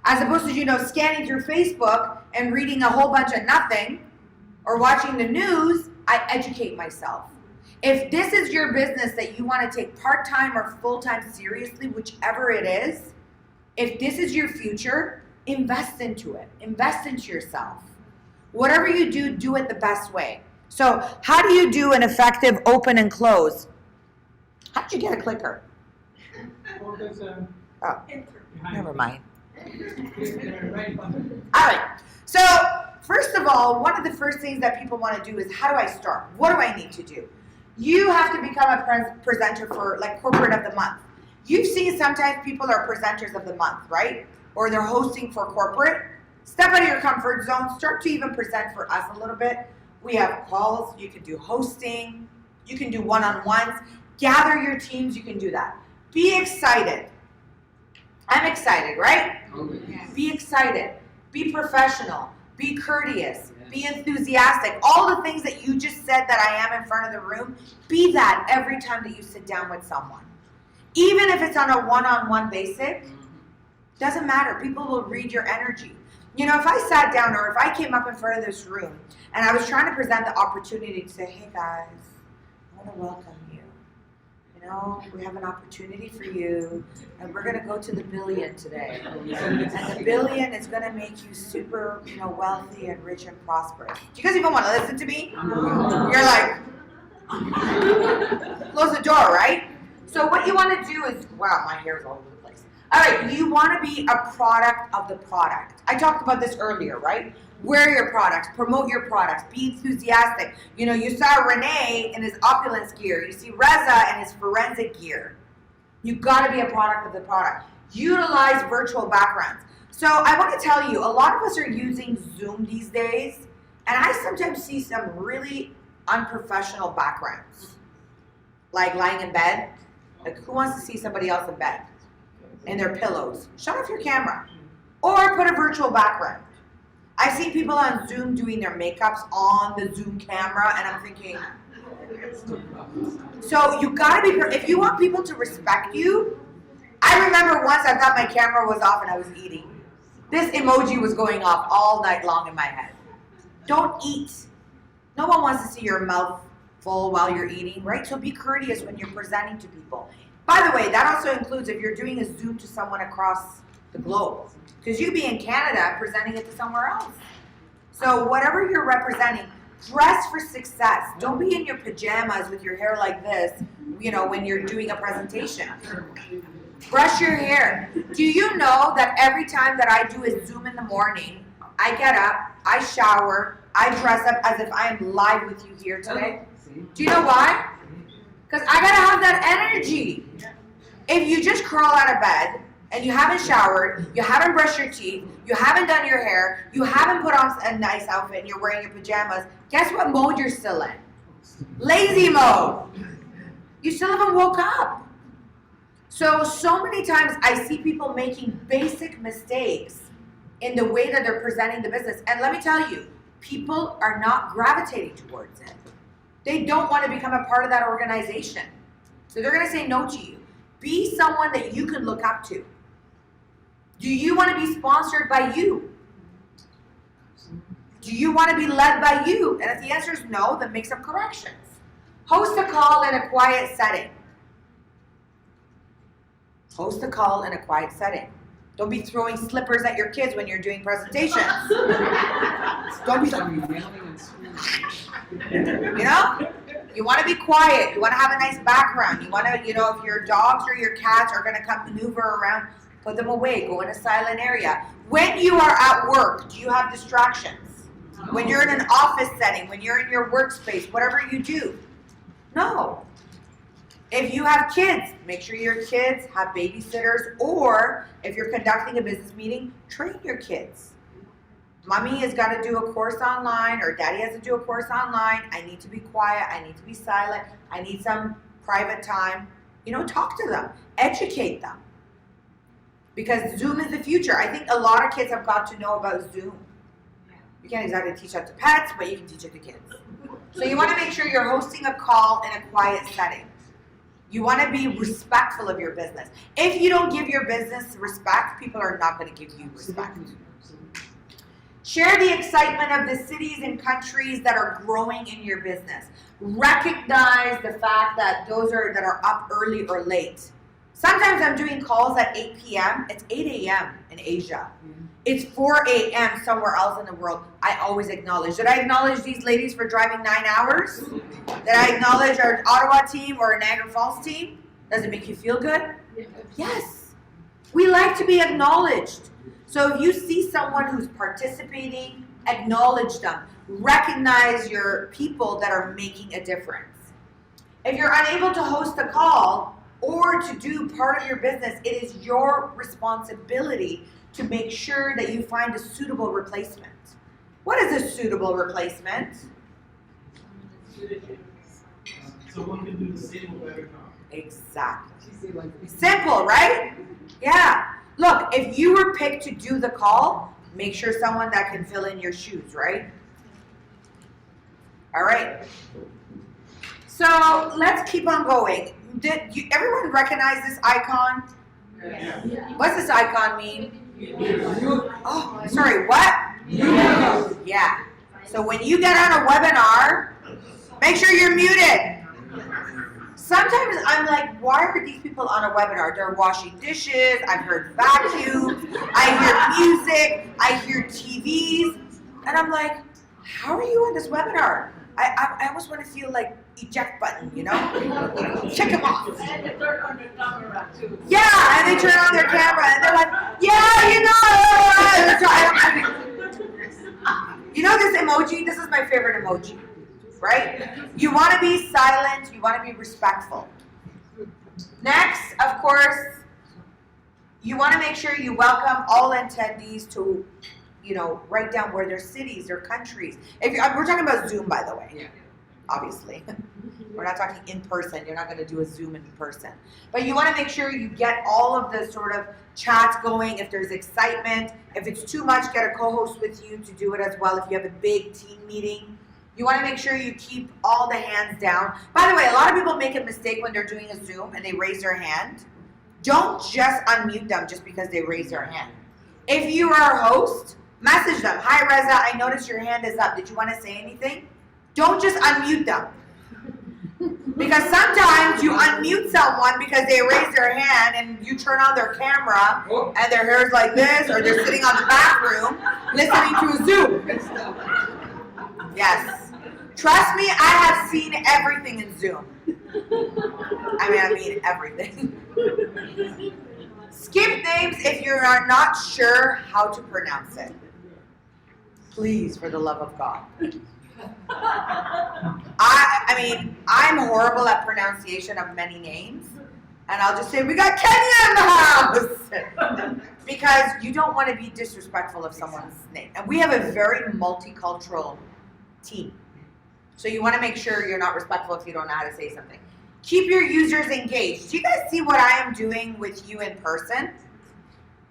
As opposed to, scanning through Facebook and reading a whole bunch of nothing or watching the news, I educate myself. If this is your business that you want to take part-time or full-time seriously, whichever it is, if this is your future, invest into it. Invest into yourself. Whatever you do, do it the best way. So how do you do an effective open and close? How did you get a clicker? Oh, never mind. All right. So first of all, one of the first things that people want to do is, how do I start? What do I need to do? You have to become a presenter for corporate of the month. You've seen sometimes people are presenters of the month, right? Or they're hosting for corporate. Step out of your comfort zone. Start to even present for us a little bit. We have calls. You can do hosting. You can do one-on-ones. Gather your teams. You can do that. Be excited. I'm excited, right? Yes. Be excited. Be professional. Be courteous. Be enthusiastic. All the things that you just said that I am in front of the room, be that every time that you sit down with someone. Even if it's on a one-on-one basis, doesn't matter. People will read your energy. If I sat down or if I came up in front of this room and I was trying to present the opportunity to say, hey guys, I want to welcome you. no, we have an opportunity for you, and we're gonna go to the billion today. And the billion is gonna make you super, wealthy and rich and prosperous. Do you guys even wanna listen to me? You're like, close the door, right? So what you wanna do is, wow, my hair is all over the place. All right, you wanna be a product of the product. I talked about this earlier, right? Wear your products, promote your products, be enthusiastic. You saw Renee in his Opulence gear. You see Reza in his forensic gear. You gotta be a product of the product. Utilize virtual backgrounds. So I wanna tell you, a lot of us are using Zoom these days, and I sometimes see some really unprofessional backgrounds. Like lying in bed. Like, who wants to see somebody else in bed? In their pillows. Shut off your camera. Or put a virtual background. I've seen people on Zoom doing their makeups on the Zoom camera, and I'm thinking, so you gotta be, if you want people to respect you, I remember once I thought my camera was off and I was eating. This emoji was going off all night long in my head. Don't eat. No one wants to see your mouth full while you're eating, right? So be courteous when you're presenting to people. By the way, that also includes if you're doing a Zoom to someone across the globe. Because you could be in Canada presenting it to somewhere else. So whatever you're representing, dress for success. Don't be in your pajamas with your hair like this, when you're doing a presentation. Brush your hair. Do you know that every time that I do a Zoom in the morning, I get up, I shower, I dress up as if I am live with you here today? Do you know why? Because I gotta have that energy. If you just crawl out of bed, and you haven't showered, you haven't brushed your teeth, you haven't done your hair, you haven't put on a nice outfit, and you're wearing your pajamas, guess what mode you're still in? Lazy mode. You still haven't woke up. So many times I see people making basic mistakes in the way that they're presenting the business. And let me tell you, people are not gravitating towards it. They don't want to become a part of that organization. So they're going to say no to you. Be someone that you can look up to. Do you want to be sponsored by you? Do you want to be led by you? And if the answer is no, then make some corrections. Host a call in a quiet setting. Host a call in a quiet setting. Don't be throwing slippers at your kids when you're doing presentations. Don't be You want to be quiet. You want to have a nice background. You want to, if your dogs or your cats are going to come maneuver around, put them away. Go in a silent area. When you are at work, do you have distractions? When you're in an office setting, when you're in your workspace, whatever you do. No. If you have kids, make sure your kids have babysitters, or if you're conducting a business meeting, train your kids. Mommy has got to do a course online, or daddy has to do a course online. I need to be quiet. I need to be silent. I need some private time. Talk to them. Educate them. Because Zoom is the future. I think a lot of kids have got to know about Zoom. You can't exactly teach that to pets, but you can teach it to kids. So you want to make sure you're hosting a call in a quiet setting. You want to be respectful of your business. If you don't give your business respect, people are not going to give you respect. Share the excitement of the cities and countries that are growing in your business. Recognize the fact that those that are up early or late. Sometimes I'm doing calls at 8 p.m. It's 8 a.m. in Asia. It's 4 a.m. somewhere else in the world. I always acknowledge. Did I acknowledge these ladies for driving 9 hours? Did I acknowledge our Ottawa team or Niagara Falls team? Does it make you feel good? Yes. We like to be acknowledged. So if you see someone who's participating, acknowledge them. Recognize your people that are making a difference. If you're unable to host a call or to do part of your business, it is your responsibility to make sure that you find a suitable replacement. What is a suitable replacement? Someone can do the same or better job. Exactly. Simple, right? Yeah. Look, if you were picked to do the call, make sure someone that can fill in your shoes, right? All right. So let's keep on going. Did everyone recognize this icon? Yes. What's this icon mean? Oh, sorry, what? Yeah. So when you get on a webinar, make sure you're muted. Sometimes I'm like, why are these people on a webinar? They're washing dishes, I've heard vacuums, I hear music, I hear TVs, and I'm like, how are you on this webinar? I almost want to feel like eject button, you know? Check them off. And they turn on their camera too. Yeah, and they turn on their camera and they're like, yeah, you know. You know this emoji? This is my favorite emoji, right? You want to be silent, you want to be respectful. Next, of course, you want to make sure you welcome all attendees to, you know, write down where their cities or countries. If we're talking about Zoom, by the way, obviously. We're not talking in person. You're not going to do a Zoom in person. But you want to make sure you get all of the sort of chats going. If there's excitement, if it's too much, get a co-host with you to do it as well. If you have a big team meeting, you want to make sure you keep all the hands down. By the way, a lot of people make a mistake when they're doing a Zoom and they raise their hand. Don't just unmute them just because they raise their hand. If you are a host, message them. Hi, Reza, I noticed your hand is up. Did you want to say anything? Don't just unmute them. Because sometimes you unmute someone because they raise their hand and you turn on their camera and their hair's like this, or they're sitting on the bathroom listening to a Zoom. Yes. Trust me, I have seen everything in Zoom. I mean everything. Skip names if you are not sure how to pronounce it. Please, for the love of God. I mean, I'm horrible at pronunciation of many names, and I'll just say, we got Kenya in the house! Because you don't want to be disrespectful of someone's name. And we have a very multicultural team. So you want to make sure you're not respectful if you don't know how to say something. Keep your users engaged. Do you guys see what I am doing with you in person?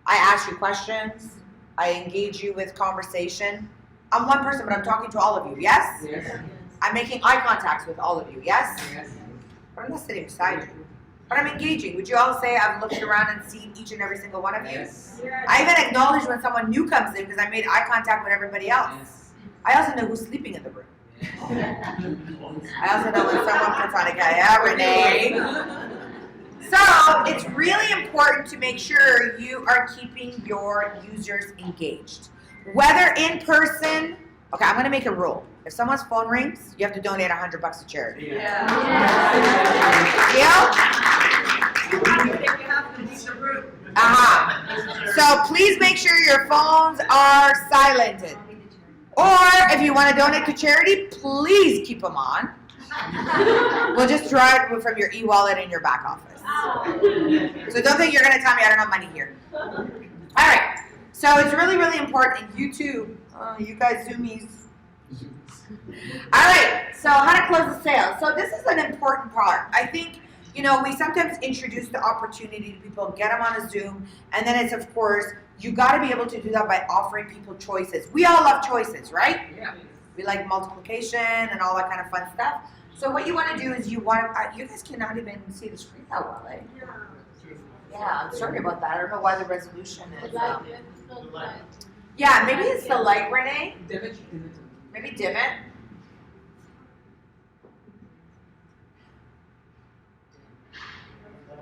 I ask you questions. I engage you with conversation. I'm one person, but I'm talking to all of you, yes? Yes. I'm making eye contacts with all of you, yes? Yes. But I'm not sitting beside you. But I'm engaging. Would you all say I've looked around and seen each and every single one of you? Yes. I even acknowledge when someone new comes in because I made eye contact with everybody else. Yes. I also know who's sleeping in the room. I also know when someone puts on a guy, yeah, Renee. So it's really important to make sure you are keeping your users engaged. Whether in person, okay, I'm gonna make a rule. If someone's phone rings, you have to donate $100 to charity. Yeah. So please make sure your phones are silenced. Or if you want to donate to charity, please keep them on. We'll just draw it from your e-wallet in your back office. So don't think you're going to tell me I don't have money here. All right. So it's really, really important. You too. You guys Zoomies. All right. So how to close the sale. So this is an important part. I think, you know, we sometimes introduce the opportunity to people, get them on a Zoom, and then it's, of course, you got to be able to do that by offering people choices. We all love choices, right? Yeah. We like multiplication and all that kind of fun stuff. So what you want to do is you want to, you guys cannot even see the screen that well, eh? Yeah, I'm sorry about that. I don't know why the resolution is. Yeah, maybe it's the light, Renee. Maybe dim it.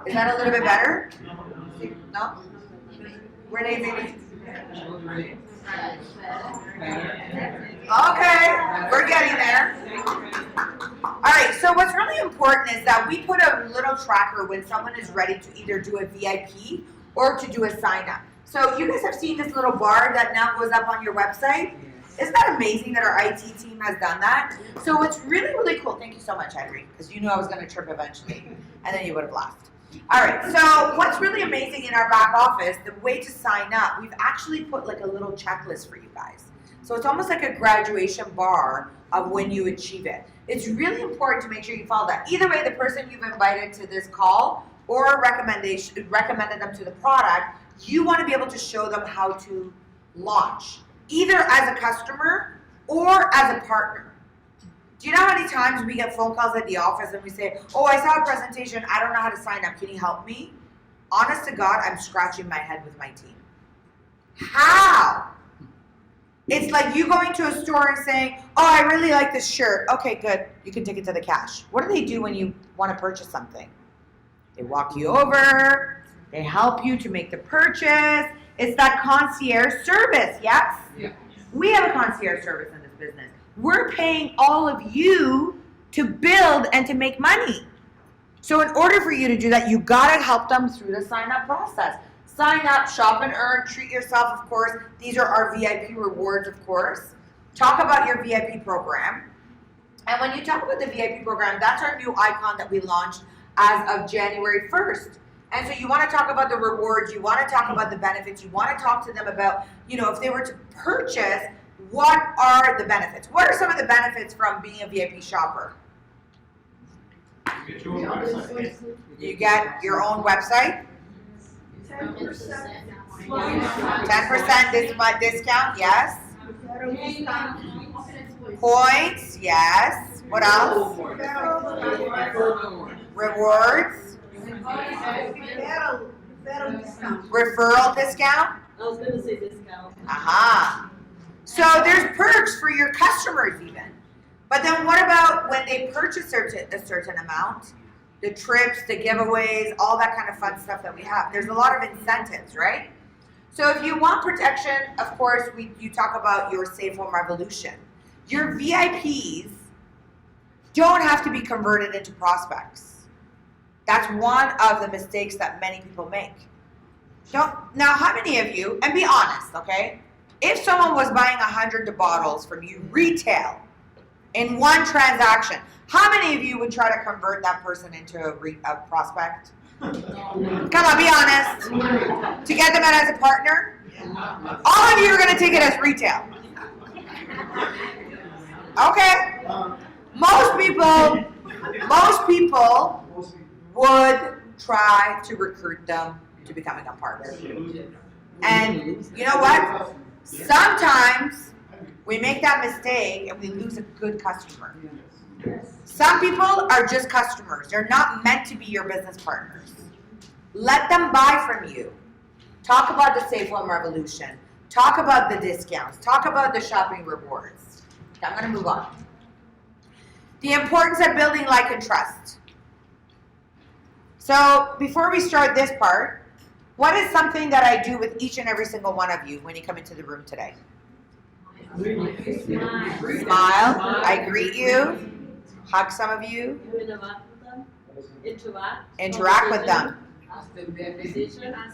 Is that a little bit better? No? Renee, maybe. Okay, we're getting there. All right, so what's really important is that we put a little tracker when someone is ready to either do a VIP or to do a sign up. So you guys have seen this little bar that now goes up on your website? Isn't that amazing that our IT team has done that? So what's really, really cool, thank you so much, Irene, because you knew I was going to trip eventually, and then you would have laughed. All right, so what's really amazing in our back office, the way to sign up, we've actually put like a little checklist for you guys. So it's almost like a graduation bar of when you achieve it. It's really important to make sure you follow that. Either way, the person you've invited to this call or recommended them to the product, you want to be able to show them how to launch, either as a customer or as a partner. Do you know how many times we get phone calls at the office and we say, oh, I saw a presentation, I don't know how to sign up, can you help me? Honest to God, I'm scratching my head with my team. How? It's like you going to a store and saying, oh, I really like this shirt. Okay, good. You can take it to the cash. What do they do when you want to purchase something? They walk you over. They help you to make the purchase. It's that concierge service, yes? Yeah. We have a concierge service in this business. We're paying all of you to build and to make money. So in order for you to do that, you gotta help them through the sign-up process. Sign up, shop and earn, treat yourself, of course. These are our VIP rewards, of course. Talk about your VIP program. And when you talk about the VIP program, that's our new icon that we launched as of January 1st. And so you want to talk about the rewards, you want to talk about the benefits, you want to talk to them about, you know, if they were to purchase, what are the benefits? What are some of the benefits from being a VIP shopper? You get your own website. 10% discount, yes. Points, yes. What else? Rewards. Referral discount. I was going to say discount. Aha. So there's perks for your customers even. But then what about when they purchase a certain amount? The trips, the giveaways, all that kind of fun stuff that we have. There's a lot of incentives, right? So if you want protection, of course, you talk about your Safe Home Revolution. Your VIPs don't have to be converted into prospects. That's one of the mistakes that many people make. Now, how many of you, and be honest, okay? If someone was buying 100 bottles from you retail in one transaction, how many of you would try to convert that person into a prospect? Come on, be honest. To get them as a partner? All of you are going to take it as retail. Okay. Most people would try to recruit them to becoming a partner. And you know what? Sometimes we make that mistake and we lose a good customer. Some people are just customers. They're not meant to be your business partners. Let them buy from you. Talk about the Safe Home Revolution. Talk about the discounts. Talk about the shopping rewards. Okay, I'm going to move on. The importance of building like and trust. So before we start this part, what is something that I do with each and every single one of you when you come into the room today? Smile. I greet you. Hug some of you. Interact with them.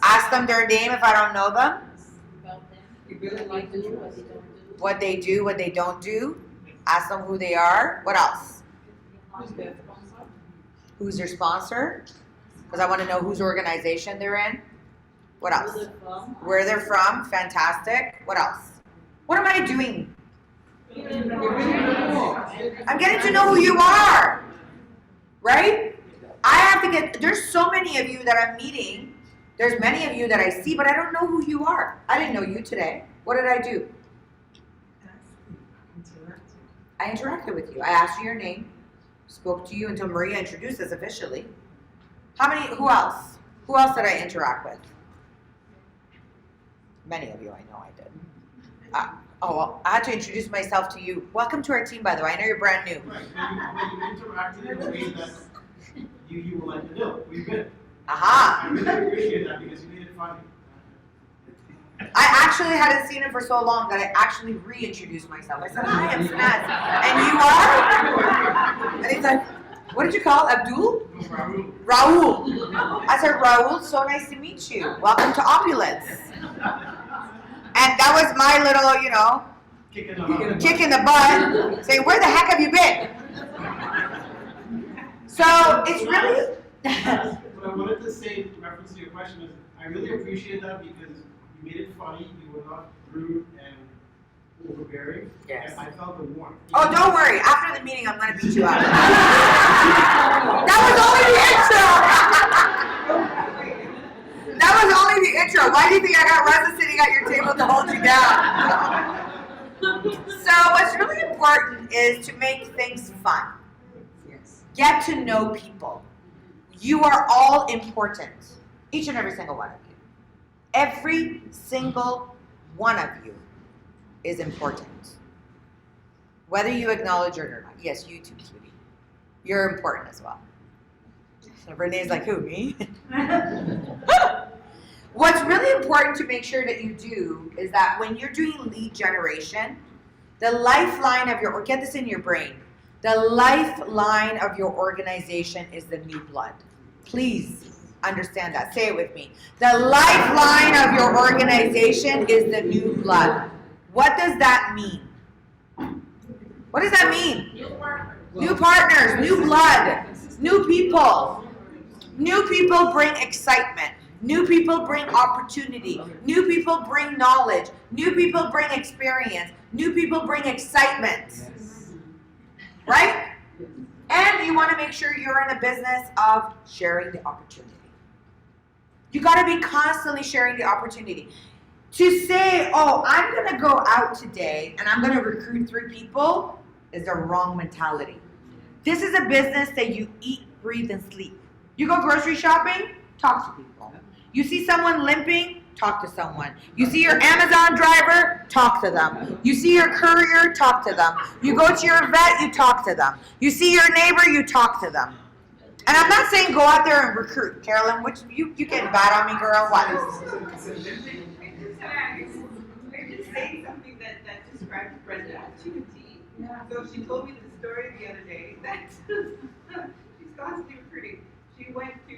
Ask them their name if I don't know them. What they do, what they don't do. Ask them who they are. What else? Who's their sponsor? Because I want to know whose organization they're in. What else? Where they're from. Fantastic. What else? What am I doing? I'm getting to know who you are. Right? I have to there's so many of you that I'm meeting. There's many of you that I see, but I don't know who you are. I didn't know you today. What did I do? I interacted with you. I asked you your name, spoke to you until Maria introduced us officially. Who else? Who else did I interact with? Many of you, I know I did. Well, I had to introduce myself to you. Welcome to our team, by the way. I know you're brand new. Right, but you interacted in a way that you were like, no, we've been. Aha. I really appreciate that because you made it funny. I actually hadn't seen him for so long that I actually reintroduced myself. I said, hi, I'm Snaz. And you are? And he's like, what did you call Abdul? Raul. I said, Raul, so nice to meet you. Welcome to Opulence. And that was my little, kick in the butt. Say, where the heck have you been? So it's really. What I wanted to say in reference to your question is, I really appreciate that because you made it funny. You were not rude and overbearing. Yes. And I felt the warmth. Oh, don't worry. After the meeting, I'm going to beat you up. That was only the intro. That was only the intro. Why do you think I got Reza sitting at your table to hold you down? So what's really important is to make things fun. Get to know people. You are all important. Each and every single one of you. Every single one of you. is important. Whether you acknowledge it or not. Yes, you too, sweetie. You're important as well. So Renee's like, who, me? What's really important to make sure that you do is that when you're doing lead generation, the lifeline of your, get this in your brain, the lifeline of your organization is the new blood. Please understand that. Say it with me. The lifeline of your organization is the new blood. What does that mean? What does that mean? New partners, new blood, new people. New people bring excitement. New people bring opportunity. New people bring knowledge. New people bring experience. New people bring excitement. Right? And you want to make sure you're in a business of sharing the opportunity. You got to be constantly sharing the opportunity. To say, oh, I'm going to go out today and I'm going to recruit 3 people is the wrong mentality. This is a business that you eat, breathe, and sleep. You go grocery shopping, talk to people. You see someone limping, talk to someone. You see your Amazon driver, talk to them. You see your courier, talk to them. You go to your vet, you talk to them. You see your neighbor, you talk to them. And I'm not saying go out there and recruit. Carolyn, which you getting bad on me, girl? What? I'm just saying something that describes present opportunity. So she told me the story the other day that she's constantly recruiting. She went to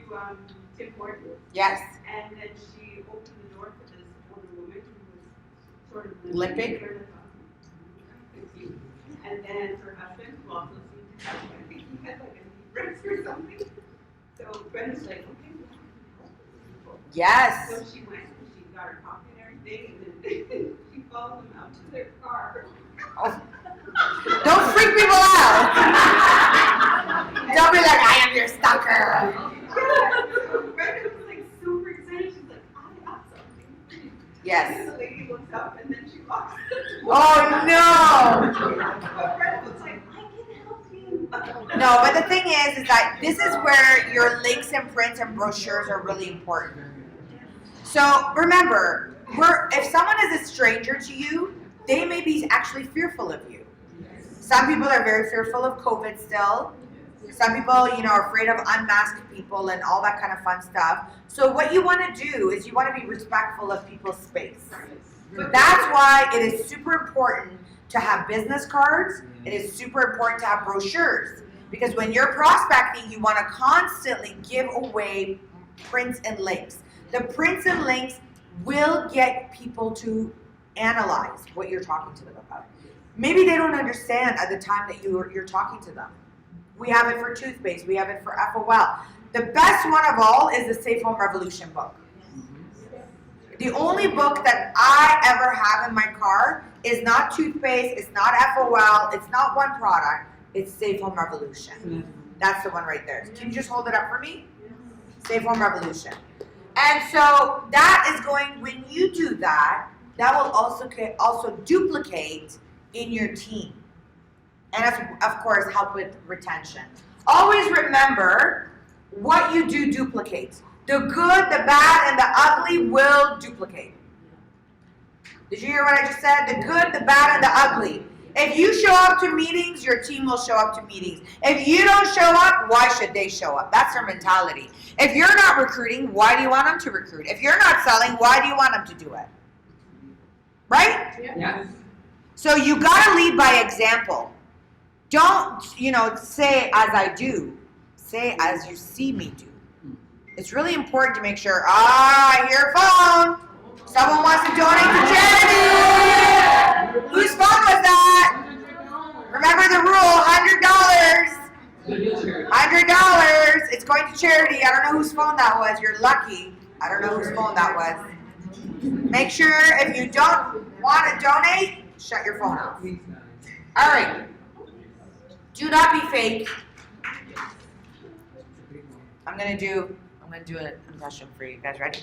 Tim Hortons. Yes. And then she opened the door for this older woman who was sort of limping. And then her husband, who also seemed to have, I think he had like a knee brace or something. So Brenda's like, okay, yes. So she went and she got her coffee and everything, and then she followed them out to their car. Oh. Don't freak people out. Don't be like, I am your stalker. So Brenda was like super excited. She's like, I have something. Yes. And the lady looks up and then she walks. Oh no. But Brenda was like, I can help you. No, but the thing is that this is where your links and prints and brochures are really important. So remember, if someone is a stranger to you, they may be actually fearful of you. Some people are very fearful of COVID still. Some people, are afraid of unmasked people and all that kind of fun stuff. So what you want to do is you want to be respectful of people's space. That's why it is super important to have business cards. It is super important to have brochures. Because when you're prospecting, you want to constantly give away prints and links. The prints and links will get people to analyze what you're talking to them about. Maybe they don't understand at the time that you're talking to them. We have it for toothpaste. We have it for FOL. The best one of all is the Safe Home Revolution book. The only book that I ever have in my car is not toothpaste, it's not FOL, it's not one product, it's Safe Home Revolution. That's the one right there. Can you just hold it up for me? Safe Home Revolution. And so that is going, when you do that, that will also duplicate in your team. And of course, help with retention. Always remember, what you do duplicates. The good, the bad, and the ugly will duplicate. Did you hear what I just said? The good, the bad, and the ugly. If you show up to meetings, your team will show up to meetings. If you don't show up, why should they show up? That's their mentality. If you're not recruiting, why do you want them to recruit? If you're not selling, why do you want them to do it? Right? Yeah. So you gotta lead by example. Don't, say as I do. Say as you see me do. It's really important to make sure, I hear a phone. Someone wants to donate to charity. Whose phone was that? Remember the rule, $100. $100. It's going to charity. I don't know whose phone that was. You're lucky. I don't know whose phone that was. Make sure if you don't want to donate, shut your phone off. All right. Do not be fake. I'm gonna do an impression for you guys. Ready?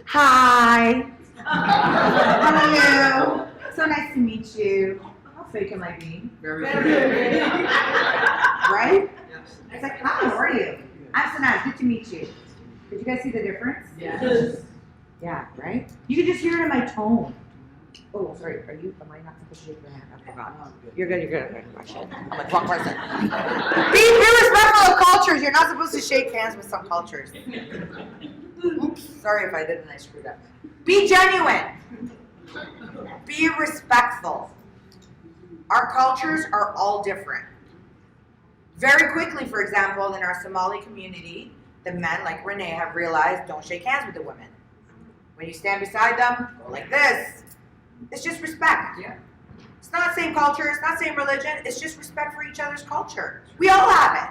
Hi. How are you? So nice to meet you. How fake am I being? Very Right? It's like, hi, how are you? I'm so nice. Good to meet you. Did you guys see the difference? Yes. Yeah, right? You can just hear it in my tone. Oh, sorry, am I not supposed to shake your hand? I forgot. You're good. Oh, shit. I'm like, wrong person. Be respectful of cultures. You're not supposed to shake hands with some cultures. Oops, sorry if I did and I screwed up. Be genuine. Be respectful. Our cultures are all different. Very quickly, for example, in our Somali community, the men, like Renee, have realized don't shake hands with the women. When you stand beside them, go like this. It's just respect. Yeah. It's not same culture, it's not same religion, it's just respect for each other's culture. We all have it.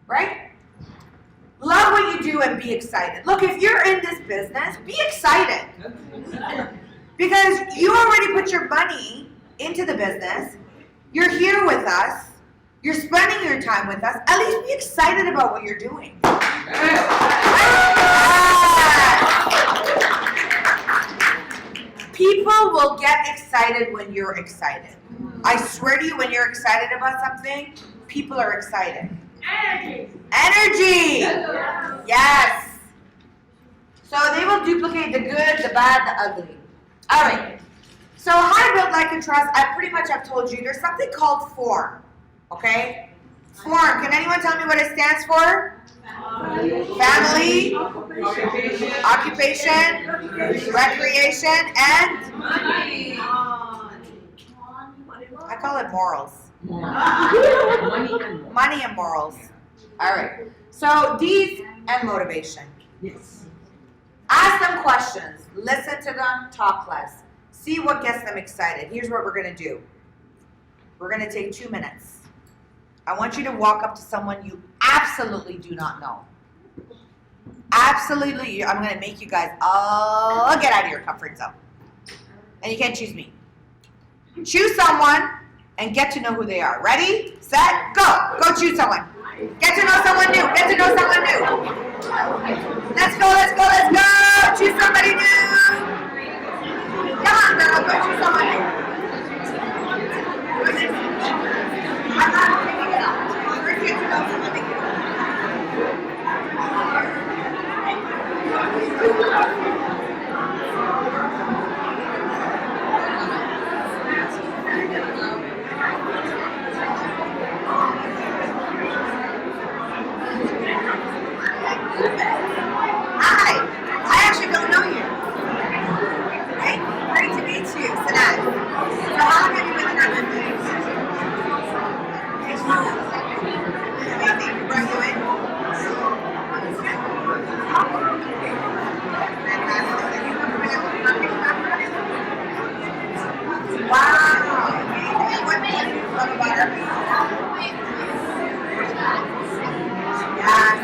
Right? Love what you do and be excited. Look, if you're in this business, be excited. Because you already put your money into the business. You're here with us. You're spending your time with us. At least be excited about what you're doing. People will get excited when you're excited. I swear to you, when you're excited about something, people are excited. Energy! Yes! So they will duplicate the good, the bad, the ugly. All right. So how to build like and trust, I pretty much have told you. There's something called FORM. Okay? FORM. Can anyone tell me what it stands for? Family, occupation, recreation, and money. I call it morals. Money and morals. All right. So these and motivation. Yes. Ask them questions. Listen to them. Talk less. See what gets them excited. Here's what we're going to do. We're going to take 2 minutes. I want you to walk up to someone you absolutely do not know. Absolutely. I'm going to make you guys all get out of your comfort zone. And you can't choose me. Choose someone and get to know who they are. Ready, set, go. Go choose someone. Get to know someone new. Get to know someone new. Let's go, let's go, let's go. Choose somebody new. Come on, girl. Go choose someone new. I'm not picking it up. First, get to know someone new. Hi, I actually don't know you. Right? Great to meet you, Sanat. So how long have you been in our business? Amazing. Who brought you in? Wow. And what do you love about our business? Yes.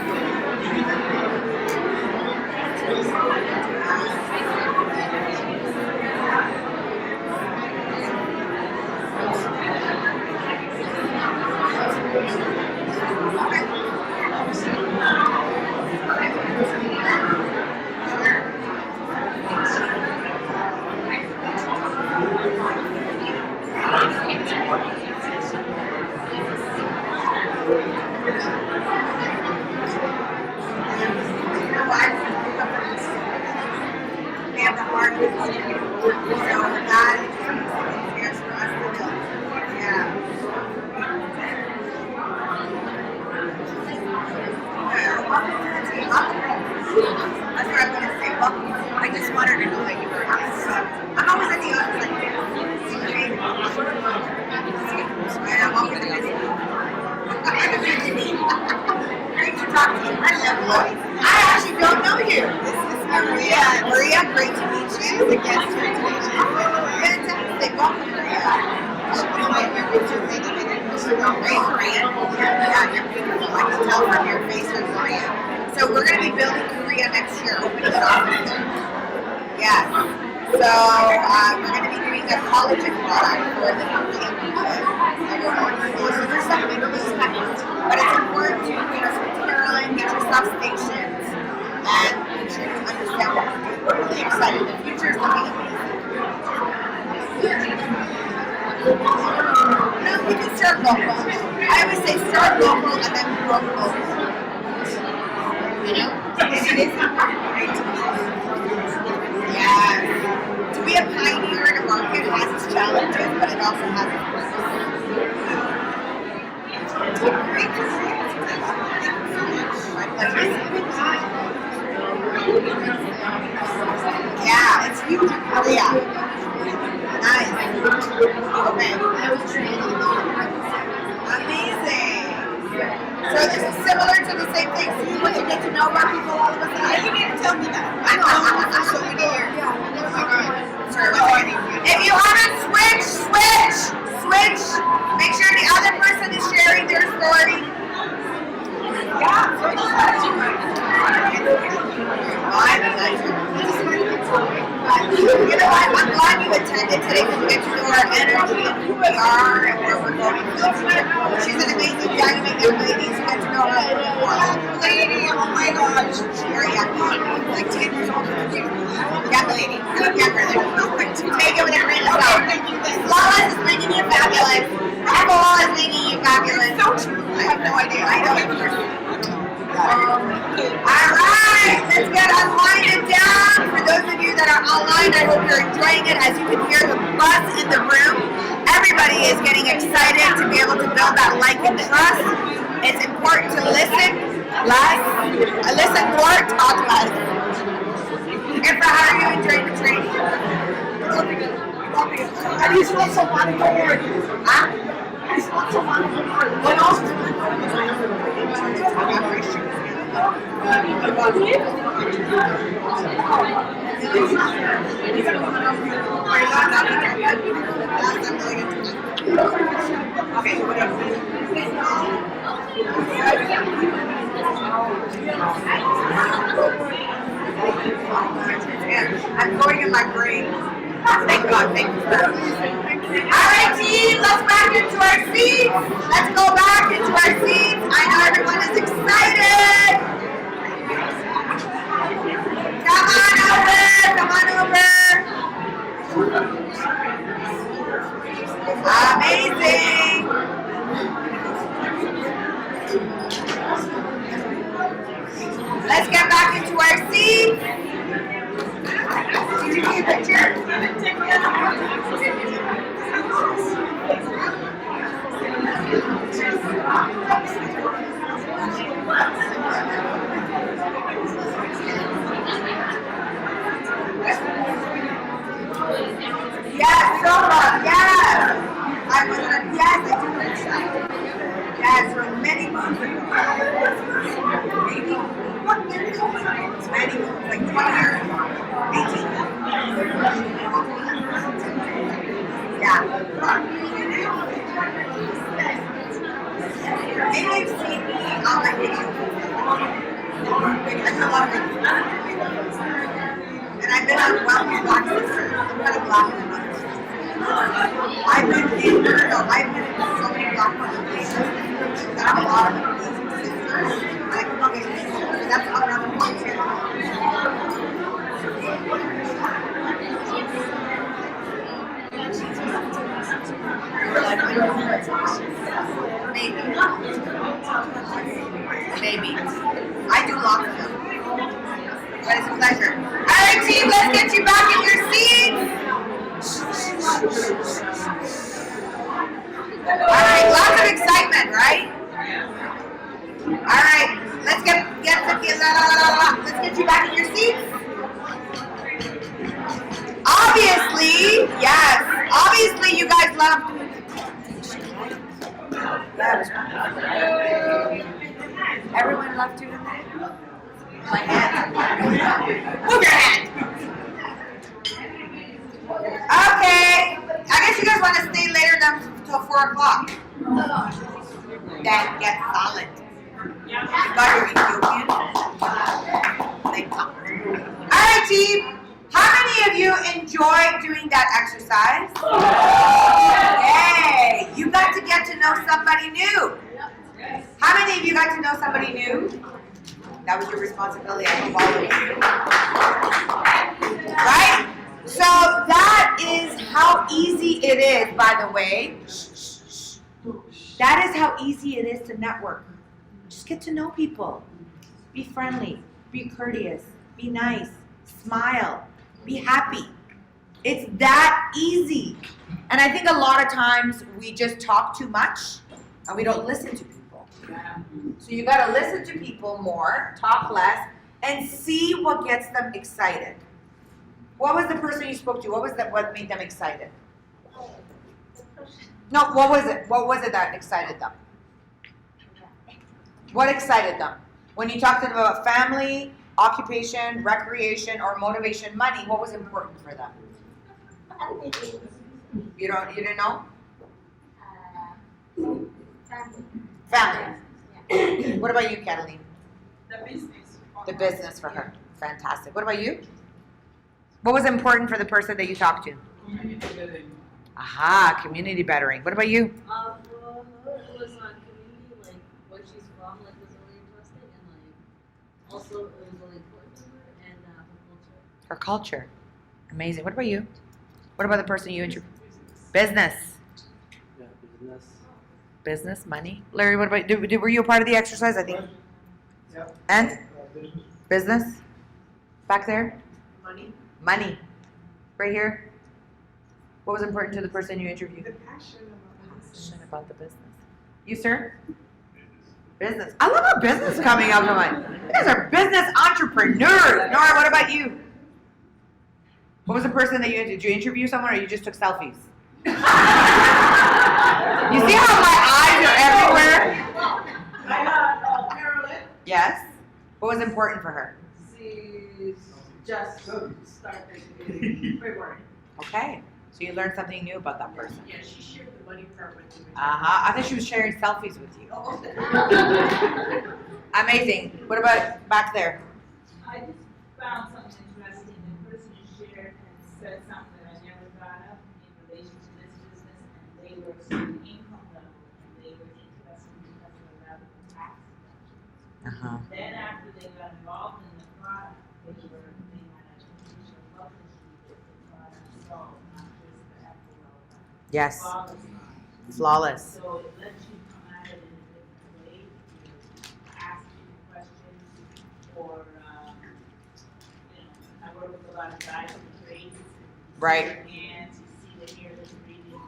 We have the heart with you. So that is for us to build. Yeah. Welcome to the team. That's what I'm going to say. Welcome. I just wanted to know that you were honest. I'm always at the office like this. And I'm always at the Great to talk to you. I love Lloyd. I actually don't know you. This is Maria. Maria, great to meet you. The guest here today. Fantastic. Welcome, Maria. Your picture taking it. Great Korean. Yeah, you're beautiful. I can tell from your face you're Korean. So we're going to be building Korea next year, opening an office there. Yes. So we're going to be doing a collagen product for the Korean people. So there's some big moves coming. But it's important to, speak to Carolyn, get yourself stationed, and make sure you understand what we're doing. We're really excited. The future is looking amazing. No, we can start local. I always say start local and then grow local. And it is important, right? Yes. To be a pioneer in a market has its challenges, but it also has its yeah, it's huge. Oh, yeah. Nice. Okay. Amazing. So this is similar to the same thing. See what you get to know about people all of a sudden. You need to tell me that. I know. So we get here. If you haven't switch. Make sure the other person is sharing their story. Yeah. You know what? I'm glad you attended today because you get to know our energy and who we are and where we're going. She's an amazing dynamic young lady. So get to know her. Lady, oh my gosh, she's very young, like 10 years old. Young lady, younger than take it with a grain of salt. Flawless is making you fabulous. Apple is making you fabulous. So true. I have no idea. I know it. Alright, let's get unwinded down. For those of you that are online, I hope you're enjoying it. As you can hear the buzz in the room, everybody is getting excited to be able to build that like and trust. It's important to listen less, listen more, talk less. Efra, how are you enjoying the training? And he's not so funny for you. Huh? He's not so funny for you. What else? I'm going in my brain. Thank God, thank you. Alright team, let's back into our seats. Let's go back into our seats. I know everyone is excited. Come on over, come on over. Amazing. Let's get back into our seats. Did you get a picture? Yes, Soma, yes. I was yes, I do understand. Yes, for many months ago. Maybe. Many months, like 20 years ago. 18. Yeah. Maybe they've seen me on my video. That's a lot of things. And I've been on Wealthy Black Sisters. I'm kind of black in the mother. I've been in so many black organizations that have a lot of amazing sisters. And I can look at it. So that's another point too. Maybe. I do lots of them. But it's a pleasure. Alright team, let's get you back in your seats. Alright, lots of excitement, right? Alright, let's get you back in your seats. Obviously, yes. Obviously you guys love everyone loved doing that? My hand. Move your hand. Okay. I guess you guys want to stay later than till 4 o'clock. Then get solid. You got your Ethiopian? Alright team. How many of you enjoyed doing that exercise? Yay! You got to get to know somebody new. How many of you got to know somebody new? That was your responsibility. I hope all of you. Right? So that is how easy it is, by the way. That is how easy it is to network. Just get to know people. Be friendly. Be courteous. Be nice. Smile. Be happy. It's that easy. And I think a lot of times we just talk too much and we don't listen to people. So you gotta listen to people more, talk less, and see what gets them excited. What was the person you spoke to? What made them excited? No, what was it? What was it that excited them? What excited them? When you talked to them about family, occupation, recreation, or motivation, money, what was important for them? You didn't know? Family. What about you, Cataline? The business. The business for her. Fantastic. What about you? What was important for the person that you talked to? Community building. Aha, community bettering. What about you? For her, it was community, like where she's from, like was really interesting, and like also it was really important to her, and her culture. Her culture. Amazing. What about you? What about the person you interviewed? Business. Yeah, business. Business, money. Larry, what about you? Were you a part of the exercise? I think. Yeah. And? Business? Back there? Money. Money. Right here? What was important to the person you interviewed? The passion About the business. You, sir? Business. I love a business coming up. You guys are business entrepreneurs. Nora, what about you? What was the person that you interviewed? Did you interview someone or you just took selfies? You see how my eyes are everywhere? I had Carolyn. Yes. What was important for her? She's just started in February. Okay. So you learned something new about that person. Yeah, she shared the money part with me. I thought she was sharing selfies with you. Amazing. What about back there? I just found something interesting. The person shared and said something that I never brought up in relation to this business, and they were seeing income level, and they were interested because of the level of tax deduction. Then after they got involved in the product, they had a traditional publishing with the product sold, not just the actual Yes. flawless. Flawless. So it lets you come at it in a different way. You ask you questions, or I work with a lot of guys in the trades. Right. And you see that here that's really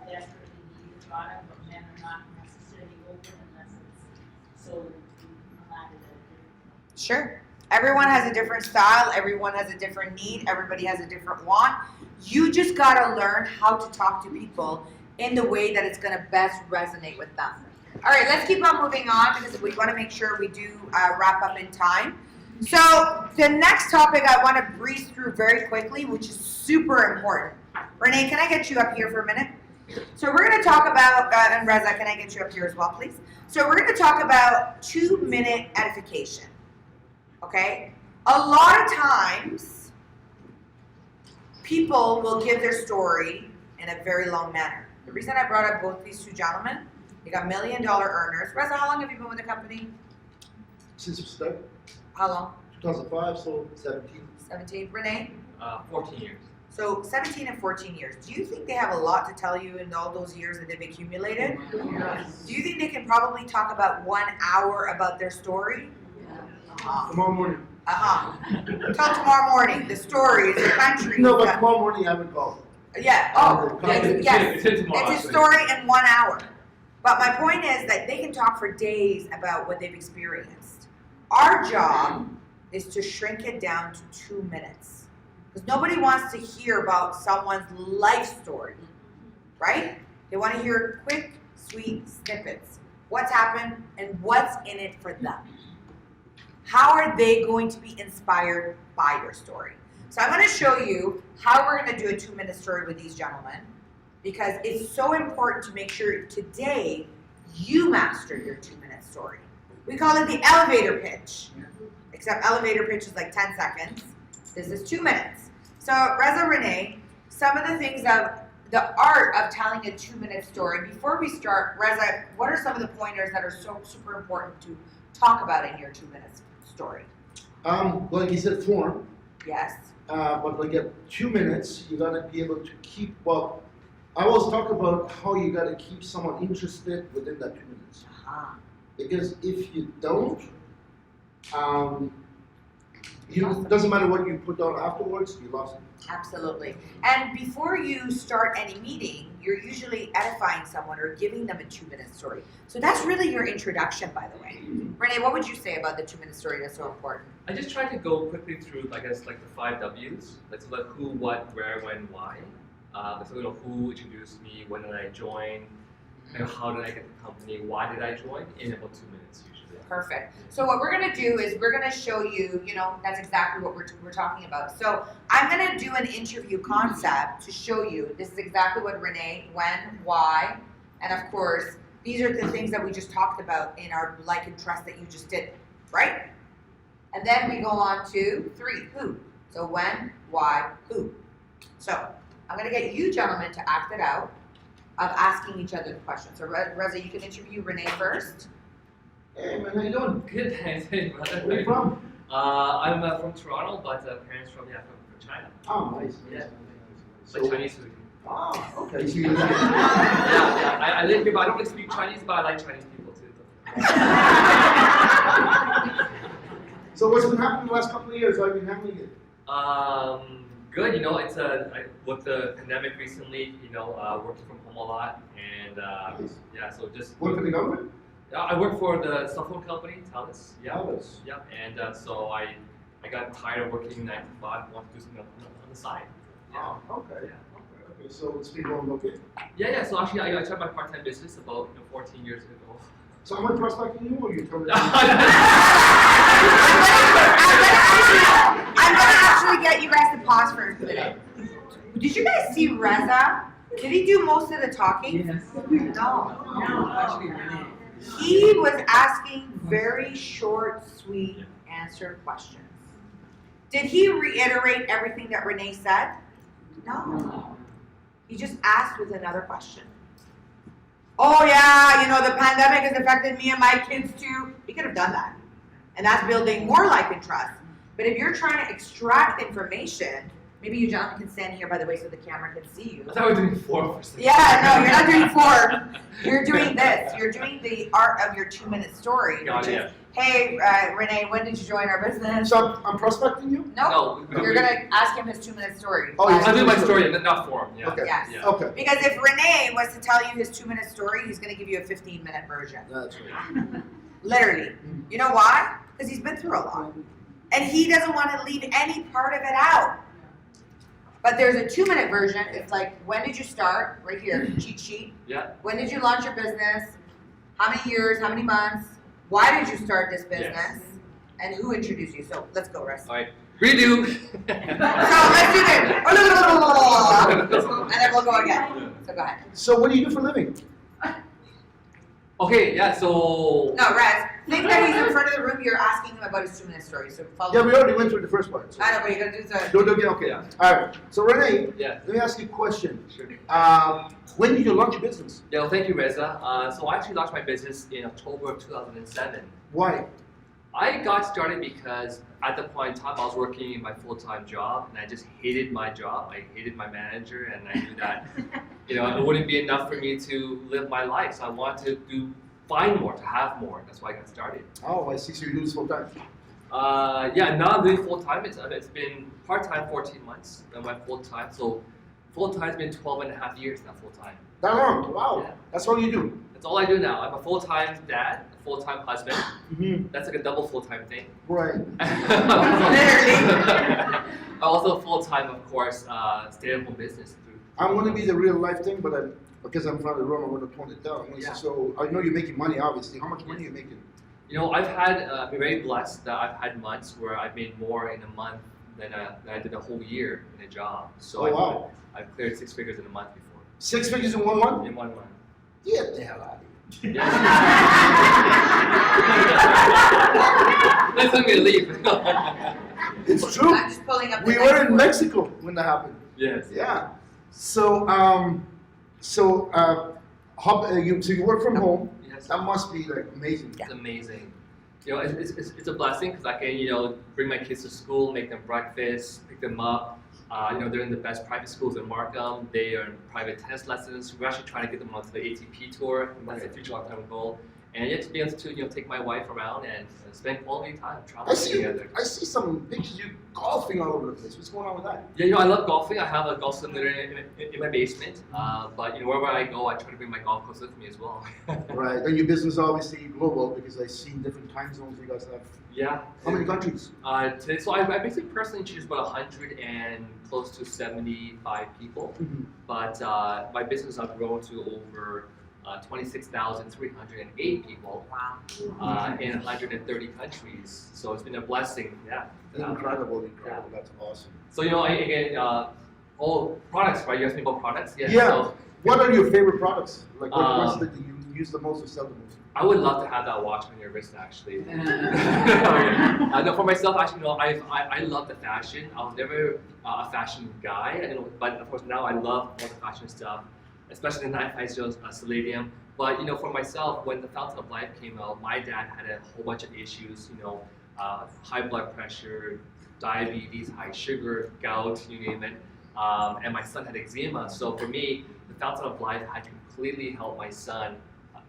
desperately need the product, but men are not necessarily open unless it's so you come at it at a different way. Sure. Everyone has a different style. Everyone has a different need. Everybody has a different want. You just got to learn how to talk to people in the way that it's going to best resonate with them. All right, let's keep on moving on because we want to make sure we do wrap up in time. So the next topic I want to breeze through very quickly, which is super important. Renee, can I get you up here for a minute? So we're going to talk about, and Reza, can I get you up here as well, please? So we're going to talk about 2-minute edification. Okay? A lot of times, people will give their story in a very long manner. The reason I brought up both these two gentlemen, they got $1 million earners. Reza, how long have you been with the company? Since we started, How long? 2005, so 17. 17. Renee? 14 years. So 17 and 14 years. Do you think they have a lot to tell you in all those years that they've accumulated? Yes. Do you think they can probably talk about 1 hour about their story? Tomorrow morning. Till tomorrow morning. The stories, the country. No, but tomorrow morning I haven't called. Yeah. Oh, yes. It's tomorrow, It's a story in 1 hour. But my point is that they can talk for days about what they've experienced. Our job is to shrink it down to 2 minutes. Because nobody wants to hear about someone's life story, right? They want to hear quick, sweet snippets. What's happened and what's in it for them. How are they going to be inspired by your story? So I'm going to show you how we're going to do a 2-minute story with these gentlemen, because it's so important to make sure today you master your 2-minute story. We call it the elevator pitch, except elevator pitch is like 10 seconds. This is 2 minutes. So Reza, Renee, some of the things of the art of telling a 2-minute story. Before we start, Reza, what are some of the pointers that are so super important to talk about in your 2-minute story? Like you said, form. Yes. But like at 2 minutes, you gotta be able to keep. Well, I always talk about how you gotta keep someone interested within that 2 minutes. Because if you don't, It doesn't matter what you put down afterwards, you lost it. Absolutely. And before you start any meeting, you're usually edifying someone or giving them a 2-minute story. So that's really your introduction, by the way. Renee, what would you say about the 2-minute story that's so important? I just try to go quickly through, I guess, like the 5 W's, like so like who, what, where, when, why. So you know, who introduced me, when did I join, and how did I get the company, why did I join, in about 2 minutes usually. Perfect. So what we're gonna do is we're gonna show you, you know, that's exactly what we're talking about. So I'm gonna do an interview concept to show you. This is exactly what Renee, when, why, and of course, these are the things that we just talked about in our like and trust that you just did, right? And then we go on to 3, who. So when, why, who. So I'm gonna get you gentlemen to act it out of asking each other the questions. So Reza, you can interview Renee first. Hey man, how you doing? Good, thanks. Hey, brother. Where are you from? I'm from Toronto, but parents from China. Oh, nice. Yeah. So, Like Chinese food. Oh, okay. So you I live here, but I don't really speak Chinese, but I like Chinese people too. So what's been happening the last couple of years? How have you been handling it? Good. You know, it's with the pandemic recently. You know, working from home a lot, and Nice. yeah, so just Work for the government? I work for the cell phone company, Telus. Yeah. Telus. Yeah, and so I got tired of working 9 to 5. Want to do something on the side. Yeah. Oh, okay. Okay, so it's been going okay? Yeah. So actually, I tried my part-time business about 14 years ago. So am I prospecting you or you telling me? I'm gonna actually get you guys to pause for a minute. Did you guys see Reza? Did he do most of the talking? Yes. No. Actually, Renee. He was asking very short, sweet answer questions. Did he reiterate everything that Renee said? No. He just asked with another question. Oh yeah, you know, the pandemic has affected me and my kids too. He could have done that. And that's building more like and trust. But if you're trying to extract information, maybe you gentlemen can stand here, by the way, so the camera can see you. I thought we were doing 4 for a second. Yeah, no, you're not doing 4. You're doing this. You're doing the art of your 2-minute story. Got which it, is, hey, Renee, when did you join our business? So I'm prospecting you? Nope. You're going to ask him his 2-minute story. Oh, I'll do my story, not for him. Yeah. Okay. Yes. Yeah. Okay. Because if Renee was to tell you his 2-minute story, he's going to give you a 15-minute version. That's right. Literally. You know why? Because he's been through a lot. And he doesn't want to leave any part of it out. But there's a 2-minute version. It's like, when did you start? Right here, cheat sheet. Yeah. When did you launch your business? How many years? How many months? Why did you start this business? Yes. And who introduced you? So let's go, Russ. All right. Redo. So let's do this. And then we'll go again. So go ahead. So what do you do for a living? Okay. Yeah. So. No, Rez. Think that he's in front of the room. You're asking him about his 2-minute story. So follow. Yeah, we already went through the first part. So. I know, but you're gonna do the. Do it again? Okay. Yeah. All right. So Renee, Yeah. let me ask you a question. Sure. When did you launch your business? Yeah. Well, thank you, Reza. So I actually launched my business in October of 2007. Why? I got started because at the point in time I was working in my full-time job and I just hated my job. I hated my manager and I knew that it wouldn't be enough for me to live my life. So I wanted to find more, to have more. That's why I got started. Oh, I see. So you do this full time. Yeah, now I'm doing full-time. It's been part-time 14 months. Then went full-time. So full-time's been 12 and a half years now full-time. That long? Wow. Yeah. That's all you do. That's all I do now. I'm a full-time dad, a full-time husband. Mm-hmm. That's like a double full-time thing. Right. I'm also full-time, of course, stay-at-home business. I'm going to be the real life thing, but because I'm from the room, I'm going to tone it down. Yeah. So I know you're making money, obviously. How much money are you making? You know, I've had, been very blessed that I've had months where I've made more in a month than I did a whole year in a job. So Oh, wow. I've cleared 6 figures in a month before. 6 figures in 1 month? In 1 month. Get the hell out of here. That's not me to leave. It's true. I'm just pulling up. We were in Mexico when that happened. Yes. Yeah. So, so you work from home. Yes. That must be like amazing. It's amazing. You know, it's a blessing because I can, bring my kids to school, make them breakfast, pick them up. They're in the best private schools in Markham. They are in private tennis lessons. We're actually trying to get them onto the ATP tour. That's a future long-term goal. and yet to be able to take my wife around and spend quality time traveling together. I see some pictures of you golfing all over the place. What's going on with that? Yeah, I love golfing. I have a golf simulator in my basement. But wherever I go, I try to bring my golf clubs with me as well. Right, and your business is obviously global because I see different time zones you guys have. Yeah. How many countries? Today, so I basically personally choose about 100 and close to 75 people. But my business has grown to over 26,308 people in 130 countries. So it's been a blessing. Yeah. Incredible. That's awesome. So again, all products, right? You asked me about products. Yeah. So, what are your favorite products? Like what ones that you use the most or sell the most? I would love to have that watch on your wrist, actually. No, for myself, actually, I love the fashion. I was never a fashion guy, but of course now I love all the fashion stuff, especially the Night Flight shows, Palladium. But for myself, when the Fountain of Life came out, my dad had a whole bunch of issues. High blood pressure, diabetes, high sugar, gout, you name it. And my son had eczema. So for me, the Fountain of Life had completely helped my son.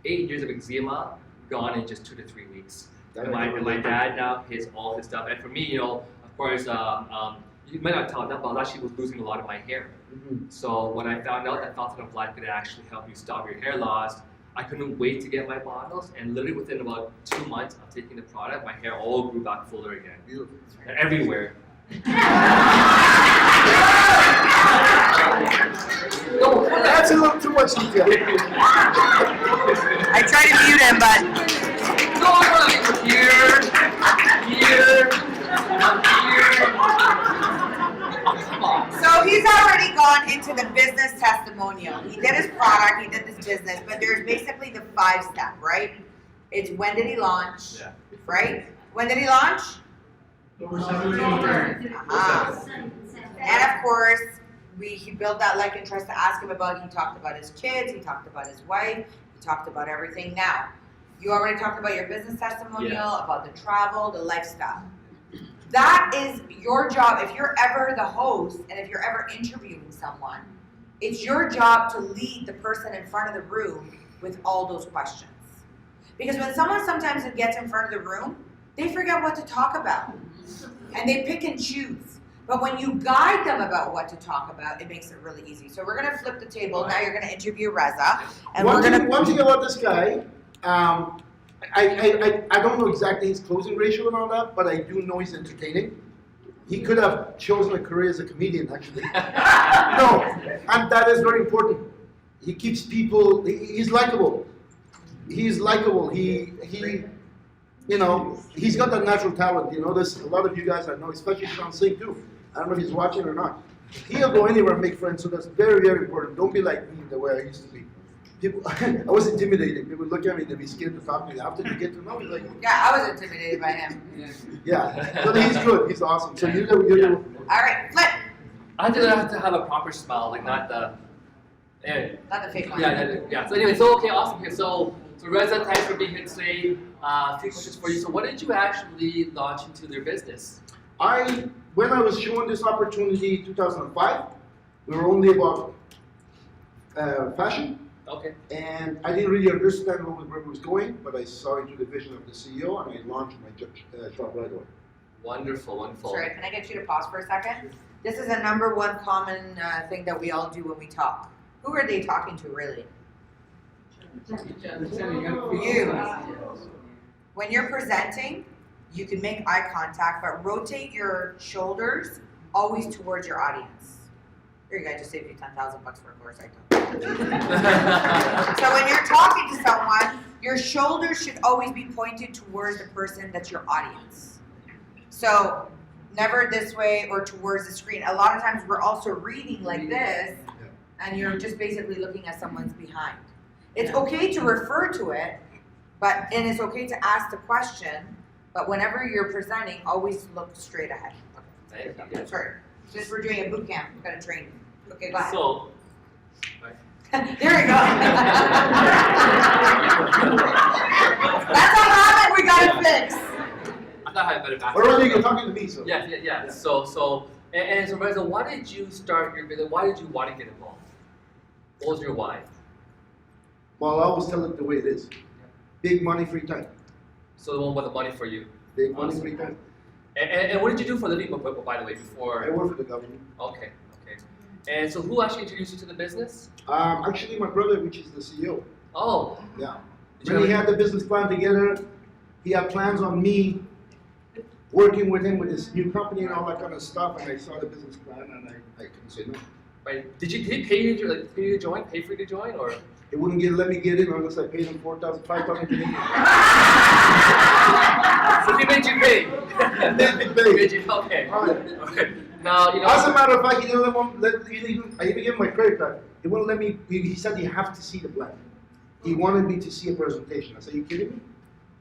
8 years of eczema gone in just 2 to 3 weeks. And my dad now has all his stuff. And for me, of course, you might not tell that, but I actually was losing a lot of my hair. So when I found out that Fountain of Life could actually help you stop your hair loss, I couldn't wait to get my bottles. And literally within about 2 months of taking the product, my hair all grew back fuller again. Beautiful. Everywhere. That's a little too much detail. I tried to mute him, but here. So he's already gone into the business testimonial. He did his product, he did this business, but there's basically the 5-step, right? It's when did he launch, right? When did he launch? And of course, he built that like and trust to ask him about. He talked about his kids, he talked about his wife, he talked about everything. Now, you already talked about your business testimonial, about the travel, the lifestyle. That is your job. If you're ever the host and if you're ever interviewing someone, it's your job to lead the person in front of the room with all those questions. Because when someone sometimes gets in front of the room, they forget what to talk about. And they pick and choose. But when you guide them about what to talk about, it makes it really easy. So we're gonna flip the table. Now you're gonna interview Reza. And One thing about this guy, I don't know exactly his closing ratio and all that, but I do know he's entertaining. He could have chosen a career as a comedian, actually. No, and that is very important. He keeps people, he's likable. He's likable. He's got that natural talent. There's a lot of you guys I know, especially Sean Singh too. I don't know if he's watching or not. He'll go anywhere and make friends, so that's very, very important. Don't be like me the way I used to be. People, I was intimidated. People would look at me, they'd be scared to talk to me. After you get to know me, like, yeah, I was intimidated by him. Yeah, but he's good. He's awesome. So you do. All right, flip. I have to have a proper smile, like not the. Not the fake one. Yeah. So anyway, so okay, awesome. Okay, so Reza, thanks for being here today. A few questions for you. So what did you actually launch into their business? When I was shown this opportunity in 2005, we were only about fashion. Okay. And I didn't really understand where it was going, but I saw into the vision of the CEO and I launched my shop right away. Wonderful. Sorry, can I get you to pause for a second? This is a #1 common thing that we all do when we talk. Who are they talking to, really? You. When you're presenting, you can make eye contact, but rotate your shoulders always towards your audience. Here you go, I just saved you $10,000 for a course I took. So when you're talking to someone, your shoulders should always be pointed towards the person that's your audience. So never this way or towards the screen. A lot of times we're also reading like this, and you're just basically looking at someone's behind. It's okay to refer to it, and it's okay to ask the question, but whenever you're presenting, always look straight ahead. Okay. Thank you. Sorry. Since we're doing a boot camp, we're gonna train you. Okay, go ahead. So, there we go. That's a habit we gotta fix. I thought I had better back. Or rather, you're talking to me, so. Yeah. So Reza, why did you start your business? Why did you want to get involved? What was your why? Well, I always tell it the way it is. Big money, free time. So the one with the money for you. Big money, Awesome. free time. And what did you do for a living, by the way, before? I work for the government. Okay, okay. And so who actually introduced you to the business? Actually, my brother, which is the CEO. Oh. Yeah. Did When you we have had the business plan together, he had plans on me working with him with his new company and all that kind of stuff. And I saw the business plan, and I couldn't say no. Right. Did he pay you to pay you to join? Pay for you to join, or? He wouldn't let me get in unless I paid him 4,000, 5,000 Canadian. So he made you pay. Made me pay. Made you, okay. Okay. Now, you know. As a matter of fact, he didn't I even gave him my credit card. He wouldn't let me. He said you have to see the plan. He wanted me to see a presentation. I said, you kidding me?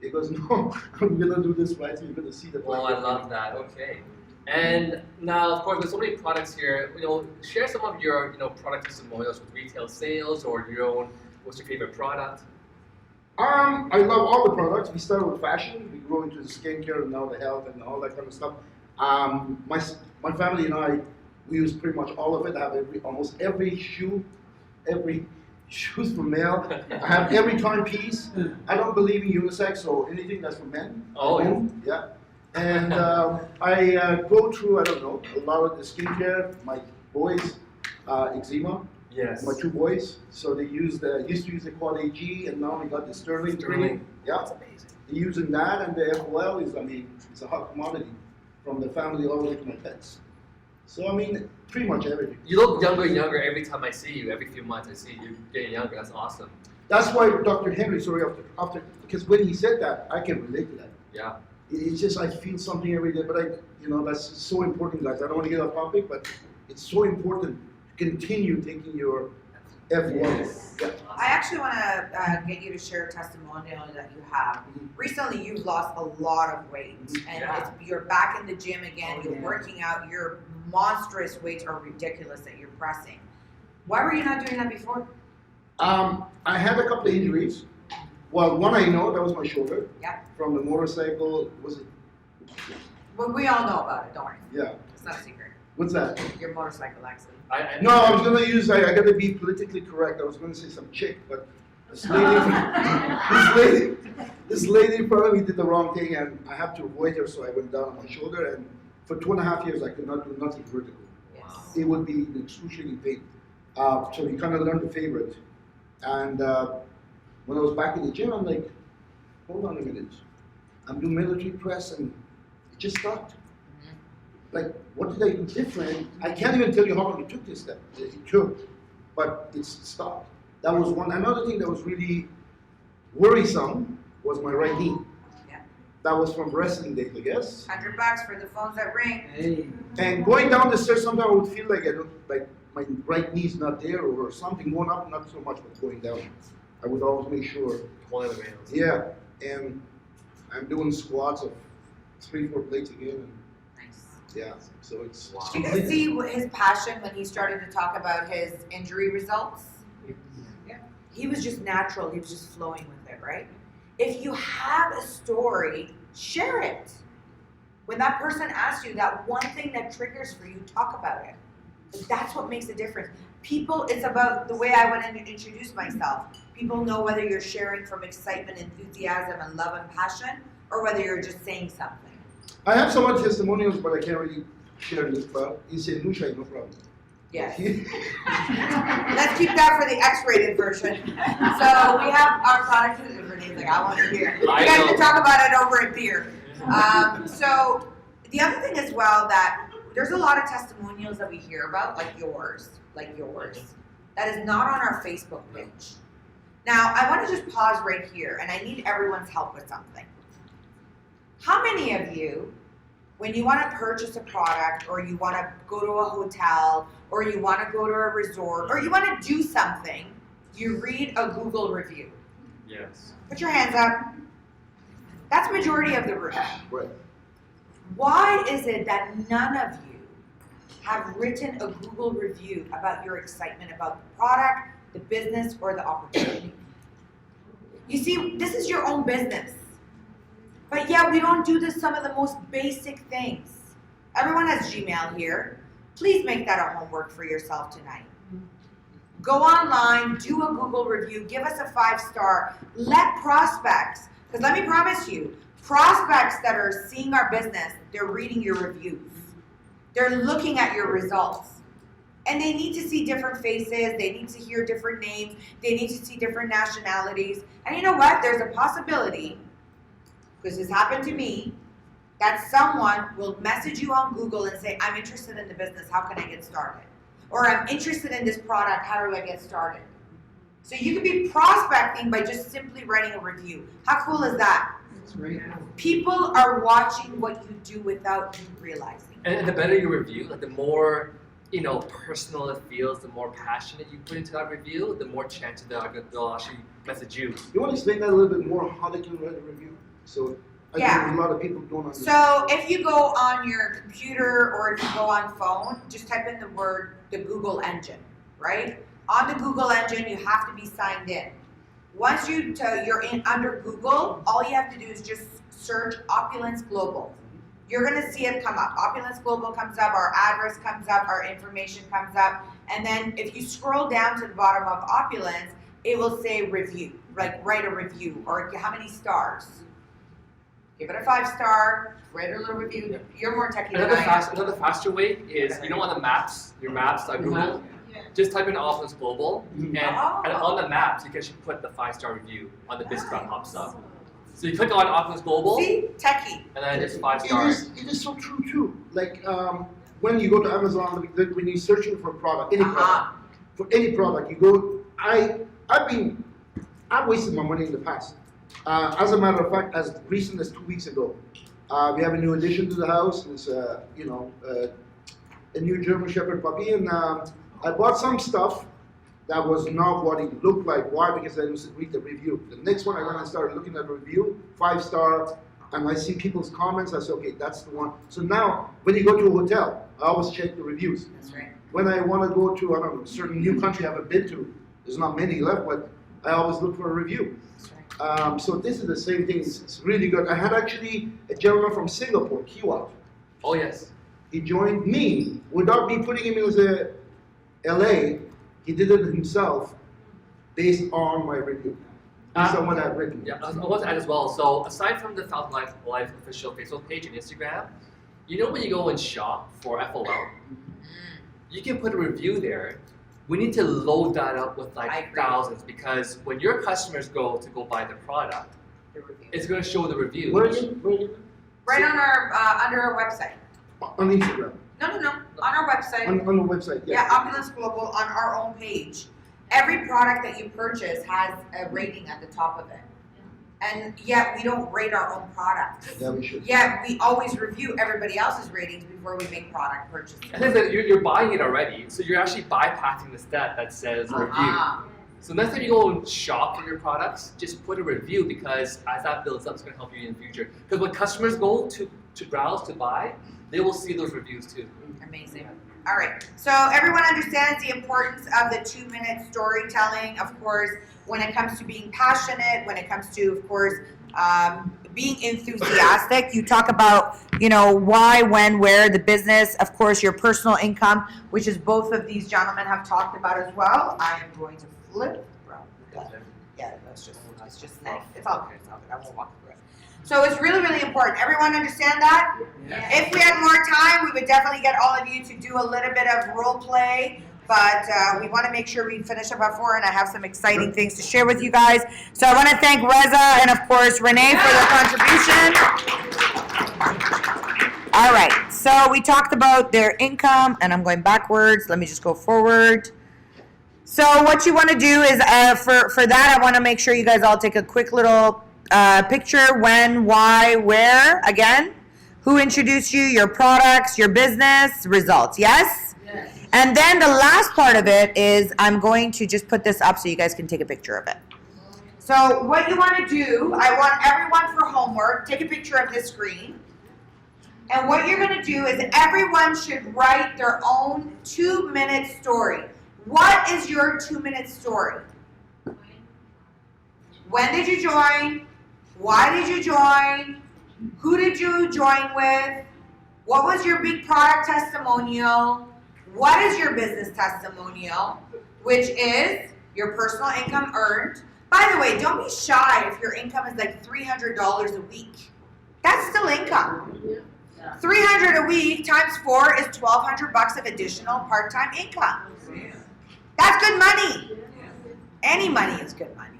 He goes, no, I'm gonna do this right, so you're gonna see the plan. Oh, I love that. Okay. And now, of course, there's so many products here. You know, share some of your product testimonials with retail sales or your own. What's your favorite product? I love all the products. We started with fashion. We grew into the skincare and now the health and all that kind of stuff. My family and I, we use pretty much all of it. I have almost every shoes for male. I have every timepiece. I don't believe in unisex or anything that's for men. Oh, yeah. And I go through, I don't know, a lot of the skincare. My boys, eczema. Yes. My two boys. So they used to use the Quad AG, and now we got the Sterling. Yeah. That's amazing. They're using that, and the FOL is, it's a hot commodity from the family all the way to my pets. So pretty much everything. You look younger and younger every time I see you. Every few months I see you getting younger. That's awesome. That's why Dr. Henry, after because when he said that, I can relate to that. Yeah. It's just I feel something every day, but that's so important, guys. I don't want to get off topic, but it's so important to continue taking your F1. Yes. Yeah. I actually want to get you to share a testimonial that you have. Recently, you've lost a lot of weight, and you're back in the gym again. You're working out. Your monstrous weights are ridiculous that you're pressing. Why were you not doing that before? I had a couple of injuries. Well, one I know, that was my shoulder. Yeah. From the motorcycle, was it? Well, we all know about it, don't worry. Yeah. It's not a secret. What's that? Your motorcycle accident. No, I was gonna use. I gotta be politically correct. I was gonna say some chick, but this lady in front of me did the wrong thing, and I had to avoid her, so I went down on my shoulder, and for 2.5 years I could not do nothing vertical. Yes. It would be in excruciating pain. So you kind of learn to favor it. And when I was back in the gym, I'm like, hold on a minute. I'm doing military press, and it just stopped. Like, what did I do different? I can't even tell you how long it took this step. It took, but it's stopped. That was one. Another thing that was really worrisome was my right knee. Yeah. That was from wrestling days, I guess. $100 for the phones that ring. Hey. And going down the stairs, sometimes I would feel like my right knee's not there or something going up, not so much, but going down. I would always make sure. One of the rails. Yeah, and I'm doing squats of 3-4 plates again. And yeah, so it's. You can see his passion when he started to talk about his injury results. Yeah. He was just natural. He was just flowing with it, right? If you have a story, share it. When that person asks you that one thing that triggers for you, talk about it. That's what makes a difference. People, it's about the way I want to introduce myself. People know whether you're sharing from excitement, enthusiasm, and love and passion, or whether you're just saying something. I have some other testimonials, but I can't really share this. But you say Nusha, no problem. Yes. Let's keep that for the X-rated version. So we have our product. Renee's like, I want to hear. You guys can talk about it over a beer. So the other thing as well that there's a lot of testimonials that we hear about, like yours, that is not on our Facebook page. Now, I want to just pause right here, and I need everyone's help with something. How many of you, when you want to purchase a product, or you want to go to a hotel, or you want to go to a resort, or you want to do something, you read a Google review? Yes. Put your hands up. That's majority of the room. Right. Why is it that none of you have written a Google review about your excitement about the product, the business, or the opportunity? You see, this is your own business. But yeah, we don't do some of the most basic things. Everyone has Gmail here. Please make that a homework for yourself tonight. Go online, do a Google review, give us a 5-star. Let prospects, because let me promise you, prospects that are seeing our business, they're reading your reviews. They're looking at your results. And they need to see different faces, they need to hear different names, they need to see different nationalities. And you know what? There's a possibility, because this happened to me, that someone will message you on Google and say, I'm interested in the business, how can I get started? Or I'm interested in this product, how do I get started? So you can be prospecting by just simply writing a review. How cool is that? That's right. People are watching what you do without you realizing. And the better your review, like the more personal it feels, the more passionate you put into that review, the more chance they'll actually message you. You want to explain that a little bit more, how they can write a review? So I think a lot of people don't understand. So if you go on your computer or if you go on phone, just type in the Google engine, right? On the Google engine, you have to be signed in. Once you're in under Google, all you have to do is just search Opulence Global. You're gonna see it come up. Opulence Global comes up, our address comes up, our information comes up, and then if you scroll down to the bottom of Opulence, it will say review, like write a review, or how many stars. Give it a 5-star, write a little review. You're more techy than I am. Another faster way is, on the maps, your maps, Google, just type in Opulence Global, and on the maps, you can actually put the 5-star review on the business that pops up. So you click on Opulence Global. See? Techie. And then it's 5 stars. It is so true too. Like when you go to Amazon, when you're searching for a product, any product, for any product, you go. I've wasted my money in the past. As a matter of fact, as recent as 2 weeks ago, we have a new addition to the house. It's a new German Shepherd puppy, and I bought some stuff that was not what it looked like. Why? Because I didn't read the review. The next one, I went and started looking at the review, 5-star, and I see people's comments. I said, okay, that's the one. So now, when you go to a hotel, I always check the reviews. That's right. When I want to go to, a certain new country I haven't been to, there's not many left, but I always look for a review. So this is the same thing. It's really good. I had actually a gentleman from Singapore, Kiwat. Oh, yes. He joined me without me putting him in the LA. He did it himself based on my review. Based on what I've written. Yeah, I want to add as well. So aside from the Falcon Life official Facebook page and Instagram, when you go and shop for FOL, you can put a review there. We need to load that up with thousands, because when your customers go buy the product, it's going to show the reviews. Where are you? Right on our under our website. On Instagram. No. On our website. On the website, yeah. Yeah, Opulence Global on our own page. Every product that you purchase has a rating at the top of it. And yet we don't rate our own products. Yeah, we should. Yet we always review everybody else's ratings before we make product purchases. And then you're buying it already, so you're actually bypassing the step that says review. So next time you go and shop for your products, just put a review, because as that builds up, it's going to help you in the future. Because when customers go to browse, to buy, they will see those reviews too. Amazing. All right. So everyone understands the importance of the 2-minute storytelling, of course, when it comes to being passionate, when it comes to, of course, being enthusiastic. You talk about, why, when, where, the business, of course, your personal income, which is both of these gentlemen have talked about as well. I am going to flip. Yeah, it's just nice. It's all good. I won't walk through it. So it's really, really important. Everyone understand that? Yeah. If we had more time, we would definitely get all of you to do a little bit of role play. But we want to make sure we finish up at 4, and I have some exciting things to share with you guys. So I want to thank Reza and, of course, Renee for their contribution. All right. So we talked about their income, and I'm going backwards. Let me just go forward. So what you want to do is, for that, I want to make sure you guys all take a quick little picture. When, why, where. Again, who introduced you, your products, your business, results. Yes? Yes. And then the last part of it is I'm going to just put this up so you guys can take a picture of it. So what you want to do, I want everyone for homework, take a picture of this screen. And what you're going to do is everyone should write their own 2-minute story. What is your 2-minute story? When did you join? Why did you join? Who did you join with? What was your big product testimonial? What is your business testimonial? which is your personal income earned. By the way, don't be shy if your income is like $300 a week. That's still income. 300 a week times 4 is $1,200 of additional part-time income. That's good money. Any money is good money.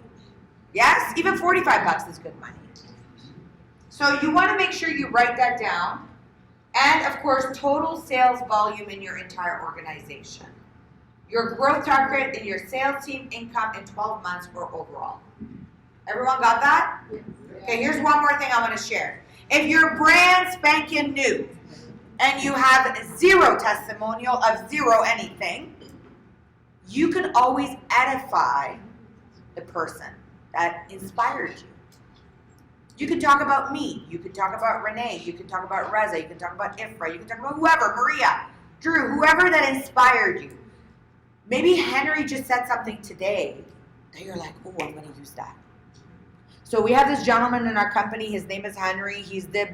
Yes, even 45 bucks is good money. So you want to make sure you write that down. And of course, total sales volume in your entire organization. Your growth target in your sales team income in 12 months or overall. Everyone got that? Okay, here's one more thing I want to share. If you're brand spanking new and you have 0 testimonial of 0 anything, you can always edify the person that inspired you. You can talk about me, you can talk about Renee, you can talk about Reza, you can talk about Ifra, you can talk about whoever, Maria, Drew, whoever that inspired you. Maybe Henry just said something today that you're like, oh, I'm going to use that. So we have this gentleman in our company, his name is Henry, he's the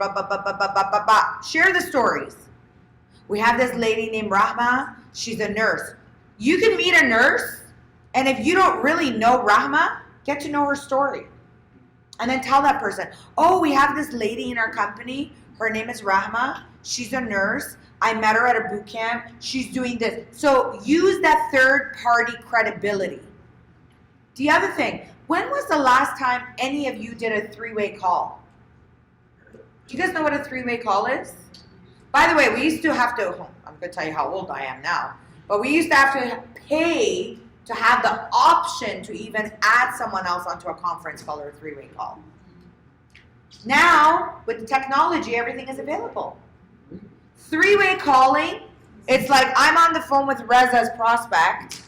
Share the stories. We have this lady named Rahma, she's a nurse. You can meet a nurse, and if you don't really know Rahma, get to know her story. And then tell that person, oh, we have this lady in our company, her name is Rahma, she's a nurse, I met her at a boot camp, she's doing this. So use that third party credibility. The other thing, when was the last time any of you did a 3-way call? Do you guys know what a 3-way call is? By the way, we used to have to, I'm going to tell you how old I am now, but we used to have to pay to have the option to even add someone else onto a conference call or a 3-way call. Now, with technology, everything is available. 3-way calling, it's like I'm on the phone with Reza's prospect,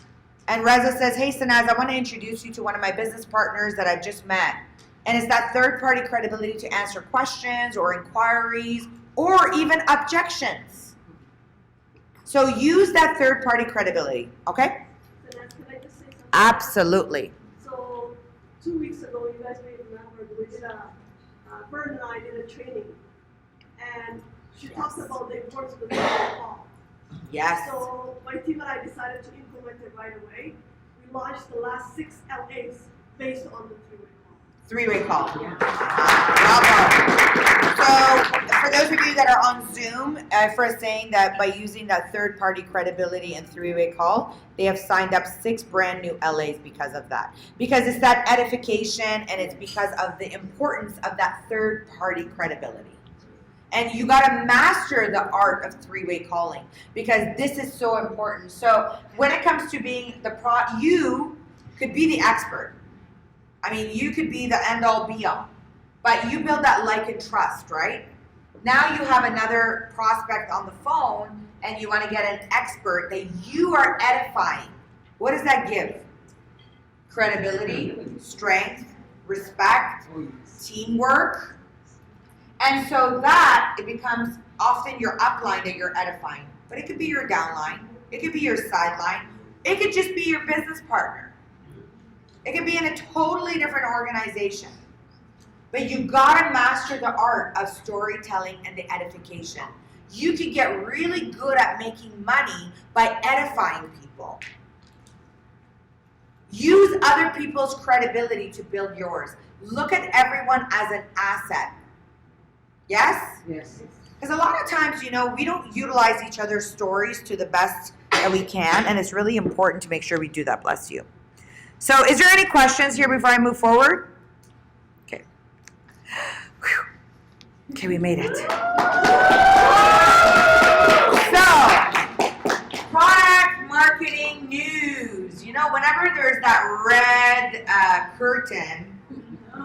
and Reza says, hey, Sanaz, I want to introduce you to one of my business partners that I've just met. And it's that third-party credibility to answer questions or inquiries or even objections. So use that third-party credibility, okay? Can I just say something? Absolutely. So 2 weeks ago, you guys may remember, we did Vern and I did a training, and she talks about the importance of the 3-way call. Yes. So my team and I decided to implement it right away. We launched the last 6 LAs based on the 3-way call. 3-way call. Bravo. So for those of you that are on Zoom, for saying that by using that third-party credibility and 3-way call, they have signed up 6 brand new LAs because of that. Because it's that edification, and it's because of the importance of that third-party credibility. And you got to master the art of 3-way calling, because this is so important. So when it comes to being you could be the expert. I mean, you could be the end-all be-all, but you build that like and trust, right? Now you have another prospect on the phone, and you want to get an expert that you are edifying. What does that give? Credibility, strength, respect, teamwork. And so that, it becomes often your upline that you're edifying. But it could be your downline. It could be your sideline. It could just be your business partner. It could be in a totally different organization. But you gotta master the art of storytelling and the edification. You can get really good at making money by edifying people. Use other people's credibility to build yours. Look at everyone as an asset. Yes? Yes. Because a lot of times, we don't utilize each other's stories to the best that we can, and it's really important to make sure we do that. Bless you. So is there any questions here before I move forward? Okay. Whew. Okay, we made it. So, product marketing news. Whenever there's that red curtain,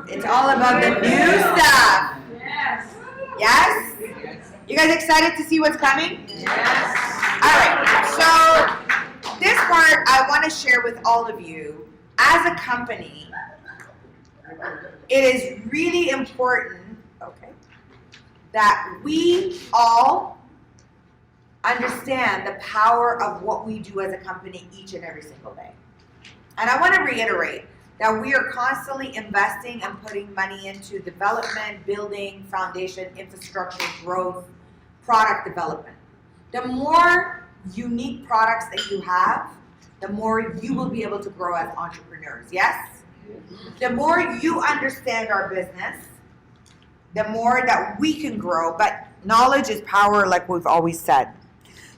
it's all about the new stuff. Yes. Yes? You guys excited to see what's coming? Yes. All right. So this part I want to share with all of you. As a company, it is really important, that we all understand the power of what we do as a company each and every single day. And I want to reiterate that we are constantly investing and putting money into development, building, foundation, infrastructure, growth, product development. The more unique products that you have, the more you will be able to grow as entrepreneurs. Yes? The more you understand our business, the more that we can grow. But knowledge is power, like we've always said.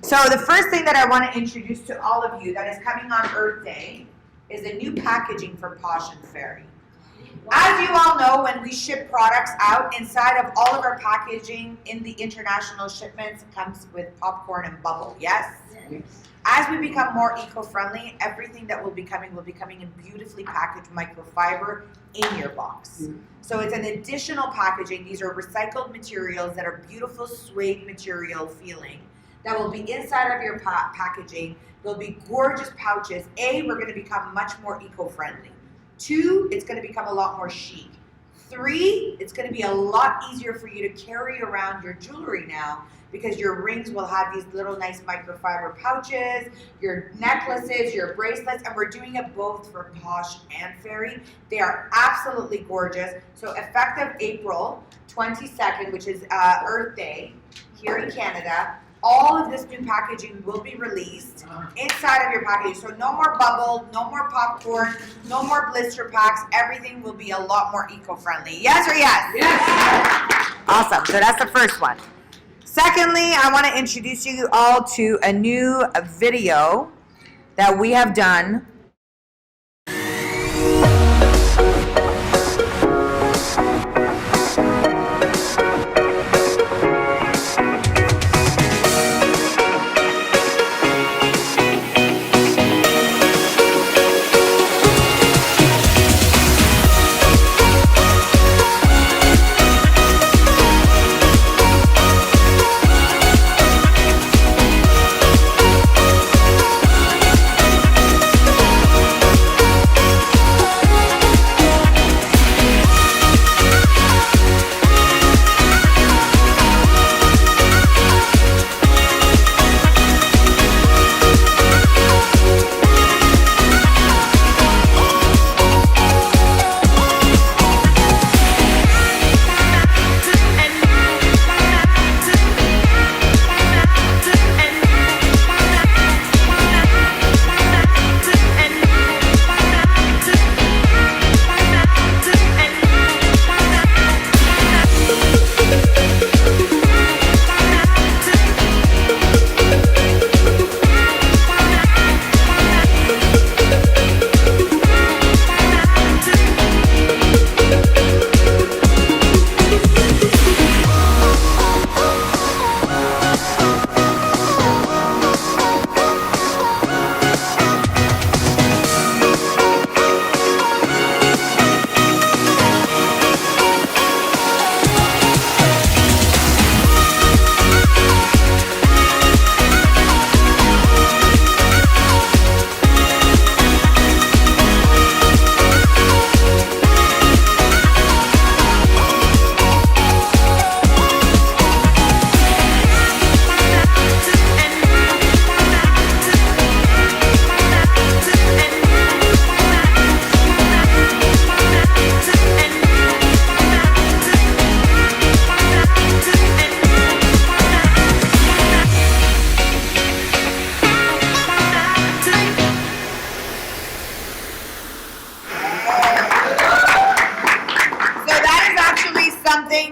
So the first thing that I want to introduce to all of you that is coming on Earth Day is a new packaging for Posh and Fairy. As you all know, when we ship products out, inside of all of our packaging in the international shipments comes with popcorn and bubble, yes? As we become more eco-friendly, everything that will be coming in beautifully packaged microfiber in your box. So it's an additional packaging. These are recycled materials that are beautiful suede material feeling that will be inside of your packaging. They'll be gorgeous pouches. A, we're going to become much more eco-friendly. 2, it's going to become a lot more chic. 3, it's going to be a lot easier for you to carry around your jewelry now because your rings will have these little nice microfiber pouches, your necklaces, your bracelets, and we're doing it both for Posh and Fairy. They are absolutely gorgeous. So effective April 22nd, which is Earth Day here in Canada, all of this new packaging will be released inside of your packaging. So no more bubble, no more popcorn, no more blister packs. Everything will be a lot more eco-friendly. Yes or yes? Yes. Awesome. So that's the first one. Secondly, I want to introduce you all to a new video that we have done.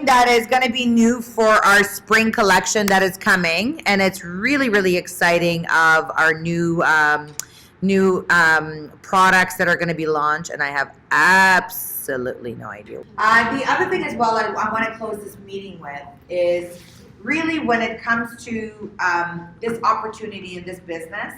That is going to be new for our spring collection that is coming, and it's really, really exciting of our new products that are going to be launched, and I have absolutely no idea. The other thing as well I want to close this meeting with is really when it comes to this opportunity in this business,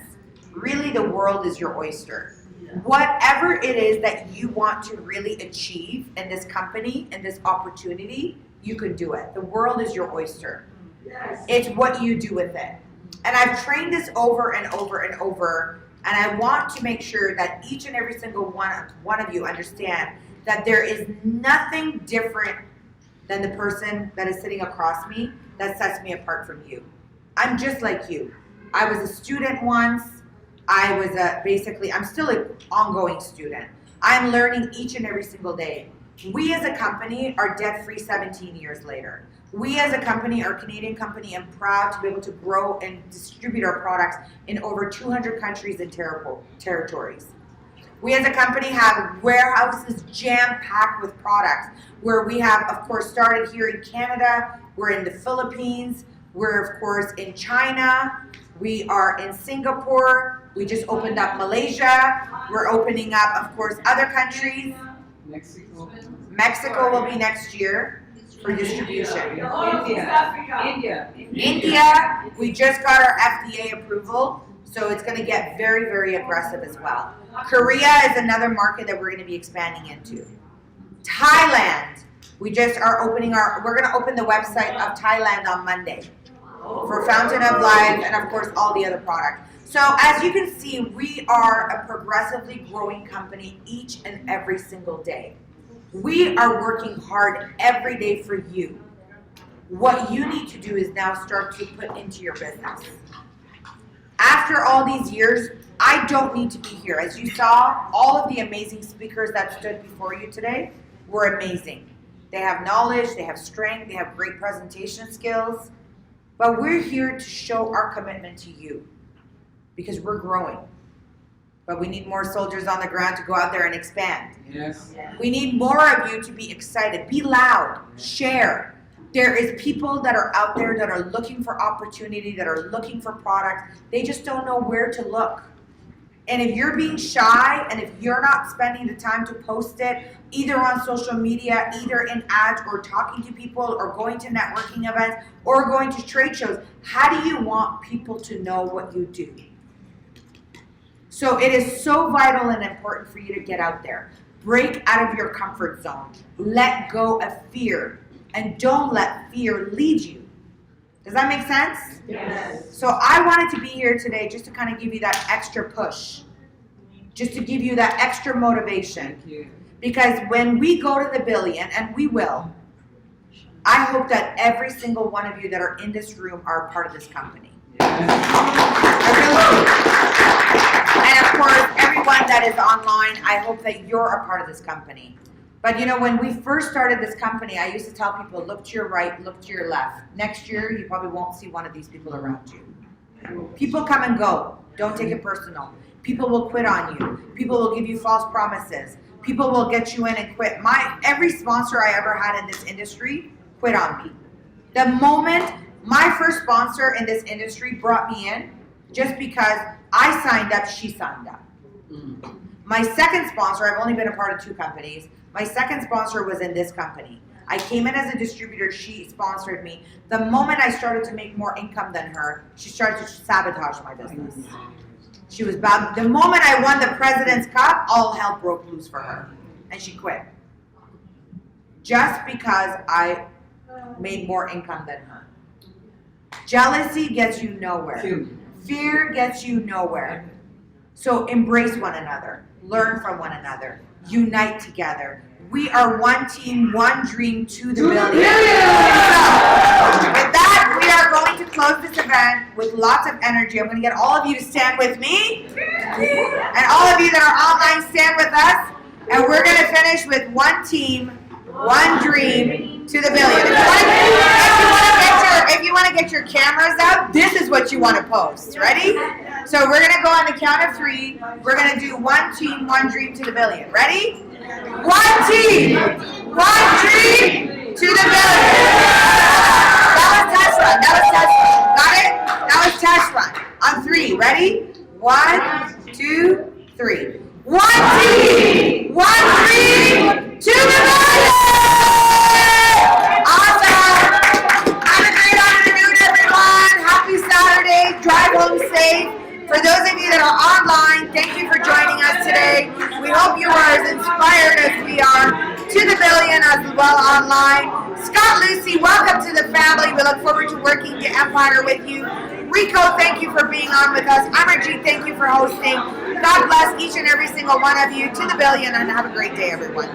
really the world is your oyster. Whatever it is that you want to really achieve in this company, in this opportunity, you can do it. The world is your oyster. Yes. It's what you do with it. And I've trained this over and over and over, and I want to make sure that each and every single one of you understand that there is nothing different than the person that is sitting across me that sets me apart from you. I'm just like you. I was a student once. I'm still an ongoing student. I'm learning each and every single day. We as a company are debt-free 17 years later. We as a company, our Canadian company, am proud to be able to grow and distribute our products in over 200 countries and territories. We as a company have warehouses jam-packed with products, where we have, of course, started here in Canada, we're in the Philippines, we're, of course, in China, we are in Singapore, we just opened up Malaysia, we're opening up, of course, other countries. Mexico will be next year for distribution. India, we just got our FDA approval, so it's going to get very, very aggressive as well. Korea is another market that we're going to be expanding into. Thailand, we just are opening we're going to open the website of Thailand on Monday for Fountain of Life and of course all the other products. So as you can see, we are a progressively growing company each and every single day. We are working hard every day for you. What you need to do is now start to put into your business. After all these years, I don't need to be here. As you saw, all of the amazing speakers that stood before you today were amazing. They have knowledge, they have strength, they have great presentation skills. But we're here to show our commitment to you because we're growing. But we need more soldiers on the ground to go out there and expand. Yes. We need more of you to be excited. Be loud. Share. There is people that are out there that are looking for opportunity, that are looking for products. They just don't know where to look. And if you're being shy and if you're not spending the time to post it, either on social media, either in ads or talking to people or going to networking events or going to trade shows, how do you want people to know what you do? So it is so vital and important for you to get out there. Break out of your comfort zone. Let go of fear. And don't let fear lead you. Does that make sense? Yes. So I wanted to be here today just to kind of give you that extra push. Just to give you that extra motivation. Because when we go to the billion, and we will, I hope that every single one of you that are in this room are a part of this company. I really do. And of course, everyone that is online, I hope that you're a part of this company. But you know, when we first started this company, I used to tell people, look to your right, look to your left. Next year, you probably won't see one of these people around you. People come and go. Don't take it personal. People will quit on you. People will give you false promises. People will get you in and quit. Every sponsor I ever had in this industry quit on me. The moment my first sponsor in this industry brought me in, just because I signed up, she signed up. My second sponsor, I've only been a part of 2 companies. My second sponsor was in this company. I came in as a distributor, she sponsored me. The moment I started to make more income than her, she started to sabotage my business. She was bad. The moment I won the President's Cup, all hell broke loose for her. And she quit. Just because I made more income than her. Jealousy gets you nowhere. Fear gets you nowhere. So embrace one another. Learn from one another. Unite together. We are one team, one dream to the billion. So, with that, we are going to close this event with lots of energy. I'm going to get all of you to stand with me. And all of you that are online, stand with us. And we're going to finish with one team, one dream to the billion. If you want to get your cameras out, this is what you want to post. Ready? So we're going to go on the count of 3. We're going to do one team, one dream to the billion. Ready? One team, one dream to the billion. That was test run. That was test run. Got it? That was test run. On 3. Ready? 1, 2, 3. One team, one dream to the billion. Awesome. Have a great afternoon, everyone. Happy Saturday. Drive home safe. For those of you that are online, thank you for joining us today. We hope you are as inspired as we are to the billion as well online. Scott Lucy, welcome to the family. We look forward to working to Empire with you. Rico, thank you for being on with us. Amarjeet, thank you for hosting. God bless each and every single one of you. To the billion, and have a great day, everyone.